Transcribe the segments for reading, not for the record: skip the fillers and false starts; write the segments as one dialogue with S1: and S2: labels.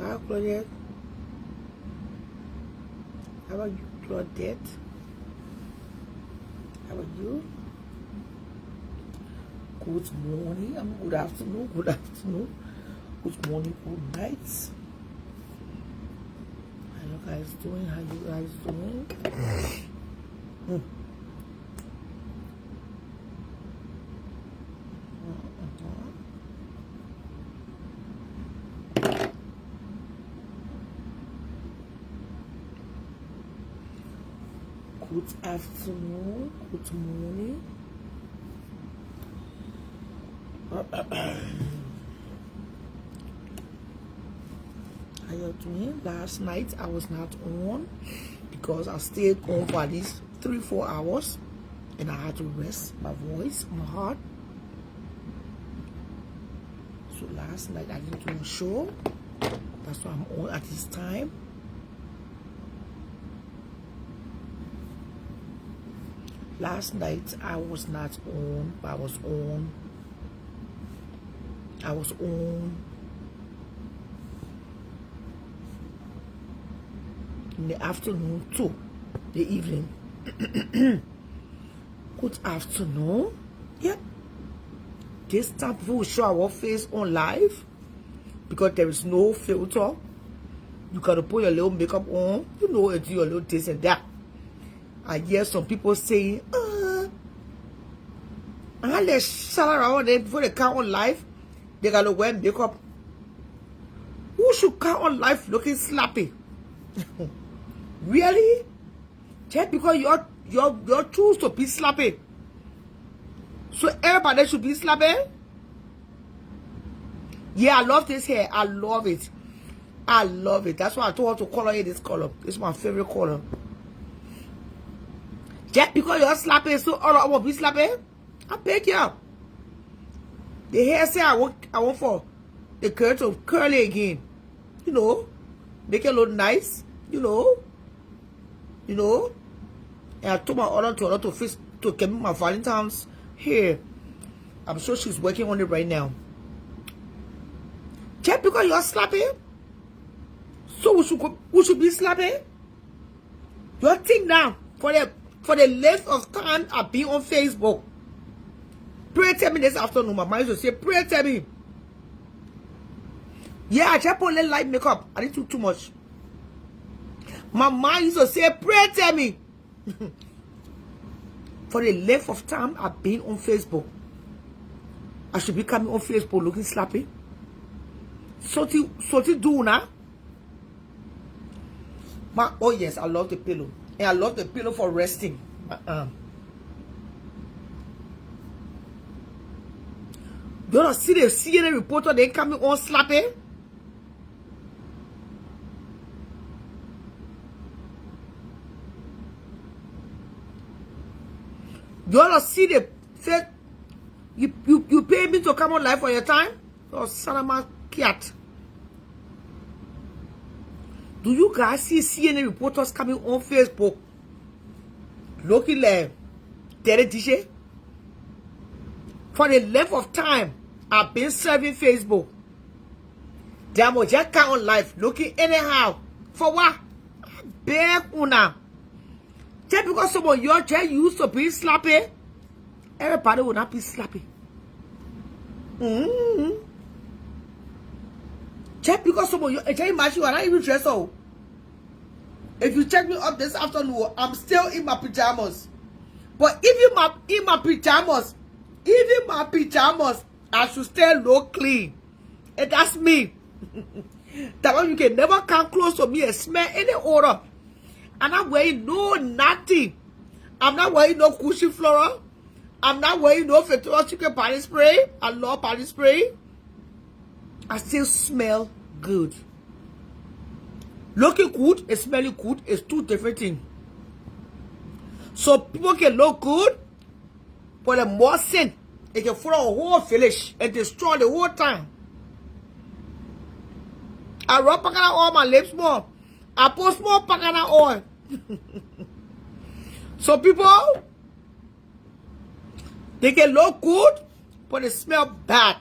S1: Hi, Claudette. How about you, Claudette? How about you? Good morning. Good afternoon. Good afternoon. Good morning. Good night. How you guys doing? How you guys doing? Good afternoon. Good morning. How you doing? Last night I was not on because I stayed on for at least 3-4 hours and I had to rest my voice, my heart. So last night I didn't do a show. That's why I'm on at this time. Last night I was not on, but I was on in the afternoon too, the evening. Good afternoon. Yep. This time people will show our face on live because there is no filter. You gotta put your little makeup on, you know, and do your little this and that. I hear some people saying, and they shout around there before they come on live, they gotta wear makeup. Who should come on live looking sloppy? Really? Just because you're choose to be sloppy, so everybody should be sloppy? Yeah, I love this hair. I love it. I love it. That's why I told her to color in this color. It's my favorite color. Just because you're sloppy, so all I want to be sloppy? I beg you. The hair say I want for the curl to curl it again. You know, make it look nice. You know. And I told my other to fix to get me my Valentine's hair. I'm sure she's working on it right now. Just because you're sloppy, so we should be sloppy. You think now for the length of time I've been on Facebook. Pray tell me this afternoon. My mind used to say, pray tell me. Yeah, I just put a little light makeup. I didn't do too much. My mind used to say, pray tell me. For the length of time I've been on Facebook, I should be coming on Facebook looking sloppy. Something do now. Oh yes, I love the pillow. And I love the pillow for resting. You don't see the CNN reporter, they coming on sloppy? You don't see the say you pay me to come on live for your time? Oh, son of my cat. Do you guys see CNN reporters coming on Facebook looking like dirty dishes? For the length of time I've been serving Facebook, they must just come on live looking anyhow. For what? Beg una. Just because some of you just used to be sloppy, everybody will not be sloppy. Just because some of you, can you imagine, I'm not even dressed out. If you check me up this afternoon, I'm still in my pajamas. But even in my pajamas, I should still look clean. And that's me. That one you can never come close to me and smell any odor. I'm not wearing no nothing. I'm not wearing no cushion floral. I'm not wearing no Fettuccine chicken body spray. I love body spray. I still smell good. Looking good and smelling good is two different things. So people can look good, but the more sin, it can follow a whole village and destroy the whole town. I rub pakana oil my lips more. I put more pakana oil. So people, they can look good, but they smell bad.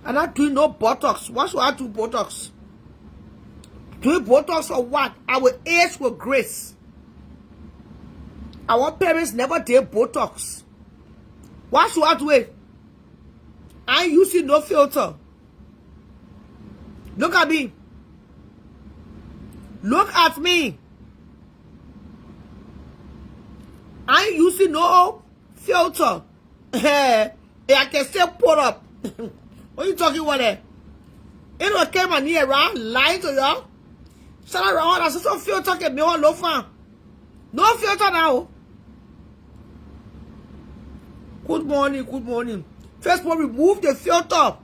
S1: I'm not doing no Botox. Why should I do Botox? Doing Botox for what? I will age with grace. Our parents never did Botox. Why should I do it? I ain't using no filter. Look at me. Look at me. I ain't using no filter. I can still put up. What are you talking about there? You know, came on here around lying to y'all. Shut around. I said, some filter can be on low fan. No filter now. Good morning, good morning. First one, remove the filter.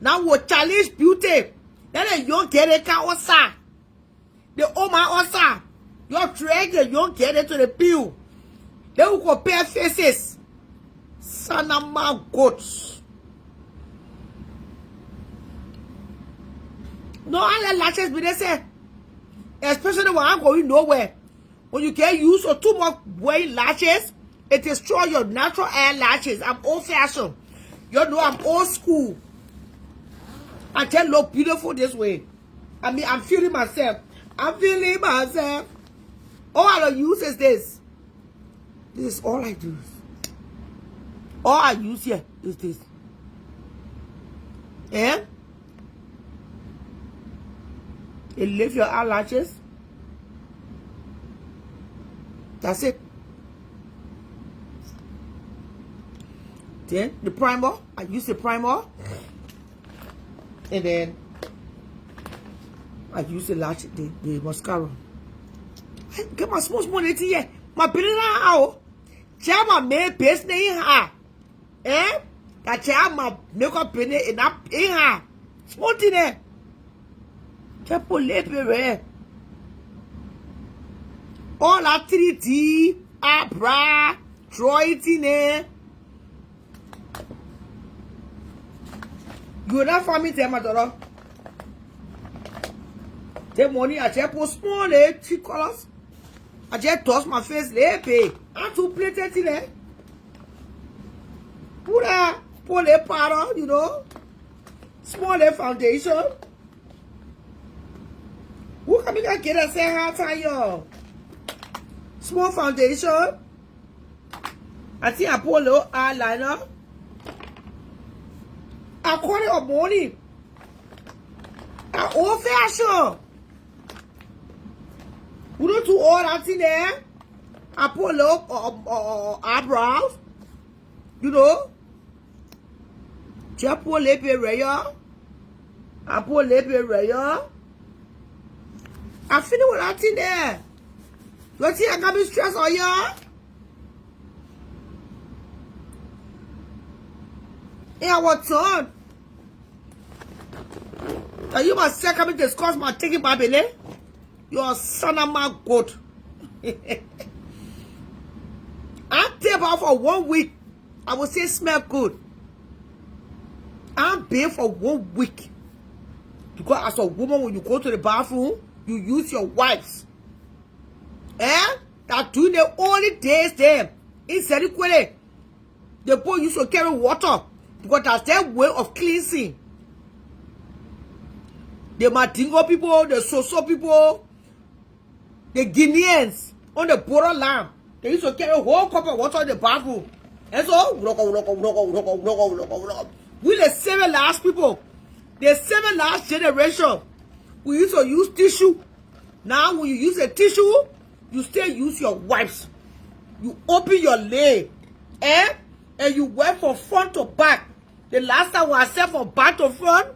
S1: Now we'll challenge beauty. Then the young get it outside. The old man outside. You're drag the young get it to the pill. Then we compare faces. Son of my goats. No, I let lashes be they say. Especially when I'm going nowhere. When you get used to too much wearing lashes, it destroys your natural eyelashes. I'm old-fashioned. You know I'm old school. I can look beautiful this way. I mean, I'm feeling myself. I'm feeling myself. All I don't use is this. This is all I use. All I use here is this. Yeah? It lifts your eyelashes. That's it. Then the primer. I use the primer. And then I use the lash, the mascara. I get my small here. My pinna out. Check my main base in her. Eh? That check my makeup pinna in her. Small thing there. Check for lip here. All that 3D, abra, draw it in there. You not for me, tell my daughter. The money I just put small, 3 colors. I just toss my face, pay. I'm too plated in there. Put a powder, you know. Small foundation. Who can make a get a say half time? Small foundation. I think I put a little eyeliner. I call it a morning. An old fashioned. We don't do all that in there. I put a little eyebrows. You know. Just put a little bit right. I put a little bit right. I finish with that in there. You think I got me stressed on you? Yeah, what's on? Are you my second discuss my taking my belly? You're a son of my goat. I tape out for 1 week. I will say smell good. I'm paying for 1 week. Because as a woman, when you go to the bathroom, you use your wipes. That doing the only days there. Instead of the boy used to carry water. Because that's their way of cleansing. The Madingo people, the Soso people, the Guineans on the borderland, they used to carry a whole cup of water in the bathroom. And so, we the 7 last people, the 7 last generation, we used to use tissue. Now when you use a tissue, you still use your wipes. You open your leg, and you wear from front to back. The last time I said from back to front,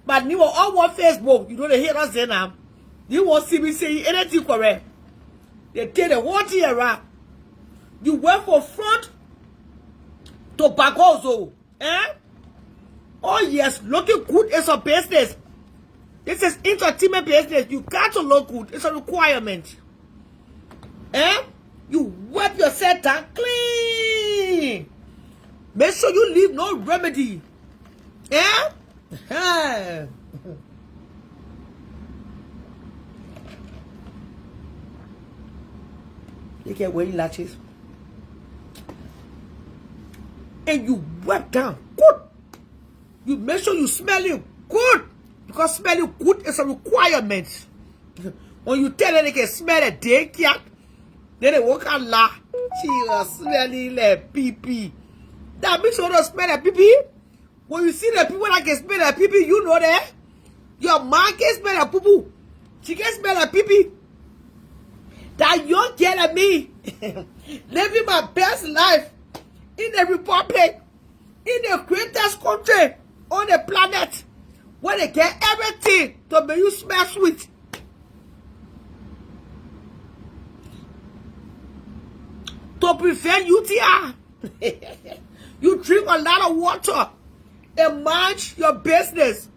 S1: but you were all on Facebook. You know they hear us say now. You won't see me saying anything correct. They take the whole thing around. You wear from front to back also. Oh yes, looking good is a business. This is entertainment business. You got to look good. It's a requirement. You wipe yourself down clean. Make sure you leave no remedy. You get wearing lashes. And you wipe down good. You make sure you smell it good. Because smelling good is a requirement. When you tell them they can smell a day cat, then they walk out la. She was smelling like pee-pee. That means you don't smell a pee-pee. When you see the people that can smell a pee-pee, you know that. Your mom can smell a poo-poo. She can smell a pee-pee. That young girl and me, living my best life in the Republic, in the greatest country on the planet, where they get everything to make you smell sweet. To prevent UTI, you drink a lot of water and mind your business.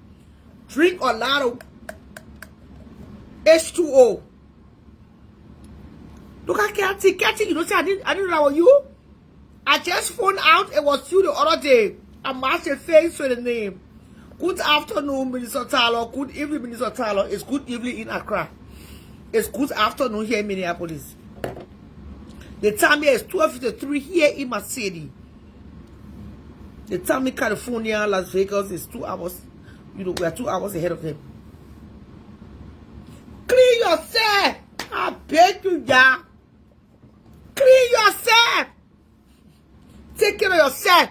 S1: Drink a lot of H2O. Look at Kathy, you know, say I didn't know you. I just found out it was you the other day. I matched your face with the name. Good afternoon, Minister Tyler. Good evening, Minister Tyler. It's good evening in Accra. It's good afternoon here in Minneapolis. The time here is 12:53 here in my city. The time in California, Las Vegas is 2 hours. You know, we are 2 hours ahead of them. Clean yourself. I beg you, yeah. Clean yourself. Take care of yourself.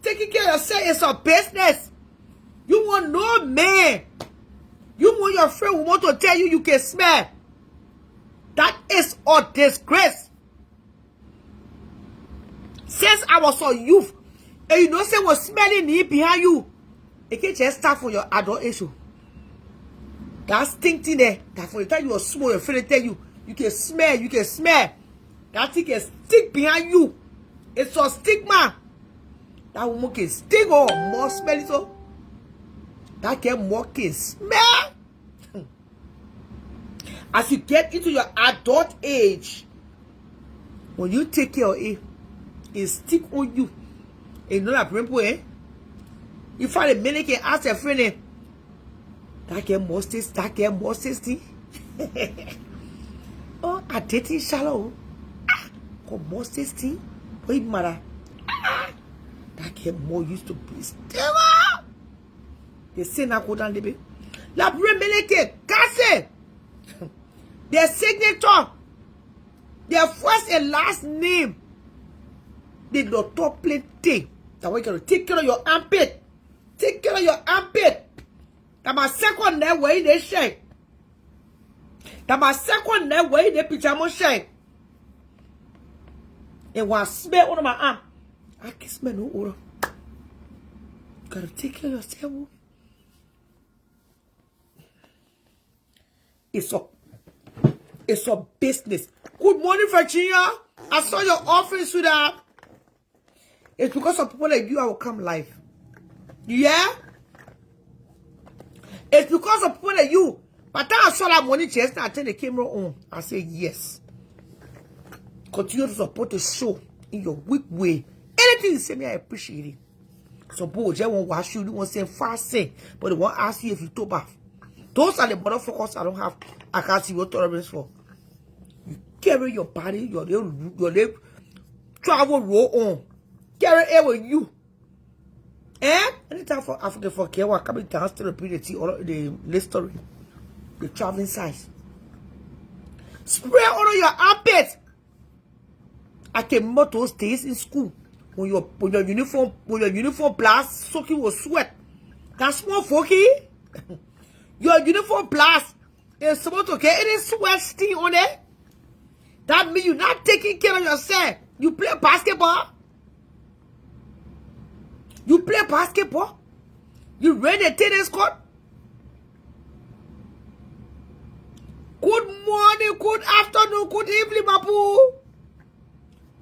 S1: Taking care of yourself is a business. You want no man. You want your friend who want to tell you can smell. That is a disgrace. Since I was a youth, and you know say was smelling it behind you, it can just start for your adult issue. That stinking there, that for the time you are small, your friend tell you can smell. That thing can stick behind you. It's a stigma. That woman can stick or more smell it so. That can more can smell. As you get into your adult age, when you take care of it, it stick on you. You know that people, eh? You find a minute can ask a friend, that can more tasty, that can more tasty. Oh, I did it shallow. Come more tasty. Wait, mother. That can more used to be still. They say now go down the bed. La première casse. Their signature, their first and last name. They don't talk plenty. That way you gotta take care of your armpit. Take care of your armpit. That my second that way they shake. That my second that way they pajama shake. And when I smell under my arm, I can smell no odor. You gotta take care of yourself. It's a business. Good morning, Virginia. I saw your office with that. It's because of people like you I will come live. Yeah? It's because of people like you. But I saw that money just now. I turn the camera on. I say yes. Continue to support the show in your weak way. Anything you say me, I appreciate it. So, boy, just won't wash you. You won't say fast say. But they won't ask you if you took bath. Those are the motherfuckers I don't have. I can't see what tolerance for. You carry your body, your travel roll on. Carry it with you. Eh? Anytime for Africa for care, we're coming down to the list story. The traveling size. Spray on your armpit. I can remember those days in school when your uniform blast soaking with sweat. That's small funky. Your uniform blast is supposed to get any sweat stain on it. That means you're not taking care of yourself. You play basketball. You play basketball. You run a tennis court. Good morning, good afternoon, good evening, my boo.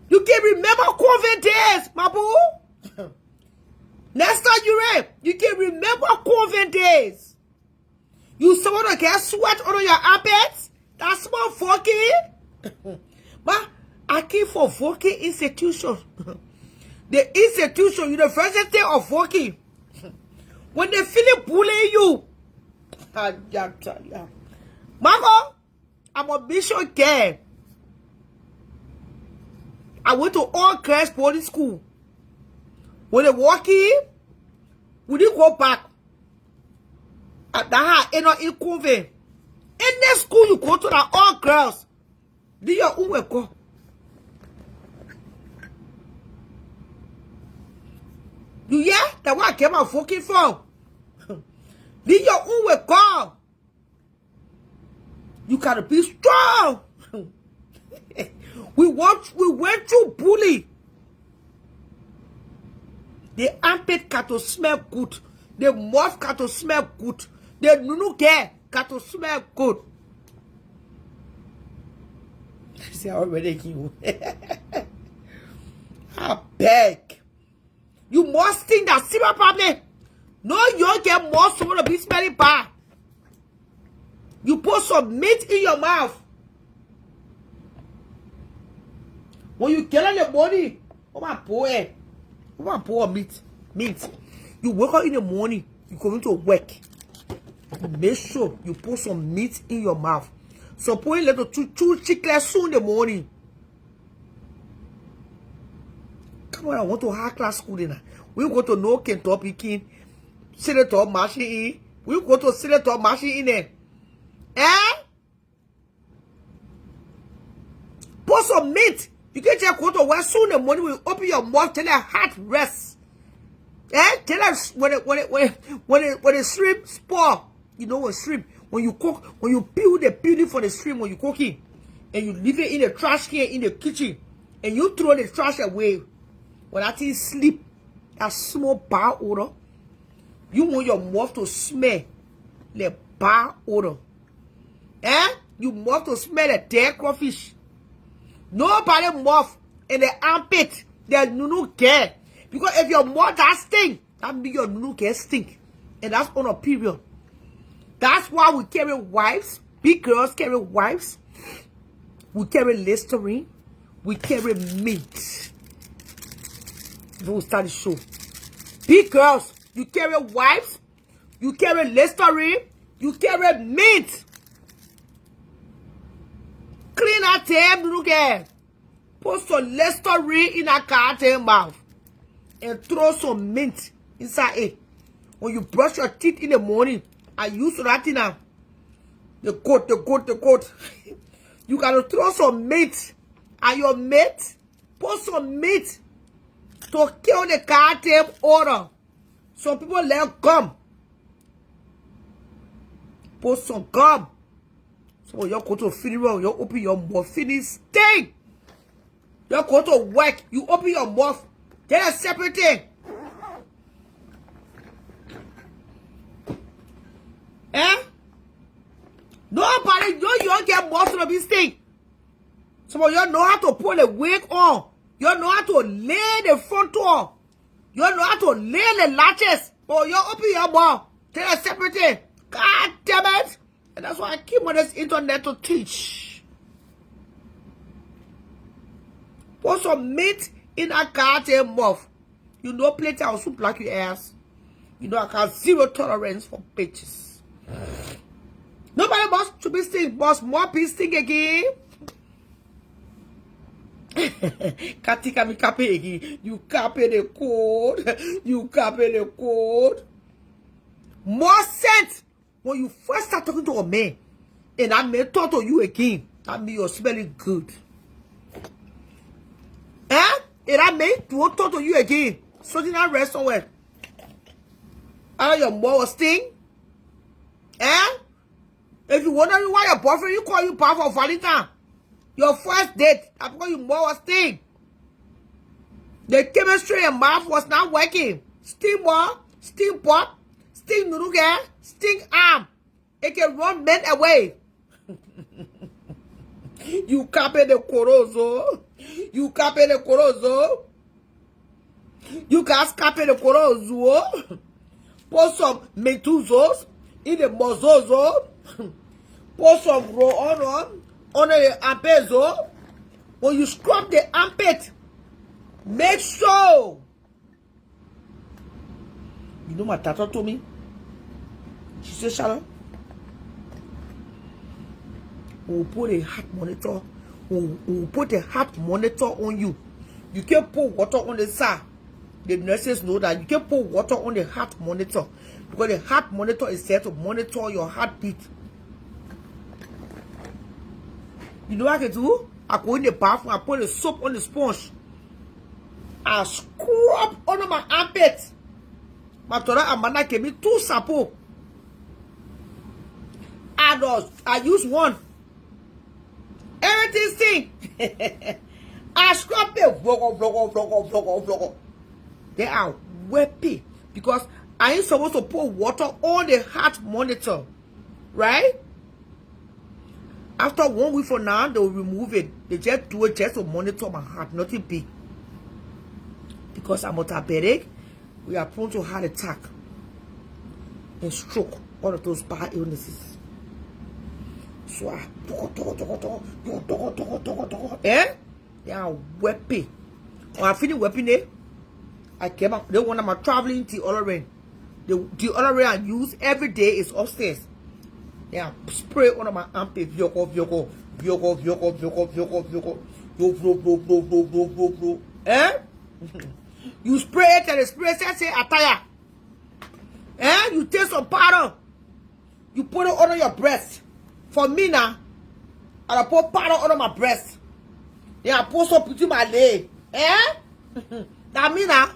S1: You can remember COVID days, my boo. Next time you read, you can remember COVID days. You someone to get sweat on your armpits? That's more funky. But I came for funky institution. The institution, University of Funky. When they feel bullying you. Marco, I'm a mission girl. I went to all girls boarding school. When they walk in, Will you go back? At that you know in Kuve. Any school you go to that all girls. Do your own work. You hear? That's what I came out fucking for. Do your own work. You gotta be strong. We went through bully. The armpit got to smell good. The mouth got to smell good. The nunu care got to smell good. See, I already you. I beg. You must think that simple problem. No, you get more someone to be smelling bad. You put some meat in your mouth. When you get on the body, oh my boy. What poor meat? You wake up in the morning, you going to work. Make sure you put some meat in your mouth. Suppose you let the two chicken soon in the morning. Come on, I want to high class school dinner. We go to no Kentucky King, Senator machine. We go to Senator machine in there. Put some meat. You can just go to work soon in the morning. We open your mouth till your heart rests. Tell us when the shrimp spoil. You know what shrimp? When you cook, when you peel the peeling for the shrimp when you cook it, and you leave it in the trash can in the kitchen, and you throw the trash away. When that thing sleep, that small bad odor, you want your mouth to smell the bad odor. You mouth to smell the dead crawfish. Nobody mouth in the armpit, there's no care. Because if your mouth that stink, that means your nunu can stink. And that's on a period. That's why we carry wipes. Big girls carry wipes. We carry Listerine. We carry mint. We'll start the show. Big girls, you carry wipes. You carry Listerine. You carry mint. Clean that table, look at. Put some Listerine in a carton mouth. And throw some mint inside it. When you brush your teeth in the morning, I use that now. The coat. You gotta throw some mint. And your mate, put some mint to kill the carton odor. Some people let gum. Put some gum. So you go to funeral, you open your mouth, finish stink. You go to work, you open your mouth. Get a separate thing. Nobody, you don't get most of this thing. Some of you know how to put a wig on. You know how to lay the front door. You know how to lay the latches. But you open your mouth. Get a separate thing. God damn it. And that's why I keep on this internet to teach. Put some meat in a goddamn mouth. You know plenty I'll soup like your ass. You know I got zero tolerance for bitches. Nobody must to be stink, must more be stink again. Katika mi kape again. You copy the code. You copy the code. More sense when you first start talking to a man. And I may talk to you again. That means you're smelling good. And I may won't talk to you again. So did I rest somewhere? Out of your mouth sting? If you wondering why your boyfriend you call you back for Valentine, your first date, that's because you mouth sting. The chemistry in mouth was not working. Sting more, sting pop, sting noodle, sting arm. It can run men away. You copy the corozo. You copy the corozo. You guys copy the corozo. Put some metuzos in the mozozo. Put some roll on the armpit. When you scrub the armpit, make sure. You know my tata told me? She said, Shalom. We'll put a heart monitor. We'll put a heart monitor on you. You can put water on the side. The nurses know that you can put water on the heart monitor because the heart monitor is there to monitor your heartbeat. You know what I can do? I go in the bathroom, I put the soap on the sponge. I scrub under my armpit. My daughter Amanda gave me 2 sapo. I use one. Everything sting. I scrub it. Vlog. They are weepy because I ain't supposed to put water on the heart monitor, right? After 1 week from now, they'll remove it. They just do it just to monitor my heart, nothing big. Because I'm a diabetic, we are prone to heart attack and stroke, all of those bad illnesses. So I they are weepy. When I finish weeping it, I came up. They want my traveling deodorant. The deodorant I use every day is upstairs. Yeah, spray under my armpit. Vyoko. Eh? You spray it and the spray say attire. Eh? You take some powder. You put it under your breast. For me now, I put powder under my breast. Yeah, I put some between my leg. Eh? That me now.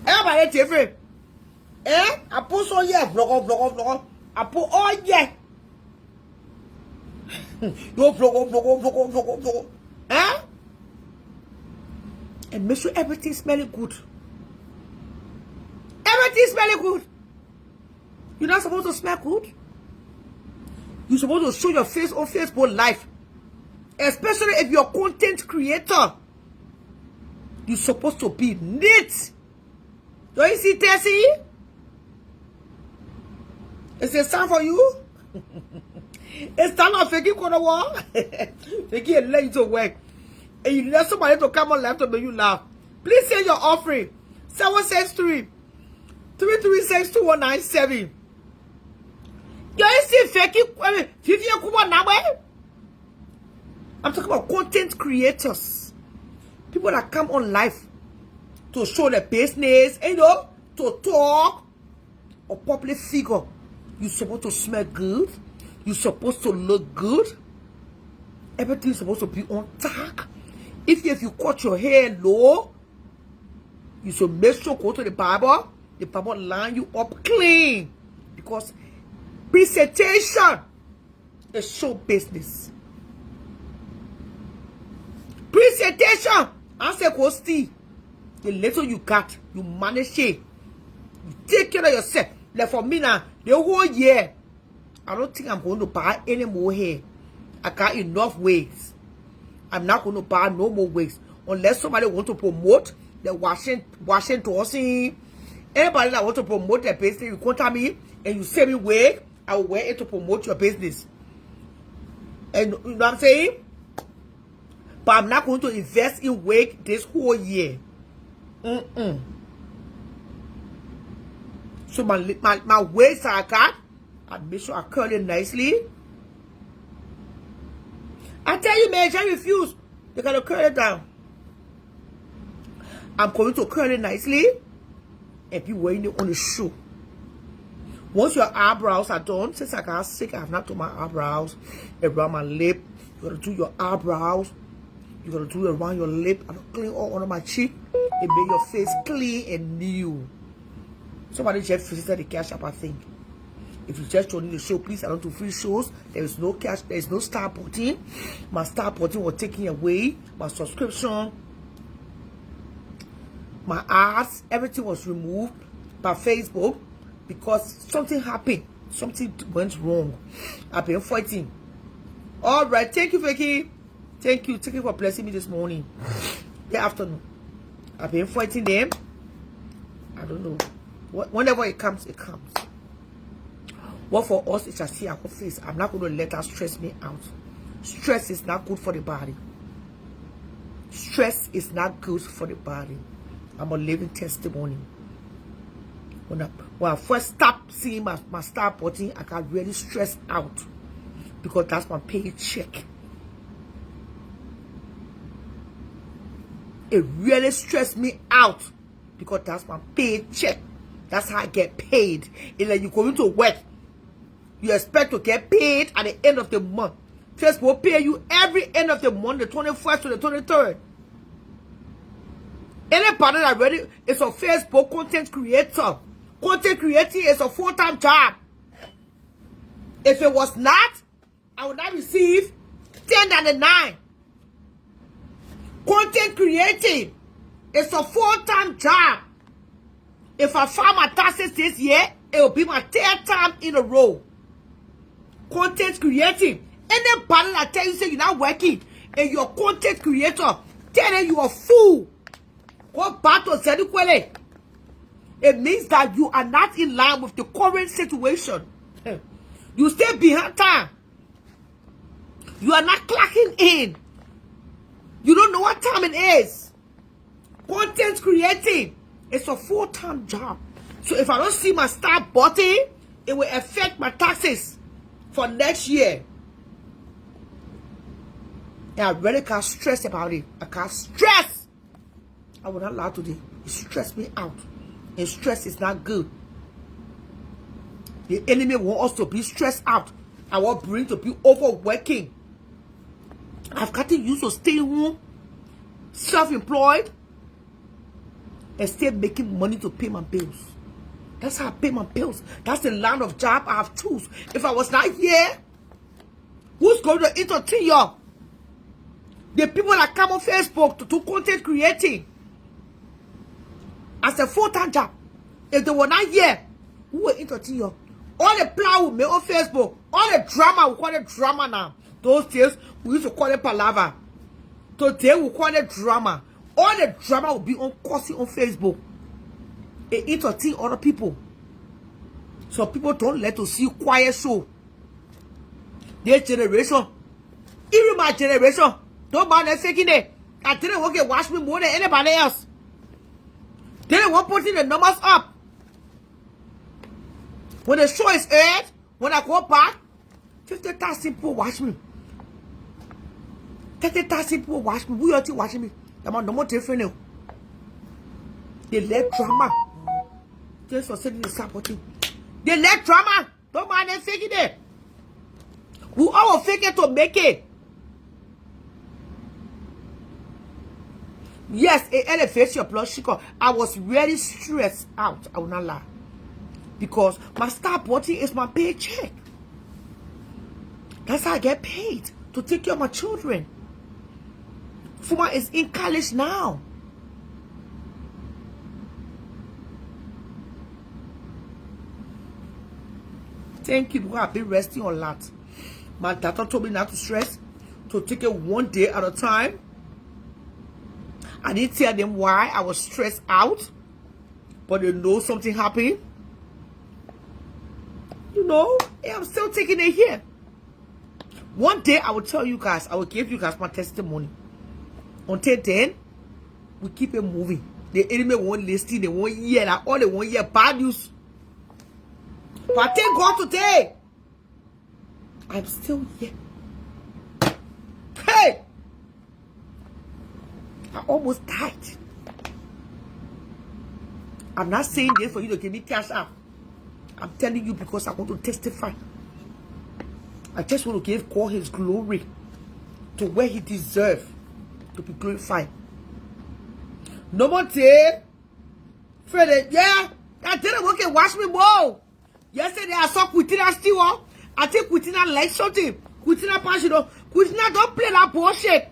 S1: Everybody different. Eh? I put some here. Vlog. I put all yeah. Yo vlog. Eh? And make sure everything smelling good. Everything smelling good. You're not supposed to smell good. You're supposed to show your face on Facebook Live. Especially if you're a content creator. You're supposed to be neat. Don't you see Tessie? Is it time for you? It's time for Fakey corner wall. Fakey and late to work. And you let somebody to come on live to make you laugh. Please send your offering. 763-336-2197. Don't you see Fakey? I'm talking about content creators. People that come on live to show their business, you know, to talk, or public figure. You're supposed to smell good. You're supposed to look good. Everything's supposed to be on tack. If you cut your hair low, you should make sure go to the barber. The barber line you up clean. Because presentation is show business. Presentation. I say go steal. The little you got, you manage it. You take care of yourself. Like for me now, the whole year, I don't think I'm going to buy any more hair. I got enough wigs. I'm not going to buy no more wigs. Unless somebody want to promote the washing, tossing. Anybody that want to promote their business, you contact me and you send me wig, I will wear it to promote your business. And you know what I'm saying? But I'm not going to invest in wig this whole year. So my waist I got, I make sure I curl it nicely. I tell you, man, I refuse. They gotta curl it down. I'm going to curl it nicely and be wearing it on the shoe. Once your eyebrows are done, since I got sick, I have not done my eyebrows around my lip. You gotta do your eyebrows. You gotta do it around your lip. I don't clean all under my cheek. It make your face clean and new. Somebody just visited the cash app, I think. If you just joining the show, please, I don't do free shows. There is no cash, there is no star button. My star button was taken away. My subscription, my ads, everything was removed by Facebook because something happened. Something went wrong. I've been fighting. All right, thank you, Vicky. Thank you for blessing me this morning. The afternoon. I've been fighting them. I don't know. Whenever it comes, it comes. What for us, it shall see our face. I'm not going to let that stress me out. Stress is not good for the body. Stress is not good for the body. I'm a living testimony. When I first stopped seeing my star button, I got really stressed out. Because that's my paycheck. It really stressed me out because that's my paycheck. That's how I get paid. It's like you go into work. You expect to get paid at the end of the month. Facebook will pay you every end of the month, the 21st to the 23rd. Anybody that already is a Facebook content creator. Content creating is a full-time job. If it was not, I would not receive $10.99. Content creating is a full-time job. If I file my taxes this year, it will be my 3rd time in a row. Content creating. Anybody that tell you say you're not working and you're a content creator, tell them you're a fool. Go back to Zedikwele. It means that you are not in line with the current situation. You stay behind time. You are not clocking in. You don't know what time it is. Content creating is a full-time job. So if I don't see my start button, it will affect my taxes for next year. And I really can't stress about it. I can't stress. I will not lie today. It stressed me out. And stress is not good. The enemy wants us to be stressed out. I want brain to be overworking. I've gotten used to staying home, self-employed, and still making money to pay my bills. That's how I pay my bills. That's the line of job I have choose. If I was not here, who's going to entertain you? The people that come on Facebook to do content creating as a full-time job. If they were not here, who will entertain you? All the plow we make on Facebook, all the drama, we call it drama now. Those days, we used to call it palaver. Today, we call it drama. All the drama will be on course on Facebook. It entertain other people. So people don't let to see quiet show. Their generation, even my generation, don't mind them faking it. I didn't want to watch me more than anybody else. They didn't want putting the numbers up. When the show is aired, when I go back, 50,000 people watch me. 30,000 people watch me. Who are you watching me? I'm no more different now. They let drama. Just for saying the supporting. They let drama. Don't mind them faking it. We all fake it to make it. Yes, it elevates your blood sugar. I was really stressed out. I will not lie. Because my start body is my paycheck. That's how I get paid to take care of my children. Fuma is in college now. Thank you because I've been resting a lot. My doctor told me not to stress, to take it one day at a time. I didn't tell them why I was stressed out, but they know something happened. You know, I'm still taking it here. One day I will tell you guys, I will give you guys my testimony. Until then, we keep it moving. The enemy won't listen, they won't hear that. All they won't hear bad news. But thank God today, I'm still here. Hey! I almost died. I'm not saying this for you to give me cash out. I'm telling you because I want to testify. I just want to give God his glory to where he deserves to be glorified. No more day. Fred, yeah, I didn't work and watch me more. Yesterday I saw Kutina still. I think Kutina like something. Kutina passion. Kutina don't play that bullshit.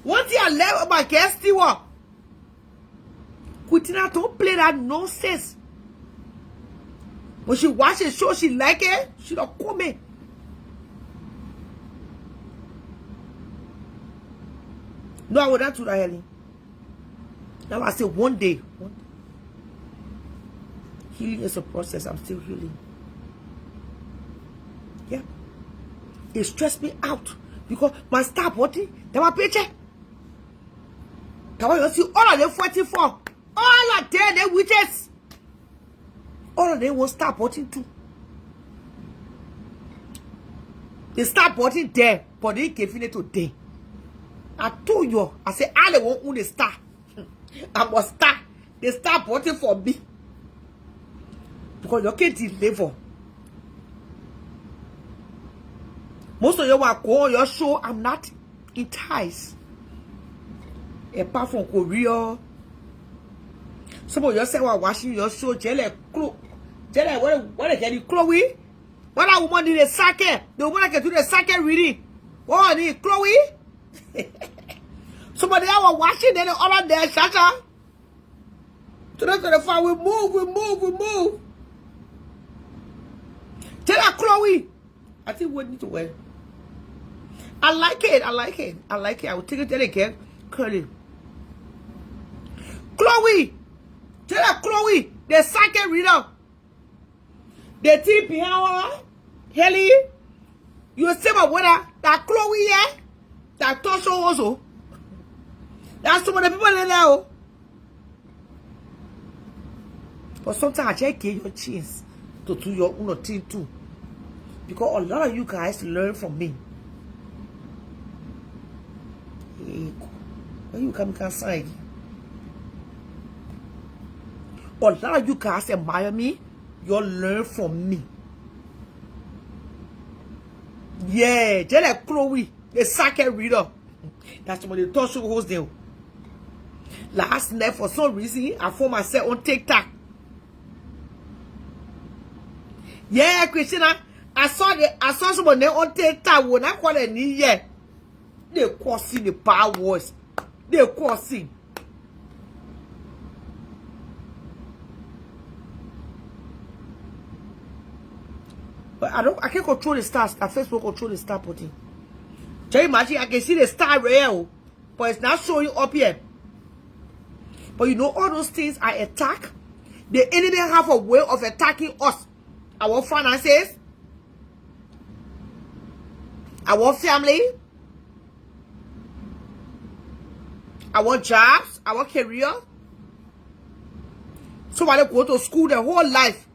S1: One thing I left my guest still. Kutina don't play that nonsense. When she watch a show, she like it, she don't come in. No, I would not do that, Helen. Now I say one day. Healing is a process. I'm still healing. Yeah. It stressed me out because my staff body, they my paycheck. Come on, you see all of them fighting for. All of them, they witches. All of them will start butting too. They start butting there, but they giving it to them. I told you, I said, I won't own the star. I must start. They start voting for me. Because you can't deliver. Most of you want to call your show, I'm not enticed. Apart from Korea. Some of you say, well, watching your show, Jelly, what is Chloe? What a woman did a second. The woman can do the second reading. What is Chloe? Somebody else watching, then all of there, Shasha. To the far, we move. Tell her, Chloe. I think we need to wear. I like it. I will take it again. Chloe. Tell her, Chloe. The second reader. The tip here. Helly. You say my water. That Chloe, yeah. That Tosho also. That's some of the people in there. But sometimes I just give your chance to do your own thing too. Because a lot of you guys learn from me. When you come inside, a lot of you guys admire me. You learn from me. Yeah, just like Chloe, the second reader. That's what they talk show host there. Last night, for some reason, I found myself on TikTok. Yeah, Christina, I saw someone there on TikTok when I call it yeah. They causing the power wars. They causing. But I can't control the stars. That Facebook control the star putting. Can you imagine? I can see the star real, but it's not showing up here. But you know all those things are attack. The enemy have a way of attacking us. Our finances, our family, our jobs, our career. Somebody go to school their whole life.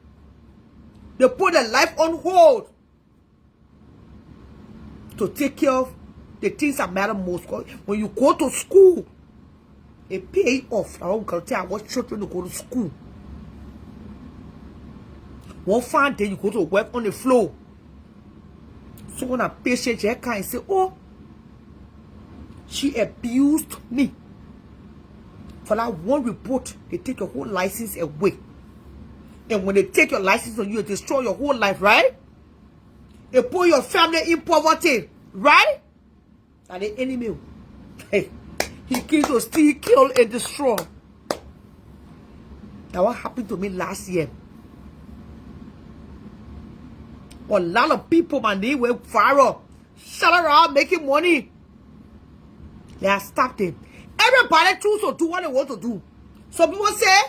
S1: They put their life on hold to take care of the things that matter most. When you go to school, it pay off. I want to tell our children to go to school. One fine day you go to work on the floor. So when a patient here can say, oh, she abused me. For that one report, they take your whole license away. And when they take your license from you, they destroy your whole life, right? They put your family in poverty, right? And the enemy, hey, he came to steal, kill, and destroy. Now what happened to me last year? A lot of people, man, they went viral, shut around making money. They have stopped them. Everybody choose to do what they want to do. Some people say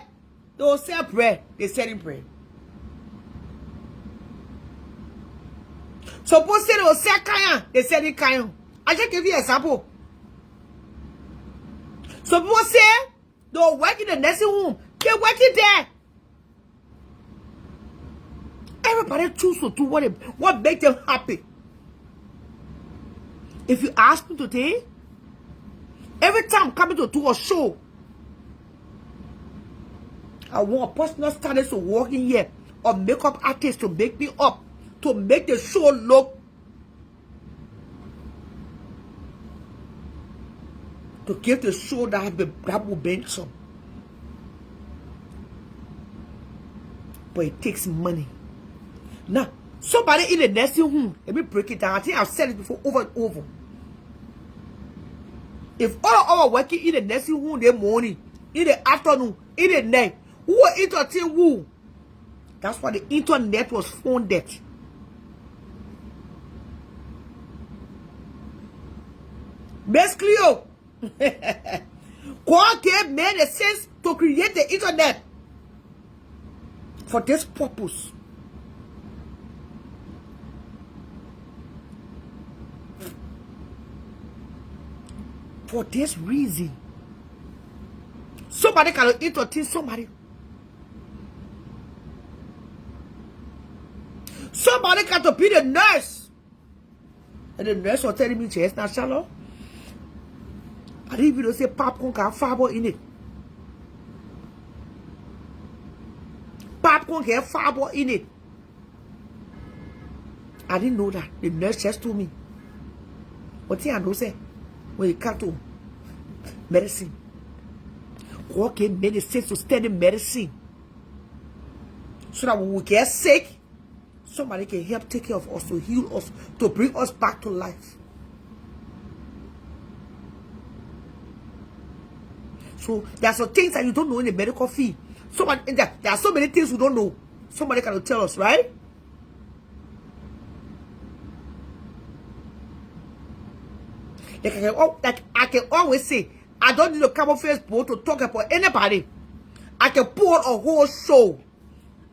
S1: they will sell bread. They selling bread. Some people say they will sell kaya. They selling kaya. I just give you an example. Some people say they will work in the nursing home. They working there. Everybody choose to do what makes them happy. If you ask me today, every time I'm coming to do a show, I want a personal stylist to walk in here, or makeup artist to make me up, to make the show look, to give the show that will be some. But it takes money. Now, somebody in the nursing home, let me break it down. I think I've said it before over and over. If all of our working in the nursing home in the morning, in the afternoon, in the night, who will entertain who? That's why the internet was founded. Basically, God gave man a sense to create the internet for this purpose. For this reason, somebody cannot entertain somebody. Somebody got to be the nurse. And the nurse was telling me, yes, now, Charlotte, I didn't even know say popcorn can have fiber in it. Popcorn can have fiber in it. I didn't know that. The nurse just told me. What thing I know say when you come to medicine. Okay, medicine to study medicine. So that when we get sick, somebody can help take care of us, to heal us, to bring us back to life. So there are some things that you don't know in the medical field. There are so many things we don't know. Somebody can tell us, right? Like I can always say, I don't need a come on Facebook to talk about anybody. I can pull a whole show.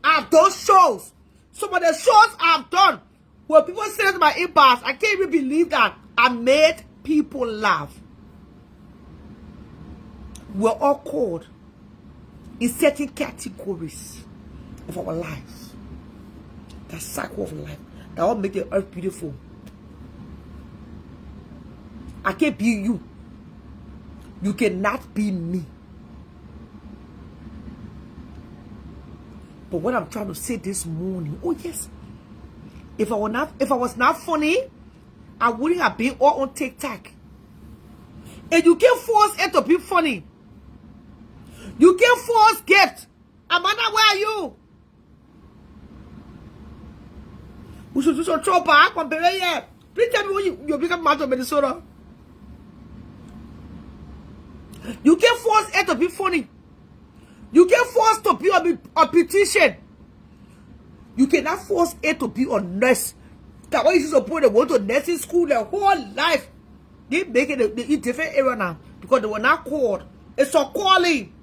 S1: I've done shows. Some of the shows I've done, where people say to my inbox, I can't even believe that I made people laugh. We're all called in certain categories of our lives. The cycle of life that will make the earth beautiful. I can't be you. You cannot be me. But what I'm trying to say this morning, oh yes, if I was not funny, I wouldn't have been all on TikTok. And you can't force it to be funny. You can't force gift. Amanda, where are you? We should do some throw back on baby. Please tell me when you become out of Minnesota. You can't force it to be funny. You can't force to be a beautician. You cannot force it to be a nurse. That why you suppose they went to nursing school their whole life. They make it a different era now because they were not called. It's a calling.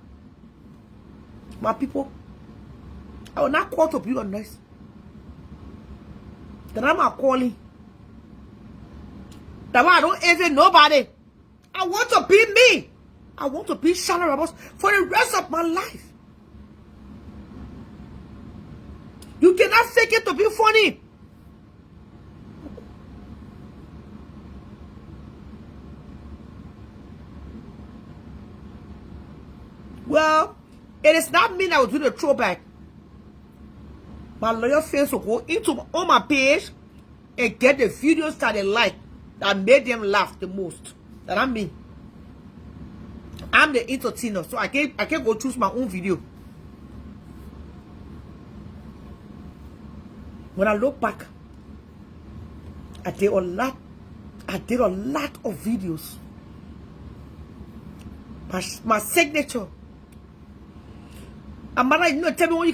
S1: My people, I was not called to be a nurse. Then I'm a calling. That why I don't envy nobody. I want to be me. I want to be Shannon Ramos for the rest of my life. You cannot fake it to be funny. Well, it is not me that will do the throwback. My loyal friends will go on my page and get the videos that they like, that made them laugh the most. That I'm me. I'm the entertainer, so I can't go choose my own video. When I look back, I did a lot of videos. My signature. Amanda, you know, tell me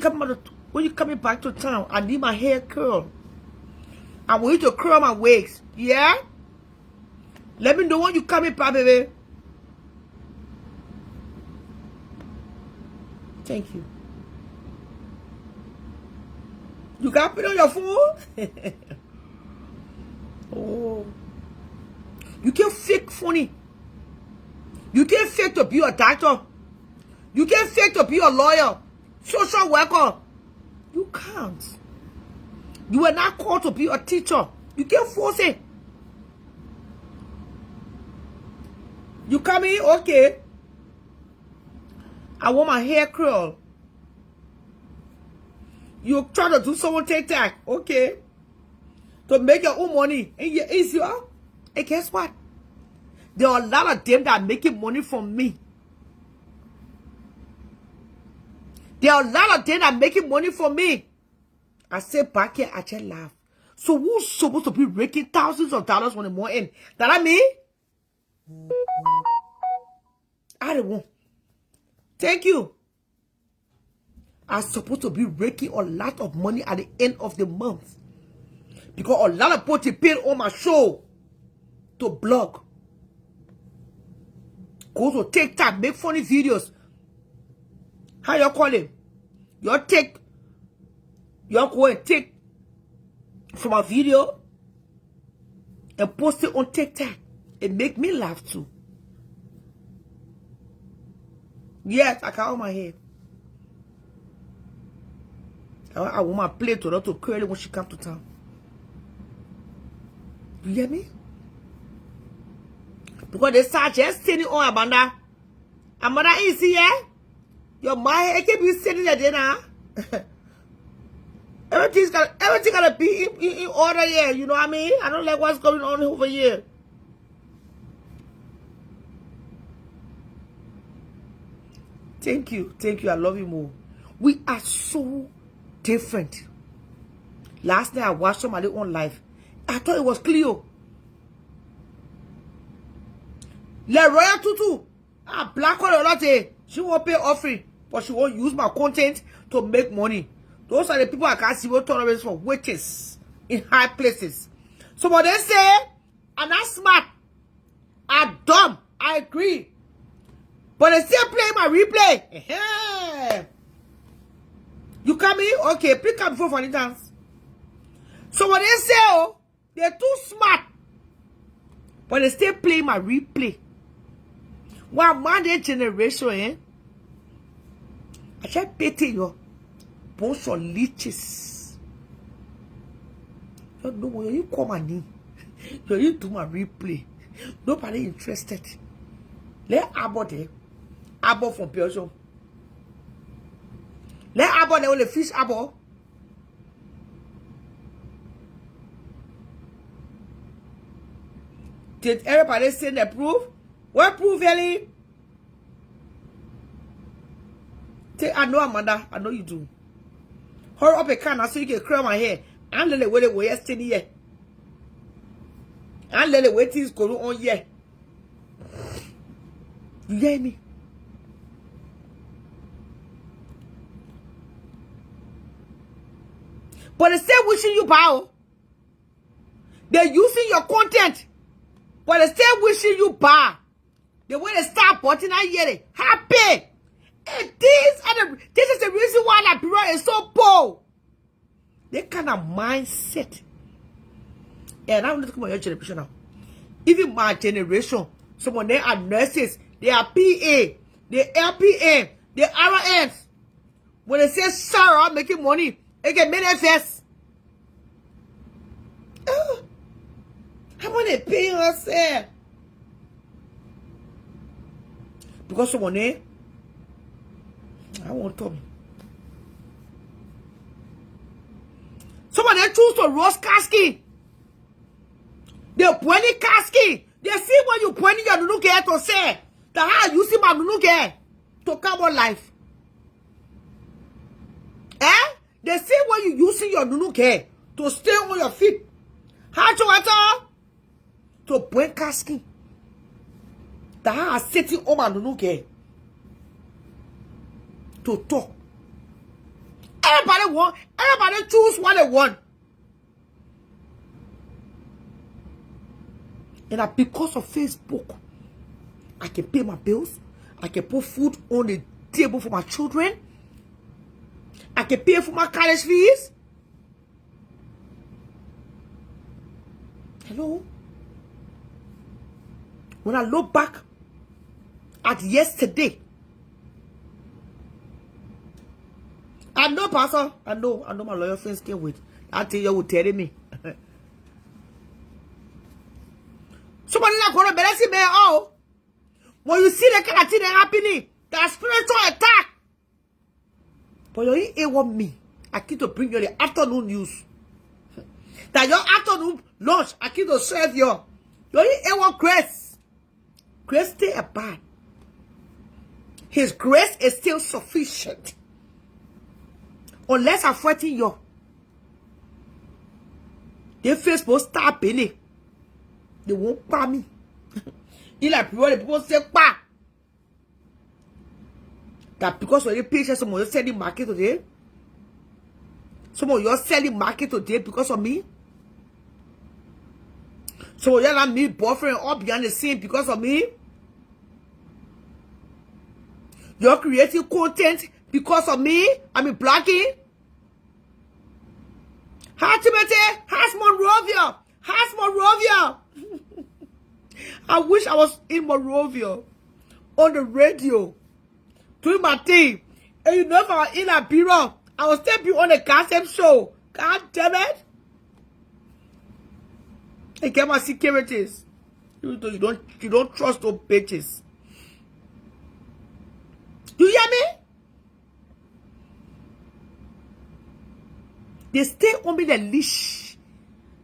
S1: when you coming back to town, I need my hair curl. I want you to curl my wigs. Yeah? Let me know when you coming back, baby. Thank you. You got it on your phone? Oh. You can't fake funny. You can't fake to be a doctor. You can't fake to be a lawyer, social worker. You can't. You are not called to be a teacher. You can't force it. You come in, okay. I want my hair curl. You try to do someone TikTok, okay. To make your own money. And you're easier. And guess what? There are a lot of them that are making money from me. There are a lot of them that are making money from me. I sit back here, I just laugh. So who's supposed to be raking thousands of dollars on the more end? That I mean? I don't want. Thank you. I'm supposed to be raking a lot of money at the end of the month. Because a lot of people paid on my show to blog. Go to TikTok, make funny videos. How you call it? You go and take from a video and post it on TikTok. It make me laugh too. Yes, I can hold my hair. I want my plate to curl it when she comes to town. You hear me? Because they start just sitting on Amanda. Amanda is here. Your mind, it can be sitting there now. Everything's gotta be in order here. You know what I mean? I don't like what's going on over here. Thank you. I love you more. We are so different. Last night I watched somebody on live. I thought it was Cleo. Le Royal Tutu. Black one or not. She won't pay offering, but she won't use my content to make money. Those are the people I can't see what tolerance for witches in high places. So what they say, I'm not smart. I'm dumb. I agree. But they still play my replay. You come in? Okay, please come before funny dance. So what they say, oh, they're too smart. But they still play my replay. One man generation, I just pity you. Bunch of leeches. You know when you come and in, you do my replay. Nobody interested. Let Abba there. Abba from Belgium. Let Abba there only fish Abba. Did everybody send the proof? What proof, Ellie? I know Amanda. I know you do. Hurry up a can so you can curl my hair. And let it wait away yesterday here. And let it wait things go on here. You hear me? But they still wishing you bow. They're using your content. But they still wishing you bow. The way they start putting out here. Happy. And this is the reason why Liberia is so poor. That kind of mindset. And I'm not talking about your generation now. Even my generation, someone they are nurses, they are PA, they LPN, they RNs. When they say Sarah making money, they get manifest. How much they paying us? Because someone there, I won't tell me. Someone they choose to roast casket. They're pointing casket. They see when you pointing your nunu care to say that how you see my nunu care to come on life. They see when you using your nunu care to stay on your feet. How to water? To point casket. That how are sitting on my nunu care to talk. Everybody choose what they want. And because of Facebook, I can pay my bills. I can put food on the table for my children. I can pay for my college fees. Hello? When I look back at yesterday, I know, Pastor. I know my lawyer friends can't wait. I tell you, will tell me. Somebody not going to be me. Oh, when you see the kind of thing happening, that spiritual attack. But you ain't want me. I keep to bring you the afternoon news. That your afternoon lunch, I keep to serve you. You ain't want grace. Grace stay apart. His grace is still sufficient. Unless I'm fighting you. They Facebook start paying. They won't pay me. Il a the people say pa. That because of the patients, some of you selling market today. Some of you are selling market today because of me. So you are me boyfriend all behind the scene because of me. You're creating content because of me. I mean blocking. Has Monrovia. I wish I was in Monrovia on the radio doing my thing. And you know if I was in Liberia, I would still be on the gossip show. God damn it. I get my securities. Even though you don't trust those bitches. Do you hear me? They stay on me the leash.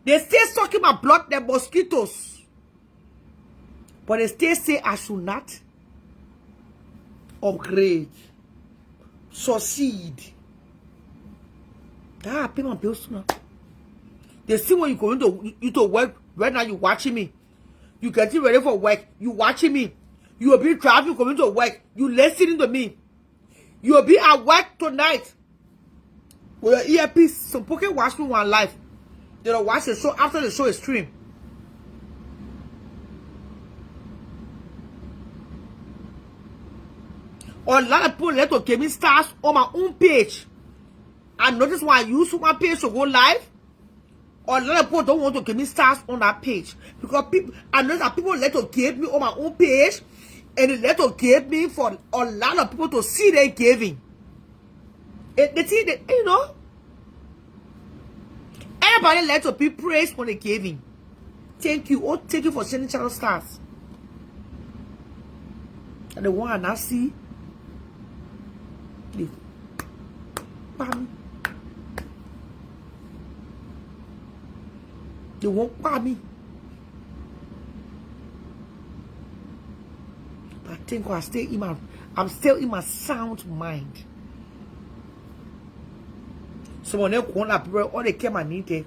S1: They stay sucking my blood, the mosquitoes. But they still say I should not upgrade, succeed. I pay my bills now. They see when you go into work. Right now, you watching me. You getting ready for work. You watching me. You will be driving, coming to work. You listening to me. You will be at work tonight. With your earpiece. Some pocket watch me one live. They don't watch the show after the show is streamed. Or a lot of people let to give me stars on my own page. I notice why I use my page to go live. Or a lot of people don't want to give me stars on that page. Because people, I know that people let to give me on my own page. And they let to give me for a lot of people to see their giving. They see that, you know. Everybody let to be praised for the giving. Thank you. Oh, thank you for sending channel stars. And the one I see. Bam. They won't buy me. But I think I'm still in my sound mind. Someone else won't appear all they came and need it.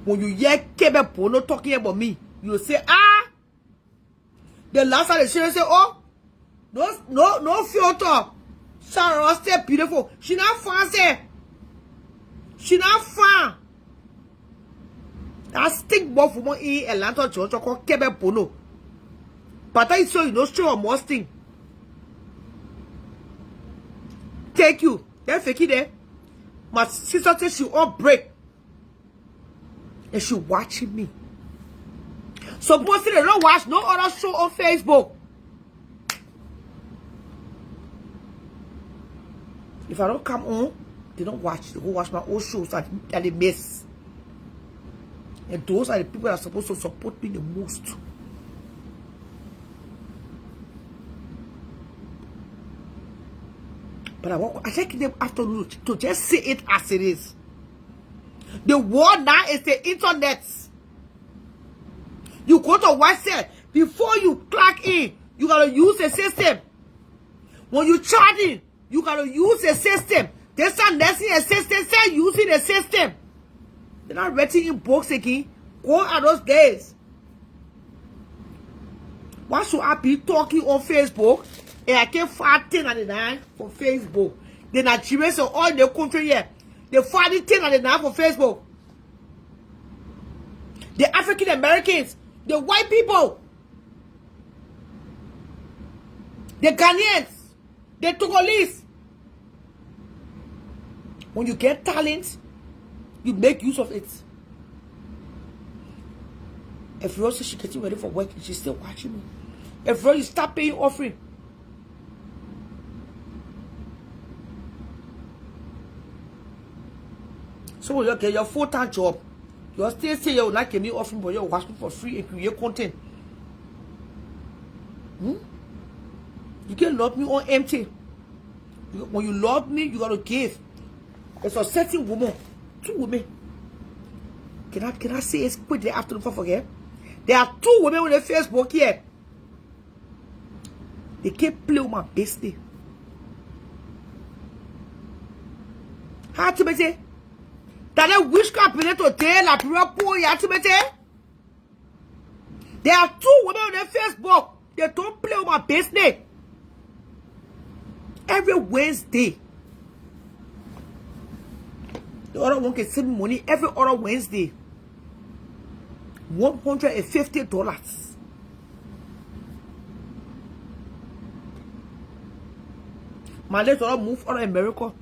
S1: When you hear Kebe talking about me, you say, ah, the last time they say, oh, no filter. Sarah still beautiful. She not fancy. She not fan. That stick ball for more in Atlanta church called Kebe Pono. But I saw you know show a most thing. Thank you. Then fake it there. My sister said she all break. And she watching me. Suppose they don't watch no other show on Facebook. If I don't come on, they don't watch. They go watch my old shows that they miss. And those are the people that are supposed to support me the most. But I take them afternoon to just see it as it is. The world now is the internet. You go to WhatsApp. Before you clock in, you gotta use the system. When you charging, you gotta use the system. They start nesting a system, start using the system. They're not writing in books again. Go at those days. Why should I be talking on Facebook? And I get 14.99 for Facebook. The Nigerians are all in the country here. They fighting 10.99 for Facebook. The African Americans, the white people, the Ghanaians, the Togolese. When you get talent, you make use of it. If Rose says she's getting ready for work, she's still watching me. If Rose, you start paying offering. So you get your full-time job. You still say you like me offering, but you're watching for free and create content. You can love me on empty. When you love me, you gotta give. There's a certain woman, 2 women. Can I say it quickly after the forget? There are 2 women on the Facebook here. They can't play with my business. How to say? That they wish to tell la poor yatimete. There are 2 women on the Facebook. They don't play with my business. Every Wednesday. The other one can send me money every other Wednesday. $150. My lady daughter moved out of America.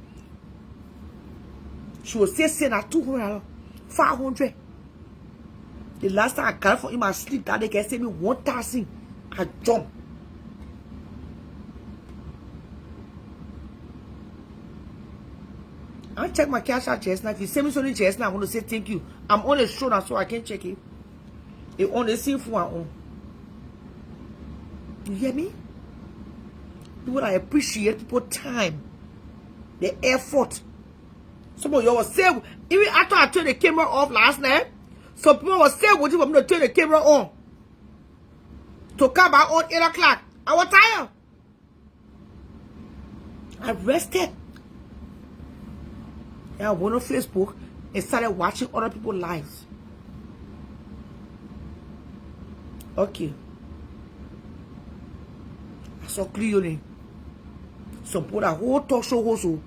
S1: She was still saying at $200, $500. The last time I got from in my sleep, that they can send me 1,000. I jump. I check my cash out just now. If you send me something just now, I'm going to say thank you. I'm on a show now, so I can't check it. It on the scene for our own. You hear me? People, I appreciate people time, the effort. Some of you will say, even after I turned the camera off last night, some people will say, would you want me to turn the camera on? To come back on 8 o'clock. I was tired. I rested. And I went on Facebook and started watching other people's lives. Okay. I saw clearly. Some people that whole talk show also.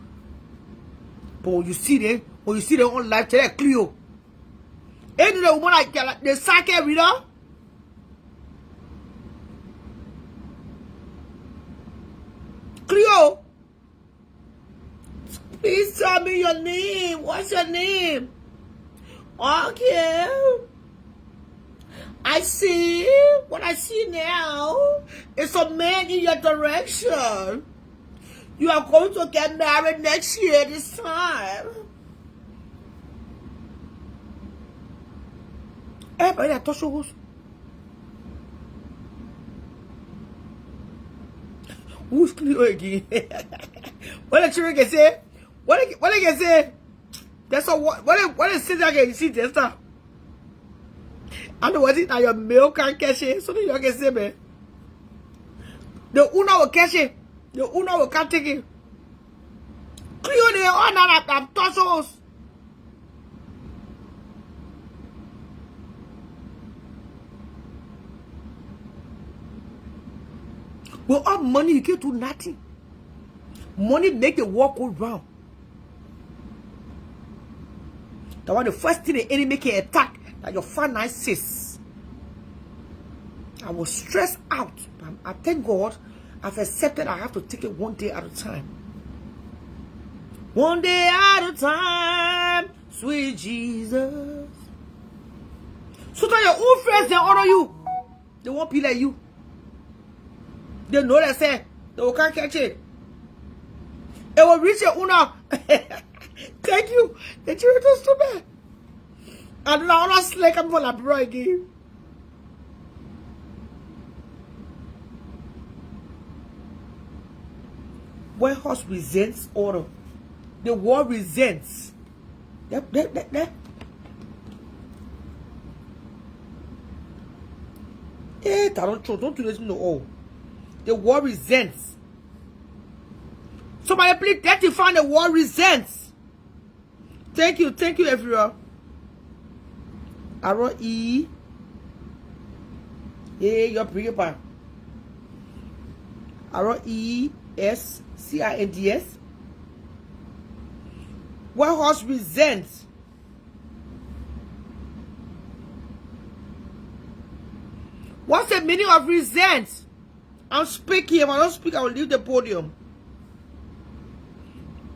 S1: But when you see them on live, tell that Cleo. Ain't the woman like the psychic reader? Cleo, please tell me your name. What's your name? Okay. I see. What I see now is a man in your direction. You are going to get married next year this time. Everybody that touch your who's Cleo again? What the children can say? What they can say? That's all. What is it again? You see this stuff? I know what it now your mail can catch it. So you can say, man. The owner will catch it. The owner will can't take it. Cleo the owner that touch us. With all money, you can't do nothing. Money make the world go round. That was the first thing the enemy can attack, that your finances. I was stressed out. I thank God I've accepted I have to take it one day at a time. One day at a time, sweet Jesus. So that your own friends, they honor you. They won't be like you. They know they say they can't catch it. It will reach your owner. Thank you. The children is too bad. And now I'm not slack for the bro again. When horse resents order, the world resents. That. Don't do this no all. The war resents. Somebody please let you find the war resents. Thank you, everyone. Arrow E. Yeah, you're pretty bad. Arrow E S CINDS. What horse resents? What's the meaning of resent? I'm speaking. If I don't speak, I will leave the podium.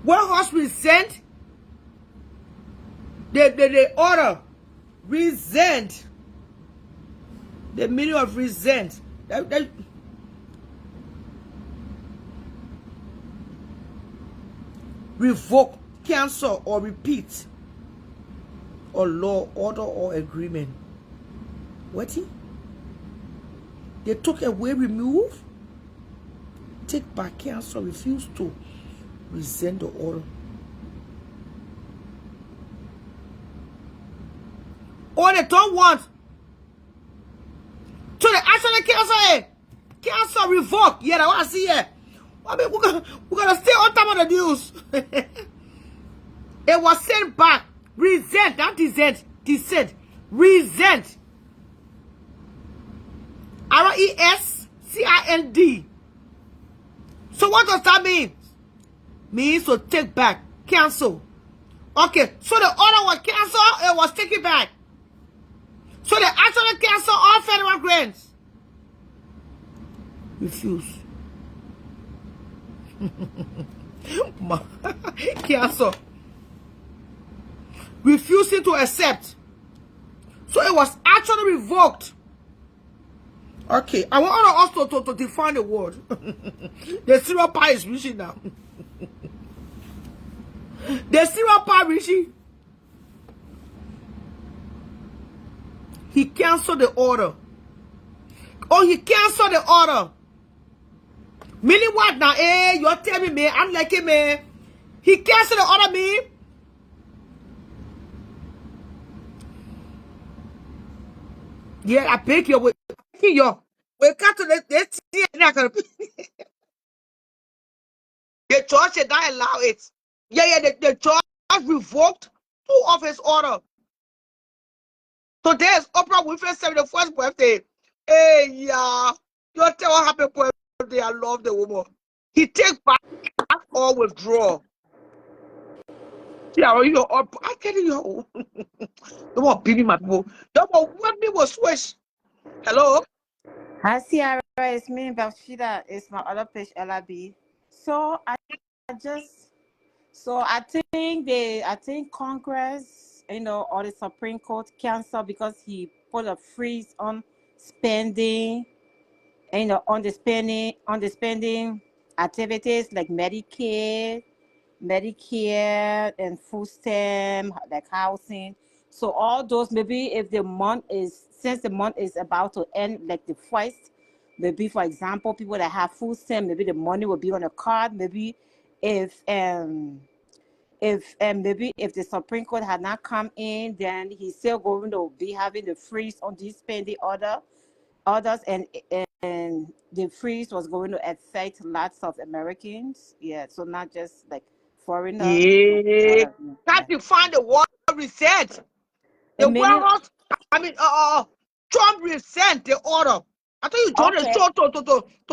S1: What horse resent? The order. Resent. The meaning of resent. Revoke, cancel, or repeat. Or law, order, or agreement. What? They took away, remove, take back, cancel, refuse to resent the order. Or they don't want. So they actually cancel it. Cancel, revoke. Yeah, that's what I see here. I mean, we're gonna stay on top of the news. It was sent back. Resent, not dissent. Dissent. Resent. RESCIND. So what does that mean? Means to take back, cancel. Okay, so the order was canceled, it was taken back. So they actually cancel all federal grants. Refuse. Cancel. Refusing to accept. So it was actually revoked. Okay, I want us to define the word. The cereal pie is reaching now. The cereal pie reaching. He canceled the order. Oh, he canceled the order. Meaning what now? Eh, you're telling me, I'm like him, man. He canceled the order, me. Yeah, I pick your way. We got to let the church did not allow it. Yeah, the church revoked 2 of his order. Today is Oprah Winfrey's 71st birthday. Hey, yeah. You tell what happened birthday. I love the woman. He take back or withdraw. Yeah, I tell you, the one beating my people. The one when me was switch. Hello?
S2: Hi, Ciara. It's me, Belshida. It's my other page, LIB. So just, I think Congress, or the Supreme Court cancel because he put a freeze on spending, on the spending activities like Medicare and food stamp, like housing. So all those, maybe if since the month is about to end, like the first, maybe for example, people that have food stamp, maybe the money will be on a card. Maybe if maybe if the Supreme Court had not come in, then he's still going to be having the freeze on these spending others, and the freeze was going to affect lots of Americans. Yeah, so not just like foreigners.
S1: Yeah.
S2: Yeah.
S1: Can't you find the war reset? The
S2: And many,
S1: warehouse, Trump resent the order. I thought you told the
S2: okay,
S1: show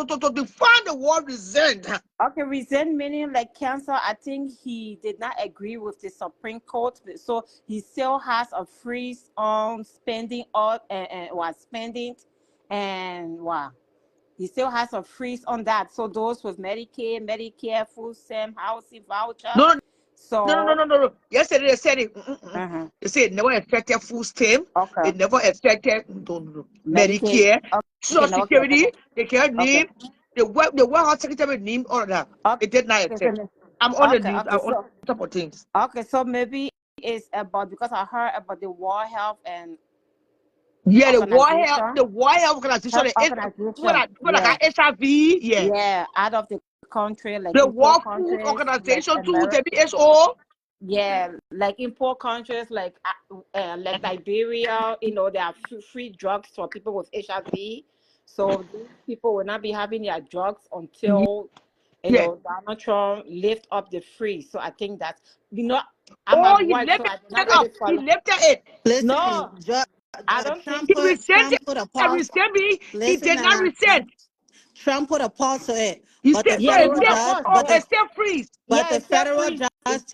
S1: to define the word resent.
S2: okay, resent meaning like cancel. I think he did not agree with the Supreme Court, so he still has a freeze on spending all and was spending, and wow. He still has a freeze on that. So those with Medicare, food stamp, housing voucher.
S1: No,
S2: So,
S1: no. Yesterday they said it.
S2: uh-huh.
S1: They said it never affected food stamp.
S2: Okay.
S1: It never affected
S2: Medicaid.
S1: Medicare,
S2: Okay,
S1: Social
S2: no, okay,
S1: Security. They can't
S2: okay,
S1: name the warehouse secretary name all of that.
S2: okay,
S1: It did not
S2: okay,
S1: affect. I'm on the news. I'm on
S2: so
S1: top of things.
S2: okay, so maybe it's about because I heard about the World Health and
S1: Yeah,
S2: Organization,
S1: the World Health Organization,
S2: Health Organization,
S1: what I
S2: yeah,
S1: got HIV, yeah.
S2: yeah, out of the country, like
S1: The
S2: in poor
S1: World Food
S2: countries like
S1: Organization too,
S2: America.
S1: WHO.
S2: Yeah, like in poor countries like Liberia, there are free drugs for people with HIV. So these people will not be having their drugs until
S1: Yeah.
S2: Donald Trump lift up the freeze. So I think that's I'm
S1: Oh,
S2: at
S1: he
S2: work, so
S1: lifted
S2: I did not
S1: it
S2: really
S1: up. He
S2: follow.
S1: lifted it.
S3: Listen,
S2: No, I don't think
S3: Trump
S1: He
S3: put
S1: resented.
S3: Trump put a
S1: He
S3: pause.
S1: resent me. He
S3: Listen,
S1: did not
S3: Nana,
S1: resent.
S3: Trump put a pause to it,
S1: He
S3: but
S1: said
S3: the
S1: so.
S2: yeah, he
S3: federal
S2: put a
S3: judge,
S2: pause.
S1: Oh, it's still freeze.
S3: but
S2: Yeah,
S3: the
S2: it's still
S3: federal
S2: freeze.
S3: judge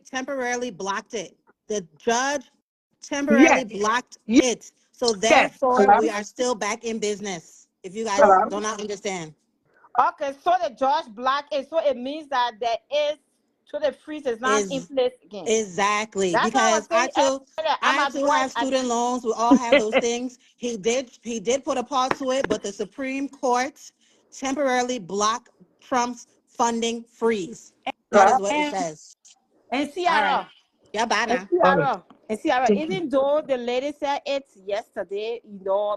S3: temporarily blocked it. The judge
S1: Yes,
S3: temporarily blocked
S1: yes,
S3: it, so
S1: yes.
S3: therefore
S4: Hello?
S3: we are still back in business. If you guys
S4: Hello?
S3: do not understand,
S2: Okay, so the judge black it, so it means that so the freeze is not in
S3: is
S2: place again.
S3: exactly
S2: That's what I was
S3: because
S2: saying earlier. I'm
S3: I
S2: at
S3: too
S2: work.
S3: have student loans. We all have those things. He did put a pause to it, but the Supreme Court temporarily blocked Trump's funding freeze. That
S4: Hello?
S3: is what it
S2: and
S3: says.
S2: and
S3: All right.
S2: Ciara,
S3: Yeah, bye
S2: and
S3: now.
S1: Okay,
S2: Ciara, and Ciara,
S1: thank you.
S2: even though the lady said it yesterday,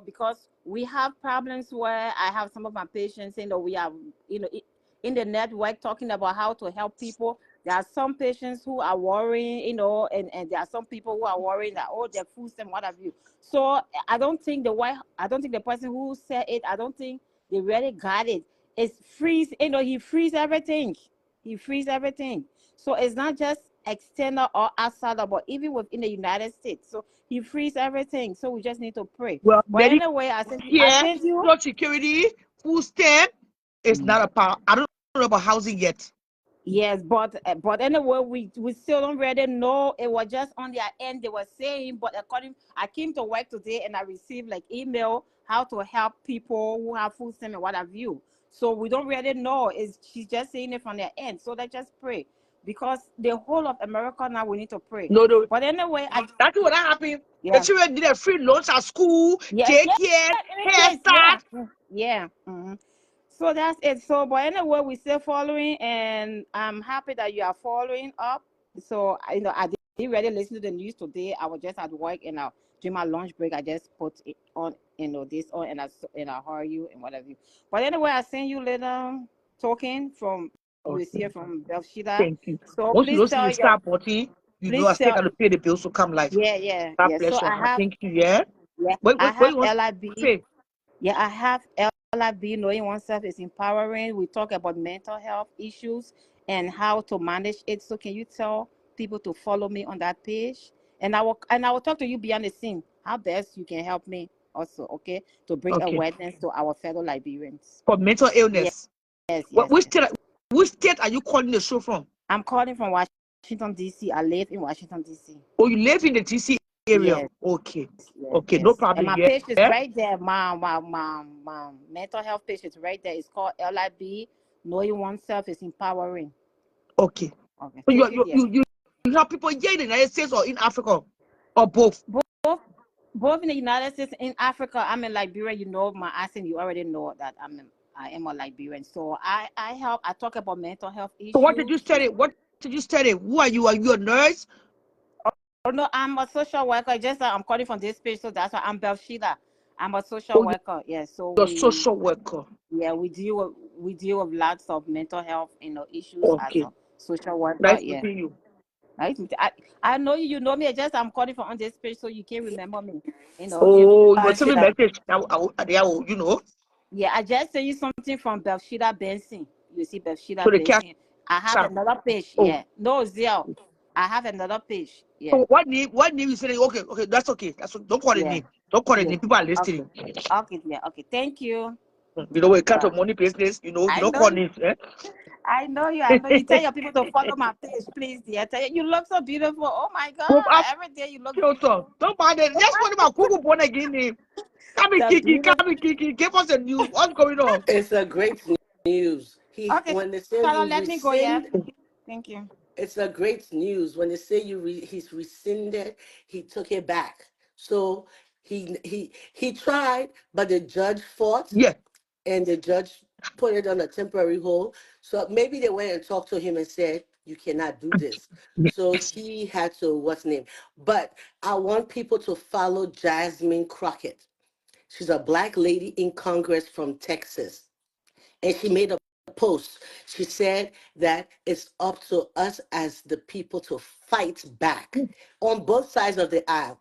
S2: because we have problems where I have some of my patients, we have, in the network talking about how to help people. There are some patients who are worrying, and there are some people who are worrying that, oh, their food and what have you. So I don't think the person who said it, I don't think they really got it. It's freeze, he freeze everything. He freeze everything. So it's not just external or outside, but even within the United States. So he frees everything. So we just need to pray.
S1: Well,
S2: But anyway, I
S1: Medicare,
S2: sent you.
S1: Social Security, food stamp is not a power. I don't know about housing yet.
S2: Yes, but anyway, we still don't really know. It was just on their end they were saying, but I came to work today and I received like email how to help people who have food stamp and what have you. So we don't really know. She's just saying it from their end. So let's just pray because the whole of America now we need to pray.
S1: No.
S2: But anyway,
S1: That's what happened. The
S2: yeah.
S1: children need a free lunch at school,
S2: Yeah, yeah,
S1: daycare,
S2: in a
S1: hair
S2: case, yeah,
S1: start.
S2: yeah. So that's it. So, but anyway, we're still following, and I'm happy that you are following up. So, I didn't really listen to the news today. I was just at work, and I during my lunch break, I just put it on, this on, and I heard you and whatever. But anyway, I send you little token from, you will see it from Belshida.
S1: Thank you.
S2: So
S1: Once you
S2: please
S1: don't see
S2: tell
S1: the star body, you know
S2: please
S1: I still
S2: tell,
S1: got to pay the bills to come live.
S2: yeah.
S1: God bless
S2: So
S1: you. Thank you. Yeah.
S2: I
S1: What
S2: have
S1: you want to
S2: LIB.
S1: say?
S2: Yeah, I have LIB, knowing oneself is empowering. We talk about mental health issues and how to manage it. So can you tell people to follow me on that page? And I will talk to you beyond the scene, how best you can help me also, okay? To bring
S1: Okay.
S2: awareness to our fellow Liberians.
S1: For mental illness.
S2: Yes.
S1: Which state are you calling the show from?
S2: I'm calling from Washington, D.C. I live in Washington, D.C.
S1: Oh, you live in the DC area?
S2: Yes.
S1: Okay.
S2: Yes,
S1: Okay, no problem.
S2: And my
S1: Yeah.
S2: page is right there. My mental health page is right there. It's called LIB. Knowing oneself is empowering.
S1: Okay.
S2: Okay.
S1: So
S2: Thank you, dear.
S1: you have people here in the United States or in Africa, or both?
S2: Both in the United States, in Africa. I'm in Liberia. You know my accent. You already know that I am a Liberian. So I help. I talk about mental health issues.
S1: So what did you study? Who are you? Are you a nurse?
S2: Oh no, I'm a social worker. Just I'm calling from this page, so that's why I'm Belshida. I'm a social worker. Yeah. So
S1: You're a social worker.
S2: Yeah, we deal with lots of mental health, issues as
S1: Okay.
S2: a social worker.
S1: Nice
S2: Yeah.
S1: meeting you.
S2: Nice. I know you know me. I'm calling from on this page, so you can remember me.
S1: Oh, you send me a message. You know.
S2: Yeah, I just sent you something from Belshida Benson. You see Belshida
S1: So the cash.
S2: Benson. I have another page.
S1: Oh.
S2: Yeah. No, Zell. I have another page. Yeah.
S1: So what name you saying? Okay, that's okay. Don't call the name. Don't call the name. People are listening.
S2: Okay, yeah. Okay. Thank you.
S1: You know, when it comes to money business, you don't call names.
S2: I know you. You tell your people to follow my page, please, dear. You look so beautiful. Oh my God! Every day you look beautiful.
S1: Don't bother. Just put my Google born again name. Come and Kiki. Give us the news. What's going on?
S4: It's a great news.
S2: Okay,
S4: When they say
S2: Charlotte,
S4: you
S2: let me go. Yeah.
S4: rescind,
S2: Thank you.
S4: it's a great news. When they say he's rescinded, he took it back. So he tried, but the judge fought.
S1: Yeah.
S4: And the judge put it on a temporary hold. So maybe they went and talked to him and said, you cannot do this. So he had to, what's name? But I want people to follow Jasmine Crockett. She's a Black lady in Congress from Texas. And she made a post. She said that it's up to us as the people to fight back on both sides of the aisle,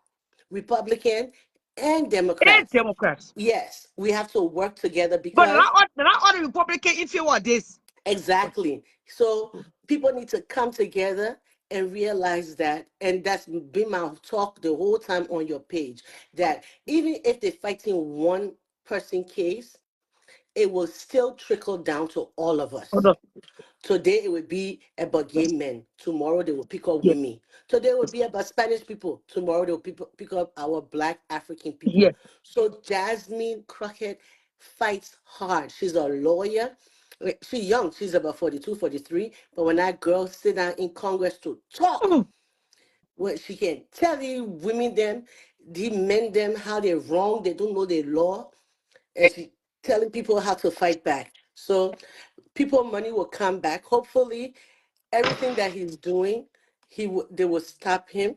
S4: Republican and Democrats. Yes, we have to work together because.
S1: But not all the Republican if you want this.
S4: Exactly. So people need to come together and realize that, and that's been my talk the whole time on your page, that even if they're fighting one person case, it will still trickle down to all of us. Today it would be about gay men. Tomorrow they will pick up women. Today it will be about Spanish people. Tomorrow they will pick up our Black African people.
S1: Yeah.
S4: So Jasmine Crockett fights hard. She's a lawyer. She's young. She's about 42, 43. But when that girl sit down in Congress to talk, well, she can tell the women them, the men them how they're wrong. They don't know the law. And she telling people how to fight back. So people money will come back. Hopefully, everything that he's doing, they will stop him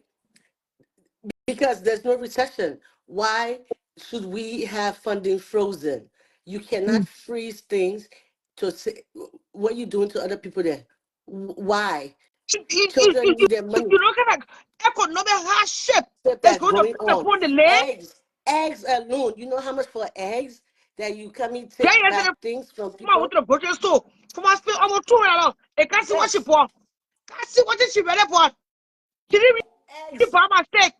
S4: because there's no recession. Why should we have funding frozen? You cannot freeze things to say what you doing to other people there. Why? Children need their money.
S1: You look at economic hardship
S4: that's going on.
S1: The land.
S4: Eggs alone. You know how much for eggs that you come and take back things from people?
S1: Come on, to the grocery store. Come on, spend almost $2. It can't see what she bought. Can't see what she ready for. She didn't buy my steak.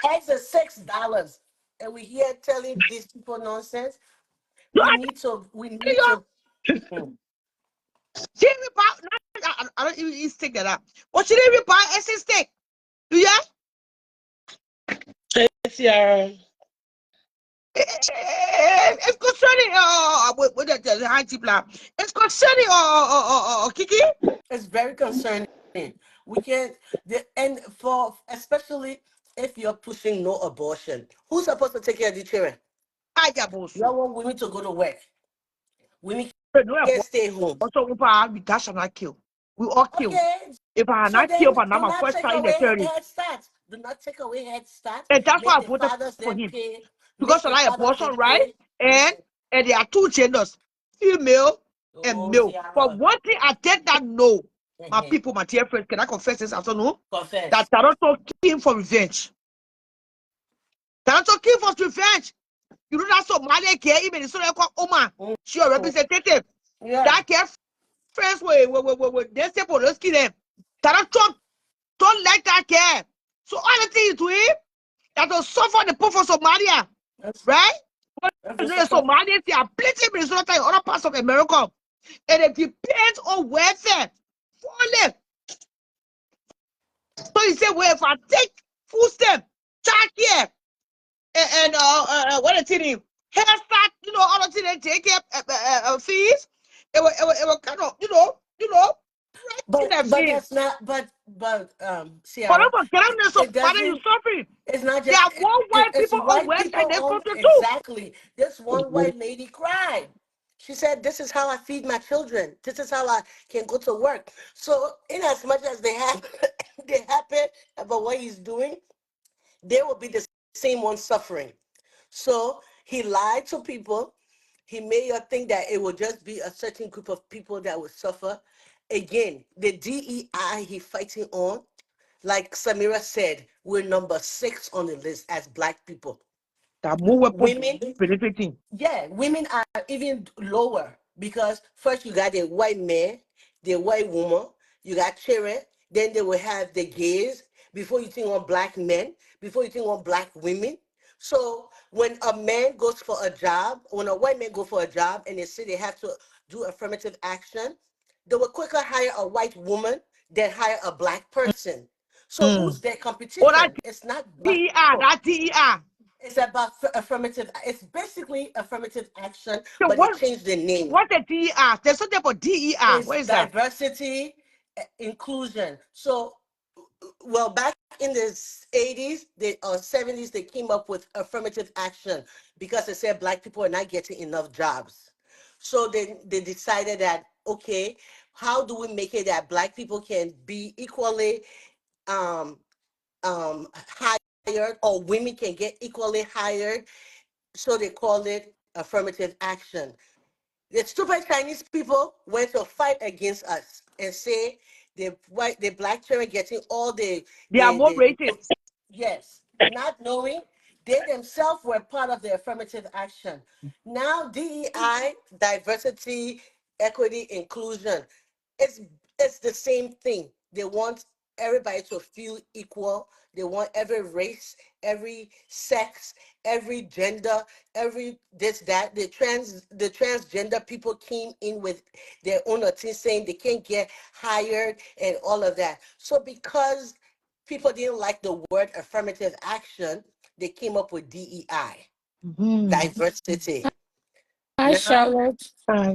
S4: Eggs are $6, and we here telling these people nonsense. We need to.
S1: She didn't buy. I don't even eat steak like that. But she didn't even buy essence steak. Do you?
S4: Yeah.
S1: It's concerning with the high plan. It's concerning Kiki.
S4: It's very concerning. We can't, and for especially if you're pushing no abortion, who's supposed to take care of the children? You want women to go to work. Women can't stay home.
S1: Also, we dash and I kill. We all kill.
S4: Okay.
S1: If I
S4: So
S1: not
S4: then
S1: kill, but
S4: do
S1: now my
S4: not
S1: first
S4: take
S1: time in the
S4: away
S1: 30s.
S4: Head Start. Do not take away Head Start.
S1: And that's why
S4: Make
S1: I
S4: the
S1: voted
S4: fathers
S1: for
S4: then
S1: him.
S4: pay.
S1: Because
S4: Make
S1: I
S4: the
S1: like
S4: fathers
S1: abortion,
S4: then
S1: right?
S4: pay.
S1: And there are two genders, female and
S4: Oh,
S1: male. But
S4: Tiara.
S1: one thing I did not know, my
S4: Mhm.
S1: people, my dear friends, can I confess this afternoon?
S4: Confess.
S1: That Toronto came for revenge. Toronto came for revenge. You know that Somali care, even in Somalia, Oma, she a representative.
S4: Yeah.
S1: That care friends with they say for rescue them. Toronto don't like that care. So all the things to him that will suffer the poor for Somalia, right?
S4: That's
S1: You
S4: the
S1: know,
S4: support.
S1: Somalians, they are plenty in Minnesota and other parts of America. And it depends on welfare. Fully. So you say, well, if I take full step, child care, and what is it? Hairstyle, you know, all the things they take care fees. It will kind of,
S4: But
S1: that
S4: but
S1: fees.
S4: that's not. But
S1: But
S4: Ciara,
S1: I'm going to get so
S4: it
S1: Father, you
S4: doesn't.
S1: suffering.
S4: It's not
S1: There
S4: just.
S1: are more white
S4: It's
S1: people on
S4: white
S1: welfare
S4: people
S1: in this
S4: on
S1: country too.
S4: exactly. This one white lady cried. She said, "This is how I feed my children. This is how I can go to work." So, in as much as they have, they happy about what he's doing, they will be the same one suffering. So he lied to people. He made you think that it would just be a certain group of people that would suffer. Again, the DEI he fighting on, like Samira said, we're number 6 on the list as Black people.
S1: There are more weapons
S4: Women,
S1: penetrating.
S4: yeah, women are even lower because first you got the white man, the white woman, you got children, then they will have the gays before you think on Black men, before you think on Black women. So when a man goes for a job, when a white man go for a job and they say they have to do affirmative action, they will quicker hire a white woman than hire a Black person. So who's their
S1: Oh, that
S4: competition? It's not Black
S1: DER,
S4: people.
S1: that DER.
S4: It's about affirmative. It's basically affirmative action,
S1: So
S4: but they changed the name.
S1: what the DER? There's something for DER.
S4: It's
S1: What is that?
S4: diversity, inclusion. So, well, back in the 80s, the 70s, they came up with affirmative action because they said Black people are not getting enough jobs. So they decided that, okay, how do we make it that Black people can be equally um, hired, or women can get equally hired? So they called it affirmative action. The stupid Chinese people went to fight against us and say the Black children getting all
S1: They are more
S4: the
S1: rated.
S4: yes, not knowing they themselves were part of the affirmative action. Now DEI, diversity, equity, inclusion, it's it's the same thing. They want everybody to feel equal. They want every race, every sex, every gender, every this that. The transgender people came in with their own thing saying they can't get hired and all of that. So because people didn't like the word affirmative action, they came up with DEI, diversity.
S5: Hi,
S4: Now,
S5: Charlotte.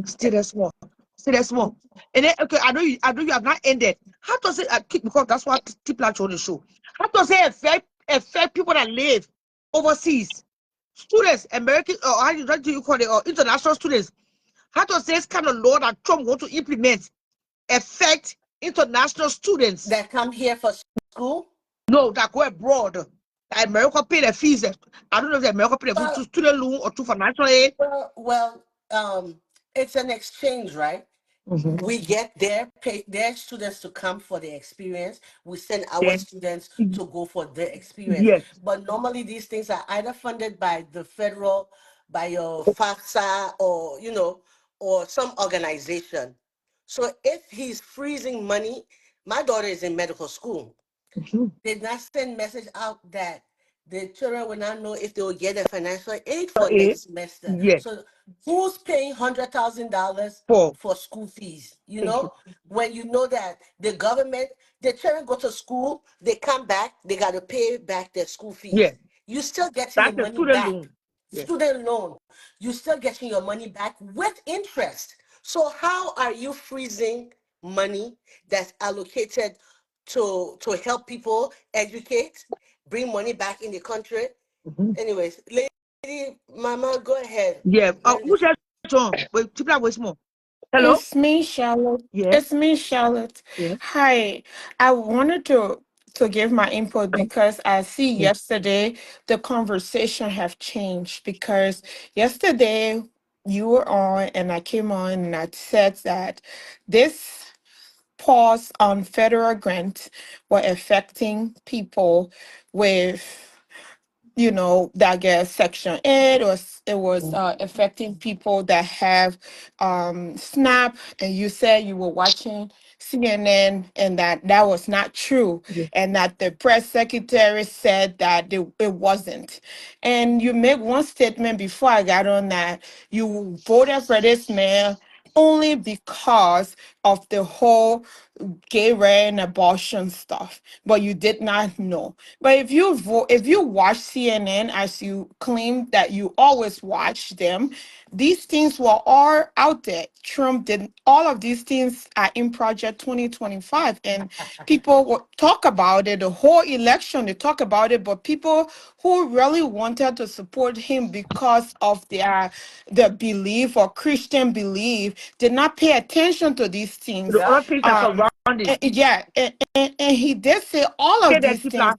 S1: Still that's small. Still that's small. And then okay, I know you have not ended. How does it keep, because that's what people are trying to show. How does it affect people that live overseas? Students, American or how do you call it, or international students? How does this kind of law that Trump want to implement affect international students?
S4: that come here for school.
S1: No, that go abroad. That America pay the fees. I don't know if the America pay the fees to
S4: Well,
S1: student loan or to financial aid.
S4: well, it's an exchange, right?
S1: Mhm.
S4: We get their students to come for the experience. We send our
S1: Then
S4: students to go for the experience.
S1: yes.
S4: But normally these things are either funded by the federal, by your FAFSA, or or some organization. So if he's freezing money, my daughter is in medical school.
S1: Mhm.
S4: Did not send message out that the children will not know if they will get a financial aid for
S1: Aid.
S4: next semester.
S1: Yes.
S4: So who's paying $100,000
S1: For
S4: for school fees?
S1: thank you.
S4: When you know that the government, the children go to school, they come back, they got to pay back their school
S1: Yes.
S4: fees. You still getting the
S1: That's a
S4: money
S1: student
S4: back.
S1: loan. Yes.
S4: Student loan, you still getting your money back with interest. So how are you freezing money that's allocated to help people educate, bring money back in the country?
S1: Mhm.
S4: Anyways, lady Mama, go ahead.
S1: Yeah.
S4: You're
S1: Who's
S4: the-
S1: that John? Wait, people are way small. Hello?
S5: It's me, Charlotte.
S1: Yeah.
S5: It's me, Charlotte.
S1: Yeah.
S5: Hi. I wanted to to give my input because I see yesterday the conversation have changed because yesterday you were on and I came on and I said that this pause on federal grants were affecting people with that get section 8 or it was affecting people that have snap, and you said you were watching CNN and that was not true, and that the press secretary said that it wasn't. And you made one statement before I got on that you voted for this man only because of the whole gay right and abortion stuff, but you did not know. But if you watch CNN as you claim that you always watch them, these things were all out there. Trump did all of these things are in Project 2025, and people will talk about it. The whole election, they talk about it, but people who really wanted to support him because of their belief or Christian belief did not pay attention to these
S1: The
S5: things.
S1: other things that
S5: Um,
S1: surround it.
S5: yeah, and he did say all
S1: Okay,
S5: of
S1: then
S5: these
S1: keep
S5: things,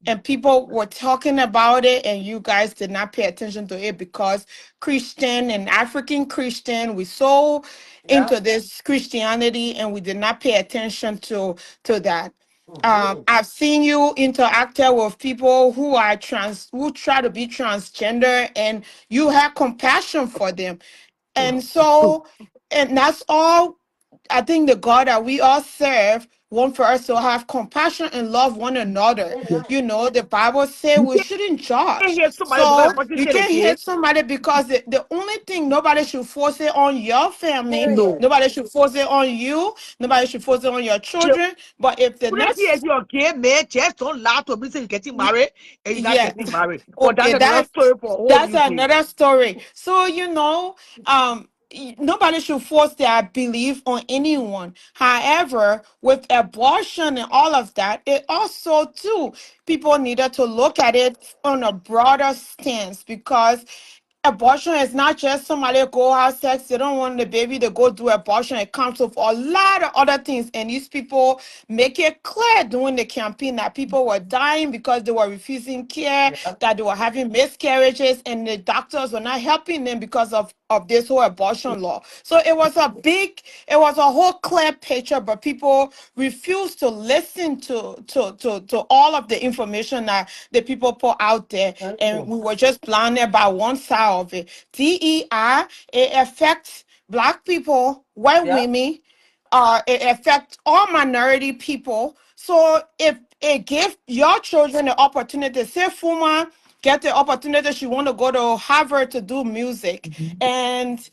S5: and people were talking about it, and you guys did not pay attention to it because Christian and African Christian, we so into this Christianity, and we did not pay attention to that. I've seen you interacted with people who are who try to be transgender, and you have compassion for them. And so, and that's all I think the God that we all serve want for us to have compassion and love one another. The Bible says
S1: you
S5: we shouldn't
S1: can't
S5: judge.
S1: hear somebody because the
S5: So
S1: person
S5: you
S1: said
S5: can't
S1: okay.
S5: hate somebody because the only thing nobody should force it on your family.
S1: No.
S5: Nobody should force it on you. Nobody should force it on your
S1: The
S5: children. But if the
S1: only thing is
S5: next
S1: you're gay, man, just don't lie to me say you're getting married and you're not
S5: yeah.
S1: getting married. But that's
S5: Okay,
S1: another story for a whole
S5: that's
S1: new day.
S5: another story. So nobody should force their belief on anyone. However, with abortion and all of that, it also too people needed to look at it on a broader stance, because abortion is not just somebody go have sex, they don't want the baby to go do abortion. It comes with a lot of other things, and these people make it clear during the campaign that people were dying because they were refusing care, that they were having miscarriages, and the doctors were not helping them because of this whole abortion law. So it was a whole clear picture, but people refused to listen to all of the information that the people put out there, and we were just blinded by one side of it. DEI, it affects Black people, white women, it affects all minority people. So if it gives your children the opportunity, say Fuma get the opportunity, she want to go to Harvard to do music, and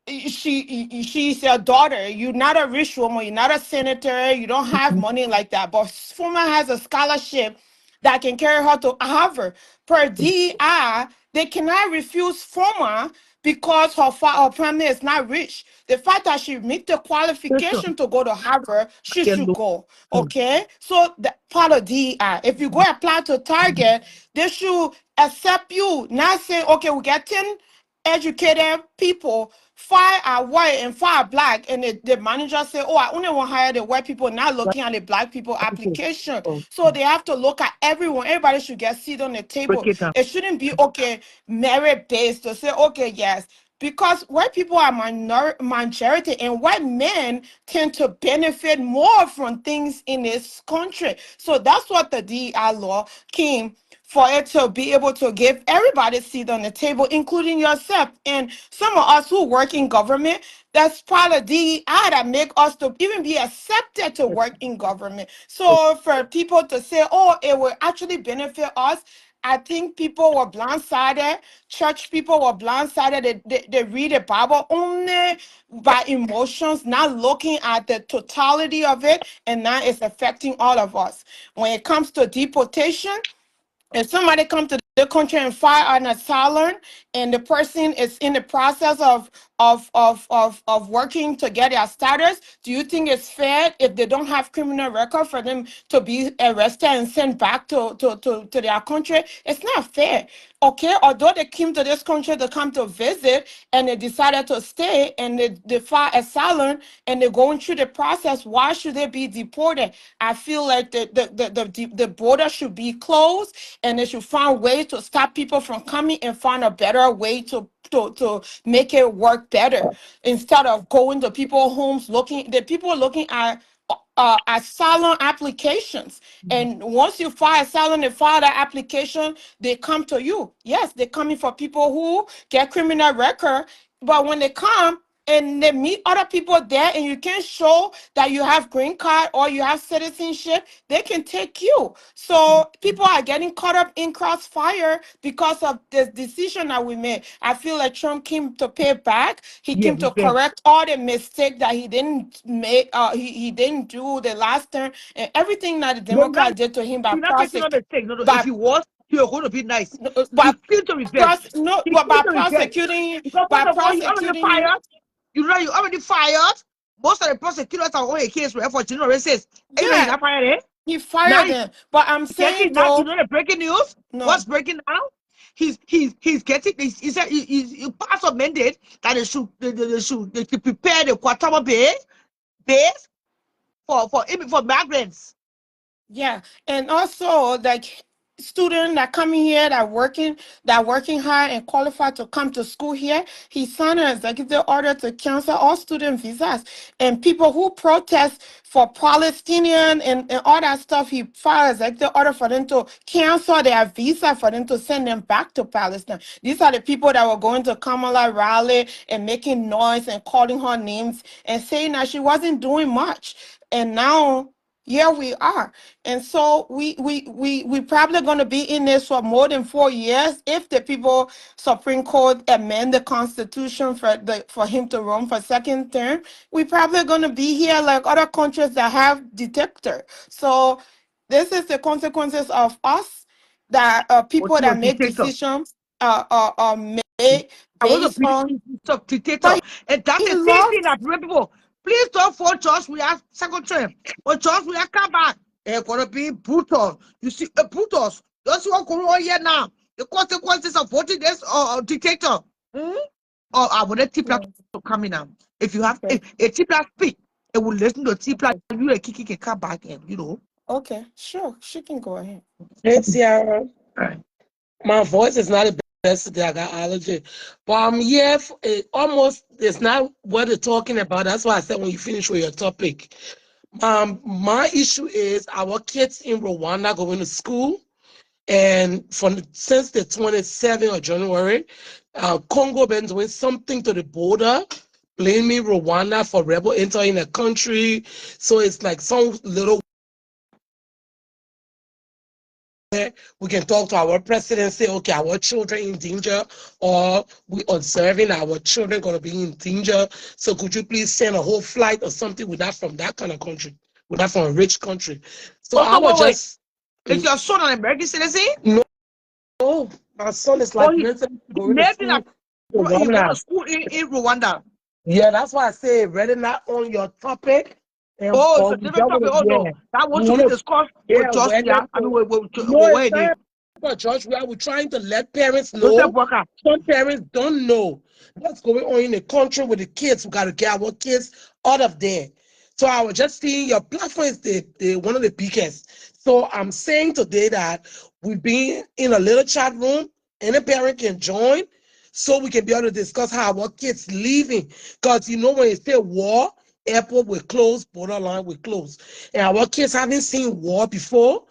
S5: she's your daughter. You're not a rich woman, you're not a senator, you don't have money like that, but Fuma has a scholarship that can carry her to Harvard. Per DEI, they cannot refuse Fuma because her family is not rich. The fact that she meet the
S1: Listen,
S5: qualification to go to Harvard, she
S1: can
S5: should
S1: look.
S5: go. Okay, so that part of DEI. If you go apply to Target, they should accept you. Not say, okay, we get 10 educated people, 5 are white and 5 are Black, and the manager say, oh, I only want to hire the white people, not looking at the Black people application. So they have to look at everyone. Everybody should get seat on the
S1: Break
S5: table.
S1: it down.
S5: It shouldn't be okay merit based to say, okay, yes, because white people are majority, and white men tend to benefit more from things in this country. So that's what the DEI law came for, it to be able to give everybody a seat on the table, including yourself. And some of us who work in government, that's part of DEI that make us to even be accepted to work in government. So for people to say, oh, it will actually benefit us, I think people were blindsided. Church people were blindsided. They read the Bible only by emotions, not looking at the totality of it, and now it's affecting all of us. When it comes to deportation, if somebody come to the country and file an asylum, and the person is in the process of working to get their status, do you think it's fair if they don't have criminal record for them to be arrested and sent back to their country? It's not fair. Okay, although they came to this country to come to visit and they decided to stay and they file asylum and they're going through the process, why should they be deported? I feel like the border should be closed, and they should find ways to stop people from coming and find a better way to make it work better, instead of going to people's homes looking at asylum applications. And once you file asylum, they file that application, they come to you. Yes, they're coming for people who get criminal record, but when they come and they meet other people there and you can show that you have green card or you have citizenship, they can take you. So people are getting caught up in crossfire because of this decision that we made. I feel like Trump came to pay back. He
S1: Yeah,
S5: came to correct all the mistakes that he didn't make. He didn't do the last term, and everything that the
S1: no,
S5: Democrats did to him by
S1: you're not making a
S5: prosecute
S1: mistake. No, no. If
S5: by
S1: you was, you're going to be nice. He
S5: by
S1: came to revenge.
S5: no,
S1: He
S5: but
S1: came
S5: by
S1: to revenge.
S5: prosecuting
S1: Because
S5: by
S1: first of all, you already
S5: prosecuting him.
S1: fired. You know, you already fired. Most of the prosecutors are on a case for children races. And you know, he's
S5: Yeah,
S1: not fired. Eh?
S5: he
S1: Now
S5: fired them. But I'm saying
S1: now, you
S5: though,
S1: know the breaking news?
S5: no,
S1: What's breaking now? He's getting this. He said he passed a mandate that they should prepare the Quatama base for migrants.
S5: yeah, and also like students that coming here that working hard and qualified to come to school here, he signed an executive order to cancel all student visas. And people who protest for Palestinian and all that stuff, he filed an executive order for them to cancel their visa for them to send them back to Palestine. These are the people that were going to Kamala rally and making noise and calling her names and saying that she wasn't doing much. And now here we are. And so we probably going to be in this for more than 4 years if the people Supreme Court amend the Constitution for him to run for second term. We probably going to be here like other countries that have dictator. So this is the consequences of us, that
S1: What
S5: people
S1: you a
S5: that make
S1: dictator?
S5: decisions made
S1: I was a
S5: based on.
S1: dictator.
S5: But
S1: And that's
S5: he
S1: the same thing
S5: lost.
S1: that people. Please don't for church. We are second term. For church, we are come back. They're gonna be brutal. You see, brutal. That's what going on here now. The consequences of voting this dictator. Hmm? Or I would let Tipla
S5: Yeah,
S1: to come in now. If you have
S5: okay.
S1: a Tipla speak, it will listen to Tipla.
S5: Okay.
S1: You a kiki can come back and you know.
S5: Okay, sure. She can go ahead.
S6: Hey, Ciara.
S1: Right.
S6: My voice is not the best today. I got allergy. But I'm here for almost, it's not what they're talking about. That's why I said when you finish with your topic. My issue is our kids in Rwanda going to school. And since the 27th of January, Congo been doing something to the border, blaming Rwanda for rebel entering the country. So it's like some little we can talk to our president, say, okay, our children in danger, or we observing our children going to be in danger. So could you please send a whole flight or something? We're not from that kind of country. We're not from a rich country. So
S1: Oh,
S6: I
S1: so
S6: was
S1: wait.
S6: just,
S1: Is your son an American citizen?
S6: no, my son is
S1: Oh,
S6: like
S1: he
S6: going to
S1: made it
S6: school.
S1: he go to school in Rwanda.
S6: Yeah, that's why I say, ready not on your topic. And
S1: Oh, it's
S6: or
S1: a
S6: we
S1: different
S6: don't want
S1: topic.
S6: to,
S1: Oh no,
S6: yeah.
S1: that
S6: We
S1: wants to
S6: want
S1: be
S6: to,
S1: discussed with
S6: yeah,
S1: Josh.
S6: whether
S1: Yeah, I mean,
S6: no, it's
S1: where they
S6: not about George. We are trying to let parents
S1: Joseph
S6: know.
S1: Walker.
S6: Some parents don't know what's going on in the country with the kids. We got to get our kids out of there. So I was just seeing your platform is the one of the biggest. So I'm saying today that we've been in a little chat room. Any parent can join, so we can be able to discuss how our kids leaving. Because you know when you say war, airport will close, borderline will close, and our kids haven't seen war before.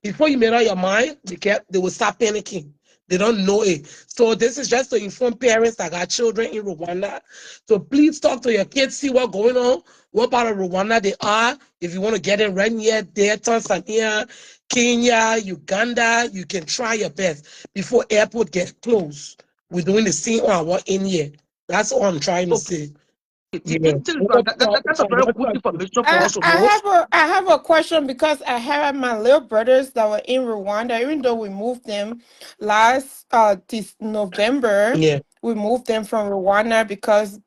S6: Before you made up your mind, they will start panicking. They don't know it. So this is just to inform parents that got children in Rwanda. So please talk to your kids, see what's going on, what part of Rwanda they are. If you want to get in right near there, Tanzania, Kenya, Uganda, you can try your best before airport gets closed. We're doing the same on our in here. That's all I'm trying to
S1: Okay,
S6: say. Yeah.
S1: That's a very good information for
S5: I,
S1: us to
S5: I
S1: know.
S5: have a I have a question because I have my little brothers that were in Rwanda. Even though we moved them last this November,
S6: Yeah.
S5: we moved them from Rwanda because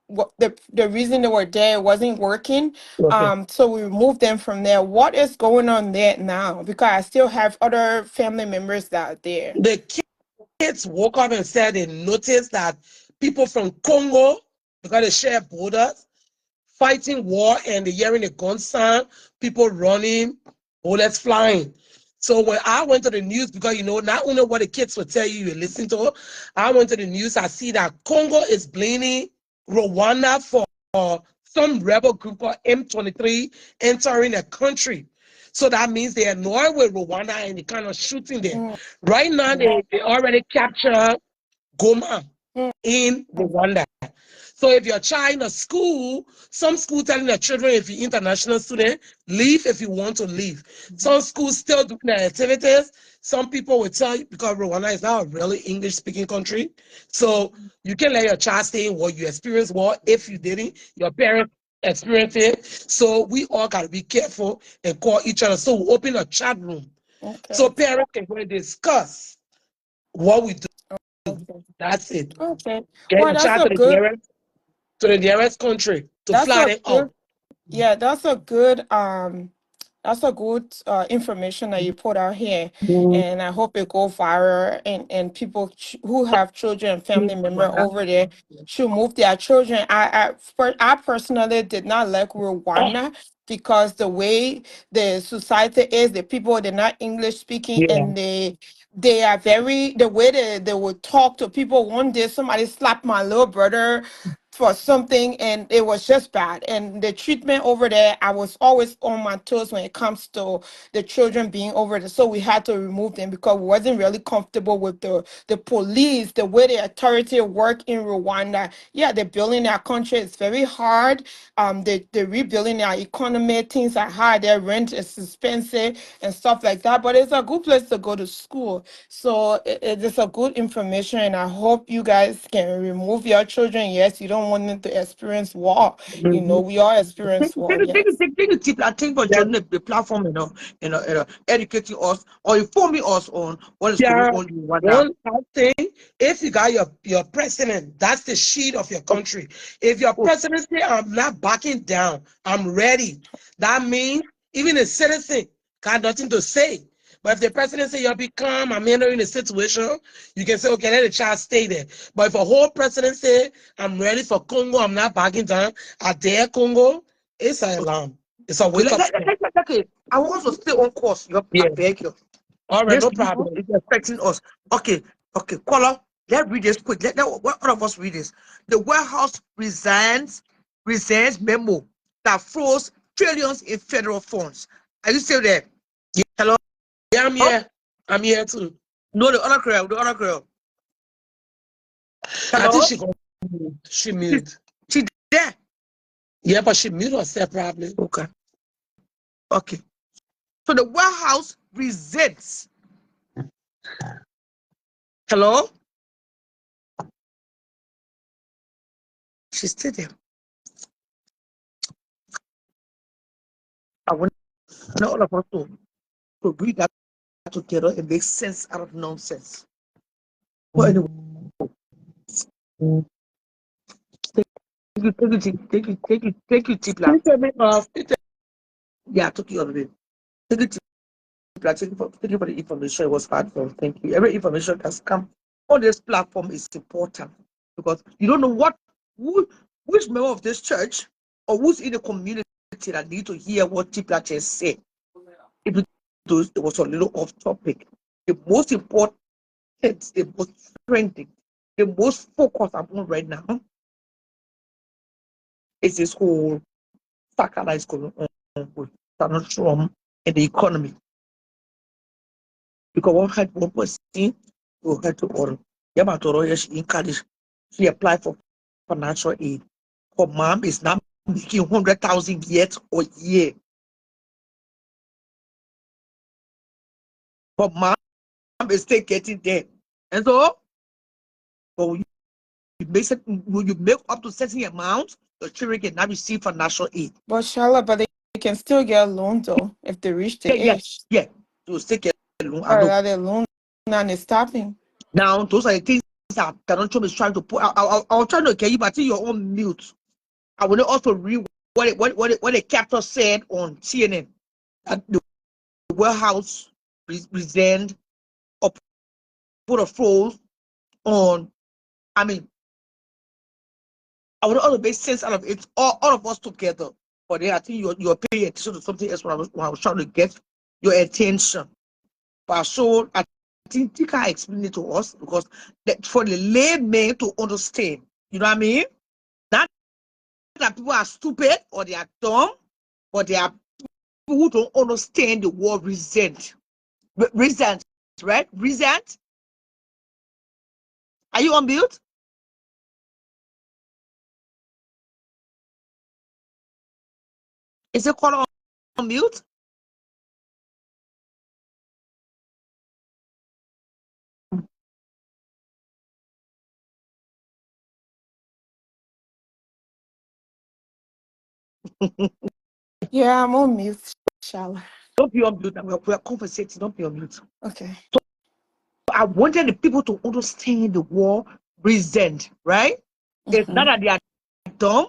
S5: the reason they were there wasn't working.
S6: Okay.
S5: So we moved them from there. What is going on there now? Because I still have other family members that are there.
S6: The kids woke up and said they noticed that people from Congo, because they share borders, fighting war and they're hearing a gun sound, people running, bullets flying. So when I went to the news, because not only what the kids will tell you, you listen to, I went to the news, I see that Congo is blaming Rwanda for some rebel group called M23 entering the country. So that means they annoy with Rwanda and they kind of shooting them.
S5: Mm,
S6: Right now, they already captured Goma
S5: mm,
S6: in Rwanda. So if you're child in a school, some school telling their children, if you're international student, leave if you want to leave. Some schools still doing their activities. Some people will tell you, because Rwanda is not a really English-speaking country, so you can let your child stay in what you experience. What if you didn't, your parents experience it. So we all got to be careful and call each other. So we open a chat room so
S5: okay.
S6: parents can go and discuss what we do.
S5: Okay.
S6: That's it.
S5: Okay.
S6: Get
S5: Well,
S6: your child to the nearest country to
S5: that's
S6: fly
S5: a
S6: them out.
S5: good yeah, that's a good information that you put out here, and I hope it go viral, and people who have children and family member over there should move their children. I personally did not like Rwanda because the way the society is, the people they're not English speaking,
S6: Yeah.
S5: and they are very the way they would talk to people. One day somebody slapped my little brother for something and it was just bad, and the treatment over there, I was always on my toes when it comes to the children being over there, so we had to remove them because we wasn't really comfortable with the police, the way the authority work in Rwanda. Yeah, they're building their country, it's very hard. They're rebuilding their economy, things are hard, their rent is expensive and stuff like that, but it's a good place to go to school. So it is a good information, and I hope you guys can remove your children. Yes, you don't want them to experience war.
S6: Mhm.
S5: We all experience war. Yes.
S1: Take a tip. I think for
S6: That,
S1: joining the platform, educating us or informing us on what is going
S6: yeah,
S1: on in Rwanda.
S6: one last thing. If you got your president, that's the sheet of your country. If your
S1: Oh,
S6: president say, I'm not backing down, I'm ready, that means even a citizen got nothing to say. But if the president say, you'll be calm, I'm handling the situation, you can say, okay, let the child stay there. But if a whole president say, I'm ready for Congo, I'm not backing down, I dare Congo, it's an alarm. It's a
S1: okay,
S6: wake up call.
S1: okay. I want us to stay on course. I
S6: Yeah.
S1: beg you.
S6: All right,
S1: This
S6: no
S1: news
S6: problem.
S1: is affecting us. Okay, caller. Let's read this quick. Let one of us read this. The White House resigns memo that froze trillions in federal funds. Are you still there? Hello?
S6: Yeah, I'm
S1: Oh,
S6: here. I'm here too.
S1: no, the other girl. The other girl.
S6: I think
S1: Hello?
S6: she got she
S1: She,
S6: mute.
S1: she there.
S6: Yeah, but she mute herself probably.
S1: Okay. Okay. So the White House resents. Hello? She's still there. I want all of us to read that together and make sense out of nonsense. But anyway, take it, tip
S6: Please
S1: lab.
S6: tell me off.
S1: Yeah, I took you already. Take it, tip lab. Thank you for the information. It was heartfelt. Thank you. Every information that's come on this platform is important because you don't know which member of this church or who's in the community that need to hear what tip lab just said. If it was a little off topic, the most important, the most trending, the most focus upon right now is this whole factor that is going on with Donald Trump and the economy. Because one had one person who had to order. Yamatoro, she encouraged, she applied for financial aid. Her mom is not making 100,000 yet a year. Her mom is still getting there. And so, but when you make up to certain amount, your children cannot receive financial aid.
S5: But Charlotte, but they can still get a loan though if they reach the
S1: Yeah,
S5: age.
S1: yeah. You still get a loan. I
S5: Or
S1: know.
S5: that the loan and it's stopping.
S1: Now, those are the things that Donald Trump is trying to put. I'll try to get you, but your own mute. I will also read what the captor said on CNN. That the warehouse present or put a froze on. I mean, I would also make sense out of it, all of us together. But then I think you're paying attention to something else when I was trying to get your attention. But so I think Tika explained it to us because for the layman to understand, you know what I mean? Not that people are stupid or they are dumb, but they are people who don't understand the word resent. Resent, right? Resent. Are you on mute? Is it called on mute?
S5: Yeah, I'm on mute, Charlotte.
S1: Don't be on mute. We're conversating. Don't be on mute.
S5: Okay.
S1: I wanted the people to understand the word resent, right? It's not that they are dumb,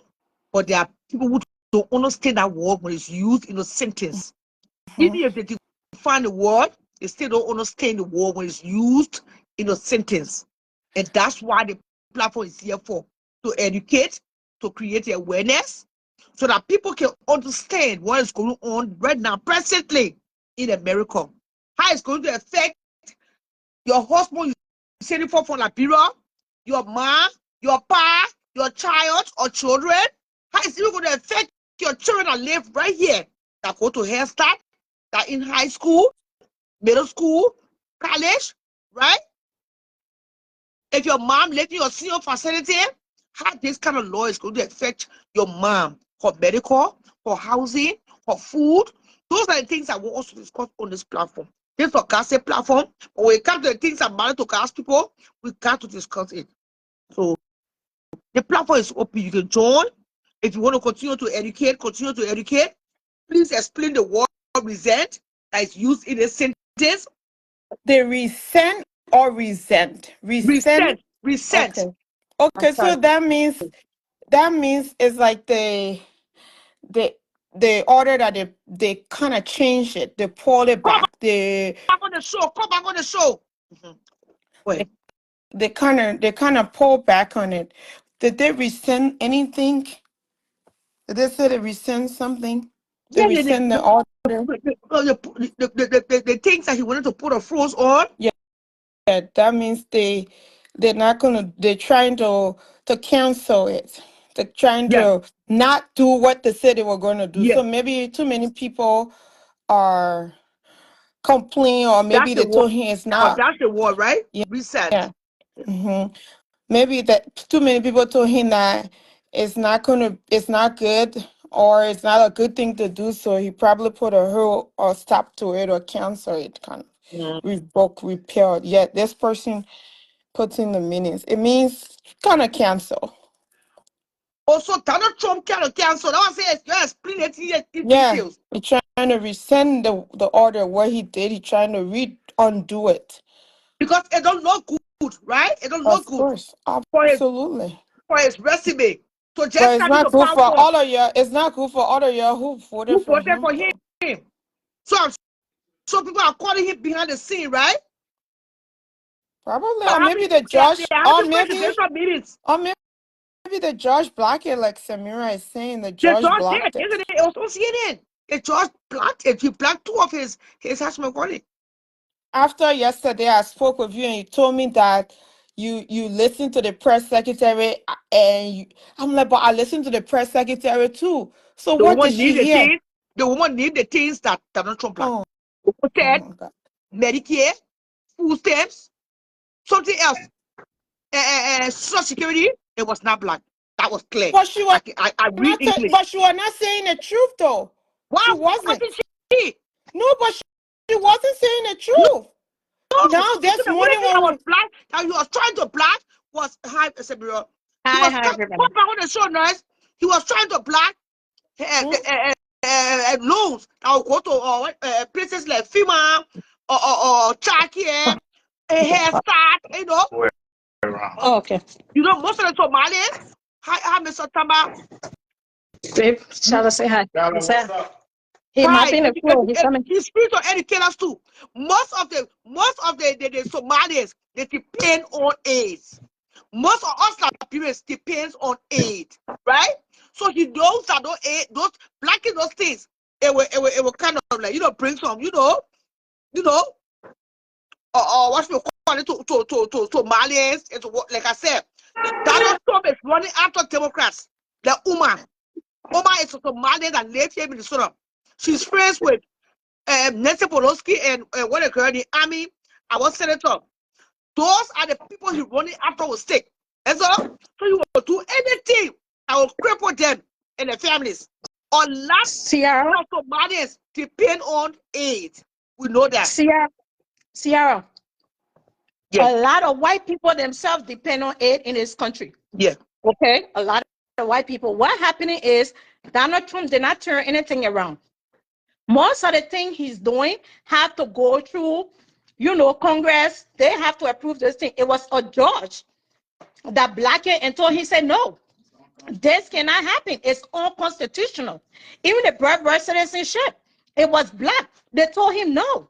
S1: but there are people who don't understand that word when it's used in a sentence. Even if they define the word, they still don't understand the word when it's used in a sentence. And that's why the platform is here for, to educate, to create awareness, so that people can understand what is going on right now, presently in America. How it's going to affect your husband, you sending for from Liberia, your mom, your pa, your child or children. How is it going to affect your children that live right here, that go to Head Start, that in high school, middle school, college, right? If your mom lives in your senior facility, how this kind of law is going to affect your mom for medical, for housing, for food. Those are the things I want us to discuss on this platform. This is a gossip platform. But when it comes to the things that matter to God's people, we got to discuss it. So the platform is open. You can join. If you want to continue to educate, please explain the word resent that is used in a sentence.
S5: They resent or resent. Resent.
S1: Resent.
S5: Okay. Okay, so that means it's like they the order that they kind of change it, they pull it
S1: Come
S5: back, they
S1: back on the show. Come back on the show. Mhm. Go ahead.
S5: they they kind of pull back on it. Did they rescind anything? Did they say they rescind something? They
S1: Yeah,
S5: rescind the order?
S1: the things that he wanted to put a froze on.
S5: Yeah, that means they're not gonna they're trying to cancel it. They're trying
S1: Yeah,
S5: to not do what they said they were gonna do.
S1: yeah.
S5: So maybe too many people are complaining, or
S1: That's
S5: maybe
S1: the
S5: they
S1: word.
S5: told him it's
S1: Or
S5: not.
S1: that's the word, right?
S5: Yeah.
S1: Resent.
S5: Yeah. Maybe that too many people told him that it's not good, or it's not a good thing to do. So he probably put a hurl or stop to it or cancel it, kind of
S1: Mm.
S5: revoke, repeal. Yet this person puts in the meanings. It means kind of cancel.
S1: Also, Donald Trump can cancel. That was it. You explain it in
S5: Yeah,
S1: details.
S5: he trying to rescind the order. What he did, he trying to undo it.
S1: Because it don't look good, right? It don't look
S5: Of
S1: good
S5: course,
S1: for his
S5: absolutely.
S1: for his resume. So just
S5: But it's
S1: got into
S5: not good for
S1: power.
S5: all of you. It's not good for all of you who voted
S1: Who
S5: for
S1: voted
S5: him,
S1: for him?
S5: though.
S1: So so people are calling him behind the scene, right?
S5: Probably,
S1: They're
S5: or maybe
S1: having
S5: the
S1: they're
S5: judge,
S1: having presidential meetings.
S5: or maybe the judge blocked it, like Samira is saying. The
S1: The
S5: judge
S1: judge did,
S5: blocked
S1: isn't
S5: it.
S1: it? It was on CNN. The judge blocked it. He blocked two of his hashimoto recording.
S5: After yesterday, I spoke with you, and you told me that you listened to the press secretary, I'm like, but I listened to the press secretary too. So
S1: The
S5: what did
S1: woman
S5: she
S1: need the
S5: hear?
S1: things. The woman need the things that Donald Trump blocked.
S5: Oh, oh
S1: Protect
S5: my God.
S1: Medicare, food stamps, something else. Social security. It was not black. That was clear.
S5: But she was
S1: I read English.
S5: but she was not saying the truth though. She
S1: Why wasn't
S5: wasn't.
S1: she?
S5: No, but she wasn't saying the
S1: No,
S5: truth. Now
S1: the
S5: this
S1: only
S5: morning
S1: thing I
S5: when
S1: was black that he was trying to black was high. He
S7: Hi,
S1: was
S7: hi,
S1: come
S7: everybody.
S1: back on the show, nurse. He was trying to block loans that will go to places like FEMA or childcare, a hairstyle, you know.
S7: Oh, okay.
S1: You know, most of the Somalis, hi, Mr. Tamba.
S7: Babe, Charlotte, say hi. Say hi. He
S1: Hi,
S7: mopping the floor. He's coming.
S1: he's spiritual educators too. Most of the Somalis, they depend on AIDS. Most of us Liberians depends on aid, right? So he knows that those blacking those things, it will kind of like bring some, what we call it to Malians and to what, like I said, Donald Trump is running after Democrats. The Uma is a Somalian that lives here in Minnesota. She's friends with Nancy Pelosi and what they call the army. I was senator. Those are the people he running after will stick. And so he will do anything that will cripple them and their families. A lot
S7: Sierra,
S1: of Somalians depend on aid. We know that.
S7: Sierra.
S1: Yeah.
S7: A lot of white people themselves depend on aid in this country.
S1: Yeah.
S7: Okay? A lot of white people. What happening is Donald Trump did not turn anything around. Most of the things he's doing have to go through, Congress. They have to approve this thing. It was a judge that blocked it until he said no. This cannot happen. It's unconstitutional. Even the birth citizenship, it was black. They told him no.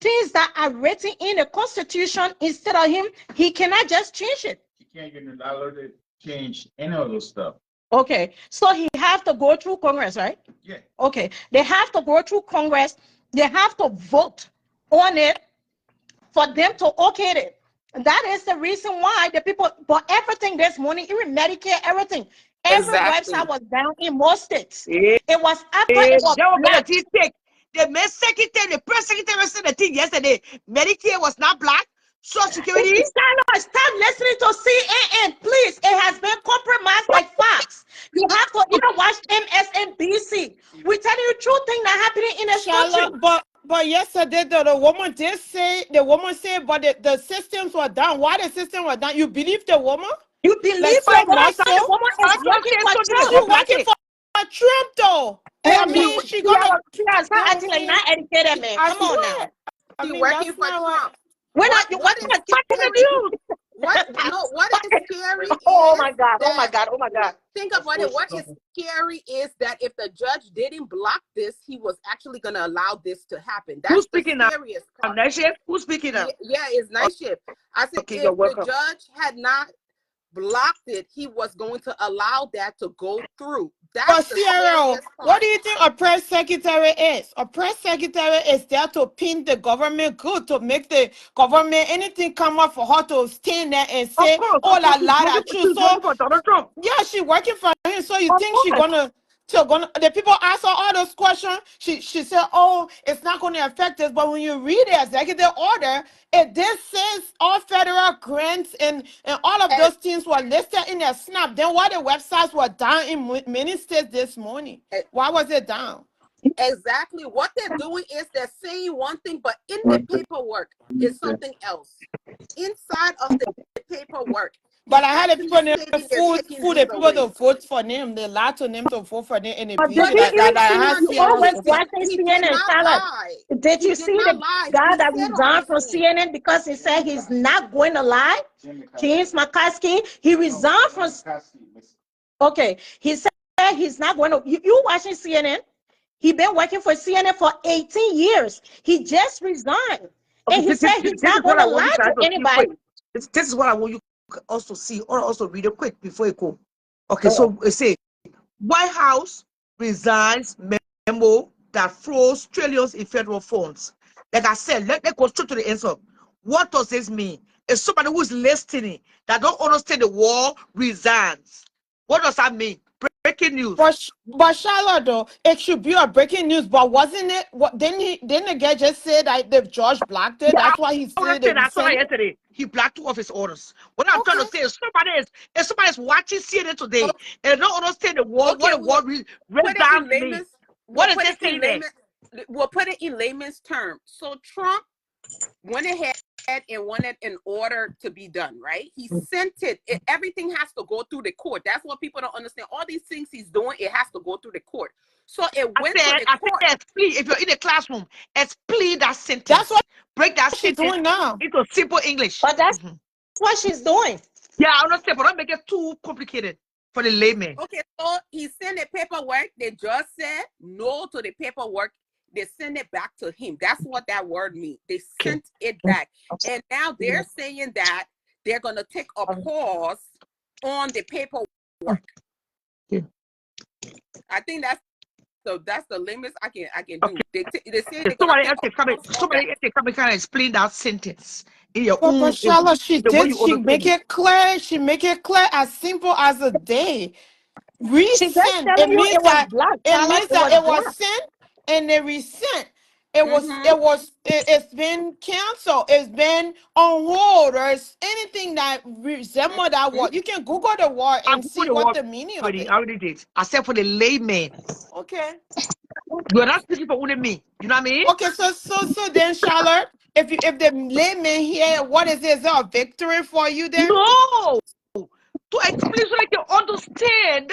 S7: Things that are written in the Constitution, instead of him, he cannot just change it.
S8: He can't get allowed to change any of those stuff.
S7: Okay, so he have to go through Congress, right?
S8: Yeah.
S7: Okay, they have to go through Congress. They have to vote on it for them to okay it. And that is the reason why the people, but everything this morning, even Medicare, everything, every website was down in most states.
S1: Yeah.
S7: It was after it was black.
S1: The main secretary, the press secretary said the thing yesterday. Medicare was not black. Social Security.
S7: Stop listening to CNN, please. It has been compromised like Fox. You have to even watch MSNBC. We're telling you true thing that happening in this country.
S5: But yesterday the woman did say, but the systems were down. Why the system was down? You believe the woman?
S7: You believe
S5: Like
S7: the
S5: so
S7: woman?
S5: much
S7: The
S5: so?
S7: woman is working for Trump.
S5: She working for Trump though. I mean, she gonna.
S7: Stop acting like not educated, man.
S5: I
S7: Come on now.
S5: swear. I
S2: She
S5: mean,
S2: working
S5: that's
S2: for
S5: not what.
S2: Trump.
S7: We're not.
S2: What is
S7: What?
S2: what is scary
S7: Oh
S2: is
S7: my God! Oh my
S2: that,
S7: God! Oh my God!
S2: think about it. What is scary is that if the judge didn't block this, he was actually going to allow this to happen. That's
S1: Who's
S2: the
S1: speaking now?
S2: scariest part.
S1: Night shift? Who's speaking now?
S2: Yeah, it's night shift. I said
S1: Okay, you're
S2: if the
S1: welcome.
S2: judge had not blocked it, he was going to allow that to go through.
S5: But
S2: That's the
S5: Sierra,
S2: scariest
S5: what
S2: part.
S5: do you think a press secretary is? A press secretary is there to pin the government good, to make the government anything come up for her to stand there and say,
S1: Of course,
S5: oh la
S1: she's
S5: la,
S1: working
S5: that
S1: for,
S5: true.
S1: she's
S5: So
S1: working for Donald Trump.
S5: yeah, she working for him. So you
S7: Of
S5: think she
S7: course.
S5: gonna the people ask her all those questions? She said, oh, it's not gonna affect us. But when you read the executive order, it did says all federal grants and all of those things were listed in their snap. Then why the websites were down in many states this morning? Why was it down?
S2: Exactly. What they're doing is they're saying one thing, but in the paperwork is something else. Inside of the paperwork,
S5: But
S2: it's
S5: I had the
S2: actually
S5: people name
S2: stating they're
S5: food
S2: taking
S5: the
S2: this
S5: people to
S2: away.
S5: vote for them. They lied to them to vote for them in the
S7: But
S5: vision
S7: did you
S5: that I
S7: see?
S5: had
S7: You
S5: Sierra.
S7: always watching
S2: He did
S7: CNN,
S2: not
S7: Charlotte.
S2: lie.
S7: Did
S2: He
S7: you
S2: did
S7: see
S2: not
S7: the
S2: lie.
S7: guy
S2: He
S7: that
S2: said all
S7: resigned
S2: these
S7: from
S2: things.
S7: CNN because he said he's not going to lie? James McCaskey, he resigned from. Okay, he said he's not going to. You watching CNN? He been working for CNN for 18 years. He just resigned, and he said he's not going to lie to anybody.
S1: This is what I want you to also see or also read it quick before you go. Okay, so it say White House resigns memo that froze trillions in federal funds. Like I said, let's go straight to the answer. What does this mean? If somebody who is listening that don't understand the war resigns, what does that mean? Breaking news.
S5: But Charlotte, though, it should be a breaking news. But wasn't it? What didn't the guy just say that the judge blocked it? That's why he said they
S1: I saw that
S5: resent it.
S1: yesterday. He blocked two of his orders. What I'm trying to say is if somebody is watching CNN today and don't understand the war, what the war resigns mean. What is it saying there?
S2: We'll put it in layman's terms. So Trump went ahead
S9: and wanted an order to be done, right? He sent it. Everything has to go through the court. That's what people don't understand. All these things he's doing, it has to go through the court. So it went to the court.
S7: Explain, if you're in a classroom, explain that sentence.
S5: That's what
S7: Break that
S5: she's
S7: sentence
S5: doing now.
S7: into simple English.
S2: But that's what she's doing.
S7: Yeah, I understand, but don't make it too complicated for the layman.
S9: Okay, so he sent the paperwork. The judge said no to the paperwork. They send it back to him. That's what that word means. They sent it back. And now they're saying that they're going to take a pause on the paperwork. I think that's the limits I can do. They say they're
S7: Somebody
S9: going
S7: else
S9: to
S7: can explain that sentence in your
S5: But
S7: own.
S5: Charlotte, she
S7: the way
S5: did.
S7: you
S5: She make
S7: understand
S5: it clear. She make it clear, as simple as a day.
S2: She's just
S5: Resend.
S2: telling you it was black. Charlotte, it was
S5: It was
S2: black.
S5: sent and they resent. It's been canceled. It's been on hold, or it's anything that resemble that word. You can Google the word
S7: I
S5: and
S7: put
S5: see
S7: the
S5: what
S7: word
S5: the meaning of
S7: already.
S5: it.
S7: I already did. Except for the layman.
S5: Okay.
S7: You're not speaking for only me. You know what I mean?
S5: Okay. So then, Charlotte, if the layman here, what is it? Is there a victory for you then?
S7: No. To explain so that you understand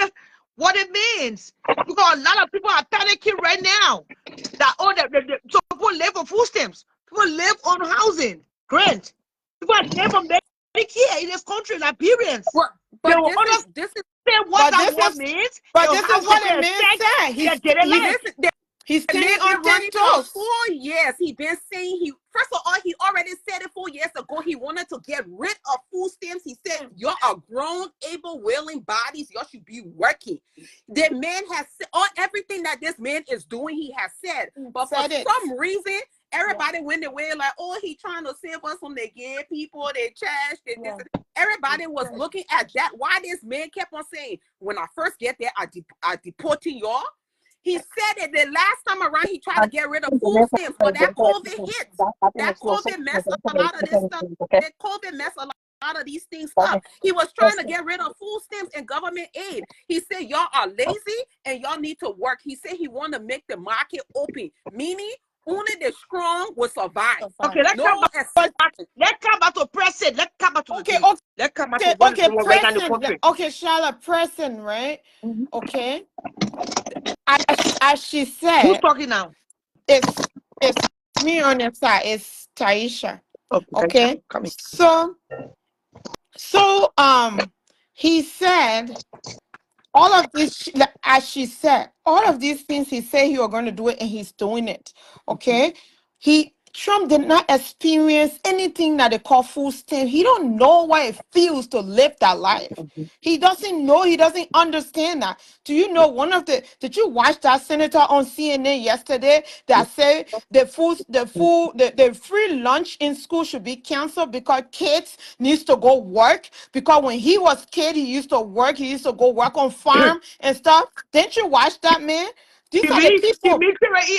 S7: what it means. Because a lot of people are panicking right now. That so people live on food stamps. People live on housing grant. People live on Medicare in this country, Liberians. They
S9: but
S7: will
S9: this is
S7: understand what that word means.
S5: But
S7: They'll
S5: this is
S7: have
S5: what
S7: to
S5: the man
S7: expect
S5: said.
S7: their daily life.
S5: He's standing
S9: They've been
S5: on 10
S9: running for
S5: toes.
S9: 4 years. He been saying first of all, he already said it 4 years ago. He wanted to get rid of food stamps. He said, y'all are grown, able, willing bodies. Y'all should be working. The man has everything that this man is doing, he has said. But for some reason, everybody went away like, oh, he trying to save us from the gay people, they trash, this. Everybody was looking at that. Why this man kept on saying, when I first get there, I deporting y'all. He said it the last time around. He tried to get rid of food stamps, but that COVID hit. That COVID messed a lot of this stuff. That COVID messed a lot of these things up. He was trying to get rid of food stamps and government aid. He said y'all are lazy and y'all need to work. He said he want to make the market open, meaning only the strong will survive.
S7: Okay, let's come back to present. Let's come back to let's come back to what right now in the country.
S5: Okay, Charlotte, present, right? Okay. As she said,
S7: who's talking now?
S5: It's me on your side. It's Taisha.
S7: Okay.
S5: So he said all of this, as she said, all of these things he said he was going to do it, and he's doing it. Okay. Trump did not experience anything that they call food stamp. He don't know what it feels to live that life. He doesn't know. He doesn't understand that. Do you know did you watch that senator on CNN yesterday that said the free lunch in school should be canceled because kids needs to go work? Because when he was kid, he used to work. He used to go work on farm and stuff. Didn't you watch that, man? These are the people.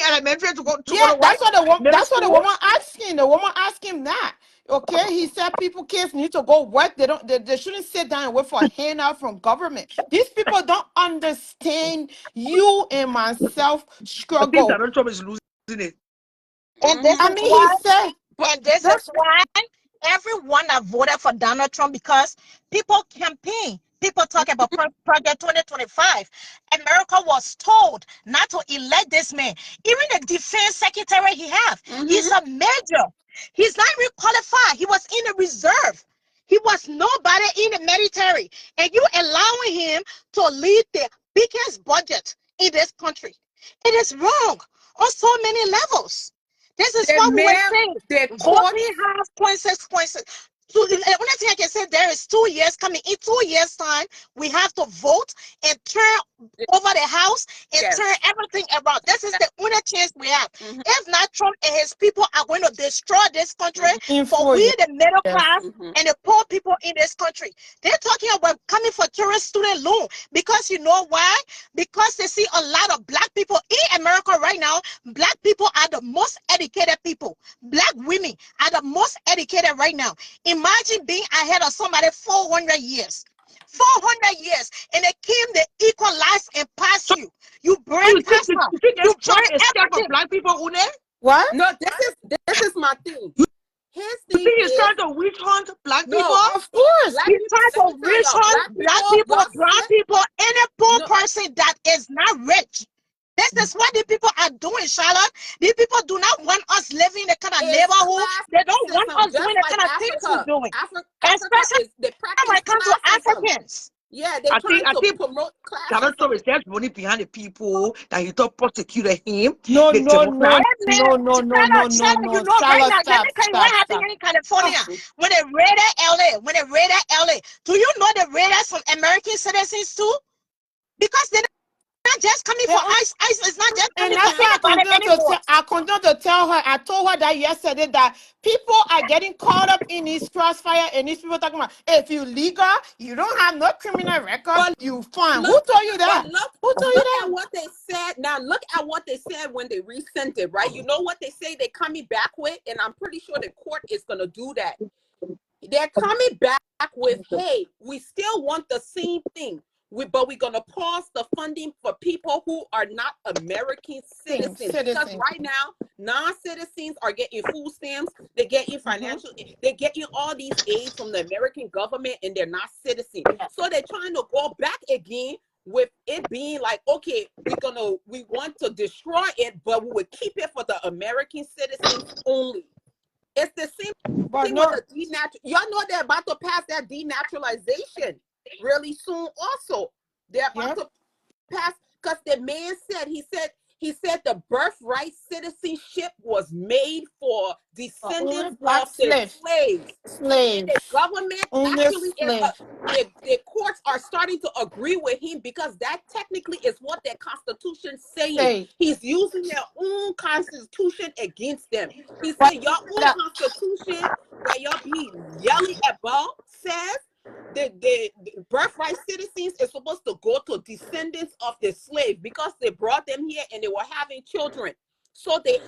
S7: Elementary to go
S5: Yeah,
S7: to
S5: that's what the woman
S7: school?
S5: asked him. The woman asked him that. Okay, he said kids need to go work. They shouldn't sit down and wait for a handout from government. These people don't understand you and myself
S7: I think
S5: struggle.
S7: Donald Trump is losing it.
S2: And this
S5: I
S2: is
S5: mean,
S2: why.
S5: he said,
S2: And this is why everyone that voted for Donald Trump, because people campaign. People talk about Project 2025. America was told not to elect this man. Even the defense secretary he have, he's a major. He's not even qualified. He was in the reserve. He was nobody in the military. And you allowing him to lead the biggest budget in this country. It is wrong on so many levels. This is what we were saying. Voting has 0.6. So the only thing I can say, there is 2 years coming. In 2 years' time, we have to vote and turn over the house and turn everything around. This is the only chance we have. If not, Trump and his people are going to destroy this country for we, the middle class, and the poor people in this country. They're talking about coming for tourist student loan because you know why? Because they see a lot of black people in America right now. Black people are the most educated people. Black women are the most educated right now. Imagine being ahead of somebody 400 years. 400 years, and they came to equalize and pass you. You bring custom. You bring everything.
S7: Black people,
S5: what?
S9: No, this is my thing. His
S1: You
S9: thing
S1: think he's
S9: is
S1: trying to witch hunt black people?
S9: no.
S5: Of course.
S9: Black
S7: He's
S9: people,
S7: trying
S9: let
S7: to
S9: me tell
S7: rich
S9: y'all,
S7: on black people,
S9: y'all
S7: brown
S9: sit.
S7: people, any poor
S9: No,
S7: person that is not rich. This is what the people are doing, Charlotte. These people do not want us living in the kind of
S9: it's
S7: neighborhood. They don't want
S9: classism,
S7: us
S9: just
S7: doing the
S9: like
S7: kind of things we're
S9: Africa.
S7: doing.
S9: Africa
S7: Especially
S9: is they practice
S7: when it comes to
S9: classism.
S7: Africans.
S9: Yeah, they're
S1: I
S9: trying
S1: think
S9: to promote
S1: Donald
S9: classism.
S1: Trump is just running behind the people that he thought persecuted him.
S5: No,
S1: The
S5: no,
S1: Democrats.
S5: no,
S7: Amen.
S5: no, no, no, no, no,
S7: Charlotte, you
S5: no.
S7: know, right
S5: Charlotte,
S7: now, let me
S5: stop,
S7: tell you what
S5: stop,
S7: happened
S5: stop.
S7: here in California.
S5: Oh,
S7: When they raided LA, do you know they raided some American citizens too? Because they're not just coming
S5: yeah,
S7: for ICE. ICE is not just
S5: and
S7: coming for
S5: that's why
S7: anybody anymore.
S5: I continue to tell her. I told her that yesterday that people are getting caught up in this crossfire and these people talking about if you legal, you don't have no criminal record,
S9: But
S5: you fine. Who
S9: look,
S5: told you
S9: but
S5: that?
S9: look,
S5: Who told you
S9: look
S5: that?
S9: at what they said. Now look at what they said when they resent it, right? You know what they say they're coming back with, and I'm pretty sure the court is gonna do that. They're coming back with, hey, we still want the same thing. But we're going to pause the funding for people who are not American citizens. Because
S5: Citizen.
S9: right now, non-citizens are getting food stamps. They're getting financial, they're getting all these aids from the American government, and they're not citizens. So they're trying to go back again with it being like, okay, we want to destroy it, but we would keep it for the American citizens only. It's the same
S5: But
S9: thing with
S5: no,
S9: the y'all know they're about to pass that denaturalization really soon also. They're about
S5: yep.
S9: to pass, because the man said, he said the birthright citizenship was made for
S5: Only
S9: descendants
S5: black
S9: of the
S5: slaves.
S9: slaves. And the
S5: Slaves.
S9: government
S5: Only
S9: actually is
S5: slaves.
S9: the courts are starting to agree with him, because that technically is what their constitution's saying.
S5: Say.
S9: He's using their own constitution against them. He
S5: But
S9: said your own
S5: that,
S9: constitution that y'all be yelling about says the birthright citizens is supposed to go to descendants of the slave, because they brought them here and they were having children. So they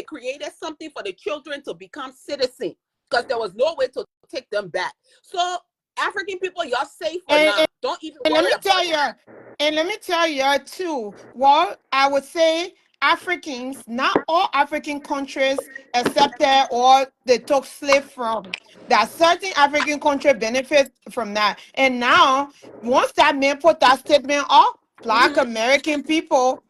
S9: created something for the children to become citizens, because there was no way to take them back. So African people, y'all safe for
S5: and,
S9: now. Don't even
S5: And let
S9: worry
S5: me
S9: about
S5: tell
S9: it.
S5: you, and let me tell you too. Well, I would say Africans, not all African countries accepted or they took slave from. That certain African country benefit from that. And now, once that man put that statement up, Black
S9: Mm-hmm.
S5: American people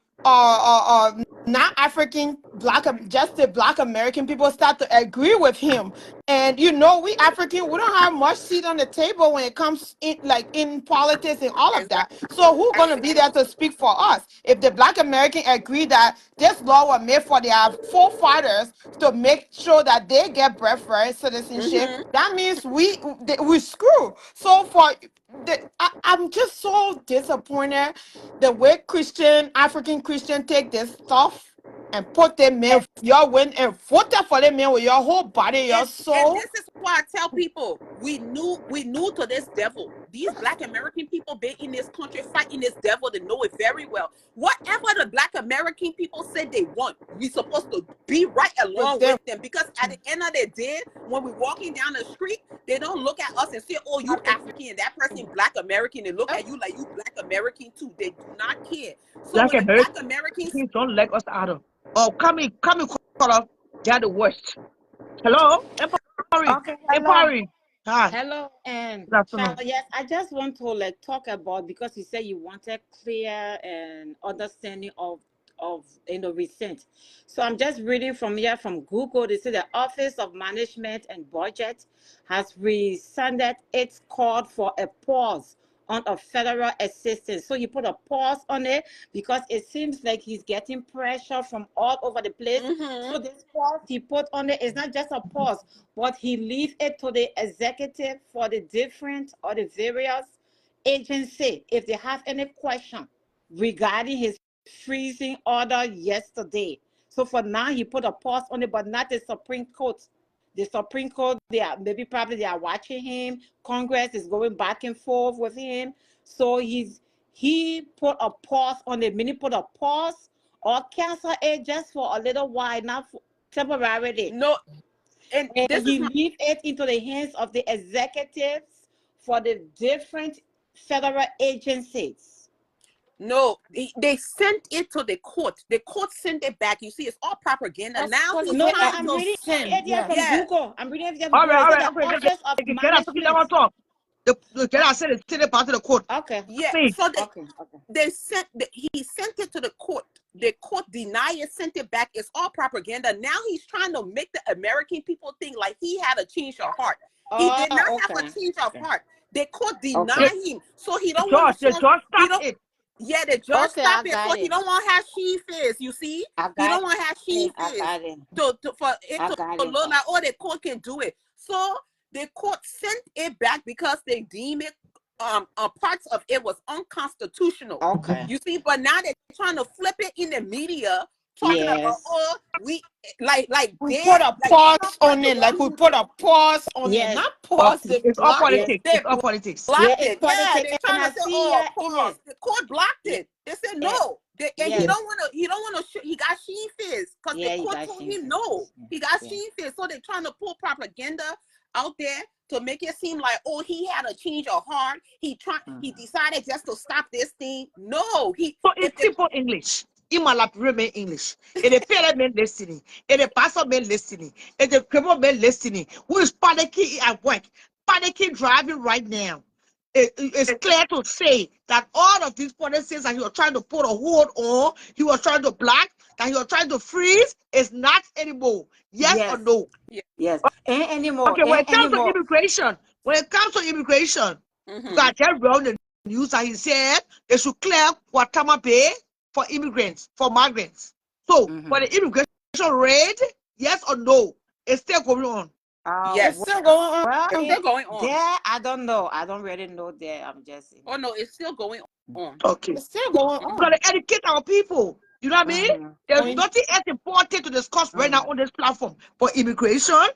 S5: not African Black, just the Black American people start to agree with him. And you know, we African, we don't have much seat on the table when it comes in like in politics and all of that. So who's gonna be there to speak for us? If the Black American agree that this law was made for their forefathers to make sure that they get birthright citizenship,
S9: Mm-hmm.
S5: that means we screw. So I'm just so disappointed the way African Christian take this stuff and put them in your win and vote for them in with your whole body, your
S9: And
S5: soul.
S9: this is why I tell people we knew to this devil. These Black American people been in this country fighting this devil. They know it very well. Whatever the Black American people say they want, we supposed to be right
S5: With
S9: along
S5: them.
S9: with them, because at the end of the day, when we're walking down the street, they don't look at us and say, oh, you African, and that person Black American. They look at you like you Black American too. They do not care. So
S1: Black
S9: when the Black
S1: Americans
S9: Americans
S1: don't let us out of. Oh, come in, color. They're the worst. Hello, Empowering,
S2: Okay, hello.
S1: Empowering. Hi,
S2: Hello, and
S1: good afternoon.
S2: Charlotte, yes, I just want to like talk about, because you said you wanted clear and understanding of recent. So I'm just reading from here from Google. They say the Office of Management and Budget has rescinded its call for a pause on a federal assistance. So you put a pause on it because it seems like he's getting pressure from all over the place.
S9: mm-hmm.
S2: So this pause he put on it is not just a pause, but he leave it to the executive for the different or the various agency if they have any question regarding his freezing order yesterday. So for now, he put a pause on it, but not the Supreme Court. The Supreme Court, probably they are watching him. Congress is going back and forth with him. So he put a pause on it, meaning put a pause or cancel it just for a little while, not for, temporarily.
S9: No, and
S2: And
S9: this is
S2: he leave it into the hands of the executives for the different federal agencies.
S9: No, they sent it to the court. The court sent it back. You see, it's all propaganda.
S2: That's
S9: Now
S2: what he
S9: he's
S2: said.
S9: trying
S2: I'm
S9: to
S2: reading
S9: send.
S2: it here from
S5: Yes.
S9: Yeah,
S2: Google. I'm reading it here from
S6: All
S2: Google.
S6: right,
S2: It
S6: all
S2: said
S6: right.
S2: the
S6: Okay,
S2: Office of
S6: get us talking
S2: Management.
S6: about talk. The get us send it back to the court.
S2: Okay.
S9: yeah.
S6: Please.
S9: So
S2: Okay.
S9: they sent he sent it to the court. The court denied it, sent it back. It's all propaganda. Now he's trying to make the American people think like he had a change of heart. He did not
S2: Oh,
S9: have a
S2: okay.
S9: change of heart. The court
S2: Okay.
S9: denied him, so he don't want
S6: The
S9: to.
S6: judge
S9: He
S6: stopped
S9: don't.
S6: it.
S9: Yeah, the judge
S2: Okay, I
S9: stopped it,
S2: got
S9: so he
S2: it.
S9: don't want to have she face. You see,
S2: I
S9: he
S2: got
S9: don't want to have she
S2: it. I
S9: face
S2: got it.
S9: for it
S2: I
S9: to
S2: got
S9: look
S2: it.
S9: like, oh, the court can do it. So the court sent it back because they deem it parts of it was unconstitutional.
S2: Okay.
S9: You see, but now they're trying to flip it in the media, talking about,
S2: Yes.
S9: oh, we
S5: We
S9: they
S5: put a
S9: like
S5: pause
S9: Trump was
S5: on
S9: the
S5: it,
S9: one
S5: like we
S9: who
S5: put a pause on it.
S2: Yes.
S5: Not pause, they
S6: It's all
S5: block it.
S6: politics.
S9: they
S6: It's all politics.
S2: Yeah,
S9: blocked
S2: it's
S9: it. Yeah,
S2: politics,
S9: they're
S2: and
S9: trying
S2: I
S9: to say,
S2: see
S9: oh,
S2: in
S9: pause.
S2: it.
S9: The court blocked
S2: Yeah.
S9: it. They said
S2: Yeah.
S9: no. And he
S2: Yes.
S9: don't want to. He don't want to. He got she face because the
S2: Yeah, you
S9: court
S2: got
S9: told
S2: she.
S9: him no. He got
S2: Yeah.
S9: she face. So they're trying to pull propaganda out there to make it seem like, oh, he had a change of heart. He decided just to stop this thing. No,
S6: So
S9: if
S6: it's
S9: the
S6: simple English. In MyLiberian English. If the parent man listening, if the pastor man listening, if the criminal man listening, who is panicking at work, panicking driving right now. It's clear to say that all of these policies that he was trying to put a hold on, he was trying to block, that he was trying to freeze, is not anymore. Yes or
S2: Yes.
S6: no?
S2: Yes. Ain't anymore.
S6: Okay, when
S2: Ain't
S6: it comes to
S2: anymore.
S6: immigration,
S9: mm-hmm.
S6: because I just read the news that he said they should clear Guatemala Bay for immigrants, for migrants. So, for the immigration raid, yes or no, it's still going on.
S5: It's
S9: Yes,
S5: still going
S2: Well,
S9: it's still going on.
S2: there, I don't know. I don't really know there. I'm just.
S9: Oh no, it's still going on.
S6: Okay.
S5: it's still going
S6: We
S5: on.
S6: gotta educate our people. You know what I mean?
S2: Mm-hmm.
S6: There's
S5: When
S6: nothing else important to discuss right now
S2: Mm-hmm.
S6: on this platform but immigration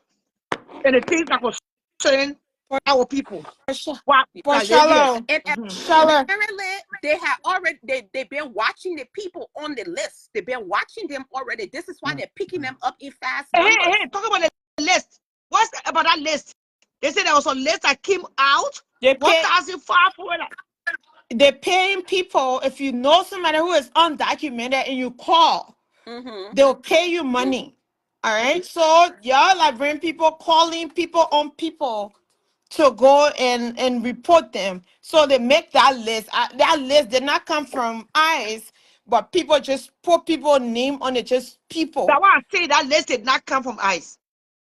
S6: and the things that concern
S5: but,
S6: our people.
S5: Sha-
S6: Why
S5: but
S6: live here?
S5: Shalom,
S9: And
S5: Shalom,
S9: apparently they had already they've been watching the people on the list. They've been watching them already. This is why they're picking them up in fast numbers.
S6: Hey, talk about the list. What's about that list? They said there was a list that came out.
S5: they pay
S6: 1,500.
S5: they're paying people. If you know somebody who is undocumented and you call,
S9: Mm-hmm.
S5: they'll pay you money. All right. So y'all are bringing people, calling people on people to go and report them. So they make that list. That list did not come from ICE, but people just put people name on it, just
S6: That's
S5: people.
S6: why I say that list did not come from ICE.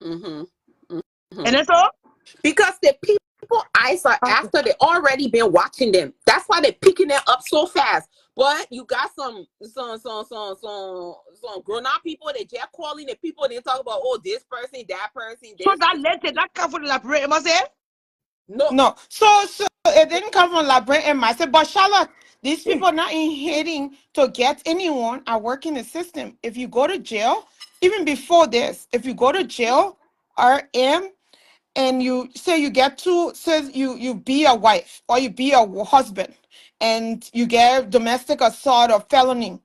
S9: Mm-hmm.
S6: And
S9: Mm-hmm.
S6: that's all?
S9: Because the people eyes are after they already been watching them. That's why they're picking them up so fast. But you got some grown up people. They just calling the people. They talk about, oh, this person, that person,
S6: So
S9: this.
S6: that list did not come from the library. Am I saying?
S9: No.
S5: No. So it didn't come from Labrin and myself. But Charlotte, these people are not in heading to get anyone. I work in the system. If you go to jail, even before this, if you go to jail, RM, and you say you get two, says you be a wife or you be a husband, and you get domestic assault or felony,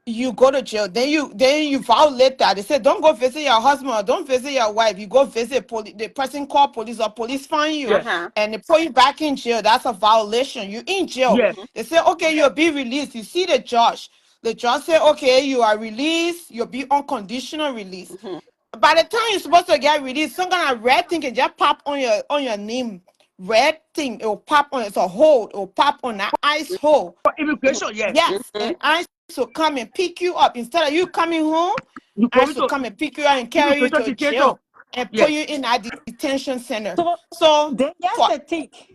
S5: you go to jail. Then you violate that. They say don't go visit your husband or don't visit your wife. You go visit police. The person call police or police find you
S6: Yes.
S9: Uh-huh.
S5: and they put you back in jail. That's a violation. You in jail.
S6: Yes.
S9: Mm-hmm.
S5: They say okay, you'll be released. You see the judge. The judge say okay, you are released. You'll be unconditional release.
S9: Mm-hmm.
S5: By the time you're supposed to get released, some kind of red thing can just pop on your name. Red thing, it will pop on. It's a hold. It will pop on that ice hole.
S6: For immigration, yes.
S5: Yes,
S9: Mm-hmm.
S5: and ICE will come and pick you up. Instead of you coming home,
S6: You go
S5: ICE will
S6: into
S5: come and pick you up and carry you
S6: immigration
S5: to
S6: situation.
S5: jail and put
S6: Yes.
S5: you in a detention center.
S2: So
S5: So
S2: then, yes,
S5: for
S2: to think.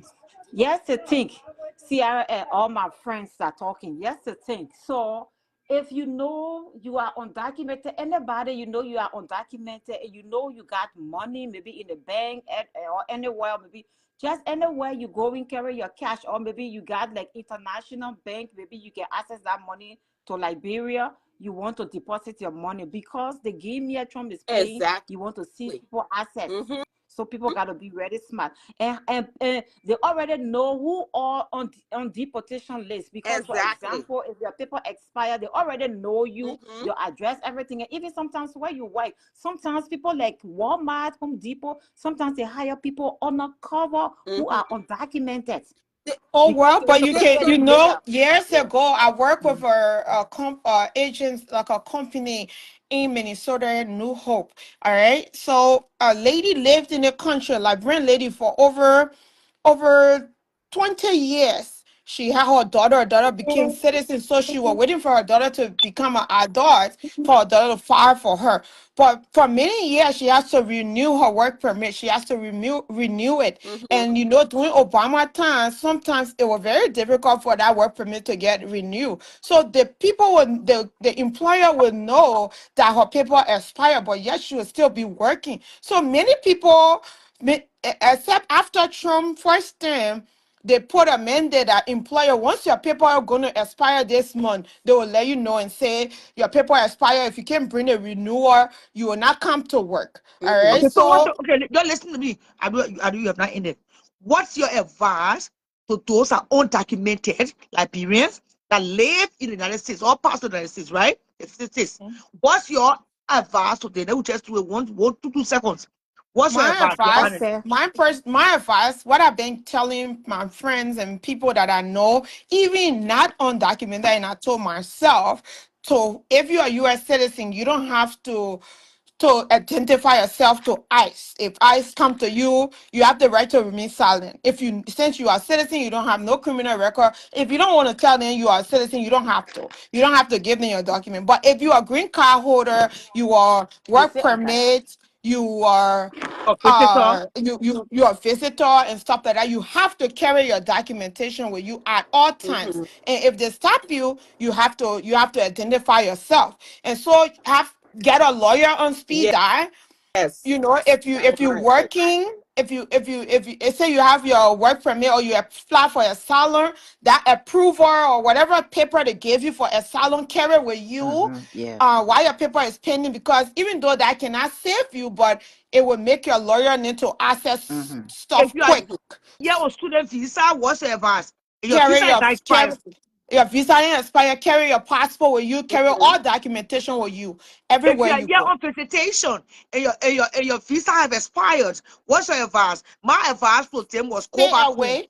S2: Yes, to think. See, all my friends are talking. Yes, to think. So, if you know you are undocumented, anybody you know you are undocumented, and you know you got money, maybe in the bank or anywhere, maybe just anywhere you go and carry your cash, or maybe you got like international bank, maybe you can access that money to Liberia. You want to deposit your money because the game here Trump is playing.
S9: Exactly.
S2: You want to seize people assets.
S9: Mm-hmm.
S2: So people got to be very smart, and they already know who are on deportation list because, for
S9: Exactly.
S2: example, if your paper expire, they already know you,
S9: Mm-hmm.
S2: your address, everything, and even sometimes where you work. Sometimes people like Walmart, Home Depot, sometimes they hire people undercover who
S9: Mm-hmm.
S2: are undocumented.
S5: Oh
S9: Because
S5: well, but
S9: they
S5: you
S9: live
S5: can,
S9: where they live.
S5: years
S9: Yeah.
S5: ago, I worked with agents, like a company in Minnesota, New Hope. All right, so a lady lived in the country, Liberian lady, for over 20 years. She had her daughter became citizen, so she was waiting for her daughter to become an adult for her daughter to file for her. But for many years, she has to renew her work permit. She has to renew it.
S9: Mm-hmm.
S5: And during Obama time, sometimes it was very difficult for that work permit to get renewed. So the employer would know that her paper expired, but yet she would still be working. So many people, except after Trump first term, they put a mandate that employer, once your paper are going to expire this month, they will let you know and say your paper expire. If you can't bring a renewal, you will not come to work. All
S9: Mm-hmm.
S5: right.
S6: Okay, so what?
S5: So
S6: Okay, don't listen to me. I do. You have not ended. What's your advice to those are undocumented Liberians that live in the United States or parts of the United States, right? The States. What's your advice to them? They will just do it one, 2 seconds. What's your
S5: my
S6: advice? Your
S5: advice,
S6: panel.
S2: Okay.
S5: my advice, what I've been telling my friends and people that I know, even not undocumented, and I told myself, so if you're a U.S. citizen, you don't have to identify yourself to ICE. If ICE come to you, you have the right to remain silent. If you, since you are a citizen, you don't have no criminal record. If you don't want to tell them you are a citizen, you don't have to. You don't have to give them your document. But if you are a green card holder, you are
S2: You
S5: work
S2: say okay.
S5: permit, you are
S6: A visitor.
S5: you're a visitor and stuff like that, you have to carry your documentation with you at all times.
S9: Mm-hmm.
S5: And if they stop you, you have to identify yourself. And so have get a lawyer on speed dial.
S9: Yes.
S5: If you
S9: Right.
S5: working, if you say you have your work permit or you apply for asylum, that approval or whatever paper they gave you for asylum, carry with you
S2: Yeah.
S5: while your paper is pending, because even though that cannot save you, but it will make your lawyer need to access
S6: If
S5: stuff
S6: you are
S5: quick.
S9: Mm-hmm.
S6: here on student visa, what's your advice? Your
S5: carry
S6: visa is
S5: your
S6: not expired.
S5: carry your visa ain't expire, carry your passport with you, carry all documentation with you
S6: If
S5: everywhere
S6: you are
S5: you
S6: here
S5: go.
S6: on visitation and your visa have expired, what's your advice? My advice to them was go
S5: Stay
S6: back home.
S5: away.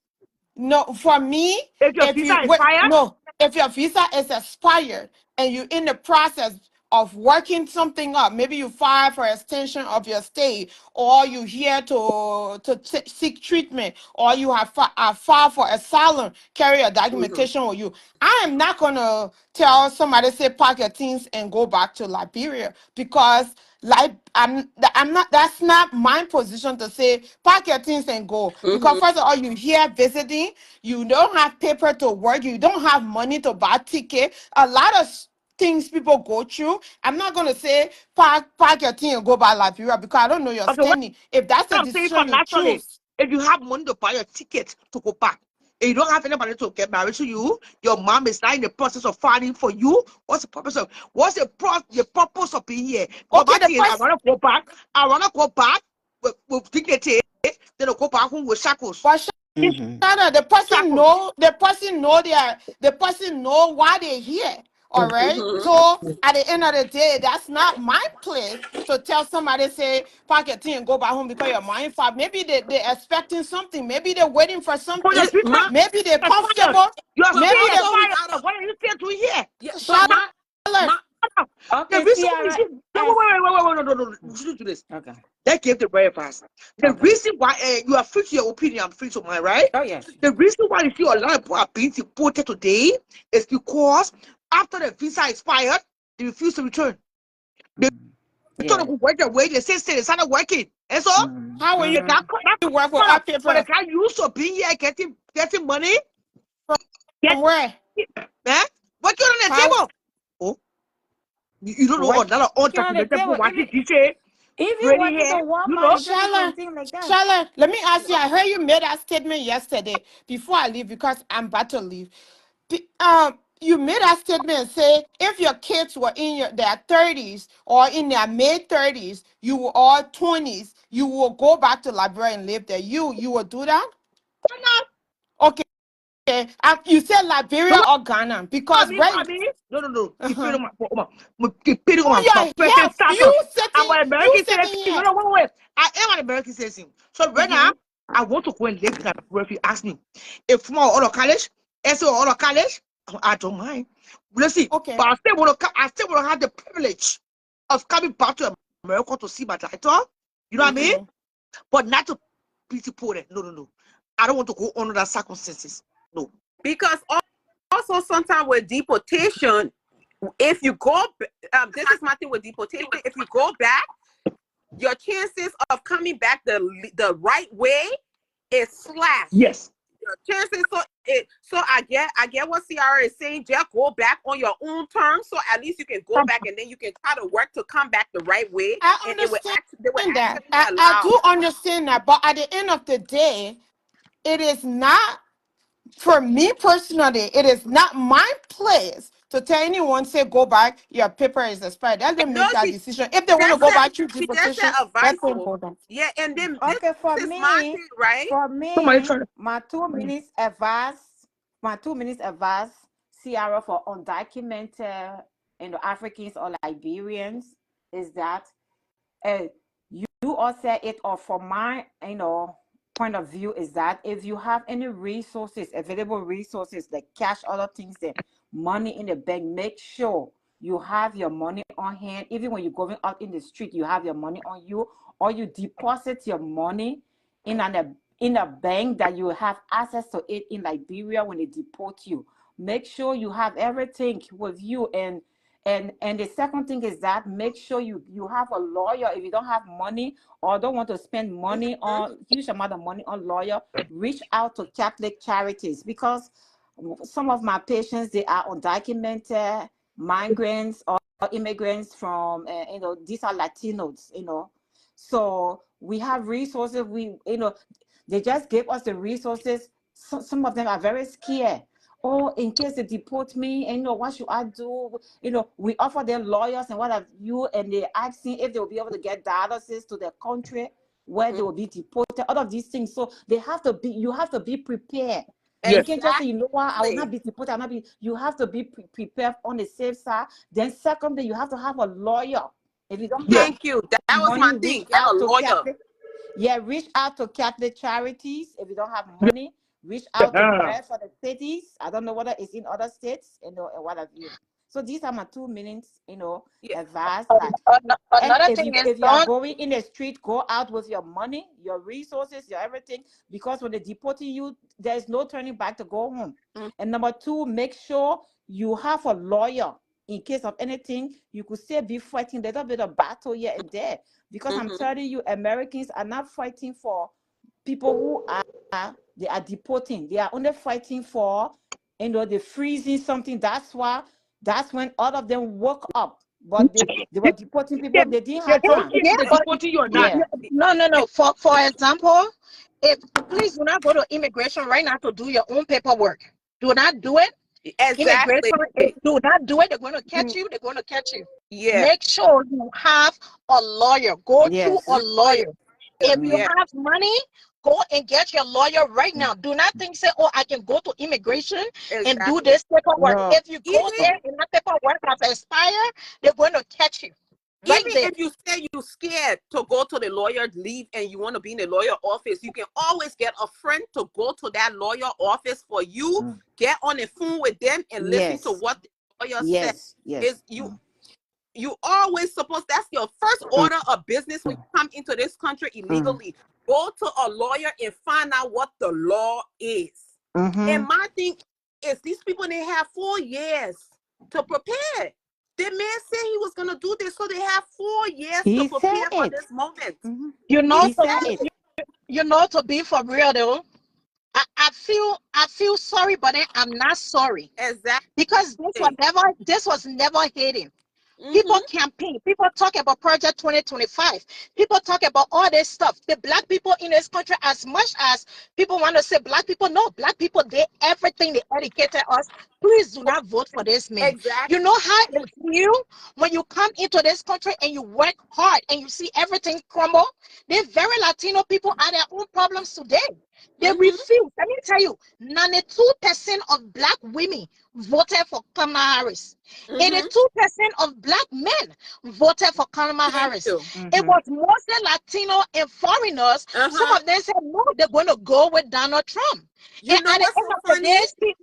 S5: No, for me,
S6: If your
S5: if
S6: visa
S5: you wait,
S6: expired,
S5: no, if your visa is expired and you're in the process of working something up, maybe you file for extension of your stay, or you here to seek treatment, or you have filed for asylum, carry your
S9: Mm-hmm.
S5: documentation with you. I am not gonna tell somebody say pack your things and go back to Liberia, because like I'm not, that's not my position to say pack your things and go, because
S9: Mm-hmm.
S5: first of all, you here visiting, you don't have paper to work, you don't have money to buy ticket, a lot of things people go through. I'm not gonna say pack your thing and go by Liberia, because I don't know your
S6: okay, what
S5: standing. If that's the
S6: I'm saying
S5: decision you
S6: financially,
S5: choose,
S6: if you have money to buy a ticket to go back, and you don't have anybody to get married to you, your mom is not in the process of fighting for you. What's the purpose of being here? Because
S5: okay,
S6: my
S5: the
S6: thing is, I
S5: person,
S6: want to go back. I want to go back with dignity. Then I go back home with shackles.
S5: but Shana,
S6: Shackles.
S5: the person know why they're here. All right.
S9: Mm-hmm.
S5: So at the end of the day, that's not my place to tell somebody say pack your thing and go back home because your mind five. Maybe they're expecting something. Maybe they're waiting for
S6: For your
S5: something.
S9: It,
S6: visa
S9: my
S5: Maybe they're
S6: expired.
S5: comfortable.
S6: You're
S9: but
S5: Maybe
S6: still
S5: they
S9: also we
S6: expired.
S9: gotta,
S6: What are you still doing here?
S9: yeah, but my
S5: Charlotte.
S6: The
S2: Okay,
S6: reason why you
S2: Sierra.
S6: see, no,
S2: As
S6: wait, no, we shouldn't do this.
S2: okay.
S6: Let's give the very fast. The
S2: Okay.
S6: reason why you are free to your opinion, I'm free to mine, right?
S2: Oh yes.
S6: The reason why you see a lot of people are being deported today is because after the visa expired, they refuse to return. They return
S2: Yeah.
S6: to work their way, they say they started working. And so
S5: How will you
S6: they got
S5: work
S6: hold
S5: without
S6: up, but they
S5: paper?
S6: got used to being here, getting money,
S5: From where?
S6: man. Working on the
S5: How
S6: table. Oh, you don't know a
S5: work?
S6: lot of
S2: Working on the
S6: undocumented people
S2: table,
S6: watching DJ
S2: even
S6: ready
S2: working to
S6: here. You
S2: Walmart,
S6: know?
S2: they do the same
S5: Charlotte,
S2: thing like that.
S5: Charlotte, let me ask you. I heard you made that statement yesterday before I leave, because I'm about to leave. You made that statement and say if your kids were in their 30s or in their mid 30s, you were all 20s, you will go back to Liberia and live there. You will do that?
S6: Why not?
S5: Okay. You said
S6: No,
S5: Liberia or Ghana,
S6: I
S5: because
S6: mean,
S5: right.
S6: no.
S5: Uh-huh.
S6: Depending
S5: Oh
S6: on my
S5: yeah,
S6: present
S5: yes.
S6: status, I'm an
S5: You
S6: American
S5: sitting
S6: citizen.
S5: here.
S6: No, wait. I am an American citizen. So right now,
S5: Mm-hmm.
S1: I want to go and live in Liberia. If you ask me, if from out of college, SO out of college, I don't mind. Let's see,
S5: Okay.
S1: but I still want to have the privilege of coming back to America to see my daughter. You know what I mean? But not to be deported. No. I don't want to go under that circumstances. No.
S9: Because also sometimes with deportation, if you go, this is my thing with deportation. If you go back, your chances of coming back the right way is slashed.
S1: Yes.
S9: Your chances, so I get what Ciara is saying. Just go back on your own terms, so at least you can go back and then you can try to work to come back the right way.
S5: I
S9: And they will
S5: that.
S9: actually
S5: I
S9: allow.
S5: do understand that, but at the end of the day, it is not, for me personally, it is not my place to tell anyone, say, go back, your paper is expired. Let them
S9: No,
S5: make that
S9: she
S5: decision. If they want to
S9: just
S5: go
S9: said
S5: back through
S9: she just said
S5: deportation, let
S9: advice.
S5: them go back.
S9: Yeah, and then
S2: Okay, for
S9: this is my
S2: me,
S9: thing, right?
S1: Somebody
S2: my
S1: try to.
S2: 2 minutes advice, Ciara, for undocumented, Africans or Liberians, is that you all said it, or from my point of view, is that if you have any resources, available resources like cash, other things, that money in the bank, make sure you have your money on hand. Even when you're going out in the street, you have your money on you, or you deposit your money in a bank that you have access to it in Liberia when they deport you. Make sure you have everything with you. And the second thing is that make sure you have a lawyer. If you don't have money or don't want to spend money on huge amount of money on lawyer, reach out to Catholic Charities, because some of my patients, they are undocumented migrants or immigrants from these are Latinos, so we have resources. They just gave us the resources. Some of them are very scared. Oh, in case they deport me, and what should I do? We offer them lawyers and what have you, and they asking if they will be able to get dialysis to their country where they will be deported. All of these things. So you have to be prepared. You
S1: Yes.
S2: can't just say, I will not be deported. I'll not be. You have to be prepared on the safe side. Then secondly, you have to have a lawyer. If you don't
S1: Yes.
S2: have
S9: Thank you. That was my
S2: money, reach
S9: thing. Get a
S2: out to
S9: lawyer.
S2: Catholic. Yeah, reach out to Catholic Charities. If you don't have money, reach out to
S1: Yeah.
S2: Bread for the Cities. I don't know whether it's in other states, and what have you. So these are my 2 minutes,
S9: Yeah.
S2: advice that. And
S7: Another
S2: if
S7: thing
S2: you
S7: is,
S2: if you are going in the street, go out with your money, your resources, your everything, because when they deporting you, there's no turning back to go home. And number 2, make sure you have a lawyer in case of anything. You could still be fighting a little bit of battle here and there, because I'm telling you, Americans are not fighting for people who they are deporting. They are only fighting for the freezing something. That's when all of them woke up. But they were deporting
S1: Yeah.
S2: people. They didn't
S1: They
S2: have
S1: don't
S2: time.
S1: care
S7: yeah,
S1: if they're
S7: but
S1: deporting you or not.
S2: Yeah.
S7: no. For example, if please do not go to immigration right now to do your own paperwork. Do not do it.
S9: Exactly.
S7: Immigration, do not do it. They're going to catch you. They're going to catch you.
S9: Yeah.
S7: Make sure you have a lawyer. Go to a
S2: Yes.
S7: lawyer. If you
S9: Yeah.
S7: have money, go and get your lawyer right now. Do not think, say, oh, I can go to immigration and do
S9: Exactly.
S7: this paperwork.
S2: No.
S7: If you go
S9: Even
S7: there and that paperwork has expired, they're going to catch you right
S9: even
S7: there.
S9: if you say you're scared to go to the lawyer, leave, and you want to be in the lawyer office, you can always get a friend to go to that lawyer office for you. Get on the phone with them and listen to
S2: Yes.
S9: what the lawyer said.
S2: Yes. Yes.
S9: Is you always supposed, that's your first order of business when you come into this country illegally. Go to a lawyer and find out what the law is. And my thing is, these people, they have 4 years to prepare. The man said he was gonna do this, so they have 4 years to
S2: He said
S9: prepare for
S2: it.
S9: this moment.
S7: You know,
S9: He
S2: He
S7: to,
S2: said
S9: said
S2: it.
S9: it.
S7: to be for real though, I feel sorry, but I'm not sorry because
S9: Exactly.
S7: this was never hidden. People
S9: Mm-hmm.
S7: campaign. People talk about Project 2025. People talk about all this stuff. The black people in this country, as much as people want to say black people, no, black people did everything. They educated us. Please do not vote for this man.
S9: Exactly.
S7: You know how it feels when you come into this country and you work hard and you see everything crumble? The very Latino people are their own problems today. They refuse. Let me tell you, 92% of black women voted for Kamala Harris. 82% of black men voted for Kamala Harris. It was mostly Latino and foreigners. Some of them said no, they're going to go with Donald Trump.
S9: You
S7: And
S9: know
S7: at the
S9: what's
S7: end
S9: so
S7: of the
S9: funny?
S7: day,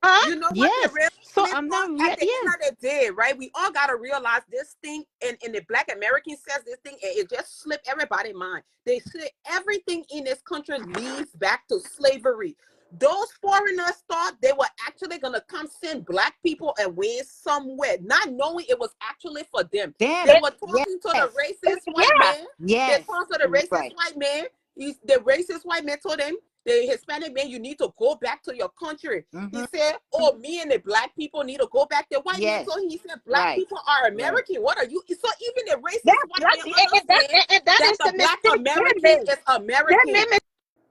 S7: huh?
S9: You know what the
S2: Yes.
S9: real
S2: So
S9: flip
S2: I'm not
S9: on at the end of the day, right? We all gotta realize this thing, and the Black American says this thing, and it just slipped everybody's mind. They say everything in this country leads back to slavery. Those foreigners thought they were actually gonna come send black people away somewhere, not knowing it was actually for them.
S2: Damn.
S9: They were talking to the
S2: Yes.
S9: racist white man. They
S2: Yes.
S9: talked to the racist
S2: Right.
S9: white man. The racist white man told them, the Hispanic man, you need to go back to your country. He said, oh, me and the black people need to go back. The white man told him, he said, black people are American. What are you? So even the racist white man understands
S7: that
S9: that
S7: is
S9: the
S7: the
S9: black
S7: mistake
S9: American
S7: they made.
S9: is American.
S7: They made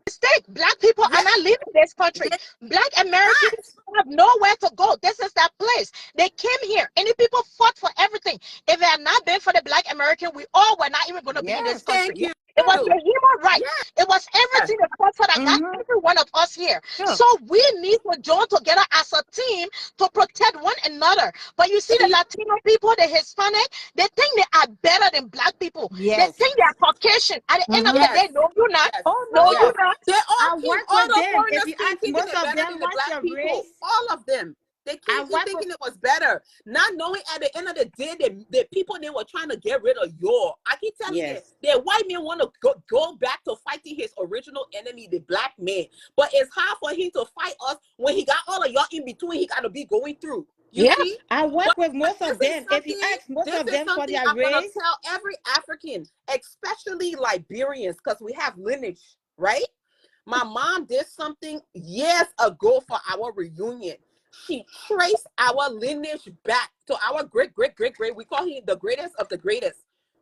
S7: mistake. Black people are not leaving this country. Black Americans have nowhere to go. This is that place. They came here. And the people fought for everything. If it had not been for the black American, we all were not even going to be in this country.
S9: Thank you.
S7: It was the human right. It was everything that fought for that got every one of us here. So we need to join together as a team to protect one another. But you see the Latino people, the Hispanic, they think they are better than black people. They think they are Caucasian. At the end of the day, no, you're not. No, you're not.
S9: They all
S2: I
S9: keep,
S2: work
S9: all
S2: with
S9: the
S2: them.
S9: foreigners
S2: If you
S9: keep
S2: ask
S9: thinking
S2: most
S9: they're
S2: of
S9: better
S2: them,
S9: than the
S2: what's
S9: black
S2: your
S9: people.
S2: race?
S9: All of them. They keep thinking it was better, not knowing at the end of the day the people they were trying to get rid of y'all. I keep telling you, the white man want to go back to fighting his original enemy, the black man. But it's hard for him to fight us when he got all of y'all in between. He got to be going through. You see?
S2: I work with most
S9: this
S2: of them.
S9: is
S2: If you
S9: something-
S2: ask most
S9: this
S2: of
S9: is
S2: them for
S9: something
S2: their
S9: I'm gonna
S2: race,
S9: tell every African, especially Liberians, because we have lineage, right? My mom did something years ago for our reunion. She traced our lineage back to our great. We call him the greatest of the greatest.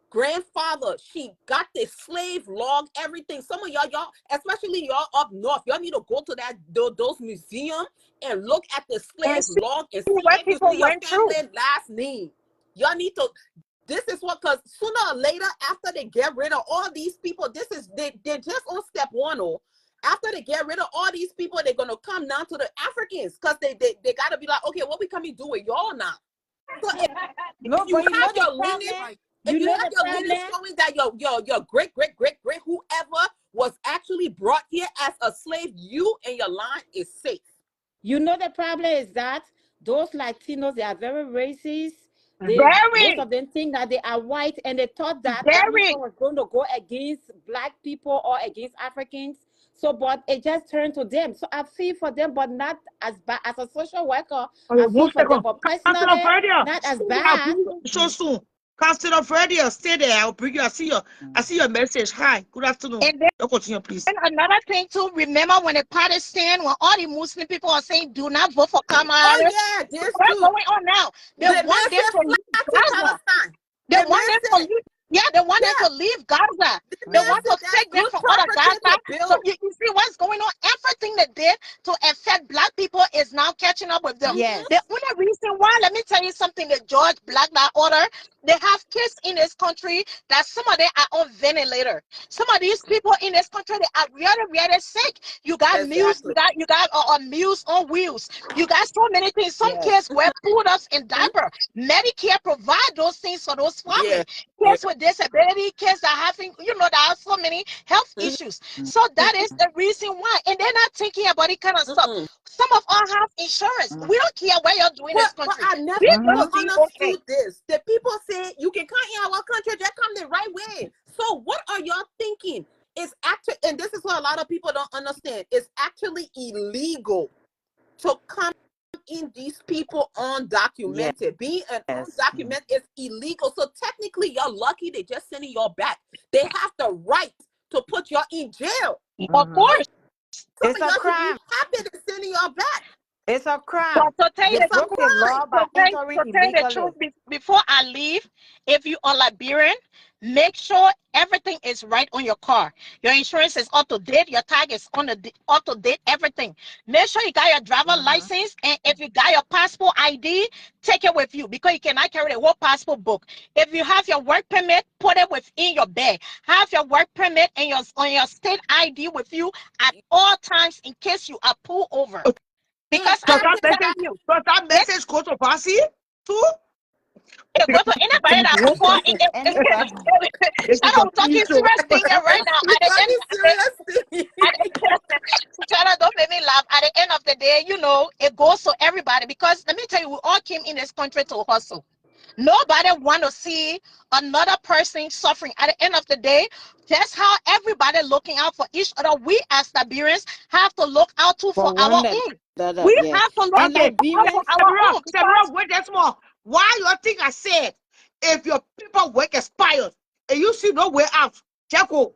S9: Grandfather, she got the slave log, everything. Some of y'all, especially y'all up north, y'all need to go to those museums and look at the slave log and see
S7: what
S9: if you
S7: people
S9: see your
S7: went through.
S9: family last name. Y'all need to. This is what, because sooner or later, after they get rid of all these people, they're just on step one. Oh, after they get rid of all these people, they're gonna come down to the Africans, because they gotta be like, okay, what we coming to do with y'all now? So if you have your lineage, if you have your lineage showing that your great whoever was actually brought here as a slave, you and your line is safe.
S2: you know the problem is that those Latinos, they are very racist. Most
S7: Very,
S2: of them think that they are white, and they thought that
S7: very.
S2: America was going to go against black people or against Africans. So, but it just turned to them. So I feel for them, but not as bad as a social worker. I feel for them, but personally, not as bad.
S6: So soon. Councilor Fredia, stay there. I'll bring you. I see your message. Hi, good afternoon.
S7: And then
S6: Don't continue, please.
S7: another thing too, remember when the Pakistan, when all the Muslim people are saying do not vote for Kamala
S9: Oh
S7: Harris?
S9: yeah, this
S7: What's
S9: too.
S7: going on now? They
S9: The
S7: want them to leave
S9: man
S7: Gaza.
S9: Palestine.
S7: They
S9: The
S7: want
S9: man
S7: them to
S9: said,
S7: leave. Yeah, they want them to leave Gaza.
S9: the
S7: They
S9: man
S7: want to
S9: said that's
S7: take them
S9: good
S7: from out of
S9: property
S7: Gaza.
S9: to
S7: So
S9: build.
S7: you see what's going on. Everything they did to affect black people is now catching up with them.
S2: Yes.
S7: The only reason why, let me tell you something, the George Black Lives Order, they have kids in this country that some of them are on ventilator. Some of these people in this country, they are really, really sick. You got meals, you got meals on wheels. You got so many things. Some kids wear food ups and diaper. Medicare provide those things for those families. Kids with disability, kids that having, there are so many health issues. So that is the reason why. And they're not thinking about it kind of stuff. Some of us have insurance. We don't care where you're doing this country.
S9: But I never
S7: We're gonna be
S9: understood
S7: okay.
S9: this. The people say you can come in our country, just come the right way. So what are y'all thinking? It's actually, and this is what a lot of people don't understand, it's actually illegal to come in these people undocumented. Being an undocumented is illegal. So technically, you're lucky they just sending y'all back. They have the right to put y'all in jail.
S7: Of course.
S2: It's a crime.
S9: Happy to sending y'all back.
S2: It's a crime.
S7: But to tell you
S2: They
S7: the
S2: broke the law by entering
S7: truth,
S2: illegally.
S7: before I leave, if you are Liberian, make sure everything is right on your car. Your insurance is up to date. Your tag is up to date. Everything. Make sure you got your driver license, and if you got your passport ID, take it with you because you cannot carry the whole passport book. If you have your work permit, put it within your bag. Have your work permit and your state ID with you at all times in case you are pulled over. Because
S1: Does
S7: I'm
S1: that
S7: telling
S1: message,
S7: you,
S1: does that
S7: yes,
S1: message go to Passy too?
S7: it go to anybody that fall in the
S2: Anybody.
S1: This is
S7: China,
S1: a
S7: we're
S1: free
S7: talking
S1: show.
S7: serious thing here right now.
S9: We
S7: At the end
S9: talking
S7: of the
S9: seriously.
S7: China, don't make me laugh. At the end of the day, it goes to everybody because let me tell you, we all came in this country to hustle. Nobody want to see another person suffering. At the end of the day, that's how everybody looking out for each other. We as Liberians have to look out too for
S2: For
S7: our
S2: one
S7: own.
S2: another,
S7: We
S2: yeah.
S7: have to look
S2: And
S1: Okay,
S7: out for
S2: Liberians,
S7: our own because
S1: Sarah, wait that small. Why you think I said if your paperwork expired and you see no way out, check out.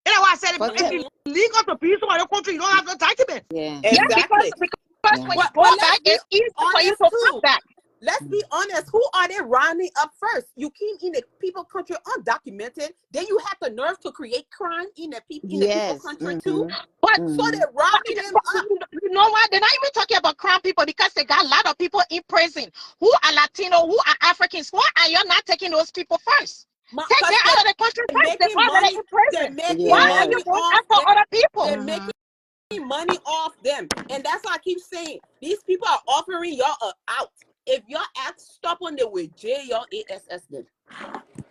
S1: You know why I said if
S2: protect,
S1: it's illegal to be in some other country, you don't have no document.
S2: yeah.
S7: yeah,
S9: Exactly.
S7: because
S2: Yeah.
S7: when you
S9: But
S7: go
S9: let's
S7: back,
S9: be
S7: it's easy for you
S9: honest
S7: to come
S9: too.
S7: back.
S9: Let's be honest. Who are they rounding up first? You came in a people country undocumented. Then you have the nerve to create crime in the people
S2: Yes.
S9: country too.
S7: But
S9: So they're rounding them up.
S7: you know what? They're not even talking about crown people because they got a lot of people in prison who are Latino, who are Africans. Why are you not taking those people first? Take them
S9: Because
S7: out of the country
S9: they're
S7: first. They're
S9: making
S7: already
S9: money.
S7: in
S9: They're
S7: prison. Why
S9: making
S7: are
S2: Yes.
S7: you
S9: money
S7: going
S9: off
S7: after
S9: them.
S7: other people?
S9: They're making money off them. And that's why I keep saying these people are offering y'all a out. If y'all act stubborn, they will jail y'all ASS them.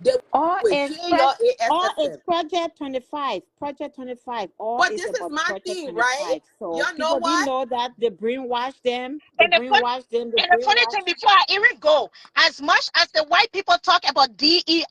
S9: They
S2: Or
S9: will
S2: it's
S9: jail y'all ASS them.
S2: Project 25. Project 25. All
S9: But
S2: is
S9: this is
S2: about
S9: my
S2: Project
S9: thing, right?
S2: 25. So
S9: Y'all know
S2: people didn't
S9: what?
S2: know that they brainwash them. They
S7: And the fun,
S2: brainwash them. They
S7: and the funny
S2: brainwash.
S7: thing, before I even go, as much as the white people talk about DEI,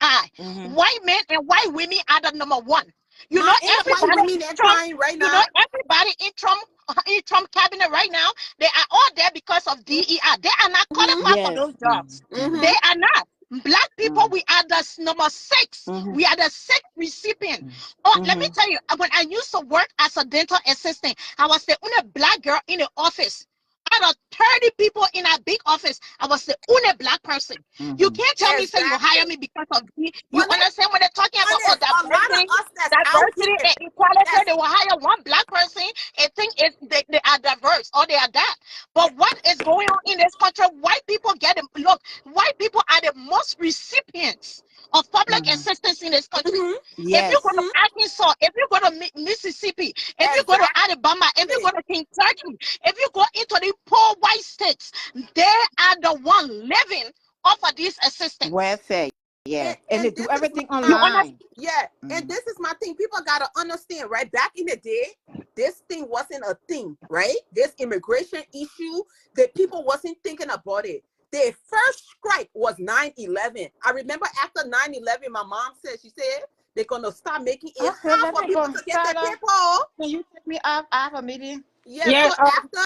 S7: white men and white women are the number one. You know,
S9: Ain't the white
S7: everybody
S9: women
S7: in
S9: that
S7: Trump,
S9: trying right now?
S7: everybody in Trump cabinet right now, they are all there because of DEI. They are not
S9: Mm-hmm.
S7: qualified for
S2: Yes.
S7: those jobs.
S9: Mm-hmm.
S7: They are not. Black people, we are the number 6.
S2: Mm-hmm.
S7: We are the 6th recipient. Oh, let me tell you, when I used to work as a dental assistant, I was the only black girl in the office. Out of 30 people in a big office, I was the only black person. You can't tell me, say you hire
S9: Exactly.
S7: me because of me. You
S9: But let's
S7: understand when they're talking
S9: be
S7: about, oh,
S9: honest, a lot of us that's out
S7: diversity
S9: here,
S7: and equality,
S9: that's
S7: they will hire one black person and think they are diverse or they are that.
S9: yeah,
S7: But what is going on in this country? White people get them. Look, white people are the most recipients of public assistance in this country.
S9: mm-hmm,
S7: If you go
S2: Yes.
S7: to
S9: mm-hmm,
S7: Arkansas, if you go to Mississippi, if you go to
S9: exactly.
S7: Alabama, if you go to Kentucky, if you go into the poor white states, they are the one living off of these assistance.
S2: Welfare. Yeah. And they
S9: And
S2: do
S9: this is
S2: everything
S7: You
S9: my
S7: understand?
S2: online.
S9: yeah, and this is my thing. People gotta understand, right? Back in the day, this thing wasn't a thing, right? This immigration issue, that people wasn't thinking about it. Their first strike was 9/11. I remember after 9/11, my mom said, she said they're gonna start making it
S2: Okay,
S9: hard
S2: let
S9: for
S2: me
S9: people
S2: go.
S9: to get their
S2: Skylar,
S9: paper.
S2: can you take me off? I have a meeting.
S9: Yeah,
S7: Yeah,
S9: so after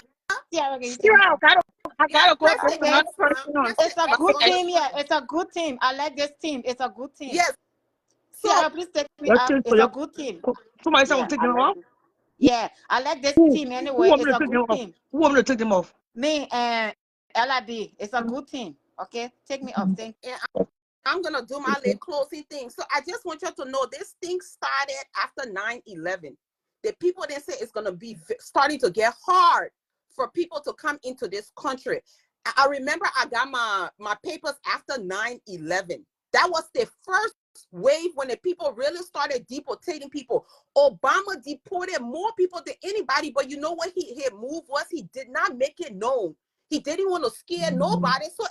S2: Yeah, can you take me
S7: Sure,
S2: off?
S7: I
S9: yeah,
S7: gotta go
S9: press
S7: bring
S9: the
S2: Okay.
S7: another
S9: X,
S7: person on.
S9: press the
S2: It's a
S9: X
S2: good
S9: on the
S2: team. Yeah,
S9: screen.
S2: it's a good team. I like this team. It's a good team.
S9: Yes, so
S2: Sierra, please take me
S1: Let's
S2: off.
S1: change for
S2: It's a
S1: your.
S2: good team.
S1: Somebody said I'm
S2: Yeah, I
S1: taking them
S2: like
S1: off.
S2: this. Yeah, I like this
S1: Who?
S2: team
S1: Who
S2: anyway.
S1: want me
S2: It's
S1: to
S2: a
S1: take them
S2: good
S1: off?
S2: team.
S1: Who want me to take them off?
S2: Me and LIB. It's a good team. Okay, take me off. Thank
S9: and I'm gonna do my little closing thing. So I just want you to know this thing started after 9/11. The people they say it's gonna be starting to get hard for people to come into this country. I remember I got my papers after 9/11. That was the first wave when the people really started deportating people. Obama deported more people than anybody, but you know what his move was? He did not make it known. He didn't want to scare nobody. So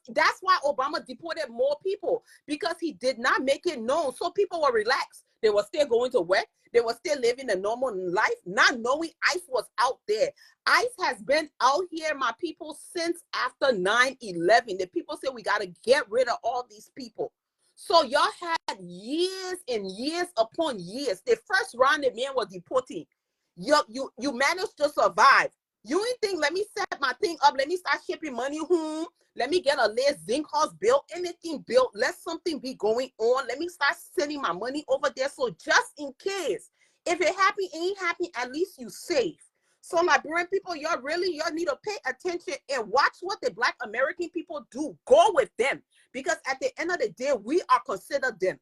S9: that's why Obama deported more people, because he did not make it known. So people were relaxed. They were still going to work. They were still living a normal life, not knowing ICE was out there. ICE has been out here, my people, since after 9/11. The people say we got to get rid of all these people. So y'all had years and years upon years. The first round the man was deporting. You managed to survive. You ain't think, let me set my thing up, let me start shipping money home, let me get a little zinc house built, anything built, let something be going on, let me start sending my money over there. So just in case, if it happen, ain't happen, at least you safe. So Liberian people, y'all need to pay attention and watch what the Black American people do. Go with them, because at the end of the day, we are considered them.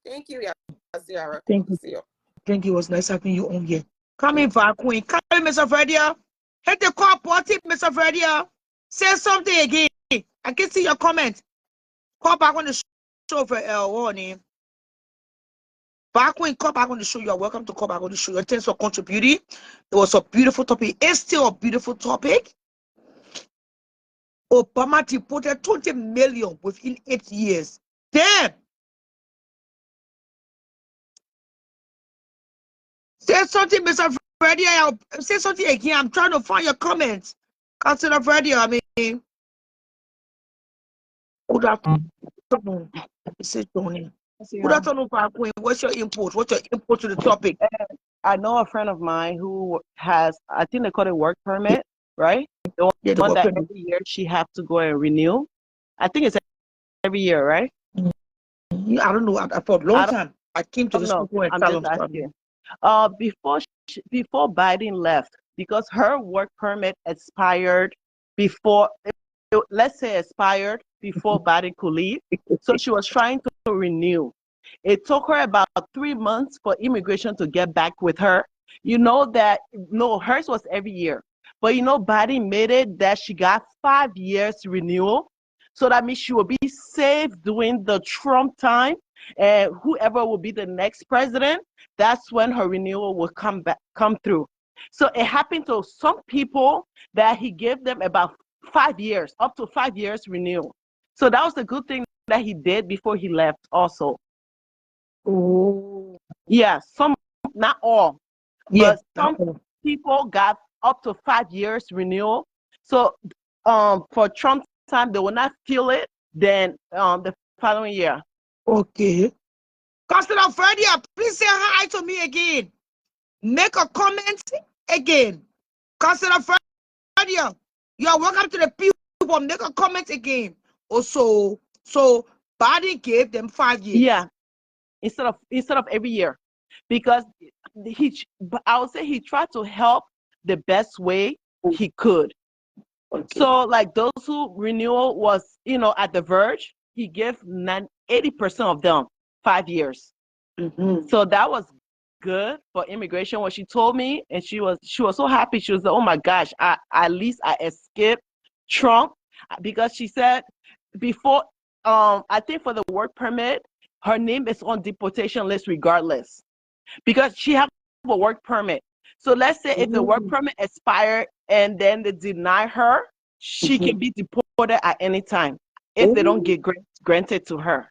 S9: Thank you, Yasiara.
S1: Thank you.
S9: See you.
S1: Thank you. It was nice having you on here. Come in, Queen. Come in, Mr. Fredia. Hit the call button, Mr. Fredia. Say something again. I can see your comment. Call back on the show for warning. Queen, call back on the show. You're welcome to call back on the show. Thanks for contributing. It was a beautiful topic. It's still a beautiful topic. Obama deported 20 million within 8 years. Damn. Say something, Mr. Fredia. Say something again. I'm trying to find your comments. Councilor Fredia, I mean. Good afternoon. This is Tony. Good afternoon, Queen. What's your input? What's your input to the topic?
S10: I know a friend of mine who has, I think they call it work permit, right? The
S1: Yeah, the
S10: one
S1: work
S10: that
S1: permit.
S10: every year she have to go and renew. I think it's every year, right?
S1: I don't know. For a long time, I came to this
S10: No,
S1: people and
S10: I'm
S1: tell
S10: just
S1: them.
S10: asking. Before Biden left, because her work permit expired before, let's say expired before Biden could leave, so she was trying to renew. It took her about 3 months for immigration to get back with her. You know that, no, hers was every year. But you know, Biden made it that she got 5 years renewal. So that means she will be safe during the Trump time. And whoever will be the next president, that's when her renewal will come through. So it happened to some people that he gave them about 5 years, up to 5 years renewal. So that was the good thing that he did before he left also.
S1: Oh.
S10: Yeah, some, not all,
S1: Yeah,
S10: but some people got up to 5 years renewal. So for Trump time, they will not feel it then the following year.
S1: Okay. Councilor Fredia, please say hi to me again. Make a comment again. Councilor Fredia, you are welcome to the people. Make a comment again. Also, so Biden gave them 5 years.
S10: Yeah, instead of every year, because I would say he tried to help the best way he could. Okay. So like those who renewal was, at the verge, he gave 80% of them 5 years. So that was good for immigration. When she told me, and she was so happy. She was like, oh my gosh, at least I escaped Trump, because she said before, I think for the work permit, her name is on deportation list regardless, because she has a work permit. So let's say if the work permit expired and then they deny her, she can be deported at any time if they don't get granted to her.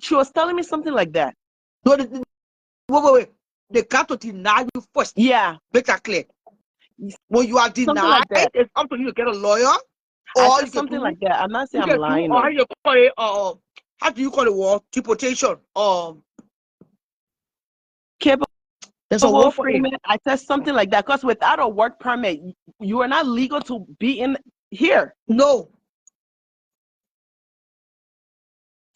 S10: She was telling me something like that.
S1: Wait. They got to deny you first.
S10: Yeah.
S1: Make that clear. When you are denied,
S10: like
S1: it's up to you to get a lawyer.
S10: Or something like that. I'm not saying I'm lying.
S1: Or how you call it? How do you call it? War deportation.
S10: There's a work permit. I said something like that, because without a work permit, you are not legal to be in here.
S1: No.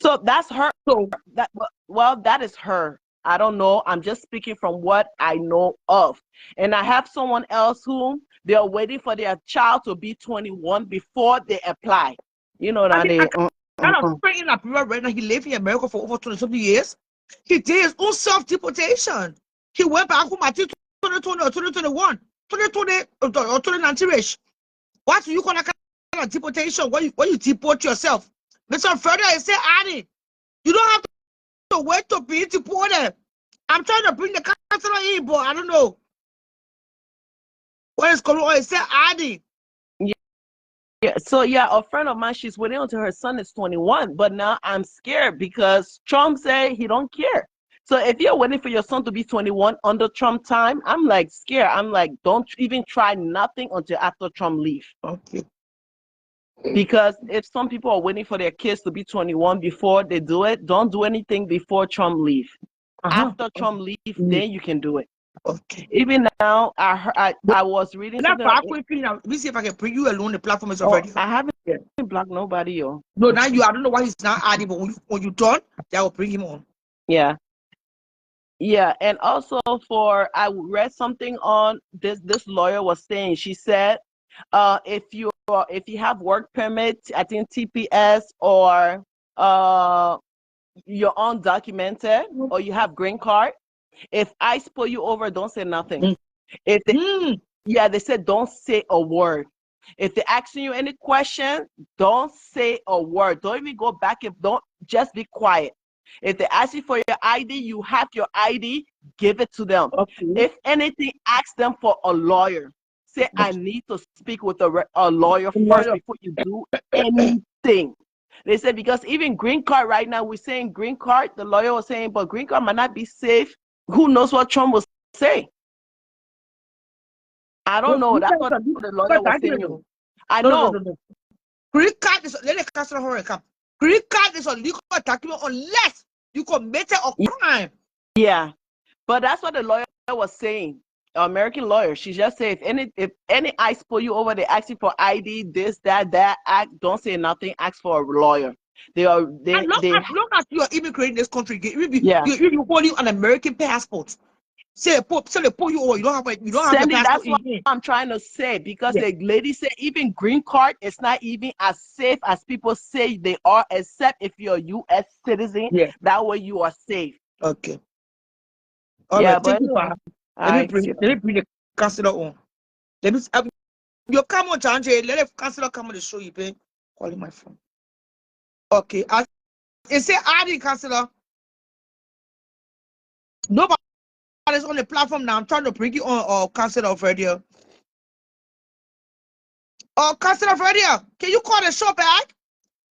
S10: So that's her. That is her. I don't know. I'm just speaking from what I know of. And I have someone else who they are waiting for their child to be 21 before they apply. You know that they.
S1: Kind of friend in Liberia right now. He lived in America for over 20-something years. He did his own self-deportation. He went back home until 2020 or 2021, 2020 or 2019. What do you call that kind of deportation? When you deport yourself? Mr. Further, I say, Annie, you don't have to wait to be deported. I'm trying to bring the counselor in, but I don't know what is going on. I say, Annie.
S10: Yeah, so a friend of mine, she's waiting until her son is 21, but now I'm scared because Trump said he don't care. So if you're waiting for your son to be 21 under Trump time, I'm like scared. I'm like, don't even try nothing until after Trump leave.
S1: Okay.
S10: Because if some people are waiting for their kids to be 21 before they do it, don't do anything before Trump leave. After Trump leave, then you can do it.
S1: Okay.
S10: Even now, I was reading something.
S1: Let me see if I can bring you alone. The platform is already.
S10: I haven't blocked nobody, yo.
S1: No, now I don't know why he's not adding, but when you done, that will bring him on.
S10: Yeah. Yeah, and also I read something on this lawyer was saying, she said, if you have work permit, I think TPS or you're undocumented or you have green card, if ICE pull you over, don't say nothing. If they, they said don't say a word. If they're asking you any question, don't say a word. Don't even go back and don't just be quiet. If they ask you for your ID, you have your ID, give it to them.
S6: Okay.
S10: If anything, ask them for a lawyer. Say, I need to speak with a lawyer first before you do anything. They said, because even green card right now, we're saying green card, the lawyer was saying, but green card might not be safe. Who knows what Trump will say? I don't know. That's what the lawyer was saying. I know.
S1: No. Green card is, let me cancel her account. Green card is a legal document unless you committed a crime.
S10: Yeah, but that's what the lawyer was saying. American lawyer. She just said if any ICE pull you over, they ask you for ID, this, that, don't say nothing. Ask for a lawyer. As
S1: long as you are immigrating in this country, you hold you an American passport. Say they pull you over, you don't have your passport.
S10: That's what I'm trying to say, because the lady said even green card is not even as safe as people say they are, except if you're a U.S. citizen. That way you are safe.
S1: Okay. All right,
S10: but
S1: thank you, Father. Let me bring the counselor on. You come on, Janje. Let the counselor come on the show. You pay. Calling my phone. Okay. It's say adding counselor. Nobody is on the platform now. I'm trying to bring you on, counselor of radio. Counselor of radio, can you call the show back?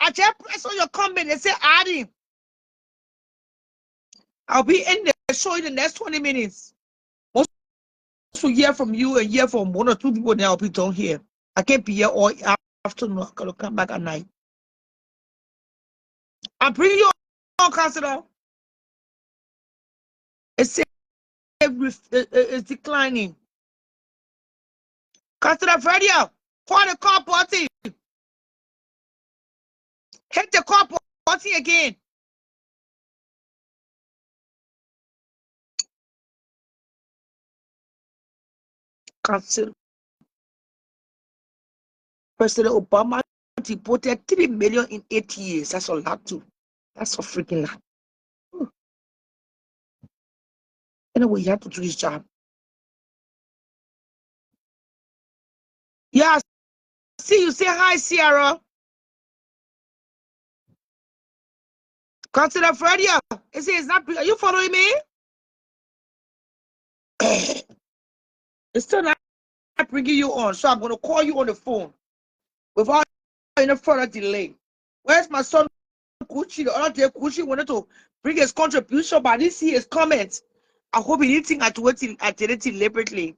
S1: I just press on your comment and say adding. I'll be in the show in the next 20 minutes. Most will hear from you and hear from one or two people now. People don't hear. I can't be here all afternoon. I'm going to come back at night. I'm bringing you on, counselor. It's declining. Counselor of radio, call the call button. Hit the call button again. Cancel. President Obama deported 3 million in 8 years. That's a lot too. That's a freaking lot. Anyway, you have to do his job. Yeah, see you. Say hi, Sierra. Consider Fredia. It says not. Are you following me? It's still not bringing you on, so I'm going to call you on the phone without any further delay. Where's my son Gucci? The other day, Gucci wanted to bring his contribution, but I didn't see his comments. I hope he didn't think I did it deliberately.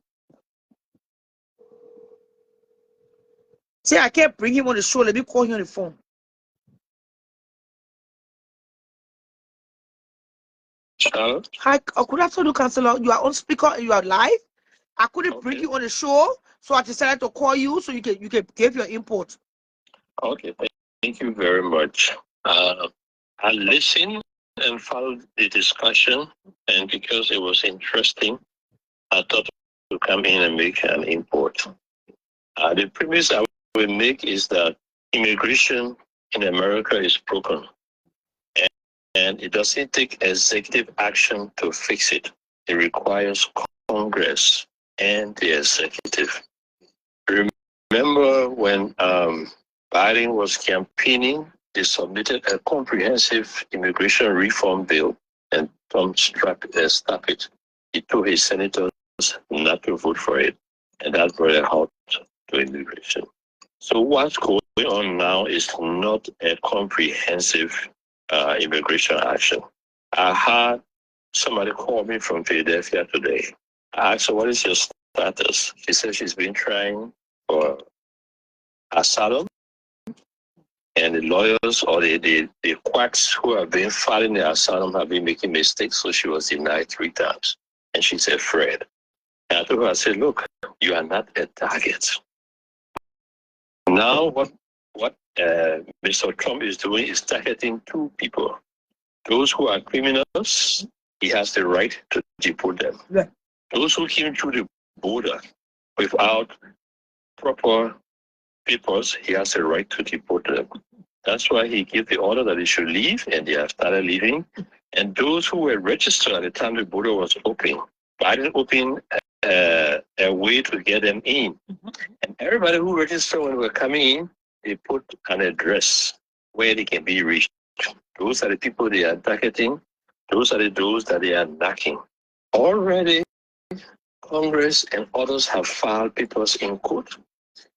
S1: Say I can't bring him on the show. Let me call him on the phone.
S11: Hello?
S1: Hi, good afternoon, Counselor. You are on speaker. You are live. I couldn't bring you on the show, so I decided to call you so you can give your input.
S11: Okay, thank you very much. I listened and followed the discussion, and because it was interesting, I thought to come in and make an input. The premise I will make is that immigration in America is broken, and it doesn't take executive action to fix it. It requires Congress and the executive. Remember when Biden was campaigning, they submitted a comprehensive immigration reform bill, and Trump stopped it. He told his senators not to vote for it, and that brought a halt to immigration. So what's going on now is not a comprehensive immigration action. I had somebody call me from Philadelphia today. I asked her, what is your status? She said she's been trying for asylum, and the lawyers or the quacks who have been filing the asylum have been making mistakes, so she was denied 3 times. And she's afraid. And I told her, I said, look, you are not a target. Now what Mr. Trump is doing is targeting 2 people. Those who are criminals, he has the right to deport them.
S1: Yeah.
S11: Those who came through the border without proper papers, he has a right to deport them. That's why he gave the order that they should leave, and they have started leaving. And those who were registered at the time the border was open, Biden opened a way to get them in. And everybody who registered when they were coming in, they put an address where they can be reached. Those are the people they are targeting. Those are those that they are knocking. Already, Congress and others have filed papers in court.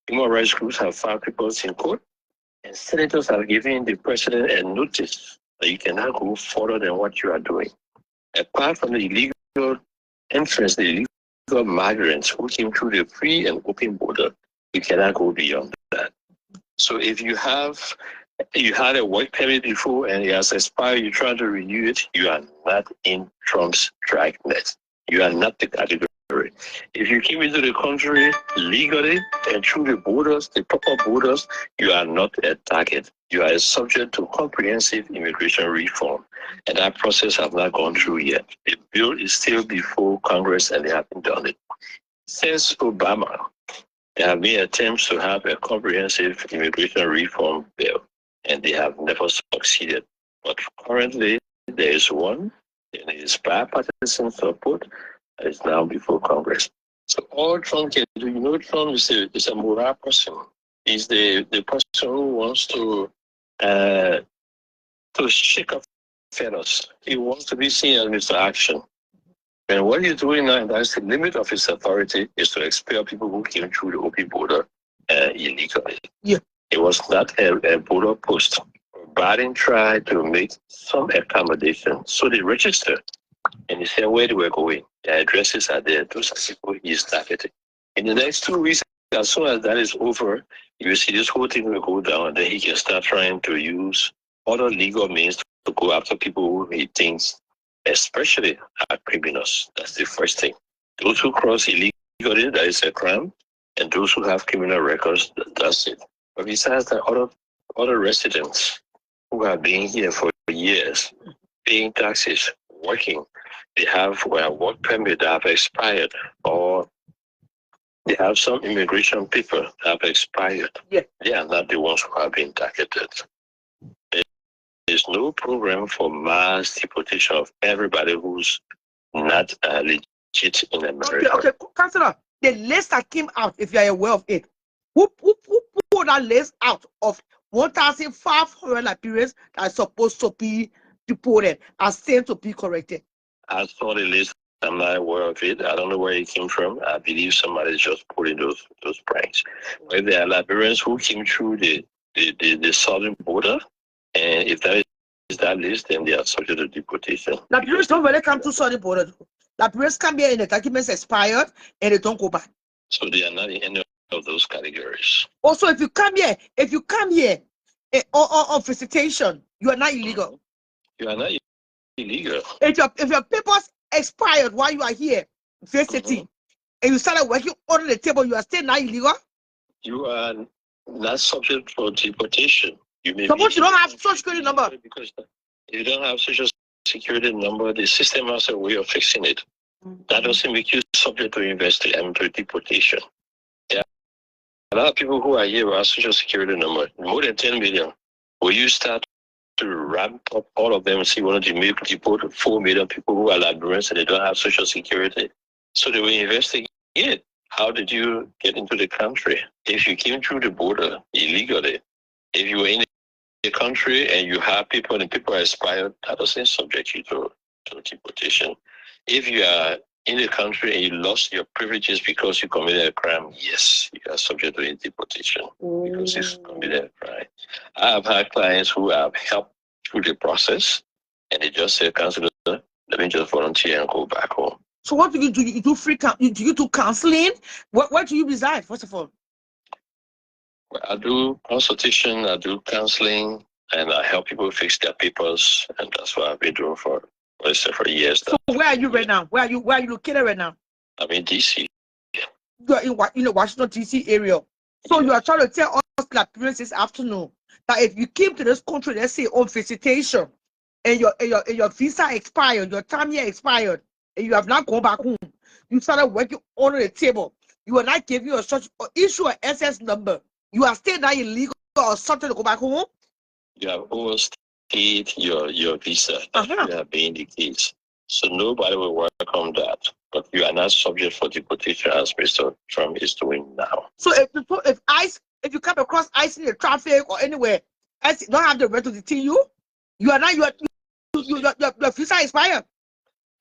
S11: Human rights groups have filed papers in court. And senators are giving the president a notice that you cannot go further than what you are doing. Apart from the illegal entrance, the illegal migrants who came through the free and open border, you cannot go beyond that. So if you had a work permit before and it has expired, you try to renew it, you are not in Trump's dragnet. You are not the category. If you came into the country legally and through the borders, the proper borders, you are not a target. You are a subject to comprehensive immigration reform. And that process has not gone through yet. The bill is still before Congress and they haven't done it. Since Obama, there have been attempts to have a comprehensive immigration reform bill, and they have never succeeded. But currently, there is one, and it is bipartisan support that is now before Congress. So all Trump can do, Trump is a moral person. He's the person who wants to shake up feathers. He wants to be seen as Mr. Action. And what he's doing now, that's the limit of his authority, is to expel people who came through the open border illegally.
S6: Yeah.
S11: It was not a border post. Biden tried to make some accommodation, so they registered. And he said where they were going. Their addresses are there. Those are people he's targeting. In the next 2 weeks, as soon as that is over, you will see this whole thing will go down, and then he can start trying to use other legal means to go after people who he thinks, especially are criminals. That's the first thing. Those who cross illegally, that is a crime, and those who have criminal records, that's it. But besides that, other residents who have been here for years, paying taxes, working, they have a work permit that have expired, or they have some immigration people that have expired.
S6: Yeah.
S11: They are not the ones who have been targeted. There's no program for mass deportation of everybody who's not legit in America.
S6: Okay, Councillor, the list that came out, if you are aware of it, who put that list out of 1,500 Liberians that are supposed to be deported and sent to be corrected?
S11: I saw the list. I'm not aware of it. I don't know where it came from. I believe somebody just put in those pranks. But there are Liberians who came through the southern border, and if that is that list, then they are subject to deportation.
S6: Liberians don't really come to southern border. Liberians come here and the documents expired and they don't go back.
S11: So they are not in any of those categories.
S6: Also, if you come here on visitation, you are not illegal.
S11: You are not illegal.
S6: If your papers expired while you are here visiting, and you started working under the table, you are still not illegal.
S11: You are not subject for deportation.
S6: Suppose you don't have social security number.
S11: Because if you don't have social security number, the system has a way of fixing it. That doesn't make you subject to investigation, to deportation. Yeah. A lot of people who are here without social security number, more than 10 million. Will you start to ramp up all of them and see one of the deport 4 million people who are Liberians and they don't have social security? So they will investigate. How did you get into the country? If you came through the border illegally, if you were in the country and you have people and the people are expired, that doesn't subject you to deportation. If you are in the country and you lost your privileges because you committed a crime, yes, you are subject to deportation because you committed a crime. I have had clients who have helped through the process and they just say, "Counselor, let me just volunteer and go back home."
S6: So what do you do? You do you do counseling? Where do you reside, first of all?
S11: Well, I do consultation, I do counseling, and I help people fix their papers, and that's what I've been doing for years.
S6: So where are you right now? Where are you located right now?
S11: I'm in DC.
S6: You are in the Washington DC area. So you are trying to tell us Liberians this afternoon that if you came to this country, let's say on visitation, and your visa expired, your time here expired, and you have not gone back home, you started working under the table, you are not giving you a such or issue an SS number, you are still not illegal or something to go back home?
S11: You have overstayed your visa. That should have been the case. So nobody will welcome that. But you are not subject for deportation as Mr. Trump is doing now.
S1: So if you come across ICE in the traffic or anywhere, ICE don't have the right to detain you. You are not your visa is expired.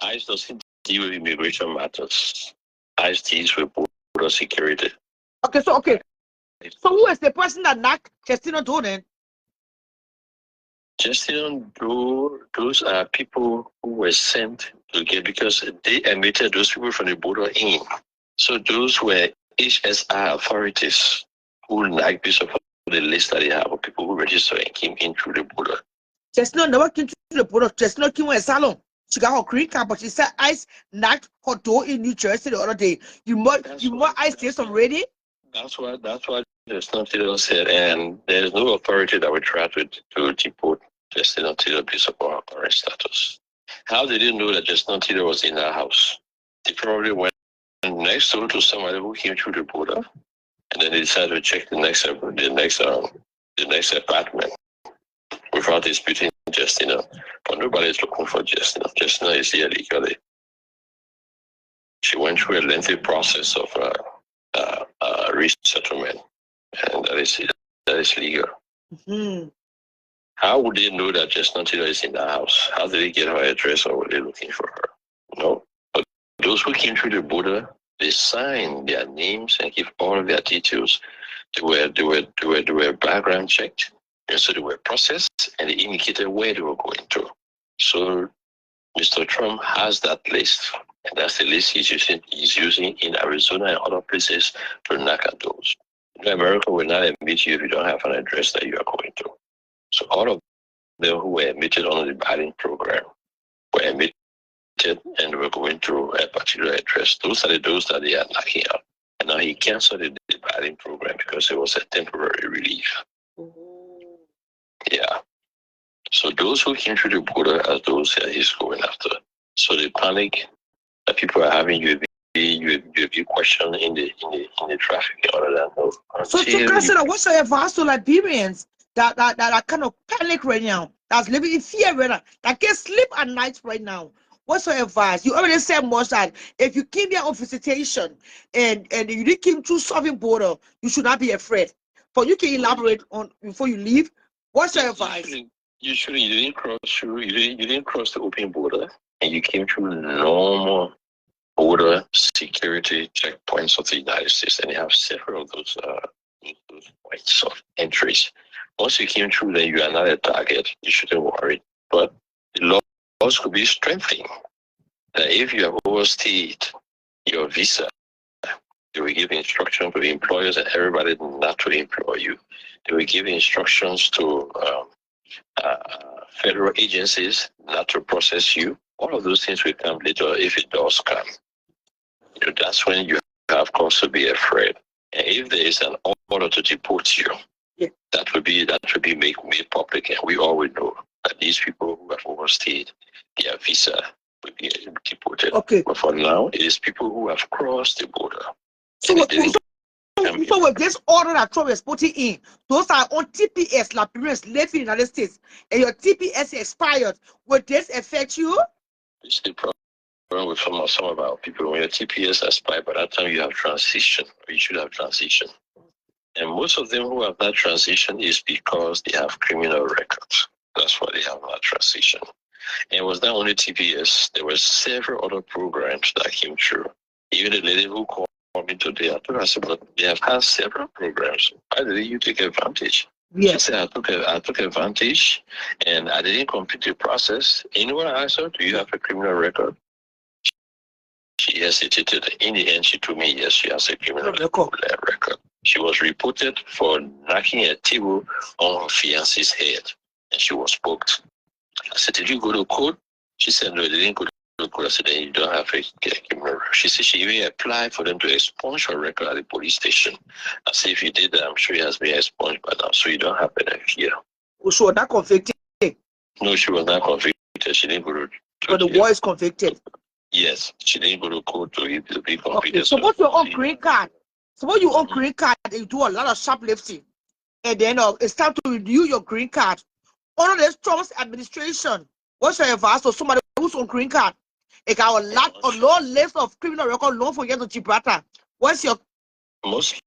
S11: ICE doesn't deal with immigration matters. ICE deals with border security.
S1: Okay. So who is the person that knocked Justino door then?
S11: Justino door, those are people who were sent to get, because they admitted those people from the border in. So those were HSI authorities who like this of the list that they have of people who registered and came in through the border.
S1: Justino never came through the border. Justino came with a salon. She got her green card, but she said ICE knocked her door in New Jersey the other day. You want ICE stays already?
S11: That's what Justino said, and there's no authority that would try to deport Justino based upon her current status. How did they know that Justino was in our house? They probably went next door to somebody who came through the border, and then they decided to check the next apartment without disputing Justino. But nobody is looking for Justino. Justino is here legally. She went through a lengthy process of resettlement, and that is legal.
S1: Mm-hmm.
S11: How would they know that Justino is in the house? How did they get her address, or were they looking for her? No. But those who came through the border, they signed their names and give all of their details. They were background checked, and so they were processed, and they indicated where they were going to. So Mr. Trump has that list, and that's the list he's using in Arizona and other places to knock at doors. America will not admit you if you don't have an address that you are going to. So all of them who were admitted under the Biden program were admitted and were going through a particular address. Those are those that they are knocking out. And now he canceled the Biden program because it was a temporary relief.
S1: Mm-hmm.
S11: Yeah. So those who came through the border are those that he's going after. So the panic that people are having, you be questioned in the traffic other than no.
S1: So to consider, what's your advice to Liberians that are kind of panic right now, that's living in fear right now, that can't sleep at night right now? What's your advice? You already said most that if you came here on visitation and you didn't come through southern border, you should not be afraid. But you can elaborate on before you leave. What's your advice?
S11: You didn't cross through. You didn't cross the open border, and you came through normal border security checkpoints of the United States, and you have several of those points of entries. Once you came through, then you are not a target. You shouldn't worry. But the laws could be strengthened. That if you have overstayed your visa, they will give instructions to the employers and everybody not to employ you. They will give instructions to federal agencies not to process you. All of those things will come later if it does come. That's when you have cause to be afraid. And if there is an order to deport you, that would be made public, and we all will know that these people who have overstayed their visa will be deported.
S1: Okay.
S11: But for now, it is people who have crossed the border.
S1: So with this order that Trump is putting in, those are on TPS, Liberians living in the United States, and your TPS expired. Will this affect you?
S11: It's the problem with some of our people. When your TPS expired, by that time you have transition, or you should have transition. And most of them who have that transition is because they have criminal records. That's why they have that transition. And it was not only TPS, there were several other programs that came through. Even the lady who called me today, I told her, I said, but they have had several programs. Why did you take advantage?
S1: Yes.
S11: She said, I took advantage and I didn't complete the process. And you know what I asked her? Do you have a criminal record? She hesitated. In the end, she told me, yes, she has a criminal record. She was reported for knocking a table on her fiance's head, and she was booked. I said, did you go to court? She said, no, they didn't go to court. I said, then you don't have a criminal record. She said she even applied for them to expunge her record at the police station. I said, if you did that, I'm sure it has been expunged by now, so you don't have any fear.
S1: Oh, so not convicted?
S11: No, she was not convicted. She didn't go to
S1: but the boy is convicted?
S11: Yes, she didn't go to court to be convicted.
S1: Okay, suppose you're on green card. Suppose you're on green card and you do a lot of shoplifting, and then it's time to renew your green card. under this Trump's administration, what's your advice to somebody who's on green card? It got a lot or no list of criminal record, no forget to Gibraltar. What's your
S11: most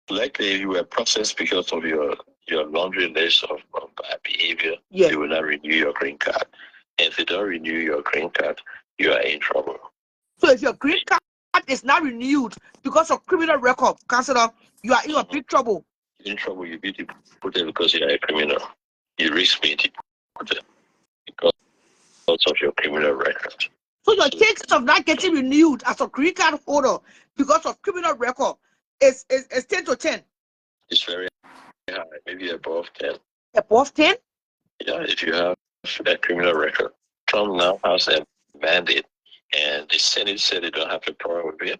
S11: likely you were processed because of your laundry list of bad behavior?
S1: Yeah.
S11: They will not renew your green card. And if they don't renew your green card, you are in trouble.
S1: So if your green card is not renewed because of criminal record, Counselor, you are in a big trouble.
S11: In trouble, you be deported because you are a criminal. You risk being deported because of your criminal record.
S1: So your chances of not getting renewed as a green card holder because of criminal record is 10 to 10.
S11: It's very high, maybe above 10.
S1: Above 10?
S11: Yeah, if you have a criminal record. Trump now has a mandate, and the Senate said they don't have a problem with it.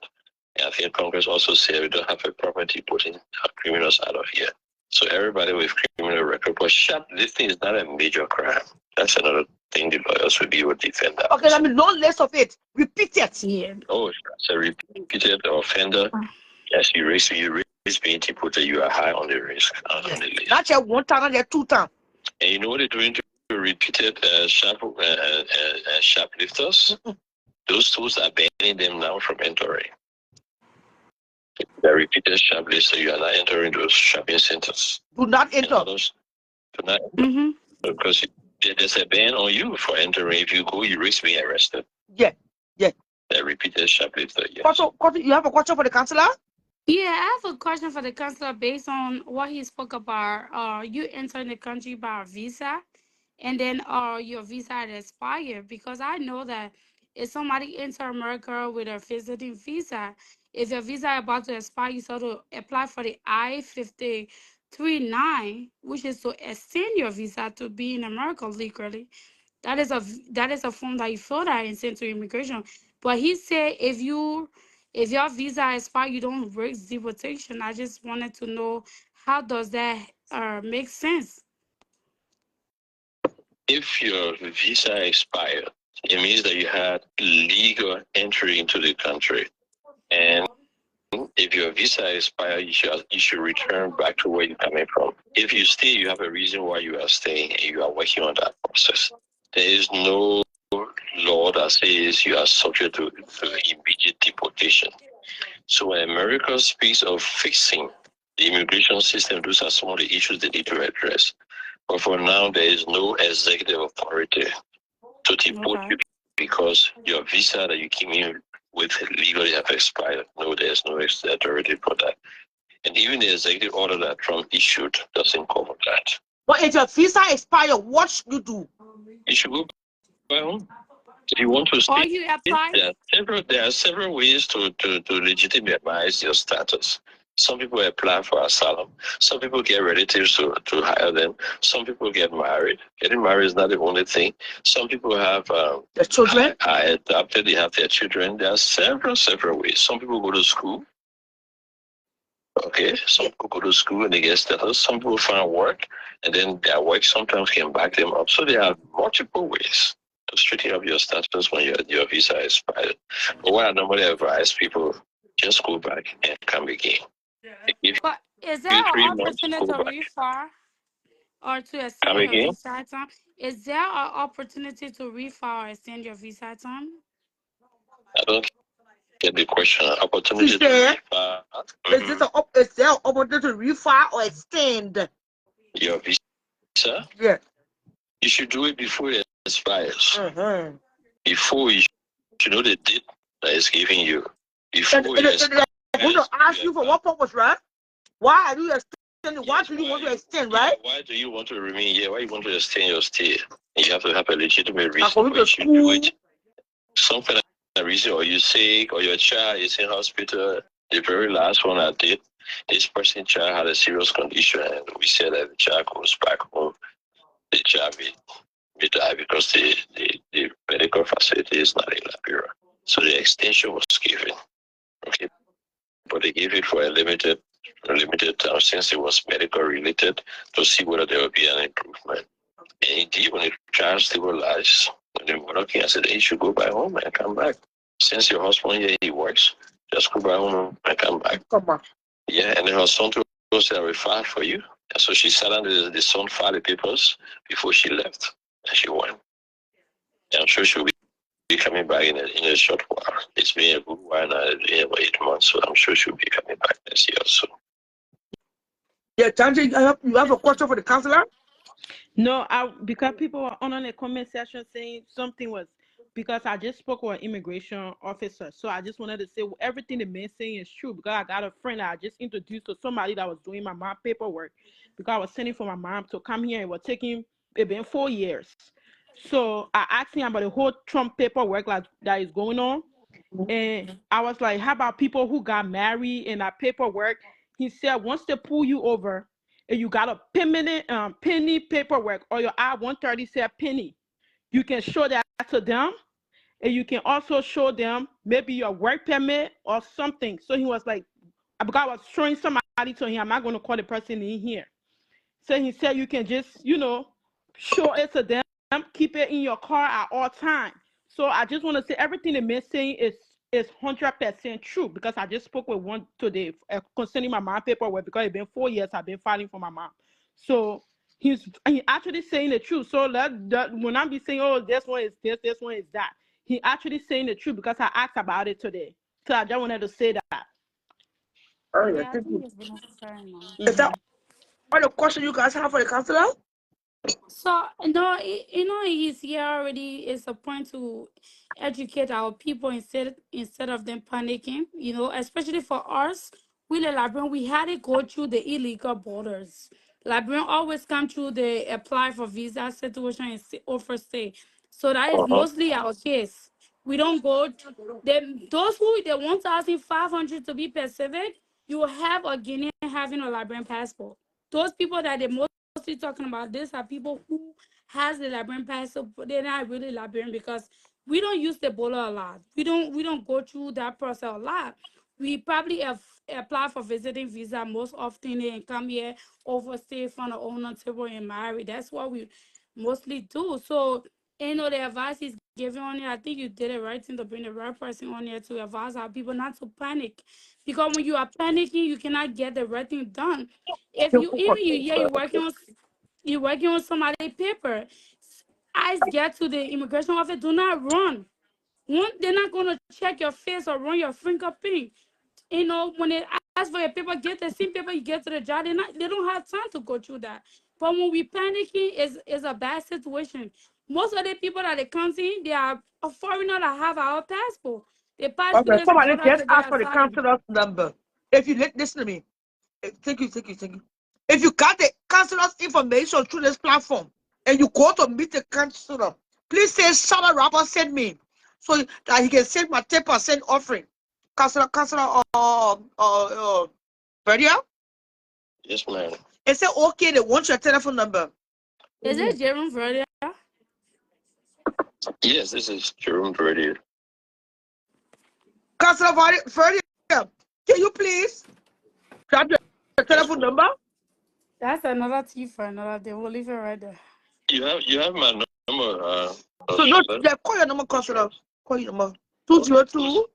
S11: And I think Congress also said we don't have a problem deporting criminals out of here. So everybody with criminal record, but shoplifting is not a major crime. That's another thing the lawyers will be able to defend that.
S1: Okay, I mean, no less of it. Repeat it.
S2: Yeah.
S11: Oh, that's a repeated offender. Yes, you risk being deported. You are high on the risk on the list.
S1: Not just one time, not just two times.
S11: And you know what they're doing to repeated shoplifters? Those tools are banning them now from entering. The repeated shoplifter, you are not entering those shopping centers.
S1: Do not enter.
S11: Do not enter. Because there's a ban on you for entering. If you go, you risk being arrested.
S1: Yeah, yeah.
S11: The repeated shoplifter, yes.
S1: You have a question for the counselor?
S12: Yeah, I have a question for the counselor based on what he spoke about. You entering the country by visa, and then your visa had expired. Because I know that if somebody enter America with a visiting visa, if your visa about to expire, you sort of apply for the I-53-9, which is to extend your visa to be in America legally. That is a form that you fill out and send to immigration. But he said if your visa expires, you don't risk deportation. I just wanted to know, how does that make sense?
S11: If your visa expired, it means that you had legal entry into the country. And if your visa expired, you should return back to where you're coming from. If you stay, you have a reason why you are staying, and you are working on that process. There is no law that says you are subject to immediate deportation. So when America speaks of fixing the immigration system, those are some of the issues they need to address. But for now, there is no executive authority to deport you because your visa that you came in with legally have expired. No, there's no authority for that. And even the executive order that Trump issued doesn't cover that.
S1: But if your visa expires, what should you do?
S11: You should go back home. If you want to stay,
S12: you apply?
S11: there are several ways to legitimize your status. Some people apply for asylum. Some people get relatives to hire them. Some people get married. Getting married is not the only thing. Some people have
S1: their children.
S11: Are adopted. They have their children. There are several ways. Some people go to school. Okay, some people go to school and they get status. Some people find work, and then their work sometimes can back them up. So there are multiple ways to straighten up your status when your visa is expired. But what I normally advise people, just go back and come again.
S12: But is there an opportunity to refile or to extend your visa time? Is there an opportunity to refile or extend your visa time?
S11: I don't get the question. Opportunity to refile.
S1: Is there an opportunity to refile or extend
S11: your visa?
S1: Yeah.
S11: You should do it before it expires. Before you should know the date that is giving you. Before
S1: I'm going to ask you for what purpose, right? Why are you extending? Why do you want to extend, right?
S11: Why do you want to remain here? Why you want to extend your stay? You have to have a legitimate reason. You should do it. Some kind of reason, or you're sick, or your child is in hospital. The very last one I did, this person's child had a serious condition, and we said that the child goes back home. The child may die because the medical facility is not in Liberia. So the extension was given. Okay. But they gave it for a limited time since it was medical related to see whether there will be an improvement. And indeed, when the child stabilized, when the mother came, I said, hey, you should go back home and come back. Since your husband here, he works, just go back home and come back.
S1: Come on.
S11: Yeah, and her son told us, I will file for you. And so she sat down, the son filed the papers before she left, and she went. And I'm sure she'll be coming back in a short while. It's been a good while now, it's been about 8 months, so I'm sure she'll be coming back next year or so.
S6: Yeah, Tanji, you have a question for the counselor?
S10: No, because people were on the comment section saying something was because I just spoke with an immigration officer. So I just wanted to say everything the man saying is true because I got a friend that I just introduced to somebody that was doing my mom paperwork because I was sending for my mom to come here. It was taking it been 4 years. So I asked him about the whole Trump paperwork like that is going on. And I was like, how about people who got married and that paperwork? He said, once they pull you over and you got a penny paperwork or your I-130 said penny, you can show that to them. And you can also show them maybe your work permit or something. So he was like, because I was showing somebody to him, I'm not going to call the person in here. So he said you can just, show it to them, keep it in your car at all times. So I just want to say everything the man saying is 100% true because I just spoke with one today concerning my mom paperwork because it's been 4 years I've been filing for my mom. So he actually saying the truth. So that when I be saying, oh, this one is this one is that, he actually saying the truth because I asked about it today. So I just wanted to say that.
S6: All right,
S12: Yeah, I
S6: thank
S12: think
S6: you.
S12: it's necessary now.
S6: Is that all the question you guys have for the counselor?
S12: So no, he's here already. It's a point to educate our people instead of them panicking. Especially for us, we the Liberian, we had to go through the illegal borders. Liberian always come through the apply for visa situation and offer stay. So that is mostly our case. We don't go. Those who the 1,500 to be Pacific, you will have a Guinean having a Liberian passport. Those people that they mostly talking about this are people who has the Liberian passport, but they're not really Liberian because we don't use the border a lot. We don't go through that process a lot. We probably have apply for visiting visa most often and come here, overstay, find an owner table and marry. That's what we mostly do. So the advice is given on here, I think you did it right thing to bring the right person on here to advise our people not to panic. Because when you are panicking, you cannot get the right thing done. If you even you yeah you're working on somebody's paper, eyes get to the immigration office, do not run. They're not gonna check your face or run your fingerprint. When they ask for your paper, get the same paper you get to the job. They don't have time to go through that. But when we panicking, is a bad situation. Most of the people that they come in, they are a foreigner that have our passport. They pass through
S6: Okay,
S12: this
S6: somebody
S12: border
S6: just
S12: to
S6: ask
S12: get
S6: for the
S12: asylum.
S6: counselor's number. If you listen to me, thank you. If you got the counselor's information through this platform and you go to meet the counselor, please say Shaba Rapper send me so that he can send my 10% offering. Counselor, Berdia?
S11: Yes, ma'am.
S6: They say okay, they want your telephone number.
S12: Is it Jerome Verdia?
S11: Yes, this is Jerome Radio.
S6: Counselor Berdia, can you please grab your telephone number?
S12: That's another tea for another day. We'll leave it right there.
S11: You have my number.
S6: So no, yeah, call your number, counselor. Call your number. 202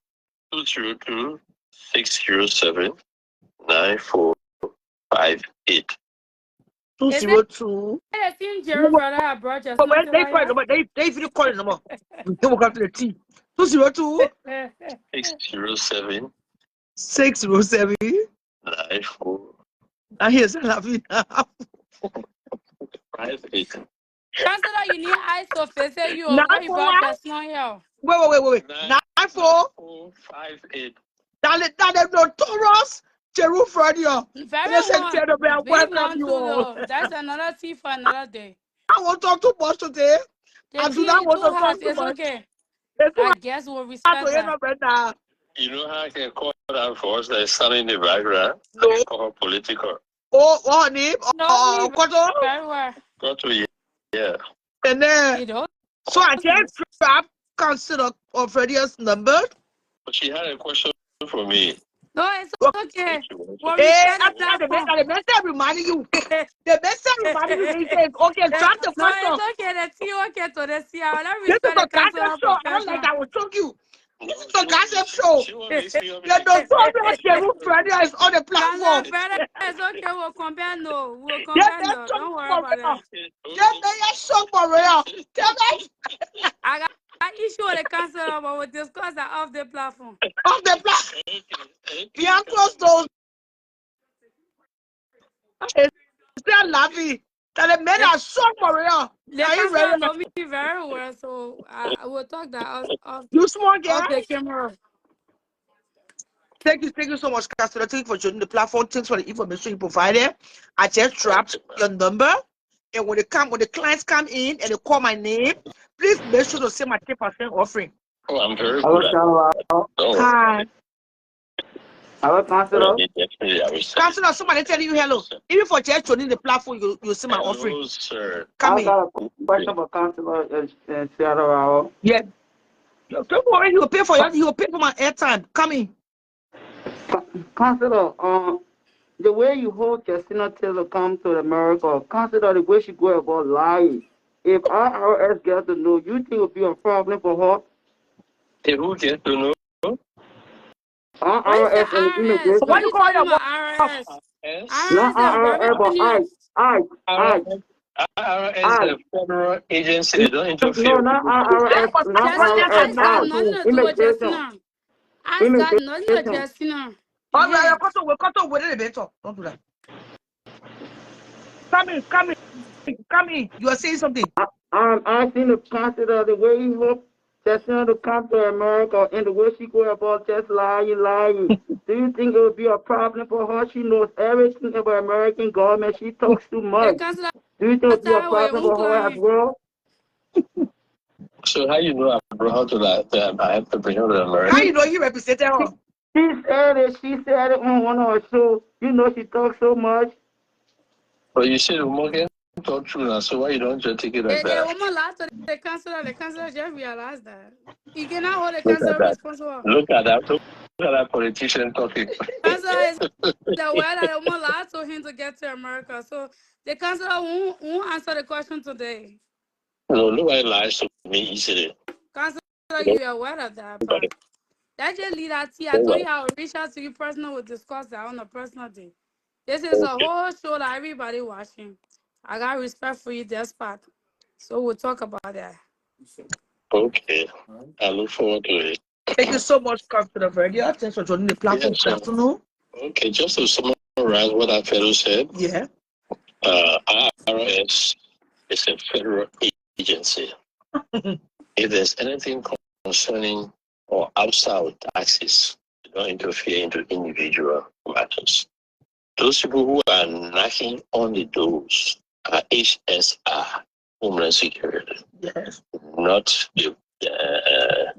S11: 202 607 9458.
S6: 202.
S12: I think Jerome Verdia had brought just
S6: Well,
S12: something
S6: they
S12: like
S6: call it number. They even call it number. They will come to the T. 202
S12: that.
S11: 607
S6: 607.
S11: 9458.
S6: And here's Lavina.
S12: Chancellor, you need eyes to face you. Why you
S6: 941.
S12: brought personal here?
S6: Wait.
S11: 9458.
S6: That is notorious Jeru Ferdio.
S12: Very
S6: Innocent
S12: one.
S6: gentlemen,
S12: Big
S6: welcome
S12: one
S6: you
S12: too
S6: all.
S12: though. That's another tea for another day.
S6: I won't talk too much today.
S12: The
S6: I do not
S12: tea
S6: want
S12: too
S6: to talk
S12: hot
S6: too
S12: is
S6: much.
S12: okay.
S6: It's too
S12: I guess we'll
S6: hard
S12: respect
S6: to end
S12: that.
S6: up right now.
S11: You know how I can call that for us that is standing in the background?
S6: No.
S11: I can call her political.
S6: Her name?
S12: No, me
S6: Koto?
S12: very well.
S11: Got to, yeah.
S6: And then,
S12: You know,
S6: so I can't grab consider of Freddy's number.
S11: But she had a question for me.
S12: no, it's okay. We'll
S6: Hey,
S12: respect the platform.
S6: the message reminding you. The message reminding you, they say, okay, drop the
S12: No,
S6: question.
S12: it's okay. The tea okay to the tea. I will not
S6: This is
S12: respect
S6: a
S12: the
S6: target
S12: council
S6: show. I don't like
S12: professional.
S6: that. I will choke you.
S1: This is the gossip show.
S11: She won't mix me up in
S1: The notorious
S11: the
S1: Jeru brother is on the platform.
S12: Councilor Brother is okay. We'll compare no. We'll
S1: They
S12: compare
S1: may
S12: no.
S1: shock
S12: Don't worry
S1: for
S12: about
S1: real.
S12: that.
S1: They may shock for real. They may
S12: I got issue with the councilor, but we'll discuss that off the platform.
S1: off the platform. Behind closed doors. Still laughing. That the men
S12: The,
S1: are shock for real.
S12: the
S1: Are you
S12: councilor
S1: ready?
S12: know me very well, so I will talk that
S1: You small girl.
S12: off the camera.
S1: Thank you so much, Castor. Thank you for joining the platform. Thanks for the information you provided. I just dropped your number. And when the clients come in and they call my name, please make sure to send my 10% offering.
S11: Oh, I'm very good at that. Don't worry.
S1: Hi.
S13: Hello, Councilor.
S11: Definitely, I will say.
S1: Counselor, somebody telling you hello. Even for just joining the platform, you see my offering.
S11: Hello, sir.
S1: Come
S13: I
S1: in.
S13: got a question for Councilor Seattle.
S1: Yeah. Don't worry, he will pay for my airtime. Come in.
S13: Councilor, the way you hold Justina Taylor come to America, Councilor, the way she go about lying. If IRS gets to know, you think it will be a problem for her?
S11: Hey, who gets to know?
S12: Why you say
S13: IRS and
S12: IRS?
S1: Why
S12: Why
S13: immigration.
S1: you
S12: you
S1: call
S12: talking
S1: your
S12: about
S1: boss?
S12: IRS?
S11: Yes.
S13: Not
S12: IRS is
S13: IRS, but
S12: revenue.
S13: I.
S11: IRS is a federal agency. They don't
S13: No,
S11: interfere with
S13: not
S11: people.
S1: I
S13: IRS,
S1: was
S13: not
S1: supporting
S12: Justina,
S1: her
S13: IRS,
S12: Ice got
S1: now
S13: I.
S12: nothing
S1: too.
S12: to do with
S13: Immigration.
S12: Justina. Ice got nothing with
S13: Immigration.
S12: Justina.
S1: All right,
S12: Yeah.
S1: we'll cut off with it better. Don't do that. Come in. You are saying something.
S13: I'm asking the Councilor the way he hope Justina to come to America and the way she go about just lying. Do you think it would be a problem for her? She knows everything about American government. She talks too
S12: The
S13: much.
S12: councilor
S13: Do you think it would be a
S12: with your
S13: problem
S12: own
S13: for her as
S12: client.
S13: well?
S11: So how you know I brought her to that? I have to bring her to
S1: How
S11: America.
S1: you know you represented her?
S13: She said it on one of her shows. You know she talks so much.
S11: But you said Morgan talk true now, so why you don't just take it like
S12: The
S11: that?
S12: woman lied to the councilor just realized that. You cannot hold the
S11: Look at
S12: councilor
S11: that.
S12: responsible.
S11: Look at that. Look at that politician talking.
S12: Councilor is the way that the woman lied to him to get to America. So the councilor won't answer the question today.
S11: No, nobody lies to me easily.
S12: Councilor,
S11: No,
S12: you are aware of that
S11: nobody.
S12: part. That just lead out here. I told
S11: Nobody.
S12: you I would reach out to you personal. We'll discuss that on a personal day. This is a
S11: Okay.
S12: whole show that everybody watching. I got respect for you, that spot. So we'll talk about that.
S11: Okay. I look forward to it.
S1: Thank you so much, Councilor Verdia. Thanks for joining the platform.
S11: Yes,
S1: Good
S11: sir.
S1: afternoon.
S11: Okay, just to summarize what our fellow said,
S1: Yeah.
S11: IRS is a federal agency. If there's anything concerning or outside of taxes, they don't interfere into individual matters. Those people who are knocking on the doors are HSR, Homeland Security,
S1: Yes.
S11: not the.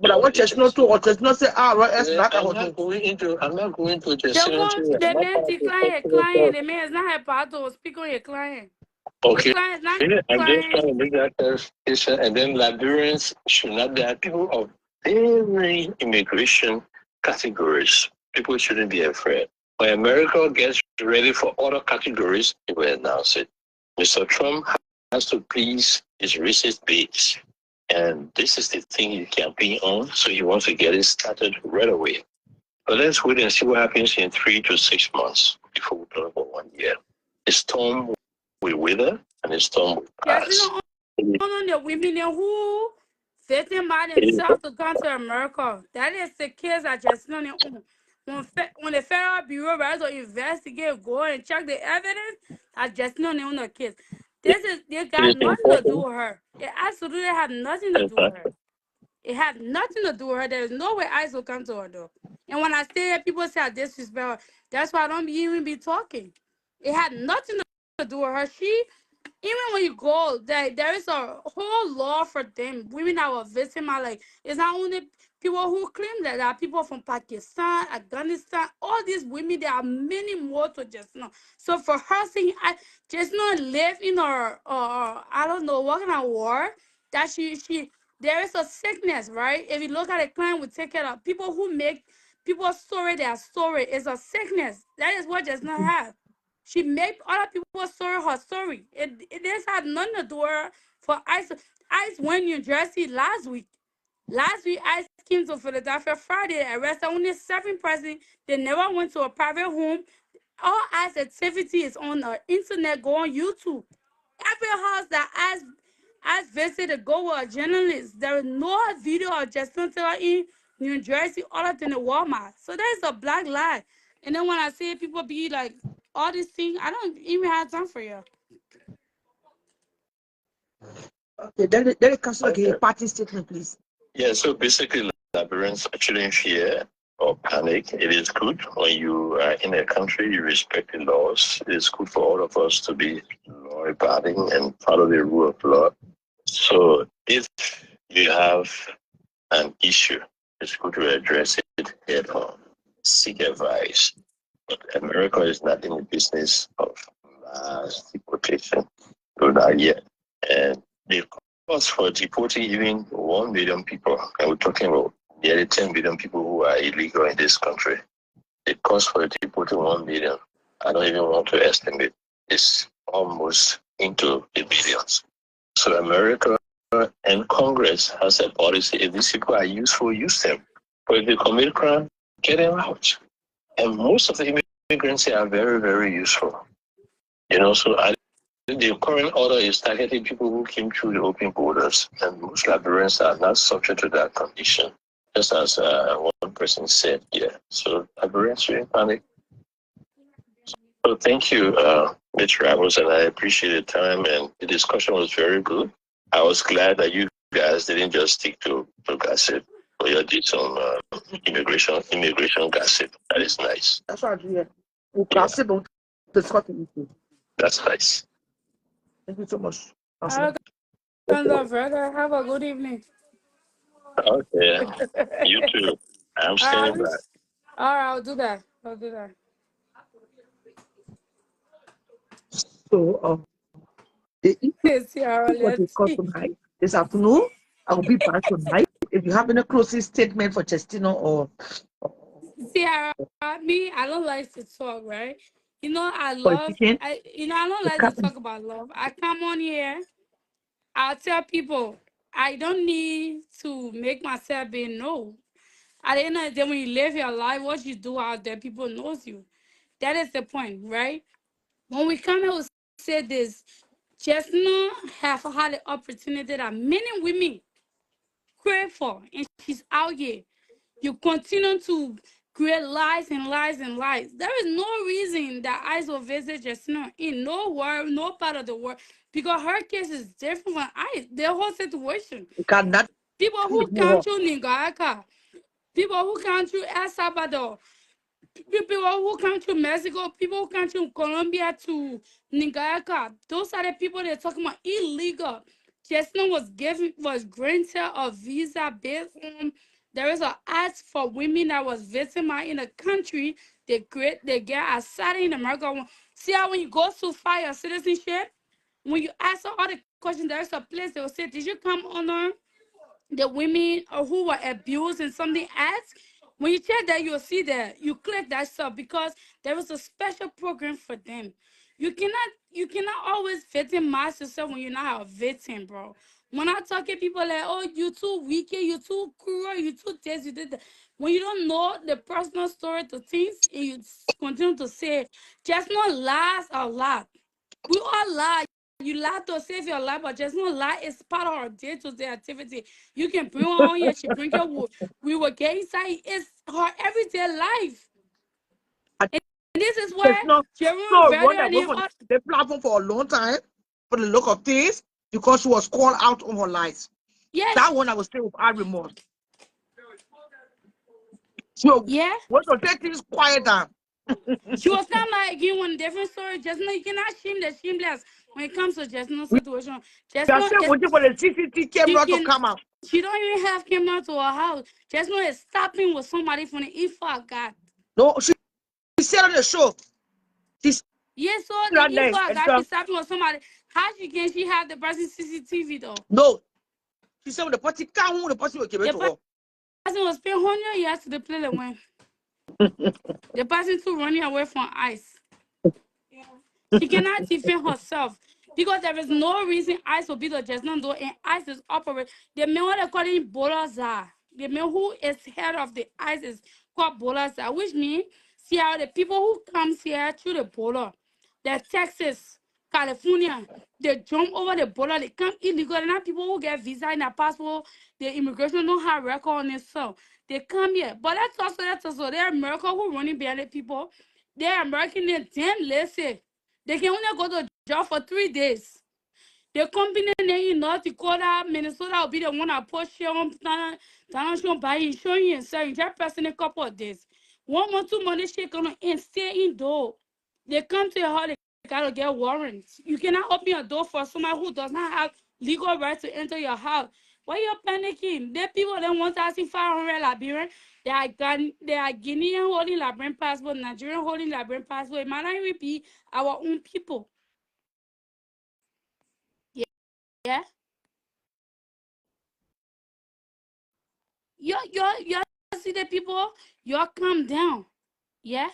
S1: But I want just not to or just not say RS knock
S11: I'm
S1: out.
S11: not going into. I'm not going to
S12: The
S11: just. I'm
S12: the
S11: not
S12: man
S11: part of the
S12: decline your
S11: cultural.
S12: client. The man is not a part to speak on your client. Your
S11: Okay.
S12: client is not
S11: I'm just
S12: client.
S11: trying to make that clarification. And then Liberians should not be people of every immigration categories. People shouldn't be afraid. When America gets ready for other categories, it will announce it. Mr. Trump has to please his racist base. And this is the thing he campaign on, so he wants to get it started right away. But let's wait and see what happens in 3 to 6 months before we talk about 1 year. The storm will wither and the storm will
S12: Yes, you
S11: pass.
S12: know, on the women who vetting by
S11: It
S12: themselves to come to America. That is the case that just on their own. When the Federal Bureau ready to investigate, go and check the evidence, that just on their own case. They got
S11: is
S12: nothing to do
S11: important.
S12: with her. It absolutely have nothing to do with her. It had nothing to do with her. There's no way ICE will come to her door. And when I say that, people say I disrespect her. That's why I don't even be talking. It had nothing to do with her. Even when you go, there is a whole law for them. Women that were victim are like, it's not only people who claim that there are people from Pakistan, Afghanistan, all these women, there are many more to just know. So for her saying, I just not live in her, I don't know, what kind of war, that there is a sickness, right? If you look at a client, we take care of people who make people story their story. It's a sickness. That is what just not have. She made other people story her story. It has had nothing to do with her for ICE. ICE went New Jersey last week. Last week, ICE came to Philadelphia Friday. They arrested only 7 persons. They never went to a private home. All ICE activity is on the internet. Go on YouTube. Every house that ICE visited, go with a journalist. There is no video of Justin Taylor in New Jersey other than the Walmart. So there's a black lie. And then when I say people be like all these things, I don't even have time for you.
S1: Okay, then the council give a party statement, please.
S11: Yeah, so basically, Liberians shouldn't fear or panic. It is good when you are in a country, you respect the laws. It is good for all of us to be law abiding and follow the rule of law. So if you have an issue, it's good to address it head on. Seek advice. But America is not in the business of mass deportation. So not yet. And the cost for deporting even 1 million people, and we're talking about nearly 10 million people who are illegal in this country. The cost for deporting 1 million, I don't even want to estimate, is almost into the billions. So America and Congress has a policy. If these people are useful, use them. But if they commit crime, get them out. And most of the immigrants here are very, very useful. So the current order is targeting people who came through the open borders, and most Liberians are not subject to that condition, just as one person said here. So Liberians shouldn't panic. So thank you, Mitch Ramos, and I appreciate the time, and the discussion was very good. I was glad that you guys didn't just stick to gossip, but you did some immigration gossip. That is nice.
S1: That's what I do here. We gossip about discussing issue.
S11: That's nice.
S1: Thank you so much.
S12: Have a good evening.
S11: Okay. You too. I'm standing back.
S12: All right, I'll do that.
S1: So, the issue
S12: Sierra,
S1: was
S12: let's
S1: discussed
S12: see.
S1: tonight. This afternoon, I will be back tonight. If you have any closing statement for Chestino or
S12: Sierra, me, I don't like to talk, right? I
S1: politician,
S12: don't
S1: the
S12: like to
S1: captain,
S12: talk about love. I come on here, I'll tell people, I don't need to make myself be known. At the end of the day, when you live your life, what you do out there, people knows you. That is the point, right? When we come here, we say this, Chestnut have had the opportunity that many women crave for, and she's out here. You continue to create lies and lies and lies. There is no reason that ICE will visit Chestnut in no world, no part of the world, because her case is different from ICE. The whole situation.
S1: you cannot
S12: People who come through Nicaragua, people who come through El Salvador, people who come to Mexico, people who come to Colombia, to Nicaragua, those are the people they're talking about illegal. Chestnut was granted a visa based on there is an act for women that was victimized in a country. They get asylum in America. See how when you go to file your citizenship, when you ask all the questions, there's a place they will say, did you come under the women who were abused and something else? When you check that, you'll see that you click that stuff because there is a special program for them. You cannot always victimize yourself when you're not a victim, bro. When I talk to people like, oh, you too wicked, you too cruel, you too this, you did that. When you don't know the personal story to things and you continue to say, just not lies a lot. We all lie. You lie to save your life, but just not lie. It's part of our day-to-day activity. You can bring her on here. She bring her. We will get inside. It's her everyday life. And this is where
S1: Chestnut.
S12: Jerome
S1: So run
S12: Veteran
S1: away
S12: and
S1: from
S12: all.
S1: the platform for a long time for the look of things because she was called out on her lies.
S12: Yes.
S1: That one I was still with our remorse. So
S12: Yeah.
S1: want to take things quiet down.
S12: She was kind of like you one different story. Just not you cannot shame the shameless when it comes to just no situation. Just
S1: We are
S12: not
S1: still waiting for the CCTV
S12: she
S1: camera to
S12: can.
S1: come out.
S12: She don't even have camera to her house. Just know it's stopping with somebody from the E4 God.
S1: No, she said on the show. She's
S12: Yes, so the
S1: right there.
S12: info
S1: And,
S12: got she stopping with somebody. How she have the person CCTV though?
S1: no, she said when the party can't, the person will give it
S12: The
S1: to her.
S12: person was paying 100 years to the play the win. The person too running away from ICE. She cannot defend herself. because there is no reason ICE will be the just not do, and ICE is operate. The man what they call him Bolaza. The man who is head of the ICE is called Bolaza, which means see how the people who comes here through the border, the Texas, California, they jump over the border, they come illegal. And now people who get visa in their passport, the immigration don't have record on themselves. They come here. But that's also they're America who running behind the people. They're American, they're damn lazy. They can only go to jail for 3 days. The company in North Dakota, Minnesota will be the one that push you on by insurance and selling that person a couple of days. 1 month, 2 months, she gonna and stay indoor. They come to your house, they gotta get warrants. You cannot open your door for somebody who does not have legal right to enter your house. Why you panicking? The people that want 1,500 Liberian, they are Guinean holding Liberian passport, Nigerian holding Liberian passport. It might not even be our own people. Yeah. You see the people, you calm down. Yeah.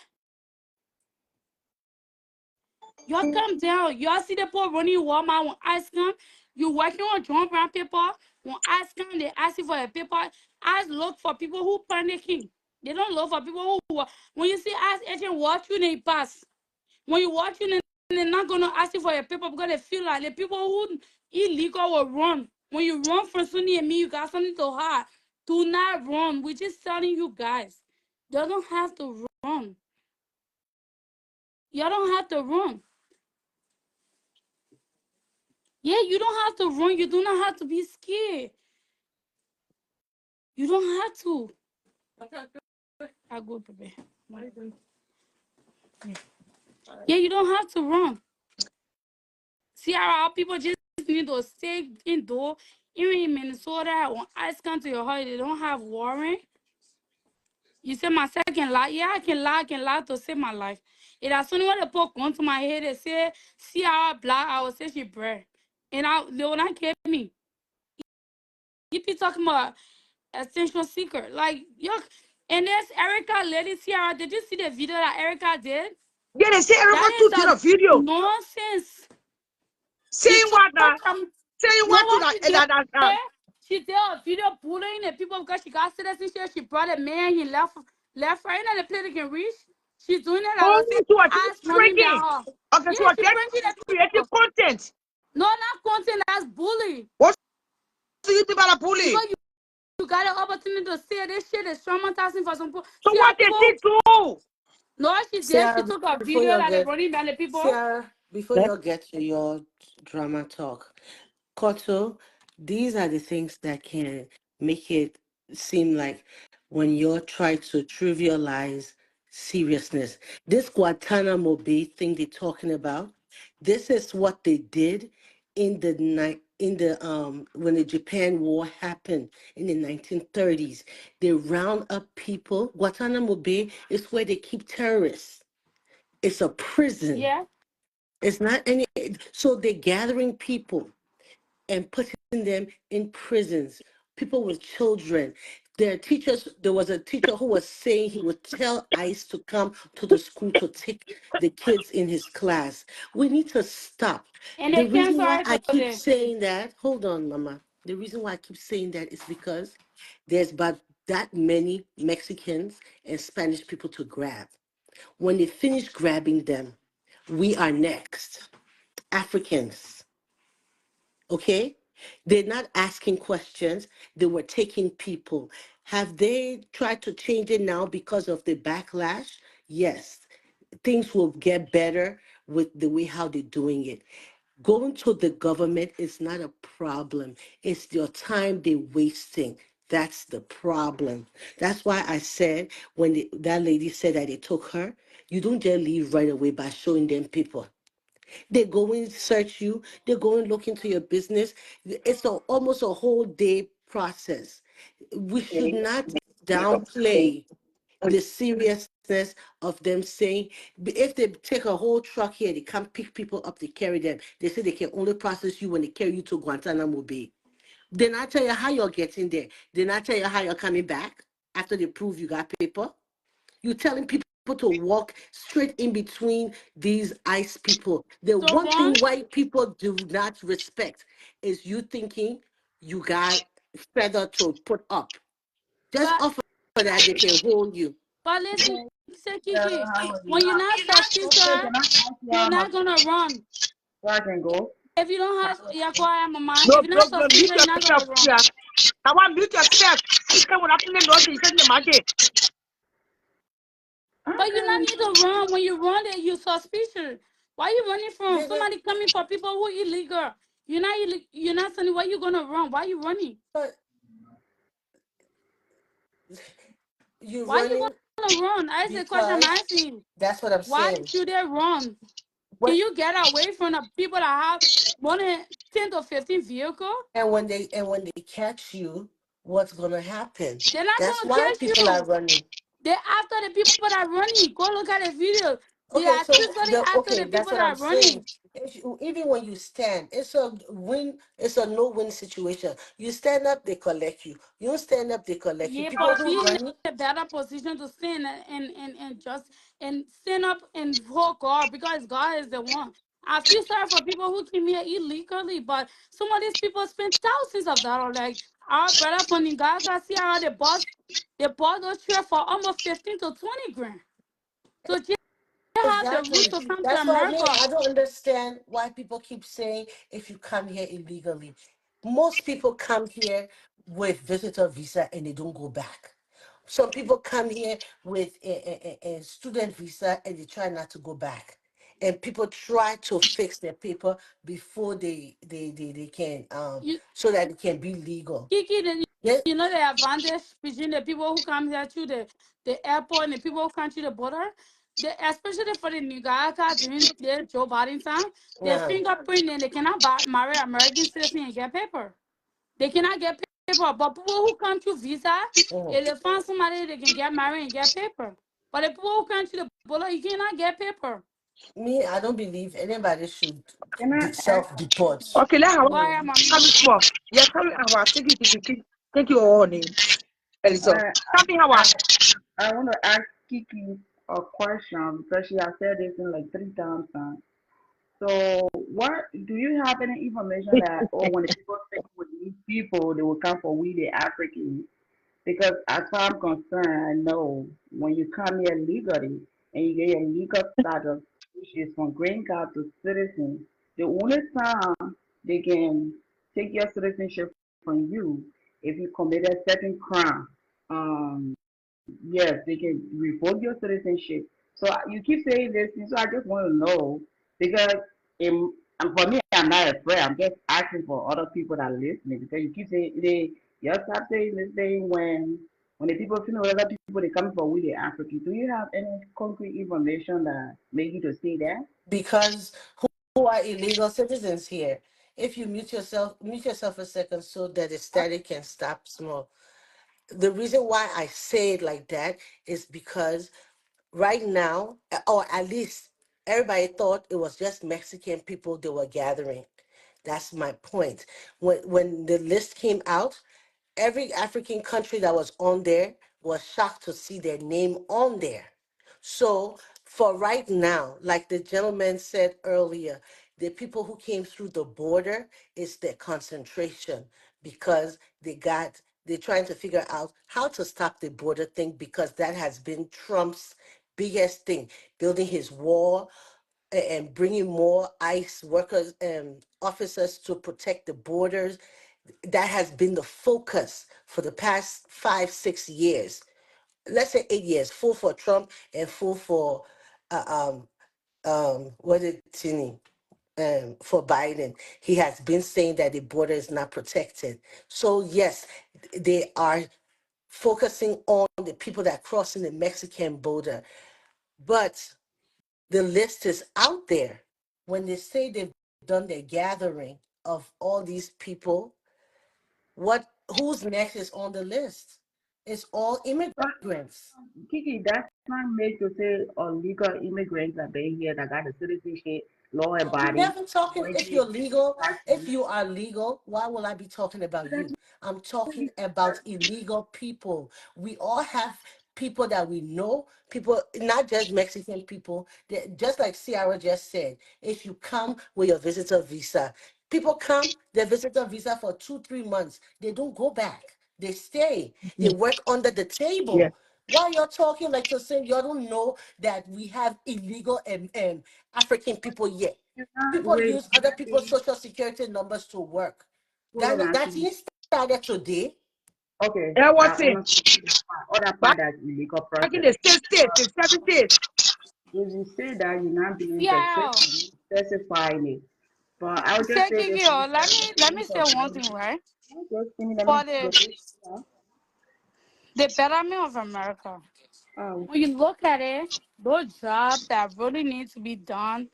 S12: You calm down. You see the people running Walmart when ice come. You working on John Brown paper. When ice come, they ask you for a paper. Ice look for people who panicking. They don't look for people who when you see ice agent watch you, they pass. When you watch you, they're not gonna ask you for your paper because they feel like the people who illegal will run. When you run from Sunny and me, you got something to hide. Do not run. We're just telling you guys. They don't have to run. You don't have to run. Yeah, you don't have to run. You do not have to be scared. You don't have to. I go prepare. Yeah, you don't have to run. See how our people just need to stay indoor. Even in Minnesota, when ice come to your house, they don't have warrant. You say my second life. Yeah, I can lie to save my life. It as soon as they put gun to my head, they say, see how I black, I will say she bread. And they will not kill me. You be talking about essential seeker. Like, yuck. And there's Erica lady, Sierra. Did you see the video that Erica did?
S1: Yeah, they say Erica
S12: That is
S1: took
S12: a
S1: the video.
S12: nonsense. She
S1: Saying
S12: told
S1: what now?
S12: them,
S1: Saying
S12: no,
S1: what to
S12: what she did,
S1: that.
S12: she did a video bullying the people because she got citizenship. She brought a man, he left her in the place they can reach. She's doing it
S1: Oh,
S12: as a
S1: so what
S12: ass
S1: you
S12: running
S1: bringing?
S12: behind her.
S1: Okay,
S12: Yeah,
S1: so what
S12: she
S1: you
S12: bringing the
S1: creating
S12: people.
S1: content.
S12: No, not content, that's bully.
S1: What do you think about a bully?
S12: Because you got an opportunity to say this shit is traumatizing for some people.
S1: So
S12: See how
S1: what they
S12: people,
S1: did do?
S12: no, she did. She
S4: Sarah,
S12: took a
S4: before
S12: video
S4: you
S12: that they're
S4: get
S12: running behind the people.
S4: Sarah, before you get to your drama talk, Koto, these are the things that can make it seem like when you're trying to trivialize seriousness. This Guantanamo Bay thing they're talking about, this is what they did in the night in the when the Japan War happened in the 1930s. They round up people. Guantanamo Bay is where they keep terrorists. It's a prison.
S12: Yeah.
S4: It's not any. So they're gathering people and putting them in prisons, people with children. There was a teacher who was saying he would tell ICE to come to the school to take the kids in his class. We need to stop.
S12: And
S4: The
S12: they
S4: reason
S12: cancel
S4: why
S12: it
S4: I keep
S12: today.
S4: saying that, hold on, Mama. The reason why I keep saying that is because there's about that many Mexicans and Spanish people to grab. When they finish grabbing them, we are next. Africans. Okay? They're not asking questions. They were taking people. Have they tried to change it now because of the backlash? Yes. Things will get better with the way how they're doing it. Going to the government is not a problem. It's your time they're wasting. That's the problem. That's why I said when that lady said that they took her, you don't just leave right away by showing them people. They go and search you. They go and look into your business. It's almost a whole day process. We should not downplay the seriousness of them saying, if they take a whole truck here, they can't pick people up, they carry them. They say they can only process you when they carry you to Guantanamo Bay. They not tell you how you're getting there. They not tell you how you're coming back after they prove you got paper. You're telling people to walk straight in between these ICE people. The
S12: So
S4: one
S12: wrong.
S4: thing white people do not respect is you thinking you got feather to put up. Just
S12: But
S4: offer that they can hold you.
S12: listen, say
S13: Yeah,
S12: Kiki,
S13: how are
S12: when
S13: you?
S12: you're not suspicious,
S13: Okay, can I ask you
S12: you're
S13: how
S12: not
S13: much
S12: gonna run.
S13: so I can go?
S12: If you don't have your quiet mama,
S1: No
S12: if you're not
S1: problem.
S12: suspicious,
S1: Mute
S12: you're not gonna
S1: yourself
S12: run.
S1: here. I want mute yourself. You can what happened in the you said the magic.
S12: But you not
S13: Okay.
S12: need to run. When you run, there you suspicious. Why you running from
S4: Nigga,
S12: somebody coming for people who illegal? You're not saying why you gonna run. Why you running?
S4: but you
S12: Why you
S4: running
S12: gonna run? I asked the question. I'm
S4: because
S12: asking you.
S4: that's what I'm
S12: Why
S4: saying.
S12: should they run? Can
S4: What
S12: you get away from the people that have more than 10 to 15 vehicles?
S4: and when they catch you, what's gonna happen?
S12: They're not
S4: That's
S12: gonna
S4: why
S12: catch
S4: people are
S12: you.
S4: running.
S12: They're after the people that are running. Go look at the video. They
S4: Okay,
S12: are
S4: so
S12: seriously after the
S4: that's
S12: people
S4: what
S12: that
S4: I'm
S12: are running.
S4: saying. If you, even when you stand, it's a win. It's a no-win situation. You stand up, they collect you. You don't stand up, they collect you.
S12: Yeah,
S4: People
S12: but
S4: who
S12: be in
S4: running,
S12: a better position to stand and just and stand up and hold God because God is the one. I feel sorry for people who came here illegally, but some of these people spend thousands of dollars. Like our brother from Niagara, Sierra, they bought those chairs for almost 15 to 20 grand. So just have the root
S4: exactly.
S12: to come to
S4: That's what I mean.
S12: America.
S4: I don't understand why people keep saying if you come here illegally. Most people come here with visitor visa and they don't go back. Some people come here with a student visa and they try not to go back. And people try to fix their paper before they can
S12: You
S4: so that it can be legal.
S12: Kiki,
S4: Yes.
S12: you know the advantage between the people who come here to the airport and the people who come to the border? Especially for the new guy during their Joe Biden time, their
S4: Yeah.
S12: fingerprint and they cannot marry American citizen and get paper. They cannot get paper. But people who come to visa,
S4: Mhm.
S12: if they find somebody they can get married and get paper. But the people who come to the border, you cannot get paper.
S4: Me, I don't believe anybody should
S13: Can I ask
S4: self-deport.
S1: Okay, let her
S12: Why am I?
S1: come small. Yeah, carry our take your own name. Elisa.
S13: uh,
S1: Tell me how
S13: I want to ask Kiki a question because she has said this in like 3 times now. So, what do you have any information that, or when the people speak with these people, they will come for we the Africans? Because as far as I'm concerned, I know when you come here legally and you get your legal status, which is from green card to citizen, the only time they can take your citizenship from you if you committed a certain crime. Yes, they can revoke your citizenship. So you keep saying this, so I just want to know because and for me, I'm not afraid. I'm just asking for other people that are listening because you keep saying you stop saying this thing when the people feel other people they coming for we the African. Do you have any concrete information that make you to say that?
S4: Because who are illegal citizens here? If you mute yourself a second so that the static can stop small. The reason why I say it like that is because right now, or at least everybody thought it was just Mexican people they were gathering. That's my point. When the list came out, every African country that was on there was shocked to see their name on there. So for right now, like the gentleman said earlier, the people who came through the border is their concentration because they're trying to figure out how to stop the border thing because that has been Trump's biggest thing, building his wall and bringing more ICE workers and officers to protect the borders. That has been the focus for the past 5 6 years. Let's say 8 years, full for Trump and full for uh, what did Tini for Biden. He has been saying that the border is not protected. So yes, they are focusing on the people that are crossing the Mexican border, but the list is out there. When they say they've done their gathering of all these people, who's next is on the list? It's all immigrants.
S13: Kiki, that's not made to say illegal immigrants that been here that got a citizenship, law
S4: I'm
S13: abiding,
S4: never talking if
S13: working,
S4: you're legal. If
S13: taxing.
S4: you are legal, why will I be talking about you? I'm talking about illegal people. We all have people that we know, people, not just Mexican people, just like Ciara just said, if you come with your visitor visa, people come, their visitor visa for 2-3 months, they don't go back. They stay. They work under the
S6: Yeah.
S4: table. Why you're talking like to say you don't know that we have illegal African people yet? People
S13: Wait,
S4: use other people's social security numbers to work.
S13: hold on,
S4: That
S13: Auntie.
S4: is started today.
S13: Okay,
S6: And
S13: I
S6: what's it?
S13: understand other
S6: Back
S13: part that illegal
S6: in
S13: process.
S6: the state, the 7 states.
S13: If you say that you're not being
S12: Yeah.
S13: specific, specifying it. But I'll just
S12: Say
S13: say this
S12: Kiki,
S13: in
S12: let me
S13: terms
S12: say
S13: of
S12: one thing, right?
S13: just give me let me
S12: For the betterment of America.
S13: oh
S12: When you look at it, those jobs that really need to be done,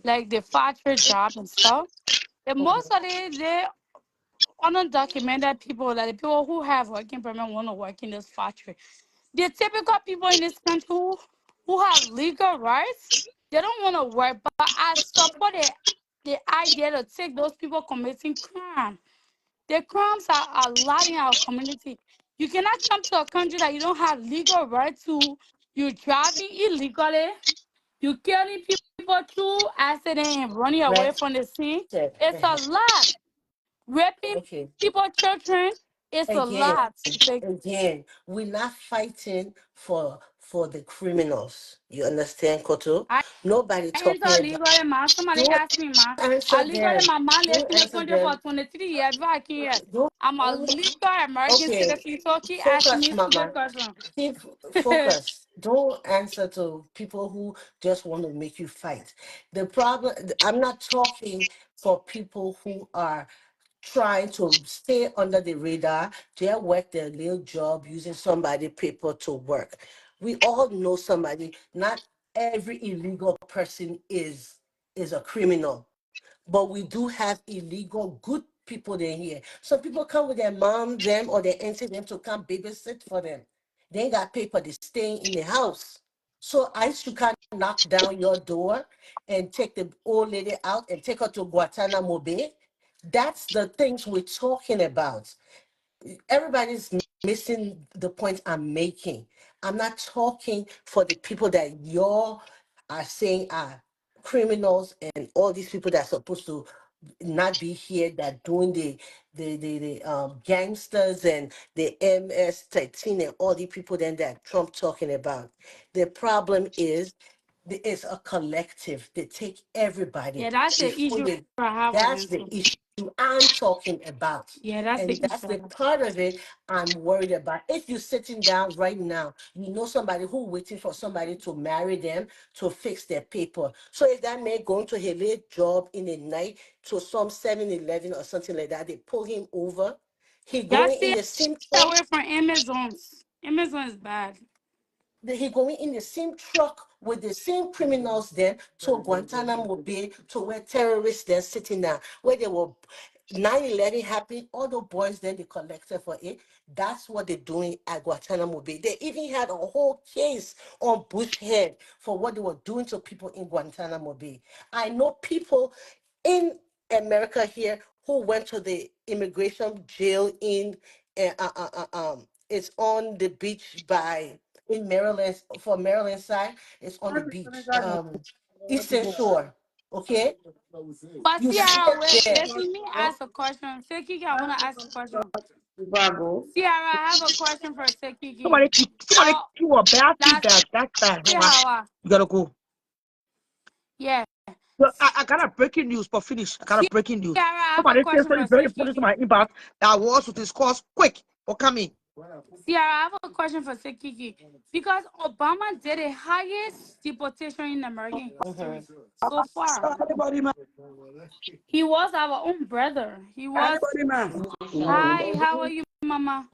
S12: like the factory job and stuff, and most of they undocumented people, like the people who have working permit want to work in this factory. The typical people in this country who have legal rights, they don't want to work. But I support the idea to take those people committing crime. The crimes are a lot in our community. You cannot come to a country that you don't have legal right to. You're driving illegally. You killing people through accident and running away
S4: Right?
S12: from the scene. It's a
S4: Uh-huh.
S12: lot. Raping
S4: Okay.
S12: people, children. It's a
S4: Again,
S12: lot. Like,
S4: we're not fighting for the criminals. You understand, Koto?
S12: I
S4: Nobody
S12: enter
S4: talking about.
S12: legally, man. Somebody
S4: Don't
S12: asked me, man. I
S4: answer
S12: legally,
S4: them.
S12: my man lived
S4: Don't
S12: in the
S4: answer
S12: country for
S4: them.
S12: 23 years, before I came here.
S4: Don't.
S12: I'm a legal American
S4: Okay.
S12: citizen, so keep asking
S4: Focus,
S12: me stupid
S4: Mama.
S12: questions.
S4: Keep focus. Don't answer to people who just want to make you fight. The problem. I'm not talking for people who are trying to stay under the radar. They work their little job using somebody paper to work. We all know somebody. Not every illegal person is a criminal, but we do have illegal good people in here. Some people come with their mom, them, or their auntie them to come babysit for them. They ain't got paper, they staying in the house. So I should kind of knock down your door and take the old lady out and take her to Guantanamo Bay. That's the things we're talking about. Everybody's missing the point I'm making. I'm not talking for the people that y'all are saying are criminals and all these people that are supposed to not be here, that doing the gangsters and the MS-13 and all the people then that Trump talking about. The problem is it's a collective. They take everybody
S12: Yeah, that's the
S4: before
S12: issue
S4: they.
S12: I have with
S4: That's
S12: them
S4: the
S12: too.
S4: issue I'm talking about.
S12: Yeah, that's the
S4: And that's
S12: issue I
S4: the
S12: have.
S4: part of it I'm worried about. If you're sitting down right now, you know somebody who waiting for somebody to marry them to fix their paper. So if that man going to his late job in the night to some 7-Eleven or something like that, they pull him over. He
S12: Y'all
S4: going in
S12: stay
S4: the same truck.
S12: away from Amazons. Amazon is bad.
S4: He going in the same truck with the same criminals then to Guantanamo Bay to where terrorists then sitting down, where they were 9/11 happened, all the boys then they collected for it. That's what they're doing at Guantanamo Bay. They even had a whole case on Bush head for what they were doing to people in Guantanamo Bay. I know people in America here who went to the immigration jail in it's on the beach by in Maryland, for Maryland side, it's on the beach, Eastern Shore. Okay,
S12: But
S4: you see
S12: Sierra,
S4: it
S12: wait,
S4: there.
S12: let me ask a question. Sekiki, I want to ask a question.
S13: Chicago.
S12: Sierra, I have a question for Sekiki.
S6: Somebody keep a bad
S12: Last
S6: feedback. That's bad.
S12: see
S6: Hold on.
S12: how
S6: You gotta go.
S12: yeah.
S6: Well, I got a breaking news, but finish. I got a
S12: Sierra,
S6: breaking news.
S12: I have a
S6: Somebody said
S12: question
S6: something
S12: for
S6: very important to
S12: Sekiki.
S6: my inbox that I want to discuss quick. Or come in.
S12: Sierra, I have a question for Sekiki. Because Obama did the highest deportation in American history so far.
S14: Anybody man,
S12: He was our own brother. He was.
S14: anybody man.
S12: Hi, how are you, Mama?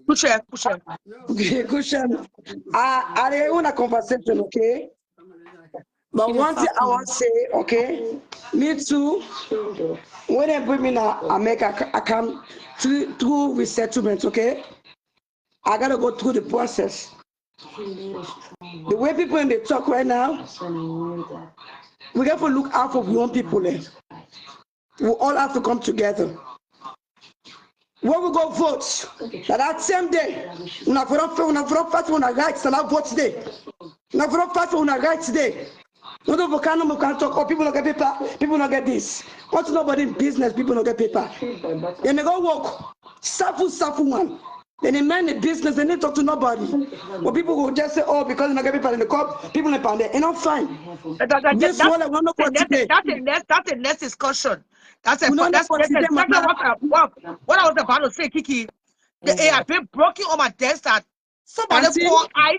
S6: Push it, push it.
S14: Okay, question. I didn't want a conversation, okay?
S12: She
S14: But
S12: did
S14: one thing
S12: talk
S14: I
S12: to
S14: want
S12: me.
S14: to say, okay, me too. When they bring me now, I come through resettlement, okay? I gotta go through the process. The way people in the talk right now, we have to look out for one people. We all have to come together. Where we go vote? That same day, we have to fight for our rights. That vote day. We have to fight for our rights day. No, no, we can't talk. Oh, people don't get paper. People don't get this. What's nobody in business? People don't get paper. Then they go work. Safu one. Then they mind the business. They need to talk to nobody. But people will just say, oh, because they don't get paper in the cup, people in the pound. And I'm fine. This one I want to for today.
S1: That's a next discussion. That's
S14: We don't know for today,
S1: exactly
S14: Mama.
S1: what I was about to say, Kiki. They have been broken on my desk that somebody
S14: Auntie,
S1: call I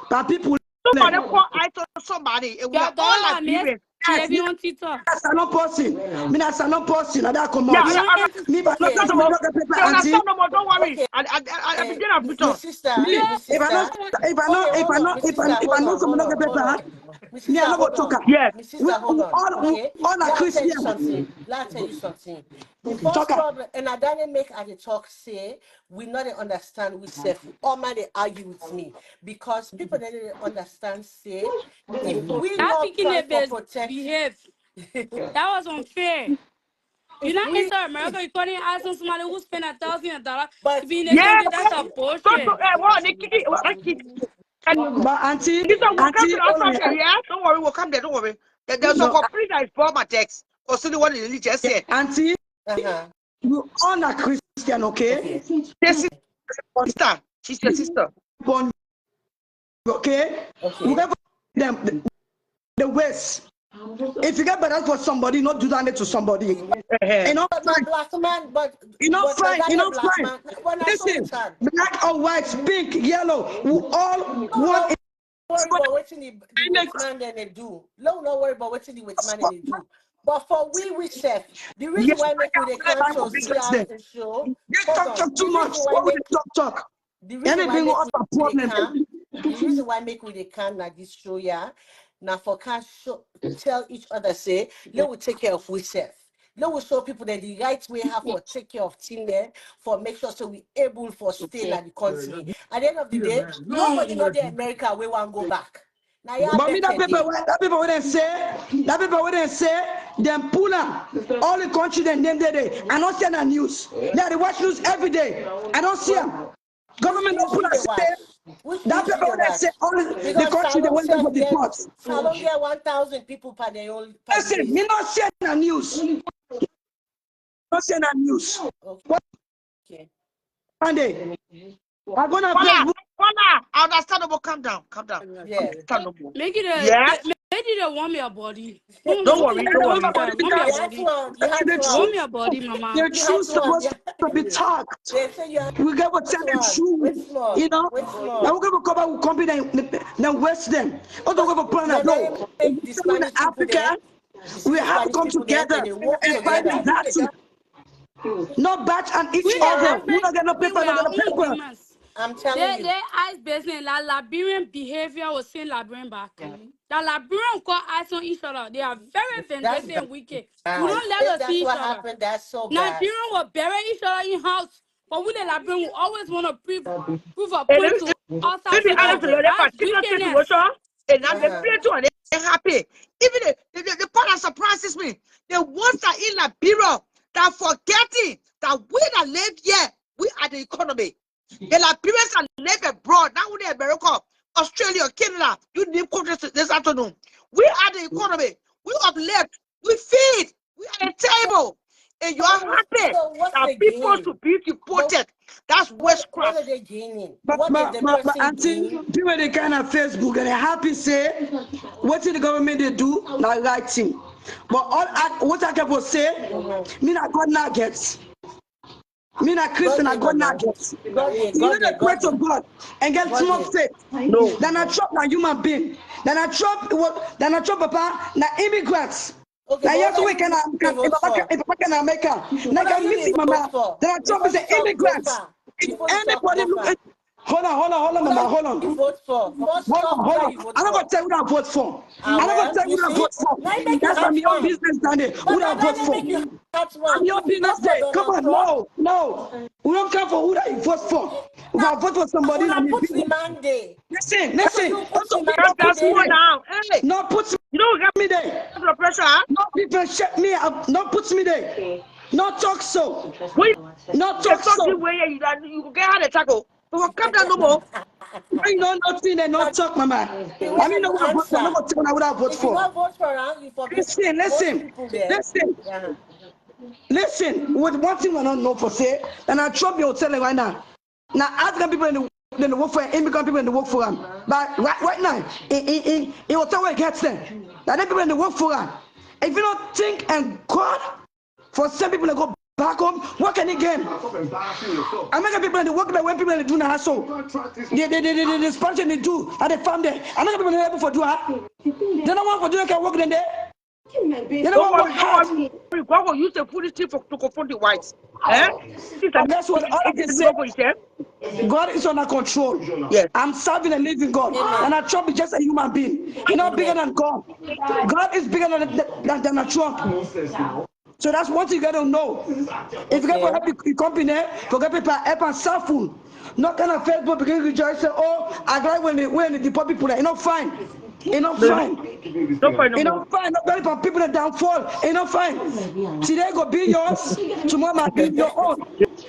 S14: but people.
S1: somebody call I to somebody and we
S12: Your
S1: are all
S12: dollar, miss.
S1: Liberians.
S14: Yes,
S12: Maybe on TikTok.
S14: salon person. Me na salon person. Na that come
S1: Yeah,
S14: out.
S12: You want to
S14: Me but not
S4: Okay,
S14: somebody not get paper,
S1: they
S14: auntie.
S1: understand no more, don't worry.
S4: okay.
S1: I begin a put
S4: My
S1: on.
S4: sister,
S14: Me,
S12: Yeah,
S4: my
S14: if I
S4: sister.
S14: not,
S4: Okay, hold on, my sister.
S14: if I
S4: Hold
S14: know
S4: on,
S14: somebody
S4: hold
S14: not
S4: on,
S14: get
S4: hold
S14: paper,
S4: on. My
S14: me
S4: sister,
S14: I not go
S4: hold
S14: talk.
S4: on.
S1: Yes.
S4: My
S14: We
S4: sister, hold on. Okay,
S14: all are
S4: let me tell you
S14: Christian.
S4: something. Let me tell you something. The first
S14: Talker.
S4: problem, and I didn't make at the talk say we not dey understand we self. All man they argue with me because people that didn't understand say if we
S12: that
S4: not
S12: picking a
S4: fight for
S12: base
S4: protection,
S12: behave. That was unfair. You
S4: if
S12: not
S4: we
S12: enter America, you couldn't ask somebody who spent $1,000 to
S4: but
S12: be in the
S1: Yes.
S12: country. That's a
S1: Don't
S12: bullshit.
S1: well, Nikki,
S14: But auntie,
S1: Lisa will come to
S14: auntie,
S1: the
S14: hold on.
S1: house. Yeah, don't worry, we'll come there. Don't worry. There's some
S14: No,
S1: complete that is brought my text. Consider what the just said.
S14: auntie,
S4: uh-huh.
S14: we all are Christian, okay?
S4: Okay.
S1: This sister, she's your sister.
S14: Born, okay? We
S4: Okay.
S14: have them the West. If you get better for somebody, not do that to somebody.
S1: Uh-huh.
S14: You know,
S4: But not
S14: fine.
S4: black man,
S14: You know,
S4: but
S14: fine. You
S4: Daniel
S14: know,
S4: black
S14: fine.
S4: man. When I saw
S14: Listen,
S4: which hand.
S14: black or white, pink, yellow, we all want
S4: No worry about what the
S14: it.
S4: which man then they do. No worry about what the which man then they do. But for we self, the reason
S14: Yes,
S4: why
S14: I
S4: make we they
S14: can't
S4: can't
S14: find
S4: show
S14: my
S4: see
S14: business
S4: us
S14: there.
S4: to show.
S14: You
S4: Hold
S14: talk
S4: on.
S14: too much. What would you talk?
S4: The reason why
S14: Anything
S4: make
S14: else
S4: we
S14: a
S4: they
S14: problem?
S4: can the reason why make we they can na this show yeah. Now for can show tell each other say let we take care of we self. Let we show people that the right way have for take care of thing there for make sure so we able for stay in the country. At the end of the day, nobody know the America we want go back. Now yeah
S14: But me,
S4: better day.
S14: that people wouldn't say, them pull up all the country, then them there. I don't see the news. They watch news every day. I don't see them.
S4: Which
S14: Government don't
S4: news
S14: pull
S4: you
S14: up
S4: they
S14: say,
S4: watch? Which
S14: that
S4: news you
S14: people
S4: they
S14: wouldn't
S4: watch?
S14: say all the
S4: Because
S14: country, they
S4: Salon
S14: want them
S4: self
S14: for
S4: get
S14: deport.
S4: Salon get 1,000 people per day only per the
S14: Listen, me
S4: days.
S14: not see the news. Not see the news. What
S4: Okay.
S14: Monday? I go on
S1: Voila,
S14: Facebook.
S1: voila. Understandable. Calm down, calm down.
S4: Yeah.
S1: Understandable.
S12: Make it
S1: Yes.
S12: make it a warm your body. No,
S1: Don't
S12: no,
S1: worry,
S12: no,
S1: don't
S12: no,
S1: worry.
S12: warm your
S4: You had
S12: body.
S4: one. You had
S14: The
S4: one.
S12: Warm
S14: truth,
S12: your body, mama.
S14: the
S4: You had
S14: truth
S4: one.
S14: supposed
S4: Yeah.
S14: to be talked.
S4: They say you
S14: We got to
S4: had
S14: tell the
S4: one. Wait
S14: truth,
S4: small.
S14: you know.
S4: Wait
S14: Now
S4: small.
S14: we're going to come out with company then waste them. What do we have a plan
S4: Now
S14: that
S4: they
S14: no?
S4: make the
S14: We're in
S4: Spanish people there.
S14: Africa,
S4: You see
S14: we
S4: the
S14: have to
S4: Spanish
S14: come
S4: people there, then
S14: together
S4: they work
S14: and fight
S4: together.
S14: exactly. Not batch on each
S12: We the
S4: Yeah.
S14: other.
S12: eyes
S14: We don't get no
S12: we
S14: paper,
S12: with
S14: no get
S12: our
S14: no
S12: own
S14: paper.
S12: demons.
S4: I'm telling you.
S12: They eyes business like Liberian behavior was saying Liberian back. The Liberian call eyes on each other. They are very
S4: That's
S12: vindictive and wicked. We
S4: bad.
S12: don't let
S4: If
S12: us
S4: that's
S12: see each
S4: what
S12: other.
S4: happened, that's so bad.
S12: Nigerian will bury each other in house, but we the Liberian will always want to prove a
S1: And
S12: point to outside
S1: let me
S12: people.
S1: honest with you,
S4: Exactly.
S1: that
S12: That's
S1: particular
S12: wickedness.
S1: situation, and now they
S4: Uh-huh.
S1: feel to and they're happy. Even the part that surprises me, the ones that in Liberia that forgetting that we that live here, we are the economy. The Liberians that live abroad, now we in America, Australia, Canada, you name countries this afternoon. We are the economy. We uplift, we feed, we are the table. And you are happy
S4: So what's
S1: that
S4: the
S1: people
S4: gain?
S1: should be
S4: But
S1: deported. That's
S4: what
S1: witchcraft.
S4: are they gaining?
S14: But,
S4: What did
S14: but,
S4: the
S14: but, but
S4: person
S14: auntie,
S4: gain?
S14: people they kind of Facebook and they happy say, what did the government they do? Now right thing. But what I can say,
S4: Mm-hmm.
S14: me not God nuggets. Me not
S4: God
S14: Christian, I
S4: day,
S14: God
S4: Mama.
S14: nuggets.
S4: God day,
S14: You know
S4: God day,
S14: the pray
S4: God
S14: to
S4: day,
S14: God and get
S4: God
S14: small
S4: day.
S14: faith.
S1: No.
S14: Then I chop na human being. Then I chop papa na immigrants.
S4: Okay,
S14: Now
S4: but
S14: yes
S4: what are
S14: we
S4: you
S14: can
S4: vote for?
S14: if papa can America. Now
S4: What are
S14: can
S4: you
S14: missing
S4: vote
S14: mama.
S4: for?
S14: Then I chop
S4: Before
S14: is
S4: you
S14: the
S4: talk, go
S14: immigrants.
S4: far.
S14: If
S4: Before you talk,
S14: anybody
S4: go
S14: look
S4: far.
S14: at hold on,
S4: What are
S14: mama, hold
S4: you
S14: on.
S4: vote for? First talk who
S14: Hold
S4: are
S14: on.
S4: you vote
S14: I'm not gonna
S4: for?
S14: tell you who I vote for.
S4: Ah
S14: I'm not gonna
S4: well,
S14: tell you
S4: you
S14: who I
S4: see?
S14: vote for.
S4: Now it make you
S14: That's
S4: hot
S14: from your
S4: one.
S14: business down there.
S4: But
S14: Who
S4: now
S14: I vote
S4: that
S14: for?
S4: make you hot
S14: I'm
S4: one.
S14: your
S4: If you
S14: business
S4: vote for
S14: day. Come
S4: Donald
S14: on,
S4: Trump,
S14: no. We don't care for who that you vote for. If
S4: now
S14: I vote for somebody,
S4: una
S14: that be
S4: put the
S14: business.
S4: man there. Make sure
S14: Listen.
S4: you put
S14: Also,
S4: the man
S1: That's
S14: not put
S1: that's
S14: me
S4: there.
S1: slow
S14: there.
S1: down. Hey,
S14: Not put
S1: you know,
S14: me there.
S1: the pressure. Huh?
S14: Not people shut me up. Not put me there. Not talk so.
S6: When
S14: Not
S6: you
S14: talk
S6: talk the
S14: so.
S6: way you go get heart attack. Oh, so calm down no more.
S14: I know nothing and not
S4: But
S14: talk, mama.
S4: the way
S14: I mean,
S4: you
S14: no one vote for. I'm
S4: answer,
S14: not going to tell you what I vote
S4: if you
S14: for.
S4: not vote for her, you forget
S14: Listen,
S4: most
S14: listen,
S4: people there.
S14: listen,
S4: Yeah.
S14: listen. With one thing I don't know for say, and I trust you telling right now. Now, African people in the work for immigrant people in the work for them. But right now, it will tell where it gets them. Now, the people in the work for them. If you don't think and God for some people to go back home, what can you get? American people in the work that when people in the do now so the expansion they do at the farm there. American people are able for do that. They don't want for do can work in there. They don't
S6: Don't
S14: want
S6: worry,
S14: work
S6: don't
S14: hard.
S6: worry. God will use the foolish thing to confront the whites. Eh? This
S14: And that's what all I
S6: is
S14: can say.
S6: difficult for yourself.
S14: God is under control.
S6: Yes.
S14: I'm serving a living God.
S4: Amen.
S14: And I Trump is just a human being. He's not bigger
S4: Amen.
S14: than God. God is bigger than a Trump. So that's one thing you gotta know. If you
S4: Okay.
S14: get help your company, forget people help and serve food. Not kind of Facebook because you just say, oh, I got when they deport people there. You know, fine. You know,
S6: No,
S14: fine.
S6: don't fight no
S14: You
S6: more.
S14: know, fine. Not very for people that downfall. You know, fine. Today go be yours. Tomorrow might be your own.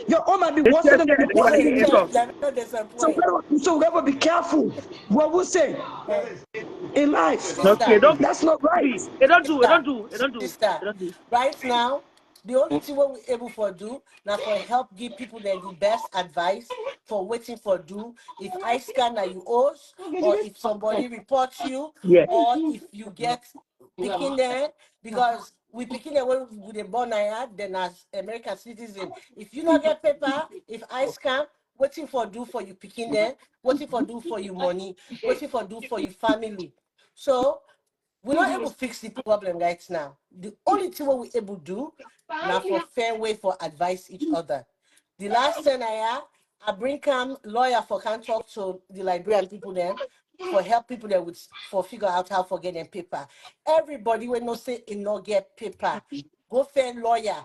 S14: Your own might be
S6: It's
S14: worse
S6: just
S14: than the
S4: They
S14: one
S4: say
S14: in
S4: you
S14: the
S6: it's
S4: know,
S6: all.
S14: US.
S4: you're not disappointed.
S14: So we gotta be careful what we say
S4: Eh,
S14: in life.
S6: Okay,
S4: Sister,
S6: don't
S14: That's not right.
S6: be. They don't do. They
S4: sister,
S6: don't do. They don't do.
S4: sister.
S6: They don't do.
S4: Right now, the only thing what we're able for do now for help give people then the best advice for waiting for do if I scan that you owes or if somebody reports you
S6: Yeah.
S4: or if you get picking there because we picking there when we the born I then as American citizen. If you not get paper, if I scan, waiting for do for you picking there, waiting for do for you money, waiting for do for your family. So we're not able to fix the problem right now. The only thing what we able to do now for fair way for advise each other. The last thing I bring come lawyer for can talk to the Liberian people then for help people that would for figure out how for getting paper. Everybody will not say it not get paper. Go fair lawyer.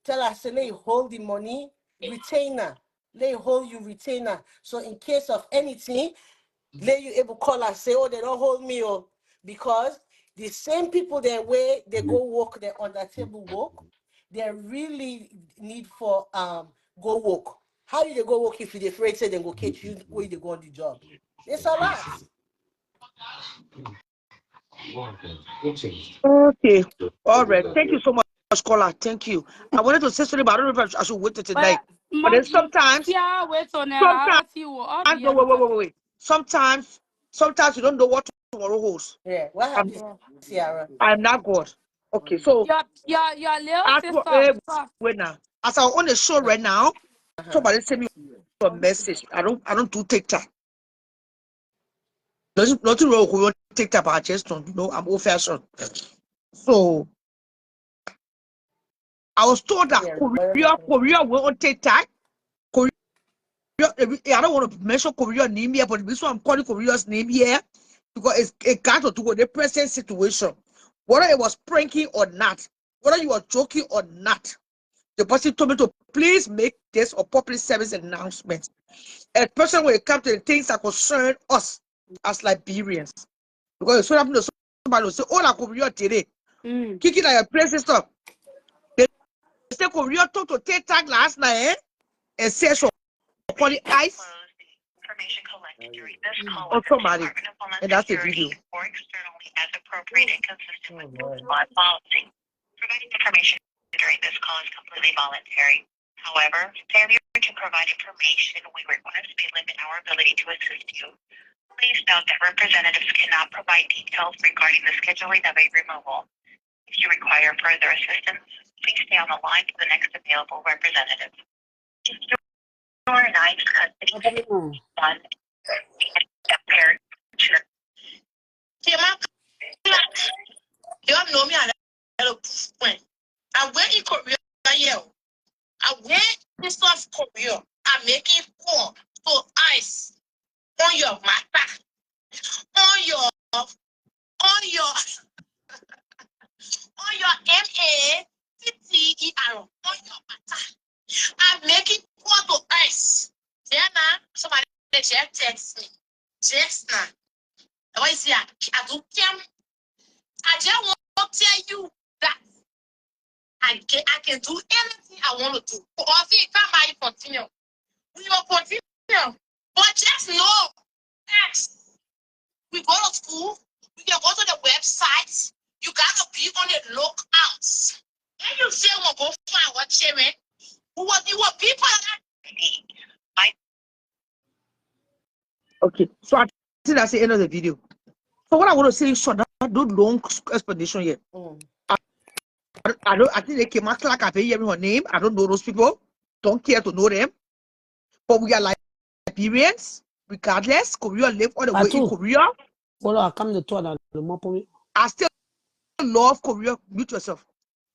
S4: Tell us say let hold the money, retainer. Let hold you retainer. So in case of anything, let you able call and say, oh, they don't hold me, oh, because the same people that way they go work, they on the table work, they really need for go work. How do they go work if they afraid say they go catch you where they go on the job? It's a lot.
S6: Okay. All right. Thank you so much, caller. Thank you. I wanted to say something, but I don't know if I should wait till tonight.
S12: But
S6: But then
S12: see, I wait on that.
S6: sometimes,
S12: I'll see you all be
S6: no,
S12: able to.
S6: wait. Sometimes you don't know what tomorrow holds.
S4: Yeah. What
S6: I'm,
S4: happened, Sierra?
S6: I'm not God. Okay. So
S12: Your little
S6: as for
S12: sister. So,
S6: wait now, as I'm on the show right now,
S4: Uh-huh.
S6: somebody send me a message. I don't do TikTok. There's nothing wrong with TikTok, but I just don't. I'm old fashioned. So I was told that
S4: Yeah, what happened?
S6: Korea will on TikTok. Korea, I don't want to mention Korea's name here, but this one I'm calling Korea's name here because it got to do with the present situation. Whether it was pranking or not, whether you were joking or not, the person told me to please make this a public service announcement, especially when it comes to the things that concern us as Liberians. Because it's what happened to somebody who say, oh, la Korea today, kicking at your place and stuff. They say Korea talked to TikTok last night and said so. For the ice information collected during this call with the Department of Homeland Security or externally as appropriate and consistent with law and policy. Providing information during this call is completely voluntary. However, failure to provide information we request may limit our ability to assist you. Please note that representatives cannot provide details regarding the scheduling of a removal. If you require further assistance, please stay on the line for the next available representative. Your nice custody
S4: What happened now?
S6: one parent. You know me a little friend. I went in Korea. I went in South Korea. I'm making pour to ice on your matter, on your MATTER, on your matter. I'm making pour to ice. Then somebody just text me. Just now. I was here. I just want to tell you that
S3: I can do anything I want to do. Or see, it can't buy continue. We will continue. But just know that we go to school, we can go to the website. You gotta be on the lookout. And you say we'll go find what children who will be what people that
S1: Okay, so I think that's the end of the video. So what I want to say is short, not do long explanation here. I think they came out like I pay hearing her name. I don't know those people. Don't care to know them. But we are like Liberians, regardless. Korea live all the way in Korea.
S13: Voilà, comme de toi dans le mot pour lui.
S1: I still love Korea. Mute yourself.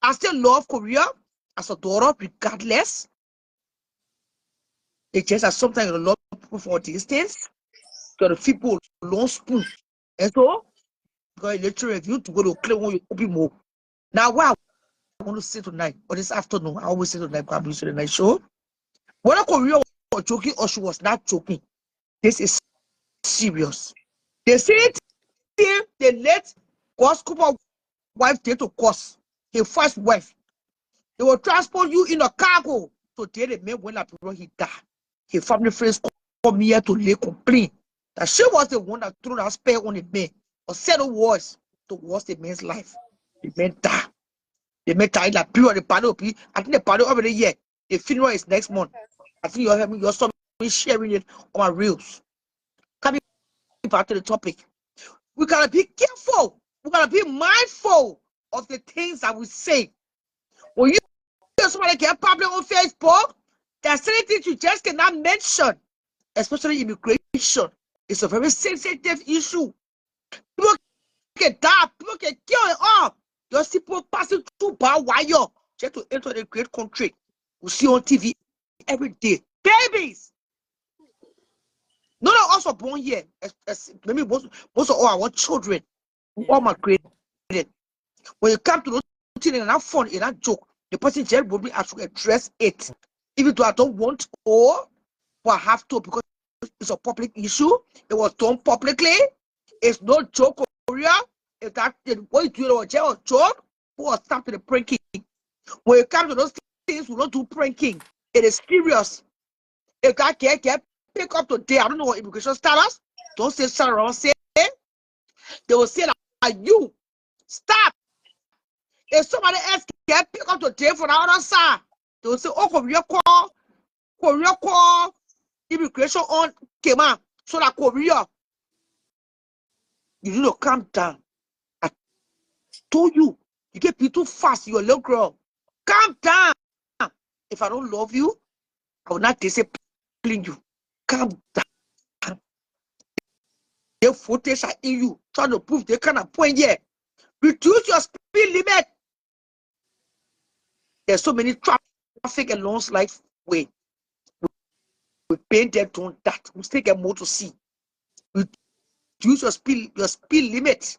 S1: I still love Korea as a daughter, regardless. It's just that sometimes a lot of people for distance, because the people long spoon. And so, because literally, if you to go to claim when you open more. Now, what I want to say tonight, or this afternoon, I always say tonight, because I'm using the night show. Whether Korea was joking or she was not joking, this is serious. They say they let God's Cooper wife take to cost his first wife. They will transport you in a cargo to tell the man when he died. His family friends come here to lay complaint that she was the one that threw that spell on the man or said the words towards the man's life. The man died. The man died like period. The party, I think the party over the year. The funeral is next month. I think you're sharing it on my reels. Coming back to the topic. We gotta be careful. We gotta be mindful of the things that we say. When you hear somebody get problem on Facebook, there's certain things you just cannot mention, especially immigration. It's a very sensitive issue. People can die, people can kill it all. Just people passing through barbed wire just to enter the great country. We see on TV every day. Babies! None of us are born here. Maybe most of all our children, all migrated. When you come to those things and have fun, it's not joke. The person just will be to address it. Even though I don't want or I have to because it's a public issue. It was done publicly. It's no joke, Korea. If that what you do or jail or joke, who will stop to the pranking. When you come to those things, we don't do pranking. It is serious. If that get pick up today, I don't know what immigration status. Don't say sorry. Say they will say that you stop. If somebody else get pick up today from the other side, they will say, oh, Korea call immigration on came out. So that Korea, you need to calm down. I told you, you get people too fast, you're a little girl. Calm down. If I don't love you, I will not discipline you. Calm down. Their footage are in you, trying to prove they kind of point here. Reduce your speed limit. There's so many traffic and long life way. We paint them on that. We still get more to see. Reduce your speed limit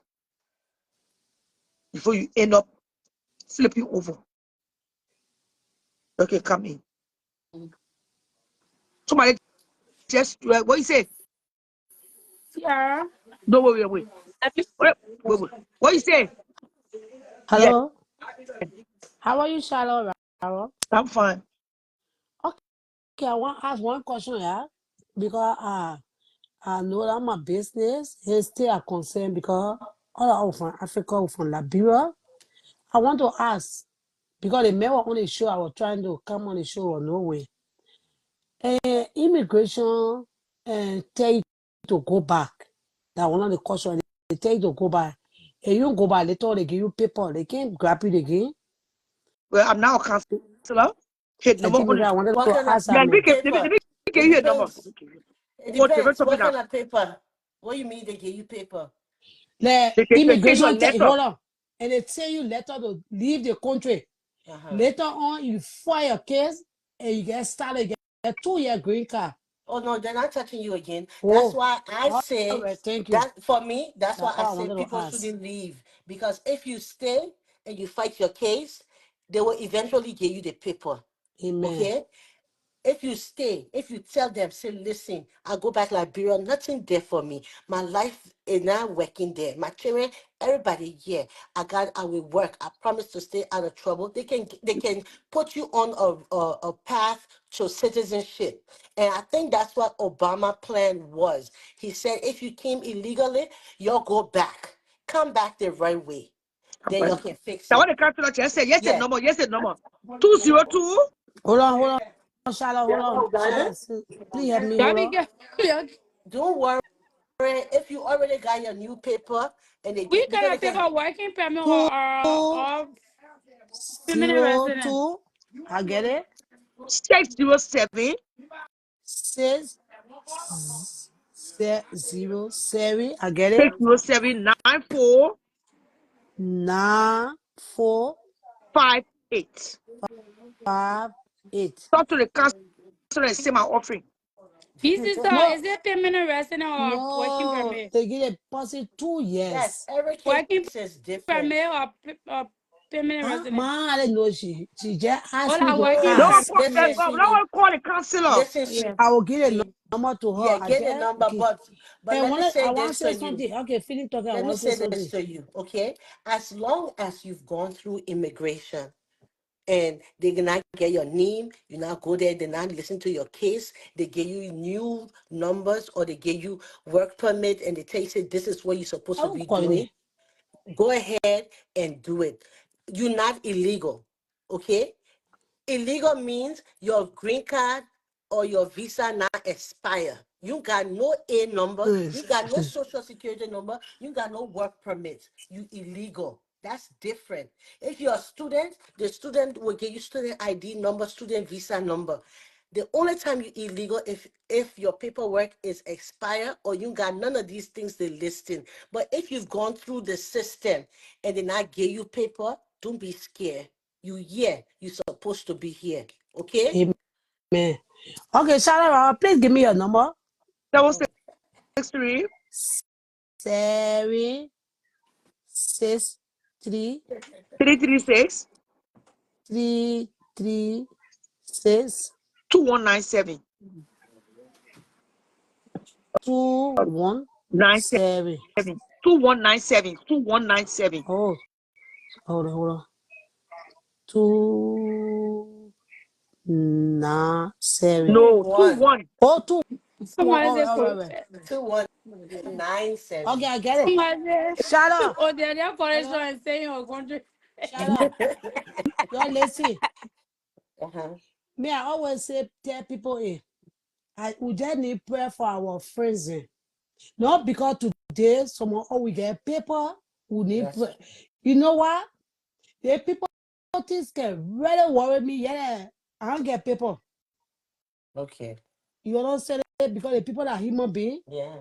S1: before you end up flipping over. Okay, come in. Somebody just what you say?
S12: Yeah.
S1: No, wait. What you say? Yeah,
S13: Hello? How are you, Charlotte?
S1: I'm fine.
S13: Okay, I want to ask one question, yeah? Because I know that my business is still a concern because all of from Africa, from Liberia. I want to ask, because the men were on the show, I was trying to come on the show or no way. Immigration tell you to go back. That one of the question, they tell you to go back. And you don't go back, later they give you paper. They can't grab you again.
S1: Well, I'm now a counselor. Hit
S13: I
S1: number
S13: think
S1: on
S13: because
S1: it.
S13: I wanted
S4: What
S13: to
S4: kind of
S13: ask
S1: Yeah,
S13: that man.
S4: paper?
S1: let me give
S4: It
S1: you a number.
S4: depends. It
S1: Go to the
S4: depends.
S1: topic
S4: What
S1: now.
S4: kind of paper? What do you mean they give you paper?
S13: The
S1: They send you a
S13: immigration,
S1: letter.
S13: hold on. And they tell you later to leave the country.
S4: Uh-huh.
S13: Later on, you file your case and you get started, you get 2-year green card.
S4: Oh no, they're not touching you again. That's
S13: Oh,
S4: why I
S13: all
S4: say
S13: right, thank you.
S4: that for me, that's why
S13: That's
S4: I
S13: all I
S4: say
S13: wanted to
S4: people
S13: ask.
S4: shouldn't leave. Because if you stay and you fight your case, they will eventually give you the paper.
S13: Amen.
S4: Okay? If you stay, if you tell them, say, listen, I go back Liberia, nothing there for me. My life is not working there. My children, everybody here. I will work. I promise to stay out of trouble. They can put you on a path to citizenship. And I think that's what Obama plan was. He said, if you came illegally, you'll go back. Come back the right way. Then you can fix
S6: Now
S4: it.
S6: what the councillor just said, yes,
S4: Yeah.
S6: the number. 202.
S13: Hold on, Charlotte, hold on. Charlotte, please help me, hold
S12: Gabby,
S13: on.
S4: Don't worry. If you already got your new paper and they
S12: we
S4: because
S12: got
S4: they
S12: a paper
S4: can
S12: working permit
S13: Two
S12: or permanent
S13: zero
S12: resident.
S13: two. I get it.
S6: 607
S13: 6 0 7. I get it.
S6: 607 94
S13: 9 4
S6: 58.
S13: 5 8.
S6: Talk to the councillor and say my offering.
S12: Visitor,
S13: No,
S12: is it permanent resident or working
S13: no,
S12: permit?
S13: they get a policy 2
S4: yes,
S13: years.
S4: every case
S12: Working
S4: is different.
S12: permit or permanent
S13: Huh?
S12: resident?
S13: Man, I didn't know she just
S12: All
S13: asked me
S12: our
S13: to
S12: working
S6: No
S13: ask.
S6: one call,
S12: permit.
S6: no one call the councillor.
S4: Listen,
S12: Yeah.
S13: I will give a
S4: sweetie.
S13: number to her.
S4: Yeah,
S13: I
S4: get the
S13: get
S4: number,
S13: okay.
S4: but
S13: And
S4: let me
S13: I
S4: say
S13: want to
S4: this to
S13: say
S4: you.
S13: something. Okay, finish talking. I
S4: Let me
S13: want to say
S4: say this
S13: something.
S4: to you, okay? As long as you've gone through immigration and they not get your name, you not go there, they not listen to your case, they give you new numbers or they give you work permit and they tell you, say, this is what you're supposed
S13: I
S4: to
S13: will
S4: be
S13: call
S4: doing,
S13: it.
S4: go ahead and do it. You're not illegal, okay? Illegal means your green card or your visa not expire. You got no A number, you got no social security number, you got no work permit. You illegal. That's different. If you're a student, the student will give you student ID number, student visa number. The only time you illegal if your paperwork is expired or you got none of these things they listing. But if you've gone through the system and they not give you paper, don't be scared. You here, you supposed to be here. Okay?
S13: Amen. Okay, Charlotte, please give me your number.
S6: 763
S13: 7 6 3
S6: 336
S13: 3 3 6
S6: 2197
S13: 2 1 7.
S6: 2197 2197.
S13: Oh, hold on. 2 9 7.
S6: No,
S4: 21.
S6: 21.
S13: Oh, 2 1.
S12: Somebody say,
S13: All right.
S4: 2197.
S13: Okay, I get it.
S12: somebody say,
S13: Charlotte,
S12: oh, they're correction
S13: hello,
S12: and saying your country.
S13: Charlotte. Y'all listen.
S4: Uh-huh.
S13: Me, I always say, tell people, we just need prayer for our friends. Not because today, someone, we get paper, we need
S4: That's
S13: prayer. You know what? The people, things can really worry me. Yeah, I don't get paper.
S4: okay.
S13: You understand it? Because the people are human beings.
S4: Yeah.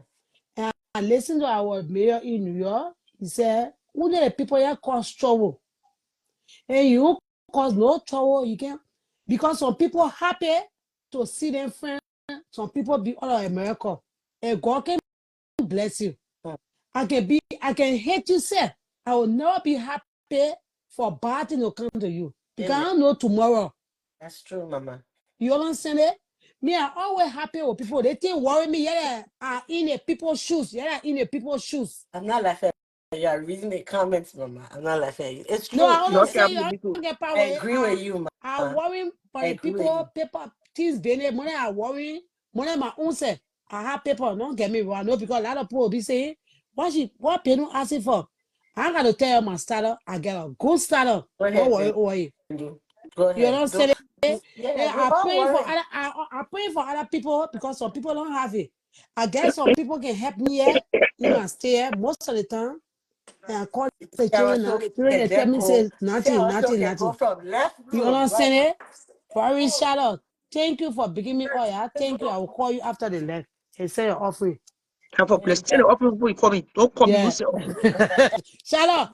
S13: And I listen to our mayor in New York. He said, who the people here cause trouble? And you cause no trouble, you can because some people happy to see them friends, some people be all of America. And God can bless you.
S4: Hmm.
S13: I can hate you, sir. I will never be happy for bad thing to come to you. Because I
S4: Amen.
S13: don't know tomorrow.
S4: That's true, Mama.
S13: You understand it? Me, I always happy with people. They think worry me, yeah, are in a people's shoes. Yeah, in a people's shoes.
S4: I'm not laughing at you. I'm reading the comments, Mama. I'm not laughing at you. It's
S13: No, I
S4: true.
S6: No,
S13: want to
S6: okay,
S13: say you
S6: I'm me too.
S13: don't get
S4: I
S13: power.
S4: agree with you,
S13: I
S4: Mama.
S13: worry for
S4: I
S13: the
S4: agree with you.
S13: people, paper, things being money I worry, money my own self. I have paper, don't get me wrong, no, because a lot of people will be saying, what people asking for? I got to tell you my starter, I get a good starter.
S4: Go
S13: Don't
S4: ahead,
S13: worry.
S4: baby. Go
S13: You
S4: ahead.
S13: don't say
S4: Don't.
S13: it.
S4: Yeah,
S13: Yeah,
S4: we all worry.
S13: I pray for other people because some people don't have it. I guess some people can help me here in my stay here most of the time. And I call the
S4: Sarah
S13: children
S4: still
S13: now. Children
S4: can
S13: they tell
S4: get
S13: me
S4: go.
S13: say nothing,
S4: Sarah still
S13: nothing,
S4: can go
S13: nothing.
S4: from left
S13: You
S4: to right.
S13: understand it? Very Charlotte. Thank you for bringing me oil. Yeah? Thank you. I will call you after the leg and say your offering.
S6: Have a blessed. Tell the offering before you call me. Don't call me. You
S13: Yeah.
S6: say offering.
S13: Charlotte,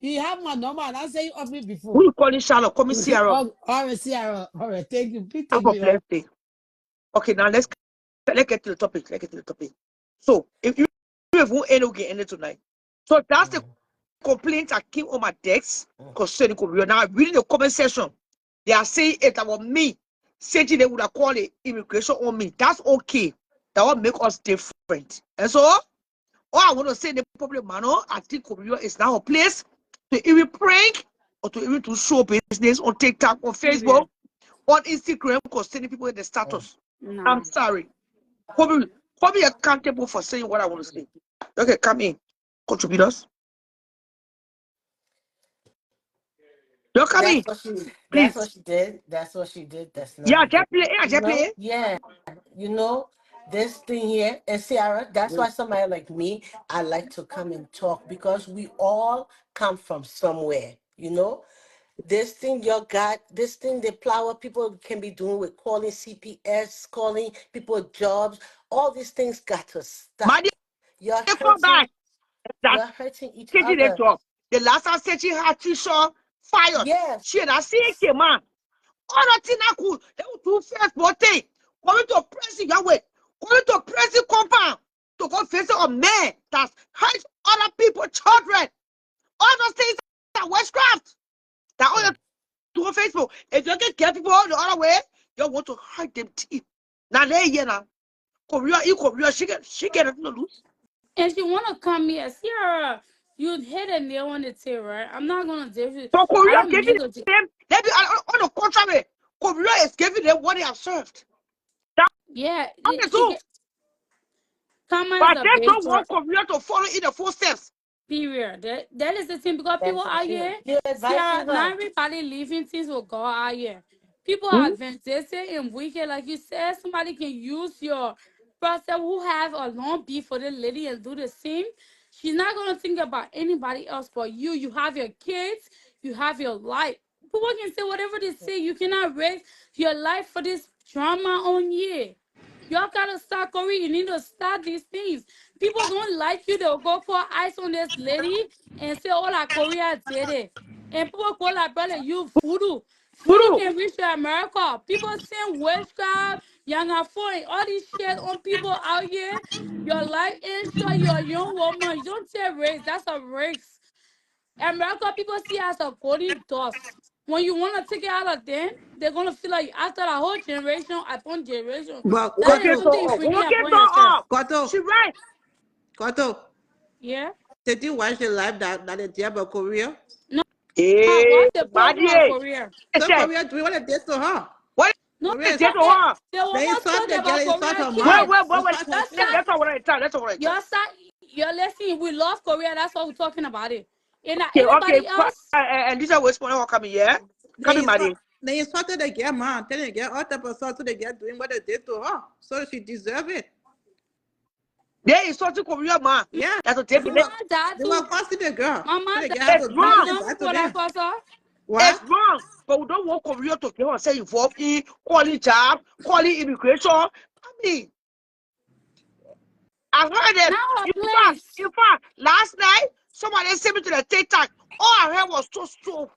S13: you have my number and I say you offering
S6: Who
S13: before.
S6: you calling Charlotte? Call me Sierra.
S13: All right, Sarah. All right, thank you. Please
S6: Have
S13: take
S6: a
S13: me off.
S6: blessed day. Okay, now let's get to the topic. Let's get to the topic. So if you won't end okay ended tonight. So that's the complaint that came on my desk concerning Korea. Now reading the comment section, they are saying it about me
S1: City they would have called it immigration on me. That's okay. That will make us different. And so, all I want to say, the public man, I think Korea is now a place to even prank or to even to show business on TikTok, on Facebook, on Instagram, concerning people in the status.
S12: No.
S1: I'm sorry. Hold me accountable for saying what I want to say. Okay, come in. Contributors. You come in.
S4: That's
S1: Please.
S4: what she did. That's what she did. That's
S1: Yeah,
S4: not good.
S1: just play. Yeah,
S4: You
S1: just
S4: know?
S1: play.
S4: Yeah. You know, this thing here, and Sarah, that's why somebody like me, I like to come and talk because we all come from somewhere, you know? This thing you got, this thing the flower people can be doing with calling CPS, calling people jobs, all these things got to stop.
S1: Money
S4: You're
S1: come
S4: hurting,
S1: back. That
S4: you're hurting each
S1: Katie they
S4: other.
S1: drop. The last time said she had T-shirt fired.
S4: Yes.
S1: She and I see it came on. All the thing I could. They would do first birthday. Going to press Yahweh. Going to press the compound. To go face a man that hurts other people, children. All those things are witchcraft. That all you do on Facebook. If you can get people the other way, you want to hurt them teeth. Now they now. Korea, she get it to lose.
S12: And she want to come here. Sierra, you hit a nail on the tail, right? I'm not going to do it.
S1: So
S12: I
S1: Korea
S12: don't
S1: giving
S12: mean to.
S1: them, let me on the contrary, Korea is giving them what they have served. That's
S12: Yeah,
S1: the
S12: she
S1: truth.
S12: get. Karma is
S1: But
S12: a
S1: they
S12: big
S1: don't
S12: word.
S1: want Korea to follow in the footsteps.
S12: Period. That is the thing because people
S4: That's
S12: out
S4: it.
S12: here,
S4: You're
S12: Sarah,
S4: advising
S12: not
S4: her.
S12: everybody living things with God out here. People are
S1: Hmm?
S12: vindictive and wicked. Like you said, somebody can use your person who have a long beef for the lady and do the same. She's not gonna think about anybody else but you. You have your kids, you have your life. People can say whatever they say. You cannot risk your life for this drama on you. Y'all gotta start, Corey. You need to start these things. People don't like you. They'll go pour ice on this lady and say, "Oh, la Korea did it." And people call that brother, you voodoo. Voodoo
S1: Guru,
S12: can reach to America. People saying witchcraft, young foreign, all this shit on people out here. Your life is sure you're a young woman. You don't say race. That's a race. America people see as a golden dust. When you want to take it out of them, they're gonna feel like after the whole generation upon generation.
S13: But
S12: That is
S1: okay,
S13: Koto,
S12: something you
S1: so
S12: bringing
S1: okay,
S12: upon
S1: so
S12: yourself.
S13: Koto,
S1: she right.
S13: Koto.
S12: Yeah.
S13: Did you watch the live that they did about Korea?
S12: No,
S1: Eh,
S12: what's the problem with
S1: Maddie,
S12: Korea?
S1: I
S13: So
S1: said,
S13: Korea do what they did to her.
S1: what
S12: No,
S1: they
S13: Korea
S1: did
S13: is,
S1: to
S12: eh,
S1: her?
S12: the woman
S13: they insult
S12: told
S13: the girl,
S12: about
S13: they insult
S12: Korea
S13: her
S1: Wait,
S13: mom,
S12: kids.
S1: wait, wait, wait.
S13: insult her
S12: That's
S13: kids.
S12: not
S1: That's not what I tell. That's not what I tell.
S12: your side. You're listening. We love Korea. That's what we're talking about it. And
S1: Okay, okay.
S12: anybody else?
S1: And this is what's going on coming, yeah? Coming, Maddie.
S13: They insulted the girl mom, telling the girl all type of stuff to the girl doing what they did to her. So she deserve it.
S1: They insulting Korea, man.
S13: Yeah.
S1: That's what they
S13: They
S1: did.
S13: were
S12: Mama died
S13: they were
S12: too.
S13: cursing the girl. So
S12: Mama
S13: the girl have
S12: died.
S1: It's
S13: to
S12: You
S13: bring
S1: wrong.
S13: it
S12: know
S13: back
S12: who
S13: to
S12: called that
S13: them.
S12: person?
S1: It's
S13: What?
S1: wrong. But we don't want Korea to get ourselves involved in calling job, calling immigration. I mean, I heard them.
S12: Now her
S1: In
S12: place.
S1: fact, last night, somebody sent me to the TikTok. All I heard was so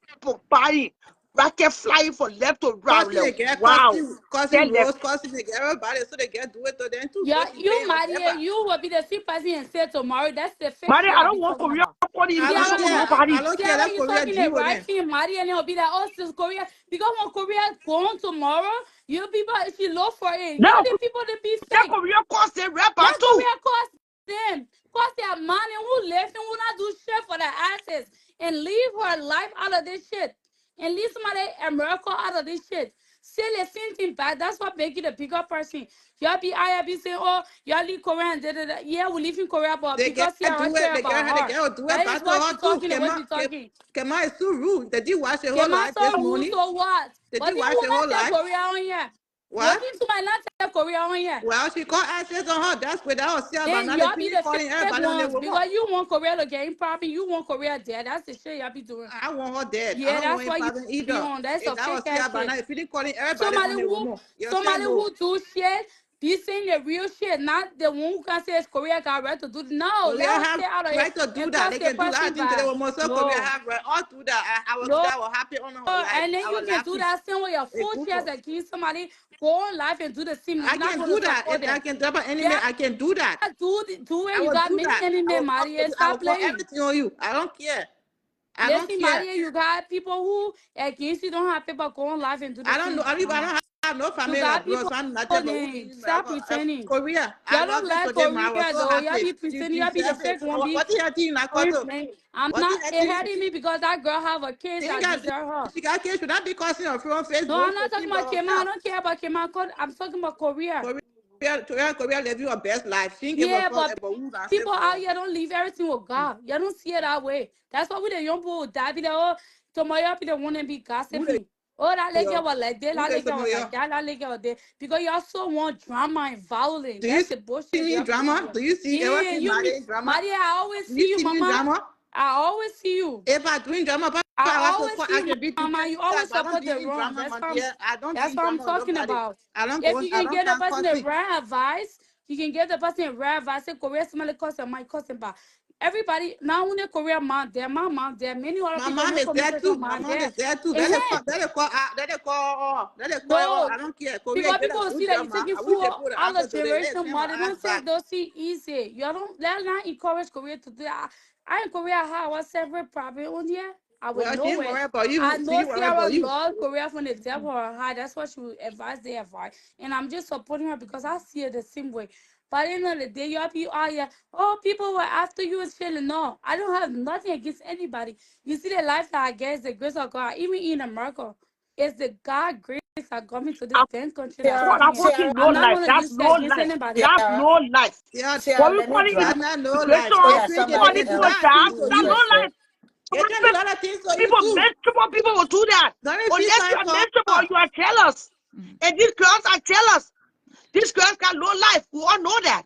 S1: body, racket flying from left to right.
S13: Cursing
S1: Like,
S13: the girl,
S1: wow.
S13: cursing
S1: Tell them.
S13: Rose, cursing the girl, everybody, so the girl do it to them too. So
S12: Yeah,
S13: she
S12: you
S13: paying
S12: Maria,
S13: whatever.
S12: you will be the sweet person and say tomorrow. That's the fake
S1: Maddie,
S12: shit
S1: I
S12: I
S1: don't
S12: be
S1: want
S12: talking
S1: Korea
S12: about.
S1: calling
S13: I
S1: immigration
S13: don't
S1: on
S13: care.
S12: Sarah,
S1: nobody.
S13: I don't care.
S12: Sarah,
S13: Let
S12: you
S13: Korea
S12: talking the
S13: deal with
S12: right
S13: them.
S12: thing, Maria, and it'll be like, oh, sis Korea. Because when Korea gone tomorrow, you people, if you look for it,
S1: No,
S12: you the people that be
S1: that
S12: fake.
S1: Korea calls them rapper
S12: Let
S1: too.
S12: Korea cost them, cost their money, who left and who not do shit for their asses, and leave her life out of this shit, and leave somebody America out of this shit. Say the same thing back. That's what make you the bigger person. Y'all be I be saying, oh, y'all leave Korea and da, da, da. Yeah, we live in Korea, but
S13: They
S12: because
S13: girl
S12: Sierra
S13: do it.
S12: care
S13: The girl
S12: about
S13: had the
S12: her.
S13: girl do it
S12: That is
S13: back to
S12: why
S13: her
S12: she
S13: too.
S12: talking the way she talking.
S13: Kema is too rude. Did you watch the
S12: Okay,
S13: whole
S12: my
S13: life this
S12: son who
S13: morning?
S12: so what?
S13: Did
S12: But
S13: you
S12: then
S13: watch
S12: who
S13: the
S12: not
S13: whole
S12: tell
S13: life?
S12: Korea on here?
S13: What?
S12: Walking to my not tell Korea on here.
S13: Well, she called access on her. That's without herself, but
S12: Then
S13: now they
S12: y'all be
S13: finish
S12: the
S13: calling
S12: fake
S13: everybody on their
S12: ones
S13: remote.
S12: because you want Korea to gain property, you want Korea dead. That's the shit y'all be doing.
S13: I want her dead. I
S12: Yeah,
S13: don't
S12: that's
S13: want him
S12: why you
S13: popping
S12: be
S13: either.
S12: on. That's
S13: If
S12: a
S13: that was
S12: fake
S13: here,
S12: ass
S13: but
S12: shit.
S13: now if you didn't calling everybody
S12: Somebody
S13: on the
S12: who
S13: remote, you say
S12: somebody
S13: no.
S12: who do shit, be saying the real shit, not the one who can say it's Korea got right to do. No,
S13: Korea
S12: let her
S13: have
S12: stay out of it
S13: right to do
S12: and
S13: that.
S12: cause
S13: They
S12: the
S13: can do
S12: person
S13: anything to the
S12: bad.
S13: remote. So Korea
S12: No,
S13: have right all do that. I will do
S12: no.
S13: that. I will happy on her life.
S12: And then
S13: I
S12: you
S13: will
S12: can do
S13: laughing.
S12: that same with your
S13: A
S12: full
S13: good
S12: shares
S13: one.
S12: against somebody, go on live and do the same. You're
S13: I
S12: not
S13: can
S12: going
S13: do
S12: to
S13: that.
S12: support
S13: If I
S12: them.
S13: can drop an enemy,
S12: Yeah,
S13: I can do that.
S12: do it.
S13: I
S12: You
S13: will
S12: got
S13: do
S12: many
S13: that. I
S12: enemies,
S13: will call
S12: Maria.
S13: I will
S12: Stop
S13: call
S12: playing.
S13: everything on you. I don't care. I don't
S12: Listen,
S13: care.
S12: Maria, you got people who against you don't have people go on live and do the
S13: I don't know.
S12: same
S13: I don't
S12: drama.
S13: have
S9: have no
S12: You
S9: family
S12: got
S9: abroad,
S12: people
S9: so I'm nothing but who
S12: name.
S9: in
S12: Stop
S9: America.
S12: pretending.
S9: Korea. I
S12: Y'all don't
S9: love you
S12: like
S9: today, man. I
S12: Korea
S9: was so
S12: though. Y'all
S9: happy.
S12: be pretending.
S9: You
S12: Y'all be the
S9: deserve it.
S12: fake one. Be
S9: What you hurting in
S12: going
S9: Nakoto?
S12: playing. I'm
S9: What you
S12: not. It
S9: hurting?
S12: hurting me because that girl have a kid
S9: She ain't
S12: that
S9: got,
S12: deserve her.
S9: she got kids. Should I be causing her on
S12: No,
S9: Facebook
S12: I'm
S9: to
S12: not talking
S9: see by
S12: about Kema. I
S9: herself?
S12: don't care about Kema. I'm talking about Korea.
S9: Korea live your best life. She ain't give a
S12: Yeah,
S9: fuck
S12: but
S9: about who I say
S12: people out
S9: for.
S12: here don't leave everything with God. You don't see it that way. That's why we the young people die. Be like, oh, tomorrow people want to be
S9: Who they
S12: gossiping. Oh, that lady
S9: yo?
S12: was like this,
S9: Who
S12: that
S9: they
S12: lady
S9: some of
S12: was
S9: yo?
S12: like that, that lady was there. Because y'all so want drama and violence.
S9: Do you
S12: That's the
S9: see
S12: bullshit
S9: me
S12: y'all put on
S9: drama?
S12: here.
S9: Do you see ever
S12: Yeah,
S9: see
S12: you me.
S9: Maria drama?
S12: Maria, I always
S9: Do you
S12: see you,
S9: see me
S12: mama.
S9: drama?
S12: I always see you.
S9: If I doing drama,
S12: I
S9: I
S12: always
S9: support.
S12: see
S9: I
S12: you,
S9: can be doing
S12: mama. You
S9: that,
S12: always
S9: but I don't
S12: support
S9: be
S12: the
S9: in
S12: wrong.
S9: drama, my dear. I don't be
S12: That's
S9: in
S12: what I'm
S9: drama with
S12: talking
S9: nobody.
S12: about.
S9: I don't
S12: If
S9: go.
S12: you
S9: I
S12: can
S9: don't
S12: get the
S9: come
S12: person the
S9: cussing.
S12: right advice, you can get the person the right advice. Say Korea somebody cousin, my cousin, but everybody now when they Korea mom there, my mom there, many other
S9: My
S12: people
S9: mom
S12: no
S9: is there
S12: communication
S9: too. My
S12: mom
S9: mom
S12: there.
S9: is there too. Let it
S12: And
S9: call. Let it call. Let it call. Let it call.
S12: no,
S9: I don't care. Korea
S12: because
S9: get
S12: people
S9: a
S12: will
S9: good
S12: see that
S9: job,
S12: you
S9: man.
S12: taking
S9: I wish they
S12: full
S9: put the
S12: all the
S9: answer today. Let's
S12: generation
S9: send her
S12: more. They
S9: ass
S12: don't say
S9: back.
S12: those see easy. You don't let not encourage Korea to do that. I in Korea have our several problem on here. I will
S9: Well, she
S12: know
S9: ain't
S12: it.
S9: worried about
S12: I
S9: you. She
S12: know
S9: worried
S12: Sierra
S9: about you.
S12: love Korea from the depth of her heart. That's what she would advise they advise. And I'm just supporting her because I see it the same way. But at the end of the day, y'all be out here, oh, people were after you is feeling. No, I don't have nothing against anybody. You see the life that I get is the grace of God. Even in America, it's the God grace that got me to this
S7: I'm
S12: damn country that
S7: God,
S12: got
S4: Sarah,
S12: me
S7: I'm
S12: here.
S7: fucking
S4: Sarah,
S7: no
S12: I'm not
S7: life.
S12: gonna
S7: That's
S12: use
S7: no
S12: that against
S7: life.
S12: anybody.
S7: That's
S4: Sarah,
S7: no life.
S9: Yeah,
S7: What
S4: Sarah,
S7: we
S4: let me
S7: calling
S9: that's
S4: drop.
S9: not no life.
S7: immigration,
S4: Yeah,
S9: April can
S7: all
S9: get
S4: somebody
S7: these
S9: a
S7: people
S9: lot of
S4: else
S7: job.
S9: things
S4: who
S9: to
S7: That's
S9: you.
S7: no
S4: interested.
S7: life.
S9: It can do a lot of things to you
S7: People,
S9: too.
S7: miserable people will do that.
S9: Don't it feel
S7: Unless you
S9: like
S7: are
S9: for
S7: miserable,
S9: her?
S7: you are jealous. And these girls are jealous. These girls got no life. We all know that.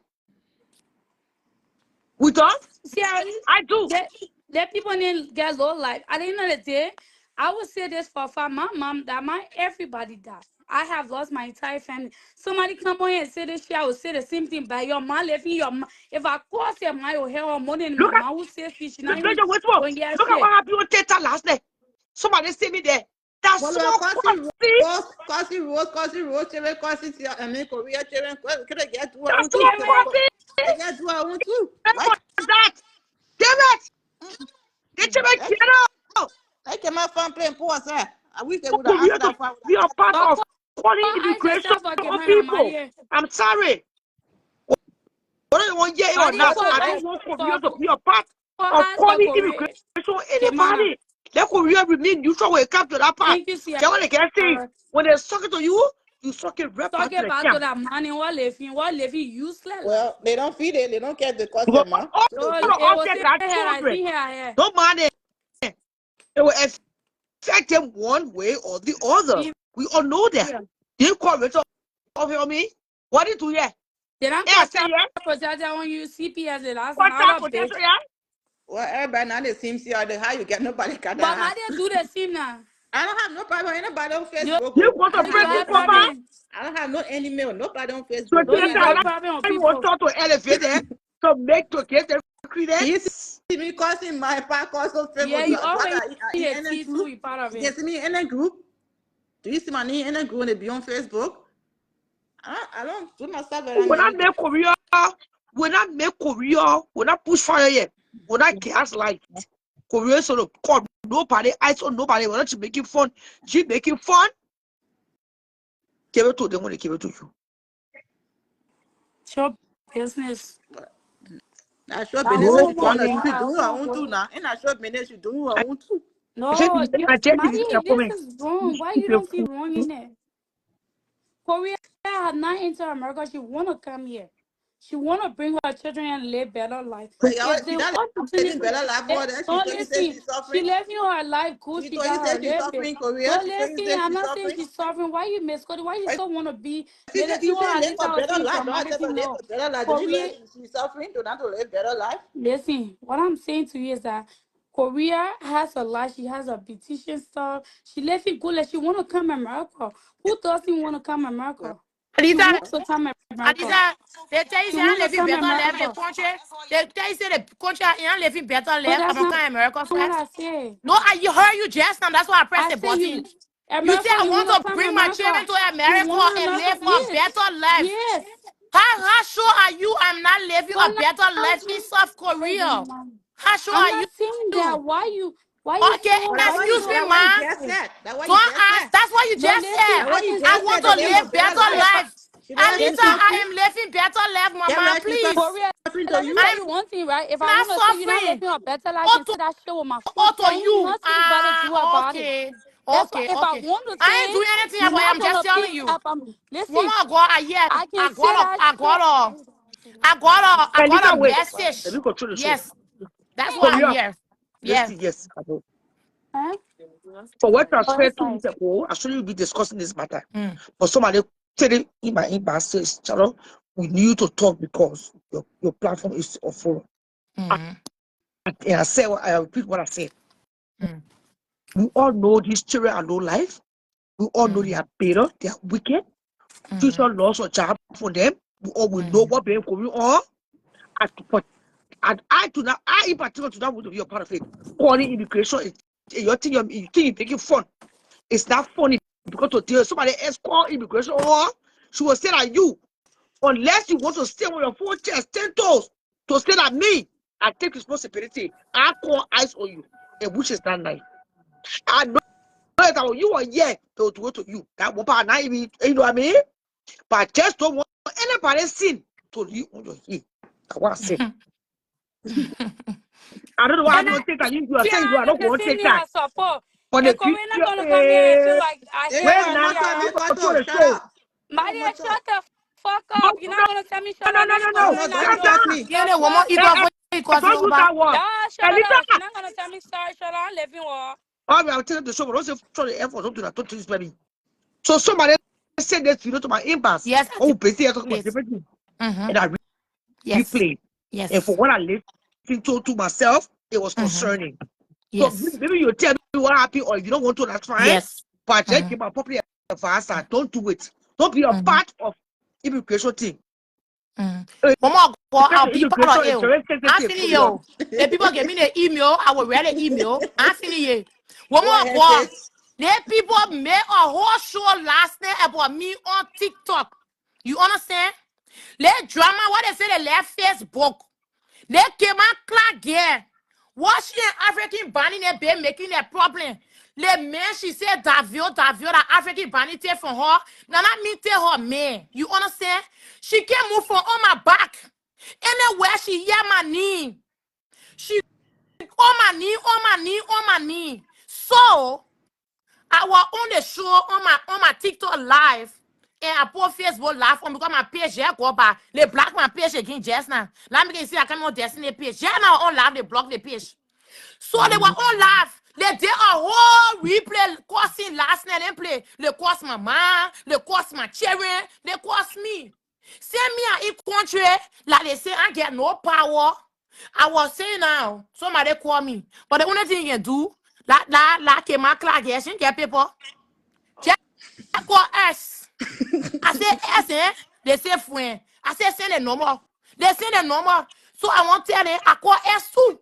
S7: We don't?
S12: See,
S7: I do.
S12: that people didn't get low life. At the end of the day, I would say this for a fact. My mom died. My everybody died. I have lost my entire family. Somebody come on here and say this shit, I would say the same thing. But your mom left me. Your mom, if I call your mom, your hair or more than my
S7: Look at
S12: mom would say she
S7: the
S12: not even
S7: picture with what?
S12: going to get
S7: Look at what
S12: shit.
S7: happened with Teta last night. Somebody see me there. That
S9: Well, we're
S7: small pussy.
S9: causing road, children, causing, I mean, Korea, children, could I get to her
S7: That
S9: own too?
S7: small pussy.
S9: They get to her own too.
S7: For
S9: Like,
S7: that. Damn it. They tell me,
S9: like,
S7: get out.
S9: like my phone playing poor, sir. I wish they would have
S7: Korea
S9: answered
S7: to
S9: that phone.
S7: be a part
S12: But
S7: of calling
S12: I said,
S7: immigration
S12: stop fucking
S7: of
S12: man, I'm
S7: people.
S12: here.
S7: I'm sorry. Whether you want yeah or
S12: Maria
S7: not,
S12: for
S7: I
S12: I
S7: don't want Korea to
S12: for
S7: be a part of
S12: I for
S7: calling
S12: Korea.
S7: immigration
S12: Kemana.
S7: anybody. Let Korea remain neutral when it comes to that part.
S12: Thank you,
S7: Get what they can say.
S12: Sierra.
S7: When they suck it to you, you suck it right back
S12: Talking
S7: to the
S12: about to
S7: camp.
S12: that money, what living useless life.
S9: Well, they don't feed it. They don't care the cost
S7: Because
S9: them, man.
S7: all
S9: So they
S12: So
S9: do.
S12: it
S7: of
S12: was
S7: them
S12: here,
S7: got
S12: I
S7: children.
S12: see here.
S7: No money. It will affect them one way or the other. We all know that.
S12: Yeah.
S7: You call it of me. What did you do? Yeah,
S12: Then I
S7: I
S12: got
S7: say
S12: child
S7: yeah.
S12: protection when you CPS the last
S7: What type
S12: another
S7: of
S12: bitch.
S7: protection? Yeah.
S9: Well, everybody now they seem see how you get nobody got
S12: But
S9: that.
S12: Maria do the same now.
S9: I don't have no problem with anybody on
S12: You
S9: Facebook.
S7: You
S9: Oh.
S7: want
S9: I
S7: to
S9: don't
S12: you
S9: have
S7: break
S9: no
S7: me
S12: got
S7: cover?
S9: enemy.
S12: problem.
S9: I don't have no enemy with nobody on
S7: So
S9: Facebook.
S12: So
S9: No
S7: this
S12: you
S9: enemy.
S12: got
S7: time
S12: problem on
S7: I will
S12: people.
S7: start to elevate it to get the
S9: Can you
S7: credence.
S9: see me causing my podcast on
S12: Yeah,
S9: Facebook?
S12: you
S9: Do
S12: already
S9: I
S12: in
S9: in
S12: the
S9: any
S12: T too,
S9: group?
S12: you part of
S9: You can
S12: it.
S9: see me in a group. Do you see my name in a group when they be on Facebook? I don't do myself very
S7: When I
S9: many.
S7: make Korea, when I push fire yet, when I gas light, Korea sort of call nobody, I saw nobody, when she making fun, she making fun, give it to them when they give it to you.
S12: It's your business.
S9: I sure
S12: I
S9: business
S7: No
S9: if
S12: won't
S9: you join
S12: want
S9: us.
S12: go.
S9: You
S7: calling.
S9: should
S12: I
S9: do your
S12: won't
S9: own too
S12: go.
S9: now. And I sure business you do your own too.
S12: No,
S7: I tell you,
S12: Maria, this is wrong. Why you don't feel wrong in it? Korea had not entered America. She wanna come here. She wanna bring her children and live better life.
S9: But y'all,
S12: If
S9: she
S12: the
S9: not living
S12: opportunity,
S9: better life more than she
S12: don't
S9: told you say
S12: listen.
S9: she's
S12: She
S9: suffering.
S12: living her life good.
S9: She
S12: She
S9: told you
S12: got
S9: say
S12: her
S9: she's
S12: living.
S9: suffering Korea.
S12: Don't
S9: She told you
S12: listen.
S9: say
S12: I'm
S9: she's
S12: not saying
S9: suffering.
S12: she's suffering. Why you misquoted? Why you
S9: But
S12: so wanna be?
S9: she
S12: They
S9: said
S12: listen
S9: you say
S12: her.
S9: live
S12: This
S9: a
S12: I was
S9: better
S12: saying
S9: life. Don't have to
S12: dramatically.
S9: live
S12: No,
S9: a better life. Did you know
S12: Korea.
S9: she's suffering? Do not to live better life.
S12: Listen, what I'm saying to you is that Korea has a life. She has a beautician stuff. She living good. Like she wanna come to America. Who doesn't wanna come to
S9: Well,
S12: America? She
S3: Lisa,
S12: wants to come to America.
S3: Adisa, they tell you
S12: She
S3: say I'm
S12: want to
S3: living
S12: come to
S3: better life. The
S12: America.
S3: country, they tell you say the country I'm living better
S12: But
S3: life. I'm
S12: that's
S3: gonna
S12: not
S3: come to America
S12: what
S3: first.
S12: I say.
S3: No, you heard you just now. That's why I pressed
S12: I
S3: the
S12: say
S3: button.
S12: you,
S3: You say
S12: America,
S3: I
S12: you
S3: want
S12: want to
S3: to
S12: come to
S3: bring my children
S12: America.
S3: to
S12: You
S3: America
S12: want to
S3: and
S12: America?
S3: live for a
S12: Yes.
S3: better life.
S12: Yes.
S3: How sure are you I'm not living
S12: But
S3: a better
S12: now,
S3: life in South
S12: hold on,
S3: Korea?
S12: mom.
S3: How sure
S12: I'm
S3: are
S12: not saying that.
S3: you?
S12: Why you
S5: Okay,
S12: so?
S4: But that's
S12: Why you
S5: excuse me,
S4: that
S12: so?
S4: what you
S5: ma.
S4: just said. That what you
S5: Don't
S4: just
S5: ask.
S4: said.
S5: That's what you
S12: No,
S5: just said.
S12: listen.
S4: That
S12: I
S4: what you
S12: can
S5: I
S4: just
S12: say
S5: want
S4: said.
S5: to
S4: The
S12: for
S4: lady
S5: live
S12: real.
S4: of better
S5: better
S4: life.
S5: life.
S4: She better keep
S5: Anita,
S12: Listen.
S5: I
S4: talking.
S5: am living better life,
S4: She
S5: mama.
S4: better keep
S12: For
S5: Please.
S12: real.
S4: talking to
S12: Let me
S4: you.
S12: tell
S5: I'm
S12: you one thing, right? If I
S5: not
S12: want to say you're not
S5: suffering.
S12: living a better life
S5: Oh,
S12: and say that shit with my foot,
S5: to
S12: there ain't
S5: you.
S12: nothing you better do about it.
S5: Okay.
S12: That's why
S5: Okay,
S12: if I
S5: okay.
S12: want to
S5: I ain't
S12: say
S5: doing anything
S12: you're
S5: about it.
S12: not
S5: I'm just
S12: gonna pick
S5: telling you.
S12: up, listen.
S5: Woman, I got yeah.
S12: I can say that shit.
S5: I got
S6: Anita,
S5: a
S6: wait. Let
S5: message.
S6: me control the show.
S5: Yes, that's why I'm
S6: Korea,
S5: here. Yeah.
S6: listen, yes.
S12: Huh?
S6: For what I
S12: Oh,
S6: said
S12: that's
S6: 2 weeks
S12: nice.
S6: ago, I should be discussing this matter.
S5: Mm,
S6: But somebody said it in my inbox says, Charo, we need to talk because your platform is of forum.
S5: mm,
S6: And I said, I repeat what I said.
S5: mm,
S6: We all know these children are low life. We all know they
S5: mm,
S6: are bitter, they are wicked.
S5: mm,
S6: Future loss of job for them. We all will know
S5: mm,
S6: what they're going on. But and I do not, I in particular do not want to be a part of it. Calling immigration is you think you're making fun. It's not funny because to tell somebody else call immigration or she will say that you, unless you want to stay on your 4 chest, 10 toes, to say that me, I take responsibility. I call eyes on you, and which is not nice. I know that you are here to go to you. That one part not even, you know what I mean? But I just don't want anybody sin to you on your head. I want to say. I don't know why I
S12: And
S6: don't take that. You are saying you are
S12: Tiara
S6: not
S12: can
S6: going to
S12: send
S6: take
S12: me
S6: that.
S12: her support.
S6: For the
S12: And Corinna
S6: future,
S12: gonna come here and feel like I
S4: Hey,
S12: hate
S6: when
S12: her,
S6: not
S4: Moto,
S12: Tiara.
S4: me
S6: control
S4: bottle.
S6: the
S4: Shut
S6: show.
S4: up.
S12: My
S4: Oh,
S12: dear,
S4: Moto.
S12: shut the fuck
S6: No,
S12: up. You're
S6: no,
S12: not gonna tell me shut
S6: no,
S12: up.
S6: no,
S12: Let
S6: no,
S4: Oh,
S6: no.
S4: no,
S12: Corinna
S4: don't
S6: Calm
S12: go.
S4: insult
S6: down.
S4: me.
S12: The
S5: yeah, the woman
S12: fuck?
S5: eat
S6: Hey,
S5: off
S6: hey,
S5: what cause
S6: don't use
S5: over.
S6: that word.
S12: Nah, shut
S6: Elisa,
S12: up. You're not gonna tell me sorry, shut up. I'm living war.
S6: all right, I'll tell you the show, but don't say try the effort. Don't do that. Don't do this, baby. So somebody send this video to my inbox.
S5: Yes, I
S6: Oh,
S5: do.
S6: basically, I talk about
S5: Please.
S6: different things.
S5: Mm-hmm.
S6: And I
S5: Yes.
S6: replay. And for
S5: Yes.
S6: what I listened to myself, it was
S5: Mm-hmm.
S6: concerning. So
S5: Yes.
S6: maybe you tell me what happened, or if you don't want to, that's fine.
S5: Yes.
S6: But just
S5: Mm-hmm.
S6: give my property advice and don't do it. Don't be a
S5: Mm-hmm.
S6: part of immigration thing.
S5: Mm. Woman, go, I'll be part
S6: Immigration
S5: of
S6: is
S5: it.
S6: very
S5: I
S6: sensitive.
S5: finish you. If people give me the email, I will read the email. I finish it. Woman,
S4: Go ahead,
S5: go.
S4: sis.
S5: Let people make a whole show last night about me on TikTok. You understand? Let drama, what they say, they left Facebook. They came out clock here. Watching African banning they be making a problem. The man she said Davio, that African banning take from her. Now that me tell her man. You understand? She can't move from on my back. Anywhere she hear my name. She on my knee, on my knee, on my knee. So I was on the show on my TikTok live. And I put Facebook live on because my page here go by. They block my page again just now. Let me see I come on Destiny page. Yeah, now on live, they block the page. So they were on live. They did a whole replay cursing last night. They play. They curse my mom. They curse my children. They curse me. Send me an country. Like they say, I get no power. I was saying now, somebody call me. But the only thing you can do, like my clock, yes, you get people. Just call us. I say S, eh? They say friend. I say send a number. They send a number. So I want to tell them, I call S too.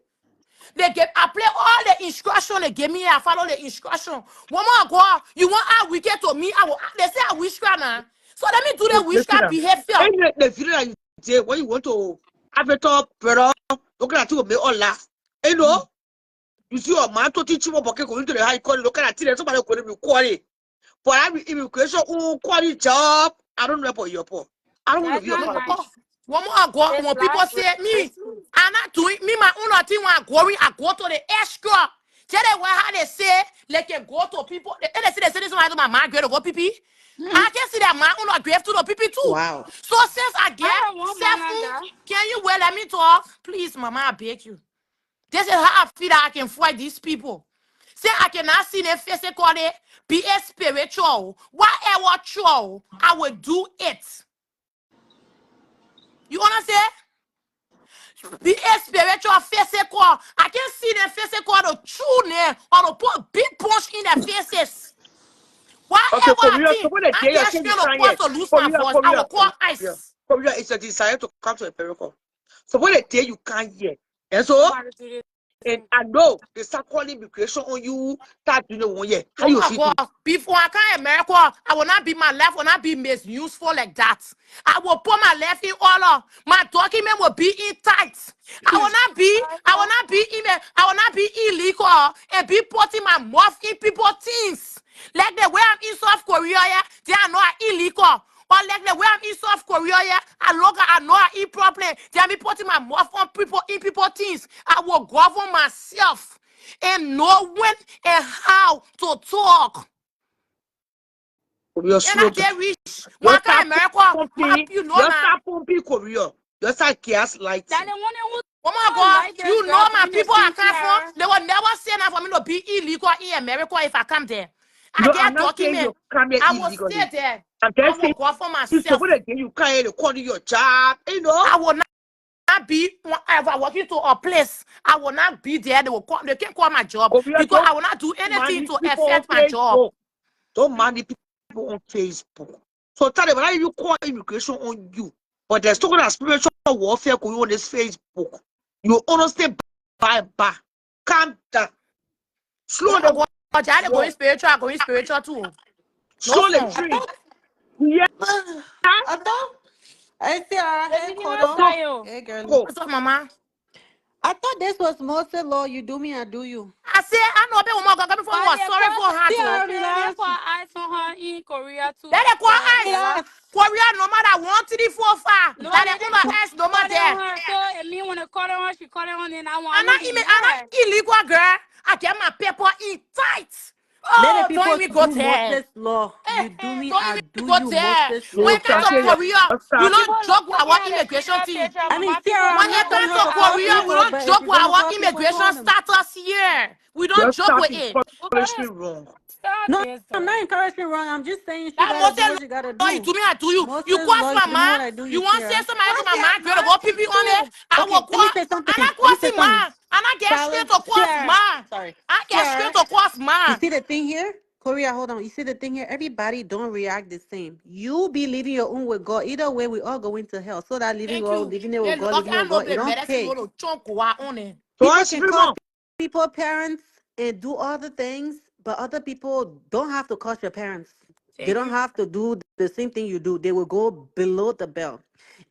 S5: They give, I play all the instruction they give me. I follow the instruction. One more go, you want our wicked to me? I will. They say I witchcraft now. So let me do the
S6: Listen,
S5: witchcraft behavior.
S6: and the video that you say when you want to have a top, brother, looking at you make all laugh. You know, you see your man to teach you about going to the high court, looking at it, somebody could be quarry. For every immigration, quality job, I don't know about your poor. I don't want to
S12: That's
S6: be a
S12: not
S6: part of it.
S12: nice.
S5: One more go.
S12: It's
S5: When people
S12: life
S5: say me,
S12: risky.
S5: I'm not doing me my own thing. When I go to the extra. Tell them how they say, like you go to people. And they say this one to my man, girl to go pee. I can see that my own grave to the people too.
S4: Wow.
S5: So since I get
S12: I have one man like
S5: 7,
S12: that.
S5: can you well let me talk? Please, mama, I beg you. This is how I feel that I can fight these people. Say I cannot see them face it, call it, be a spiritual. Whatever true, I will do it. You understand? Be a spiritual face it, call. I can see them face it, call the true name or to put big punch in their faces.
S6: Okay,
S5: Whatever I
S6: Korea, so
S5: think,
S6: when the
S5: I
S6: day you
S5: get
S6: say you
S5: strength of
S6: can't
S5: course
S6: yet,
S5: to lose my
S6: Korea,
S5: voice. I
S6: Korea,
S5: will call
S6: Korea,
S5: ice.
S6: Korea, it's a desire to come to a miracle. So when the day you can't yet, and so
S12: Somebody do this.
S1: And I know they start calling immigration on you, start doing 1 year. How you feel?
S15: Before I come America, I will not be my life will not be misuseful like that. I will put my life in order. My document will be in tight. I will not be illegal and be putting my mouth in people's things. Like the way I'm in South Korea, yeah, they are not illegal. Or like the way I'm in South Korea, yeah, I know I eat problem. They are me putting my mouth on people in people's things. I will govern myself and know when and how to talk.
S1: You're
S15: And I
S1: slow.
S15: get rich.
S1: You
S15: One
S1: start
S15: kind America,
S1: pumping.
S15: you know
S1: You
S15: now.
S1: start pumping Korea. You start gas lighting.
S12: That the one who
S15: Oh my
S12: don't
S15: God,
S12: like this
S15: you
S12: girl
S15: know my
S12: doing the
S15: people I come from.
S12: CPR.
S15: They will never say that for me to be illegal in America if I come there. I
S1: No, I'm
S15: get
S1: not saying
S15: document.
S1: you come here
S15: I will stay
S1: illegally.
S15: there.
S1: I'm
S15: I
S1: just
S15: will
S1: saying
S15: go for
S1: you
S15: myself.
S1: suppose again you come here to call your job, you know.
S15: I will not be if I walk into a place. I will not be there. They can't call my job
S1: Korea,
S15: because
S1: don't
S15: I will not do anything
S1: manage
S15: to
S1: people on
S15: affect my job.
S1: Facebook. Don't manage people on Facebook. So tell them why you call immigration on you. But there's still gonna spiritual warfare going on this Facebook. You understand by. Calm down. Slow them
S15: Going spiritual too. No
S1: slow the
S15: phone.
S1: tree. Yeah.
S4: I thought I see our
S12: Baby,
S4: head
S12: you
S4: caught
S12: want
S4: up.
S1: Go.
S12: style.
S4: Hey girl.
S1: Go.
S15: What's up, mama?
S4: I thought this was mostly law. You do me, I do you.
S15: I say I know a woman got me from
S12: But
S15: was
S12: they
S15: sorry for
S12: call
S15: her
S4: See
S15: too.
S4: her
S12: they
S4: relax.
S12: call eyes on her in Korea too.
S15: Let the call ice.
S12: Bella.
S4: Relax.
S15: Korea no matter 1, 3, 4, 5.
S12: No,
S15: That
S12: they
S15: the
S12: didn't
S15: owner ice no
S12: call
S15: more
S12: it on
S15: there.
S12: her. So and me when they call it on her, she call it on and I
S15: I'm
S12: not
S15: not
S12: be mad.
S15: illegal girl. I get my paper in tight.
S4: Let the
S15: Oh, don't
S4: people
S15: even go
S4: do
S15: there.
S4: Moses law. You do me,
S15: Don't
S4: I
S15: even
S4: do
S15: go
S4: you,
S15: there.
S4: Moses
S15: When
S1: You
S4: law.
S15: it comes
S1: start
S15: to
S1: here.
S15: Korea,
S1: You
S15: we
S1: start.
S15: don't
S12: People
S15: joke with
S12: looking
S15: our
S12: at the
S15: immigration
S12: female
S15: team.
S12: picture,
S4: I
S12: but
S4: mean,
S12: my people
S4: Sarah,
S15: When
S4: I'm
S12: don't
S15: it
S4: not
S12: know
S4: telling
S15: comes
S12: who
S4: her
S15: to
S4: to
S12: are
S4: call
S15: Korea, we
S4: people,
S12: you.
S15: don't
S4: but if
S15: joke
S4: you're
S15: with
S4: gonna
S15: our
S4: call people,
S15: immigration
S4: call them.
S15: status here. We
S1: You
S15: don't joke
S1: start
S15: with it.
S1: encouraging wrong.
S12: Stop
S4: No,
S12: this
S4: I'm
S12: though.
S4: not encouraging wrong. I'm just saying she
S15: That
S4: gotta do
S15: Moses
S4: what she gotta
S15: law, you
S4: do.
S15: do me, I do you. You
S4: Moses
S15: cross
S4: law,
S15: my
S4: you do me what
S15: mind.
S4: I do you,
S15: You want to say
S4: Sarah.
S15: somebody to
S12: What's
S15: my
S12: that
S15: mind, girl, to go pee
S12: nonsense
S15: pee on it.
S12: too?
S15: I
S4: Okay,
S15: will
S4: let me
S15: call.
S4: say
S15: I'm
S4: something.
S15: not
S4: Let me say
S15: crossing
S4: something.
S15: mine. And I get straight
S4: Silence,
S15: to cross
S4: Sarah.
S15: mine.
S4: Sorry,
S15: I get
S4: Sarah.
S15: straight to cross
S4: You
S15: mine.
S4: see the thing here? Korea, hold on. You see the thing here? Everybody don't react the same. You be living your own with God. Either way, we all going to hell. So that living
S15: Thank
S4: God,
S15: you.
S4: living it
S15: They
S4: with God,
S15: lucky
S4: living it
S15: I
S4: with
S15: know
S4: God, it
S15: the
S4: don't
S15: medicine
S4: pay.
S15: will chunk on it.
S1: So
S4: People
S1: I
S4: can cause
S1: speak
S4: people parents and do other things, but other people don't have to cause your parents. They
S15: Thank
S4: don't
S15: you.
S4: have to do the same thing you do. They will go below the belt.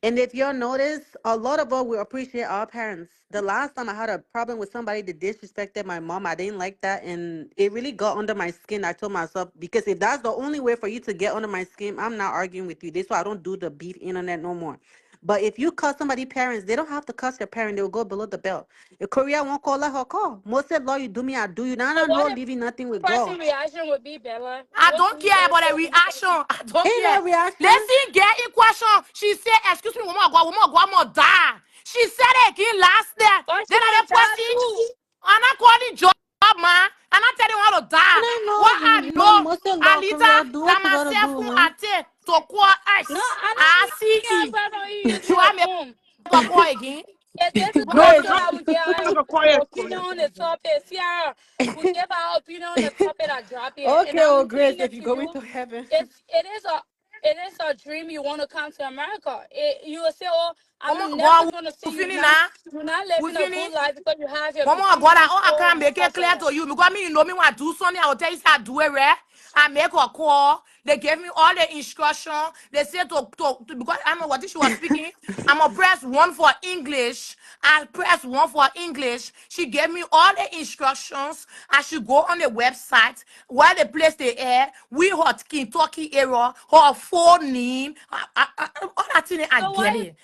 S4: And if you notice, a lot of us will appreciate our parents. The last time I had a problem with somebody that disrespected my mom, I didn't like that. And it really got under my skin. I told myself, because if that's the only way for you to get under my skin, I'm not arguing with you. That's why I don't do the beef internet no more. But if you cuss somebody parents, they don't have to cuss your parent. They will go below the belt. If Korea won't call, let her call. Most said, Lord, you do me, I do you. Now
S12: So
S4: I know
S12: what the
S4: leaving nothing with
S12: person
S4: God.
S12: reaction would be, Bella?
S15: I
S12: What do
S15: don't
S12: you
S15: care
S12: guys
S15: about the
S12: say?
S15: reaction. I don't
S4: Ain't
S15: care.
S4: no reaction.
S15: Listen, get in question. She said, excuse me, woman, I'm gonna die. She said it again last night.
S12: But she
S15: Then I
S12: will
S15: the
S12: die
S15: question,
S12: too.
S15: I'm not calling job, man. I'm not telling her to
S4: And
S15: die.
S4: I
S15: What
S4: know,
S15: I
S4: no,
S15: know,
S4: most said, Lord,
S15: Alita,
S4: Korea, do
S15: that
S4: what you gotta
S15: myself
S4: do,
S15: who
S4: man.
S15: I take to call
S12: No,
S15: us.
S12: I
S15: I
S12: don't
S15: see
S12: care about you
S15: you
S12: using the
S15: are me
S12: phone.
S15: to call again.
S12: If this is
S15: What
S1: no,
S12: my
S15: I
S1: it's
S12: show,
S1: not
S12: I
S15: know.
S12: will get
S1: like
S12: her
S1: a quiet
S12: opinion on the topic. Sierra will give her opinion on the topic I drop it. And
S4: Okay,
S12: I'm
S4: oh, Grace,
S12: saying
S4: if
S12: it
S4: you
S12: to
S4: go
S12: you.
S4: into heaven.
S12: It is a dream you want to come to America. You will say, oh,
S15: Woman,
S12: I'm never
S15: God,
S12: gonna
S15: we
S12: see you.
S15: finish now.
S12: You're not
S15: We
S12: living a
S15: finish.
S12: good life because you have your
S15: Mama, God,
S12: Christian
S15: I
S12: soul
S15: can't
S12: and
S15: make it
S12: stuff like
S15: clear
S12: that.
S15: to you because me, you know me when I do something, I will tell you how I do it, right? I make a call. They gave me all the instruction. They said because I know what she was speaking. I'm gonna press 1 for English. I press 1 for English. She gave me all the instructions. I should go on the website where the place they are. We hot Kentucky area, her full name. All that thing, I
S12: So
S15: get
S12: why
S15: it.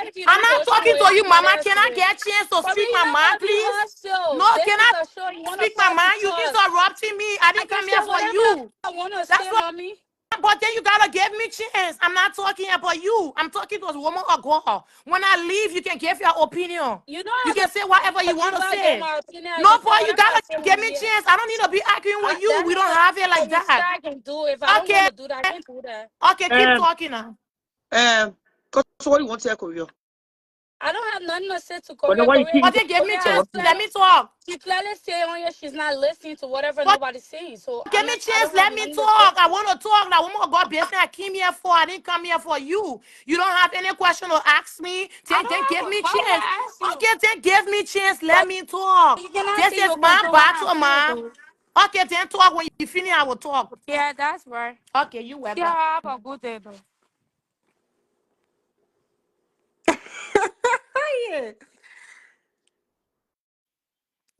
S12: if you
S15: I'm
S12: don't
S15: not
S12: go
S15: talking
S12: through
S15: to
S12: it,
S15: you,
S12: you can
S15: mama.
S12: let us
S15: Can
S12: do
S15: I
S12: it?
S15: get a chance to
S12: But
S15: speak
S12: we
S15: my
S12: not
S15: mind,
S12: gonna be
S15: please?
S12: hostile.
S15: No,
S12: This
S15: can
S12: is
S15: I
S12: a show you wanna
S15: speak my
S12: talk to
S15: mind? You
S12: talk.
S15: interrupting me. I
S12: I
S15: didn't
S12: can
S15: come
S12: say
S15: here for
S12: whatever
S15: you.
S12: I wanna
S15: That's
S12: say,
S15: what.
S12: mommy.
S15: But then you gotta give me chance. I'm not talking about you. I'm talking to a woman or girl. When I leave, you can give your opinion.
S12: You know
S15: You
S12: I'm
S15: can say whatever you
S12: if
S15: want to
S12: I get
S15: say.
S12: my opinion, I
S15: No,
S12: can say
S15: boy, you
S12: whatever I
S15: gotta
S12: say
S15: give
S12: on
S15: me
S12: here.
S15: chance. I don't need to be arguing with you.
S12: That
S15: We
S12: is
S15: don't have it
S12: a
S15: like that.
S12: respect I can do. If I don't
S15: Okay,
S12: want to do that, I can do that.
S15: okay, keep talking now.
S1: Because what you want to say, Korea?
S12: I don't have nothing to say to
S10: But then
S12: Korea.
S10: why you
S12: Korea,
S10: keep
S15: But then give me
S12: Korea
S15: chance.
S12: has
S15: Let
S12: clearly,
S15: me talk.
S12: she clearly say on here she's not listening to whatever
S15: But
S12: nobody's saying. So
S15: give me
S12: I
S15: chance.
S12: don't have
S15: Let me
S12: nothing to say
S15: talk.
S12: to
S15: I
S12: her.
S15: want to talk. That woman God business I came here for. I didn't come here for you. You don't have any question to ask me.
S12: I
S15: Then
S12: don't
S15: give
S12: have a,
S15: me
S12: why would
S15: chance.
S12: I ask you?
S15: Okay, then give me chance. Let
S12: But
S15: me talk.
S12: you cannot
S15: This
S12: say
S15: is
S12: you
S15: my
S12: control how I
S15: battle,
S12: feel,
S15: man.
S12: though.
S15: Okay, then talk. When you finish, I will talk.
S12: Yeah, that's right.
S15: Okay, you went
S12: Yeah,
S15: back.
S12: have a good day, though. Yeah.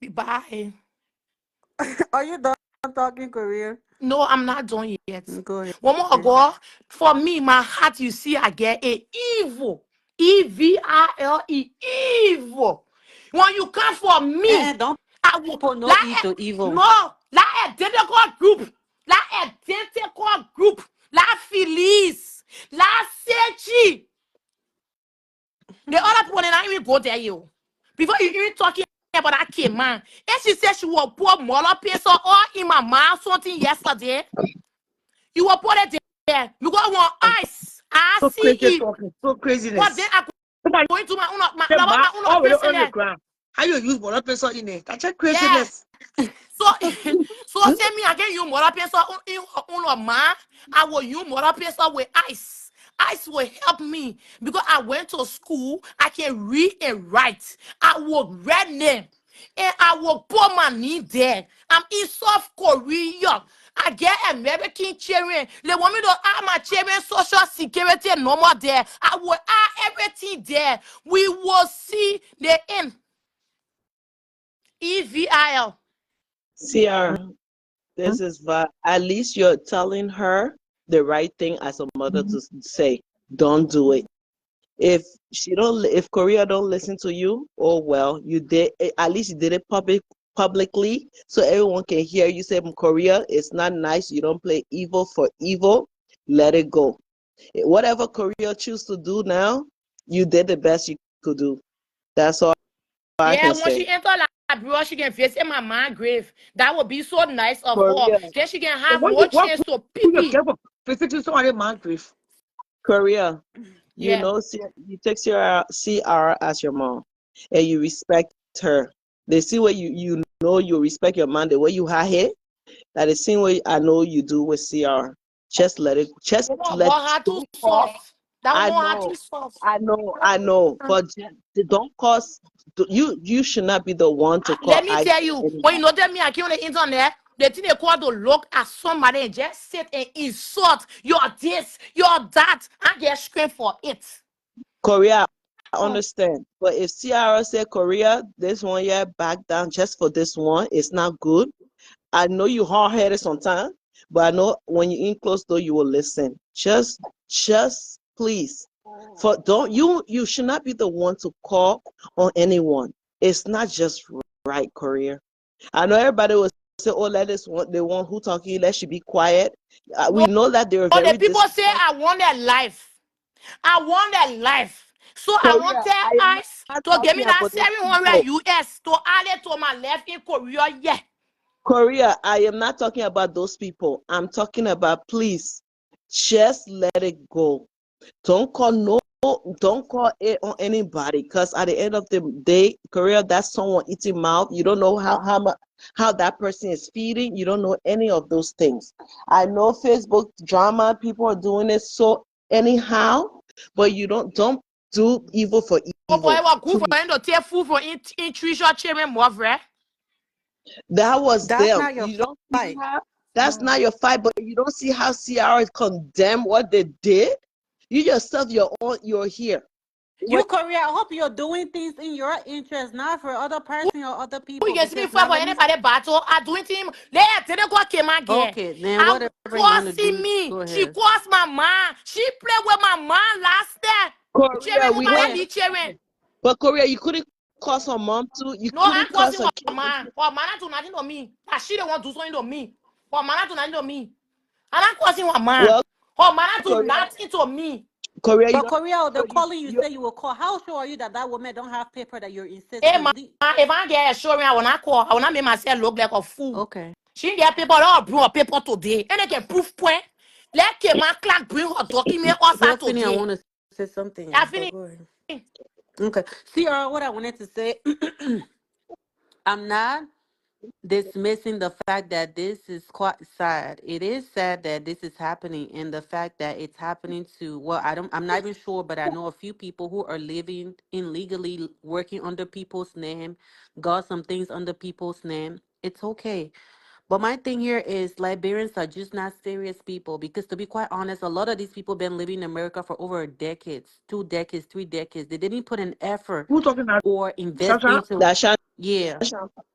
S15: Bye.
S12: Are you done talking Korean?
S15: No, I'm not done yet.
S12: Go ahead.
S15: One more ago, for me, my heart, you see, I get a evil. Evile, evil. When you come for me,
S12: Don't
S15: I will
S12: put no
S15: like
S12: E to evil.
S15: no, like identical group, like identical group, like Felice, like Sechi. The other people they not even go there, you. Before you even talking about that kid, man. And she said she will pour more peso all in my mouth something yesterday. You will put it there. You got one ice. I
S10: so
S15: see
S10: crazy
S15: it.
S10: talking, so
S15: But then
S10: crazy.
S15: I go into my uno
S6: already
S15: person
S6: on the
S15: there.
S6: ground. How you use one person in it? That's a
S15: Yeah.
S6: craziness.
S15: So send me again you more peso uno man. I will use more peso with ice. Ice will help me because I went to school. I can read and write. I will read name. And I will put my knee there. I'm in South Korea. I get American children. They want me to add my children social security and no more there. I will add everything there. We will see the end. EVIL.
S10: Sierra, this is at least you're telling her the right thing as a mother to say. Don't do it. If Korea don't listen to you, oh well, you did at least you did it publicly so everyone can hear you say Korea, it's not nice. You don't play evil for evil. Let it go. Whatever Korea choose to do now, you did the best you could do. That's all I
S15: Yeah,
S10: can
S15: when
S10: say.
S15: she enter Liberia, she can visit my mom grave. That would be so nice of her.
S10: Korea,
S15: Then she can
S6: So
S15: have more chance to
S6: who you
S15: pee.
S6: care for visiting somebody man grief?
S10: Korea, you
S15: Yeah.
S10: know, you take CR as your mom, and you respect her. They see what you know you respect your mom the way you have here. That is same way I know you do with CR. Just let it. Just
S15: Woman,
S10: let.
S15: her too
S10: Don't call.
S15: soft. That
S10: I
S15: woman, her
S10: know.
S15: too soft.
S10: I know. But don't cause you. You should not be the one to call
S15: Let me
S10: I
S15: tell you, when you
S10: anybody.
S15: know that me, I came on the internet, the thing they call to look at somebody and just sit and insult. You're this, you're that, and get screamed for it.
S10: Korea, I
S15: Oh,
S10: understand. But if Ciara said Korea, this one year back down just for this one, it's not good. I know you hard headed sometimes, but I know when you're in close door, you will listen. Just please, for don't you should not be the one to call on anyone. It's not just right, Korea. I know everybody will say, "Oh, let us want the one who talking. Let she be quiet."
S15: no,
S10: We know that they're
S15: the
S10: very
S15: people say
S10: disrespectful.
S15: I want their life. I want their life. So I want
S10: Korea,
S15: their
S10: I am
S15: eyes
S10: not
S15: to give me
S10: talking
S15: that
S10: about those
S15: 700
S10: people.
S15: US to add it to my life in Korea. Yeah.
S10: Korea, I am not talking about those people. I'm talking about please, just let it go. Don't call no, don't call it on anybody. Because at the end of the day, Korea, that's someone eating mouth. You don't know how that person is feeding. You don't know any of those things. I know Facebook drama, people are doing it so anyhow, but you don't do evil for
S15: Oh boy,
S10: evil.
S15: what good for
S10: Please.
S15: him to take food for in treasure children more, right?
S10: That was
S12: That's
S10: them.
S12: not your
S10: You don't see
S12: fight.
S10: how that's not your fight, but you don't see how Ciara condemned what they did. You yourself, you're here.
S12: You
S10: What
S12: Korea, I hope you're doing things in your interest, not for other person or other
S15: You
S12: people.
S15: can see me
S12: Because
S15: fight
S12: now
S15: for
S12: let me.
S15: anybody battle. I do it to him. Let didn't go came again.
S12: Okay, then
S15: I
S12: whatever you want to
S15: causing
S12: do,
S15: me.
S12: go
S15: She
S12: ahead.
S15: caused my mom. She played with my mom last day.
S10: Korea,
S15: Children,
S10: we
S15: woman, that
S12: When
S15: lead
S10: understand.
S15: children.
S10: But Korea, you couldn't cause her mom to. You
S15: No, I'm
S10: couldn't cause
S15: causing
S10: her
S15: her
S10: kid.
S15: man. Her man do nothing to me. That she don't want to do something to me. Her man do nothing to me. And I'm causing her man.
S10: Well,
S15: Her man do
S10: Korea,
S15: nothing to me.
S10: Korea, you
S12: but
S10: don't.
S12: Korea, they're
S10: You
S12: calling you,
S10: you
S12: say you will call. How sure are you that that woman don't have paper that you're
S15: Hey, man,
S12: insistently?
S15: if I get assuring, I will not call. I will not make myself look like a fool.
S12: Okay.
S15: She didn't get paper. I'll bring her paper today. And they can proof point. Let my clerk bring her document us
S12: Tell Finny I
S15: today.
S12: want to say something,
S15: I
S12: but
S15: finish.
S12: go ahead.
S4: Okay. See, what I wanted to say, I'm not dismissing the fact that this is quite sad. It is sad that this is happening, and the fact that it's happening to, well, I'm not even sure, but I know a few people who are living illegally, working under people's name, got some things under people's name. It's okay. But my thing here is Liberians are just not serious people, because to be quite honest, a lot of these people been living in America for over decades, 2 decades, 3 decades. They didn't put an effort
S6: Who talking about
S4: or invest
S6: Sasha?
S4: into,
S10: That Shan,
S4: yeah.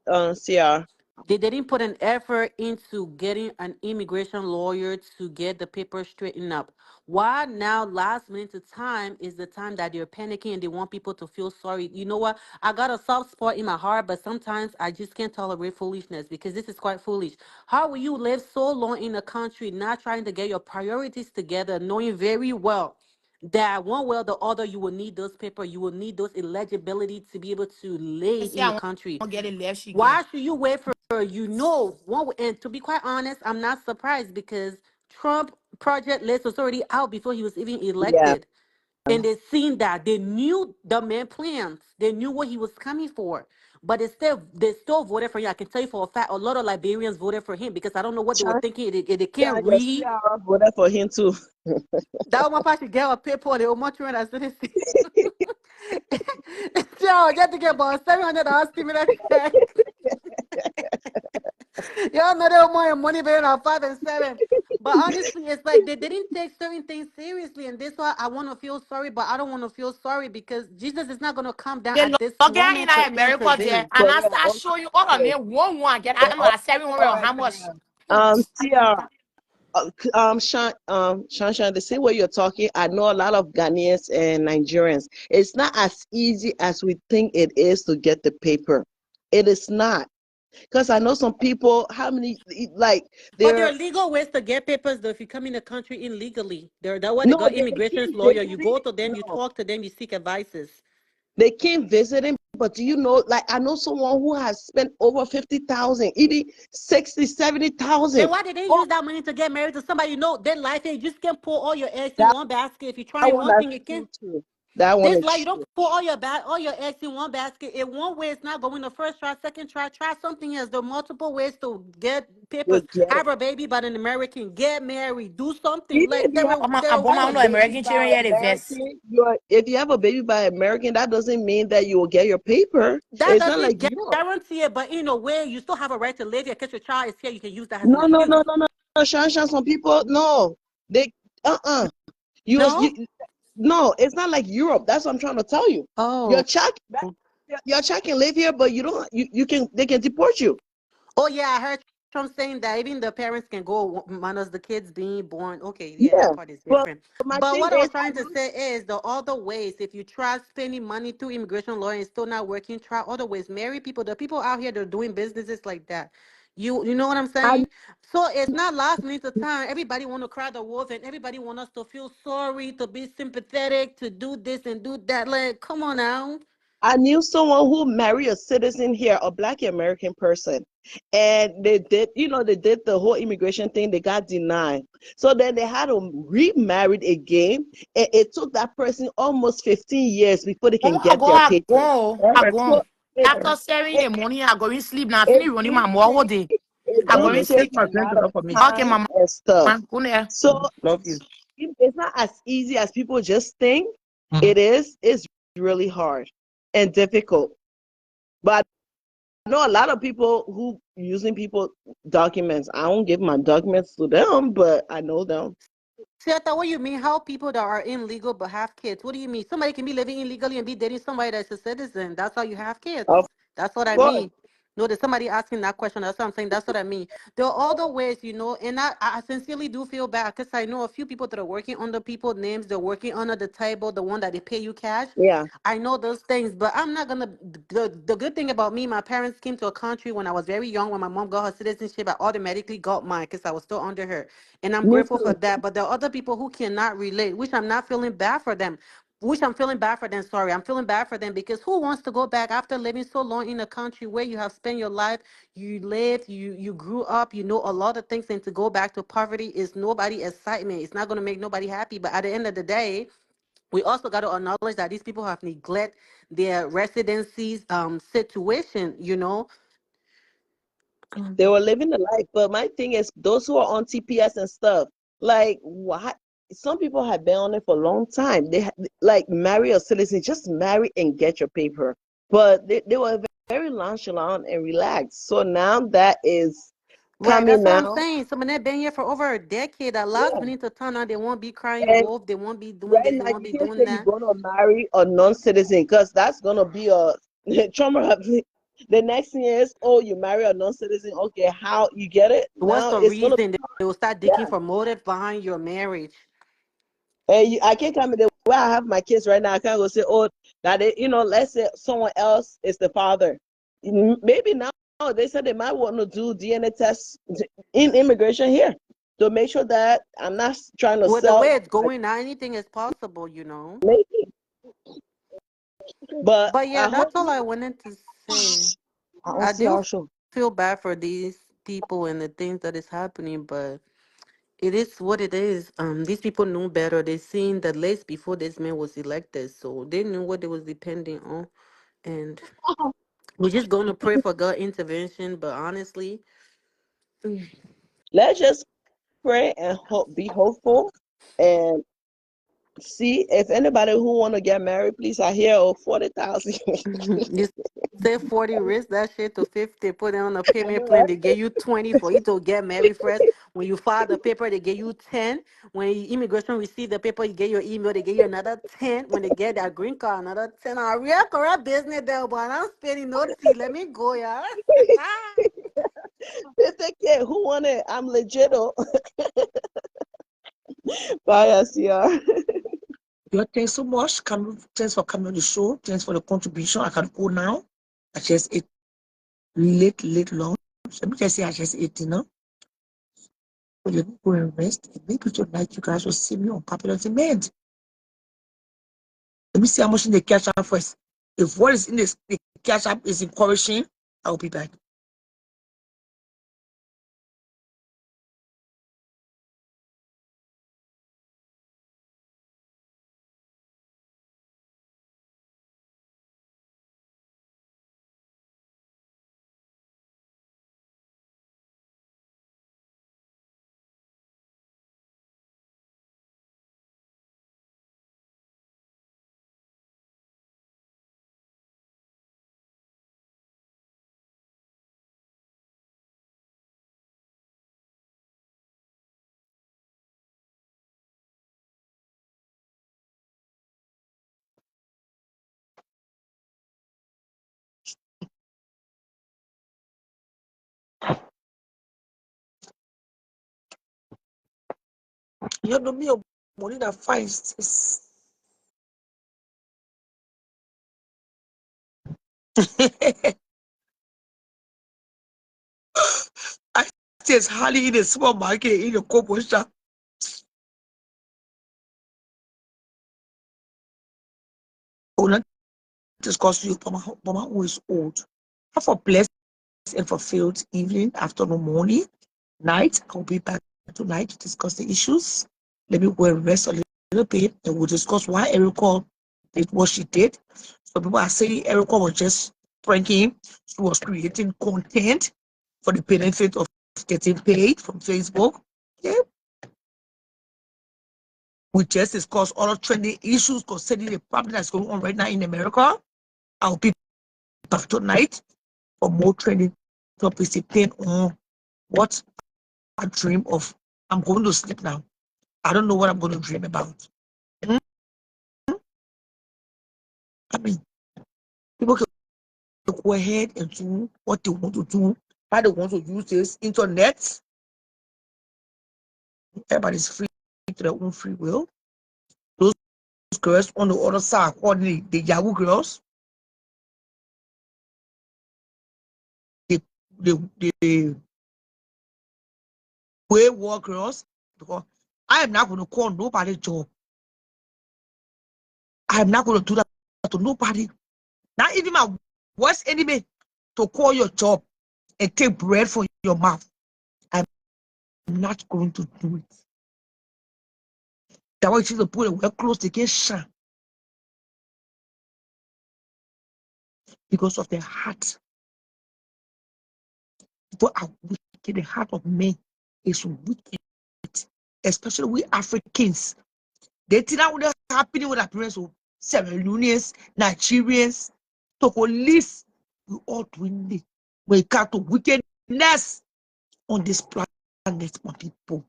S10: CR.
S4: They didn't put an effort into getting an immigration lawyer to get the papers straightened up. Why now, last minute to time, is the time that they're panicking and they want people to feel sorry. You know what? I got a soft spot in my heart, but sometimes I just can't tolerate foolishness, because this is quite foolish. How will you live so long in a country not trying to get your priorities together, knowing very well that one way or the other you will need those papers, you will need those eligibility to be able to
S15: I
S4: live
S15: say
S4: in
S15: I
S4: the
S15: want
S4: country?
S15: to get it left. She get.
S4: Why should you wait for, one? And to be quite honest, I'm not surprised, because Trump project list was already out before he was even
S10: Yeah.
S4: elected, and they seen that they knew the man plans, they knew what he was coming for, but they still voted for him. I can tell you for a fact, a lot of Liberians voted for him, because I don't know what they were
S10: Shan,
S4: thinking. They
S10: yeah,
S4: can't
S10: your
S4: read.
S10: CR voted for him too.
S4: That one part should get a paper. They were much more as citizen. So just to get about $700 stimulus check. Y'all know they want more money better than 5 and 7. But honestly, it's like they didn't take certain things seriously. And this why I want to feel sorry, but I don't want to feel sorry, because Jesus is not going to come down
S15: They
S4: at this
S15: log in
S4: moment to
S15: America there,
S4: intervene.
S15: and
S10: But
S15: I
S10: yeah,
S15: start showing you all of
S10: okay.
S15: me one get. I am
S10: All
S15: like 700
S10: right,
S15: how much?
S10: CR. Shan, the same way you're talking, I know a lot of Ghanaians and Nigerians. It's not as easy as we think it is to get the paper. It is not. Because I know some people, how many, like,
S4: But there
S10: they're,
S4: are legal ways to get papers, though, if you come in the country illegally. That way they
S10: no,
S4: got immigration's
S10: they
S4: lawyer. You
S10: can't,
S4: go to them, you
S10: no,
S4: talk to them, you seek advices.
S10: they came visiting, but do you know, like, I know someone who has spent over 50,000, even 60,
S4: Then
S10: 70,000.
S4: why did they
S10: Oh,
S4: use that money to get married to somebody? You know, their life, you just can't pour all your eggs in
S10: that,
S4: one basket. If you're
S10: that
S4: trying
S10: one
S4: one
S10: is
S4: thing, you can't.
S10: true too. That one
S4: This
S10: is
S4: life, you don't
S10: true.
S4: pour all your eggs in one basket. In one way, it's not going the first try, second try. Try something else. There are multiple ways to get
S10: You
S4: papers.
S10: get it.
S4: Have a baby by an American. Get married. Do something.
S10: Even
S4: Like
S10: if you
S4: there
S15: I
S4: are
S15: bought my
S10: have a
S15: own
S4: ways.
S10: baby
S15: American children
S10: by
S15: here, the vest.
S10: American, if you have a baby by American, that doesn't mean that you will get your paper.
S4: That
S10: It's not
S4: doesn't
S10: like Europe.
S4: guarantee it, but in a way, you still have a right to live here. Because your child is here, you can use that as an
S10: No, no,
S4: excuse.
S10: no, no, no, no. Shan, some people, no, they,
S4: No?
S10: you, no, it's not like Europe. That's what I'm trying to tell you. Your
S4: Oh.
S10: child, your child can live here, but you don't. You can. They can deport you.
S4: Oh yeah, I heard Trump saying that even the parents can go minus the kids being born. Okay, yeah,
S10: Yeah.
S4: that part is
S10: But
S4: different.
S10: my
S4: But
S10: thing
S4: what I
S10: is,
S4: was trying to say is the other ways. If you try spending money through immigration law and it's still not working, try other ways. Marry people. The people out here that are doing businesses like that. You know what I'm
S10: I,
S4: saying? So it's not last minute of time. Everybody want to cry the wolf and everybody want us to feel sorry, to be sympathetic, to do this and do that. Like, come on now.
S10: I knew someone who married a citizen here, a Black American person, and they did the whole immigration thing. They got denied, so then they had to remarried again. And it took that person almost 15 years before they can
S15: Oh, I
S10: get
S15: go,
S10: their
S15: I
S10: papers.
S15: go,
S6: All
S15: I
S6: right.
S15: go.
S10: So it,
S15: After 7 in
S10: it,
S15: the morning, I go in sleep now. I
S10: it
S15: finish running
S10: did
S15: my mouth all
S10: take
S15: day.
S10: it
S15: I
S6: All
S15: go
S10: did
S15: in
S6: right.
S15: sleep.
S6: Take
S10: take
S6: my
S10: a lot of
S6: grandchildren for me.
S15: Okay,
S10: time
S15: mama.
S10: and stuff.
S15: Go there.
S10: So
S6: Love you.
S10: it's not as easy as people just think. It is. It's really hard and difficult. But I know a lot of people who using people documents. I don't give my documents to them, but I know them.
S4: Sieta, what do you mean? How people that are illegal but have kids? What do you mean? Somebody can be living illegally and be dating somebody that's a citizen. That's how you have kids.
S10: Of
S4: That's what I
S10: course.
S4: mean. No, there's somebody asking that question. That's what I'm saying. That's what I mean. There are other ways, and I sincerely do feel bad because I know a few people that are working under people's names. They're working under the table, the one that they pay you cash.
S10: Yeah.
S4: I know those things, but I'm not gonna. The good thing about me, my parents came to a country when I was very young. When my mom got her citizenship, I automatically got mine because I was still under her, and I'm
S10: Me
S4: grateful for
S10: too.
S4: that. But there are other people who cannot relate, which I'm not feeling bad for them. Which I'm feeling bad for them. Sorry, I'm feeling bad for them because who wants to go back after living so long in a country where you have spent your life, you lived, you grew up, you know a lot of things, and to go back to poverty is nobody excitement. It's not gonna make nobody happy. But at the end of the day, We also got to acknowledge that these people have neglect their residencies situation, you know.
S10: They were living the life. But my thing is, those who are on TPS and stuff, like what? Some people have been on it for a long time. Like marry a citizen, just marry and get your paper. But they were very nonchalant and relaxed. So now that is
S4: Right,
S10: coming
S4: that's what
S10: now.
S4: I'm saying. Some of them been here for over a decade. That last
S10: Yeah.
S4: minute to turn out, they won't be crying
S10: And
S4: wolf. They won't be doing
S10: right
S4: this. They
S10: now,
S4: won't
S10: you
S4: be
S10: can't
S4: doing
S10: say you're
S4: that.
S10: gonna marry a non-citizen because that's gonna be a trauma. The next thing is, oh, you marry a non-citizen. Okay, how you get it?
S4: What's
S10: Now
S4: the
S10: it's gonna
S4: reason they will start
S10: be
S4: digging for motive behind your marriage?
S10: and I can't come in the way I have my kids right now. I can't go say, oh, that it, let's say someone else is the father. Maybe now they said they might want to do DNA tests in immigration here to make sure that I'm not trying to
S4: With the
S10: sell
S4: way it's
S10: my
S4: going now, anything is possible, you know.
S10: maybe. But
S4: But yeah,
S10: I hope
S4: that's all I wanted to say.
S10: I don't
S4: I
S10: see
S4: do
S10: our show.
S4: feel bad for these people and the things that is happening, but it is what it is. These people knew better. They seen the list before this man was elected, so they knew what they was depending on. And we're just going to pray for God intervention. But honestly,
S10: Let's just pray and hope, be hopeful, and see if anybody who want to get married, please. I hear 40,000.
S4: you say 40, risk that shit to 50, put it on a
S10: I
S4: payment
S10: know,
S4: plan.
S10: right?
S4: They give you 20 for you to get married first. When you file the paper, they give you 10. When immigration receive the paper, you get your email, they give you another 10. When they get that green card, another 10. A real correct business there, but I'm spending no tea. Let me go, yeah.
S10: They take care. Who want it? I'm legit. Oh. Bye, SCR. Yeah, thanks so much. Thanks for coming on the show. Thanks for the contribution. I can go now. I just ate late lunch. Let me just say I just ate dinner. So let me go and rest. And maybe tonight you guys will see me on Popular Demand. Let me see how much in the cash app first. If what is in the cash app is encouraging, I'll be back. You know me, money that finds this. I just hardly in a small market in a couple shop. Oh, not discuss you, Mama who is old. Have a blessed and fulfilled evening, afternoon, morning, night. I'll be back tonight to discuss the issues. Let me go and rest a little bit and we'll discuss why Erica did what she did. Some people are saying Erica was just pranking. She was creating content for the benefit of getting paid from Facebook. Yeah. We just discussed other trending issues concerning the problem that's going on right now in America. I'll be back tonight for more trending topics depending on what I dream of. I'm going to sleep now. I don't know what I'm going to dream about. I mean, people can go ahead and do what they want to do, how they want to use this internet. Everybody's free to their own free will. Those girls on the other side, according the Yahoo girls, the the wayward girls, because I am not going to call nobody job. I am not going to do that to nobody. Not even my worst enemy to call your job and take bread from your mouth. I'm not going to do it. That way, she's to put it well close to get shot.
S1: because of their heart. People are wicked. The heart of men is wicked, especially we Africans. They think that would happening with our parents, so Sierra Leoneans, Nigerians, Togolese, we all doing it. When it comes to wickedness on this planet, my people,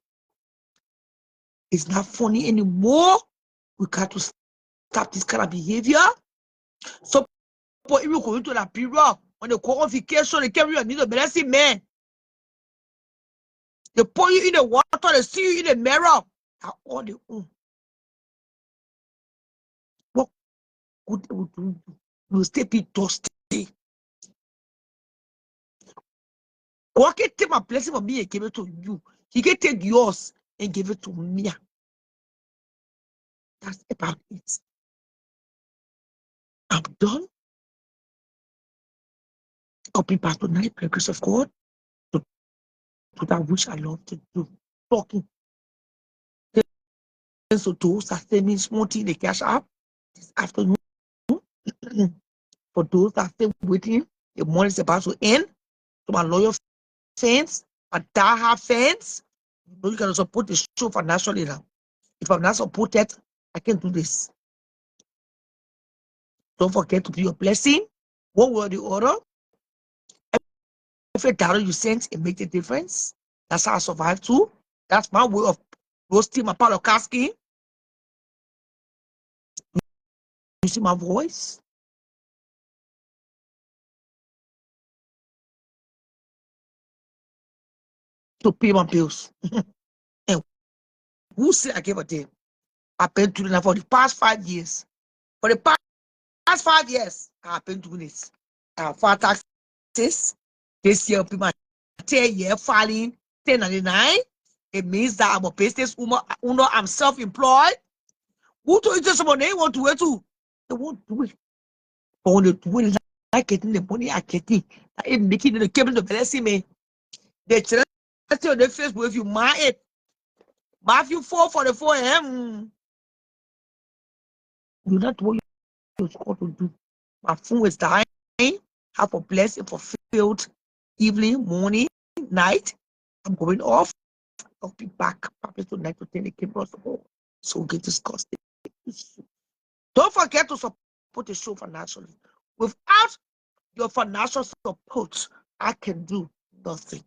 S1: it's not funny anymore. We got to stop this kind of behavior. So, but if you go into that period when they call on vacation, they carry you need a blessing, man. They pour you in the water, they see you in the mirror. All the what good they will do? You stay be dusty. God can take my blessing from me and give it to you. He can take yours and give it to me. That's about it. I'm done. I'll be back tonight by the grace of God to that which I love to do. Talking. So those that send me small tea, the cash app this afternoon. For those that stay waiting, the money is about to end. To my loyal fans, my diehard fans, you know you can support the show financially now. If I'm not supported, I can't do this. Don't forget to do your blessing. One way or the other, every dollar you send, it makes a difference. That's how I survive too. That's my way of roasting my part of casking. You see my voice? To pay my bills. And who said I gave a damn? I've been doing that for the past 5 years. For the past 5 years, I've been doing this. I filed taxes. This year, my 10-year filing 1099. It means that I'm a business woman. I'm self-employed. Who told you someone they want to wait to? They won't do it. But when they do it, like getting the money I get it, like making the cable to blessing me. They tell on their Facebook if you mind it. Matthew 4:44 a.m. You not what you're supposed to do. My phone is dying. Have a blessing fulfilled evening, morning, night. I'm going off. I'll be back probably tonight to take the cameras. So get discussed. Don't forget to support the show financially. Without your financial support, I can do nothing.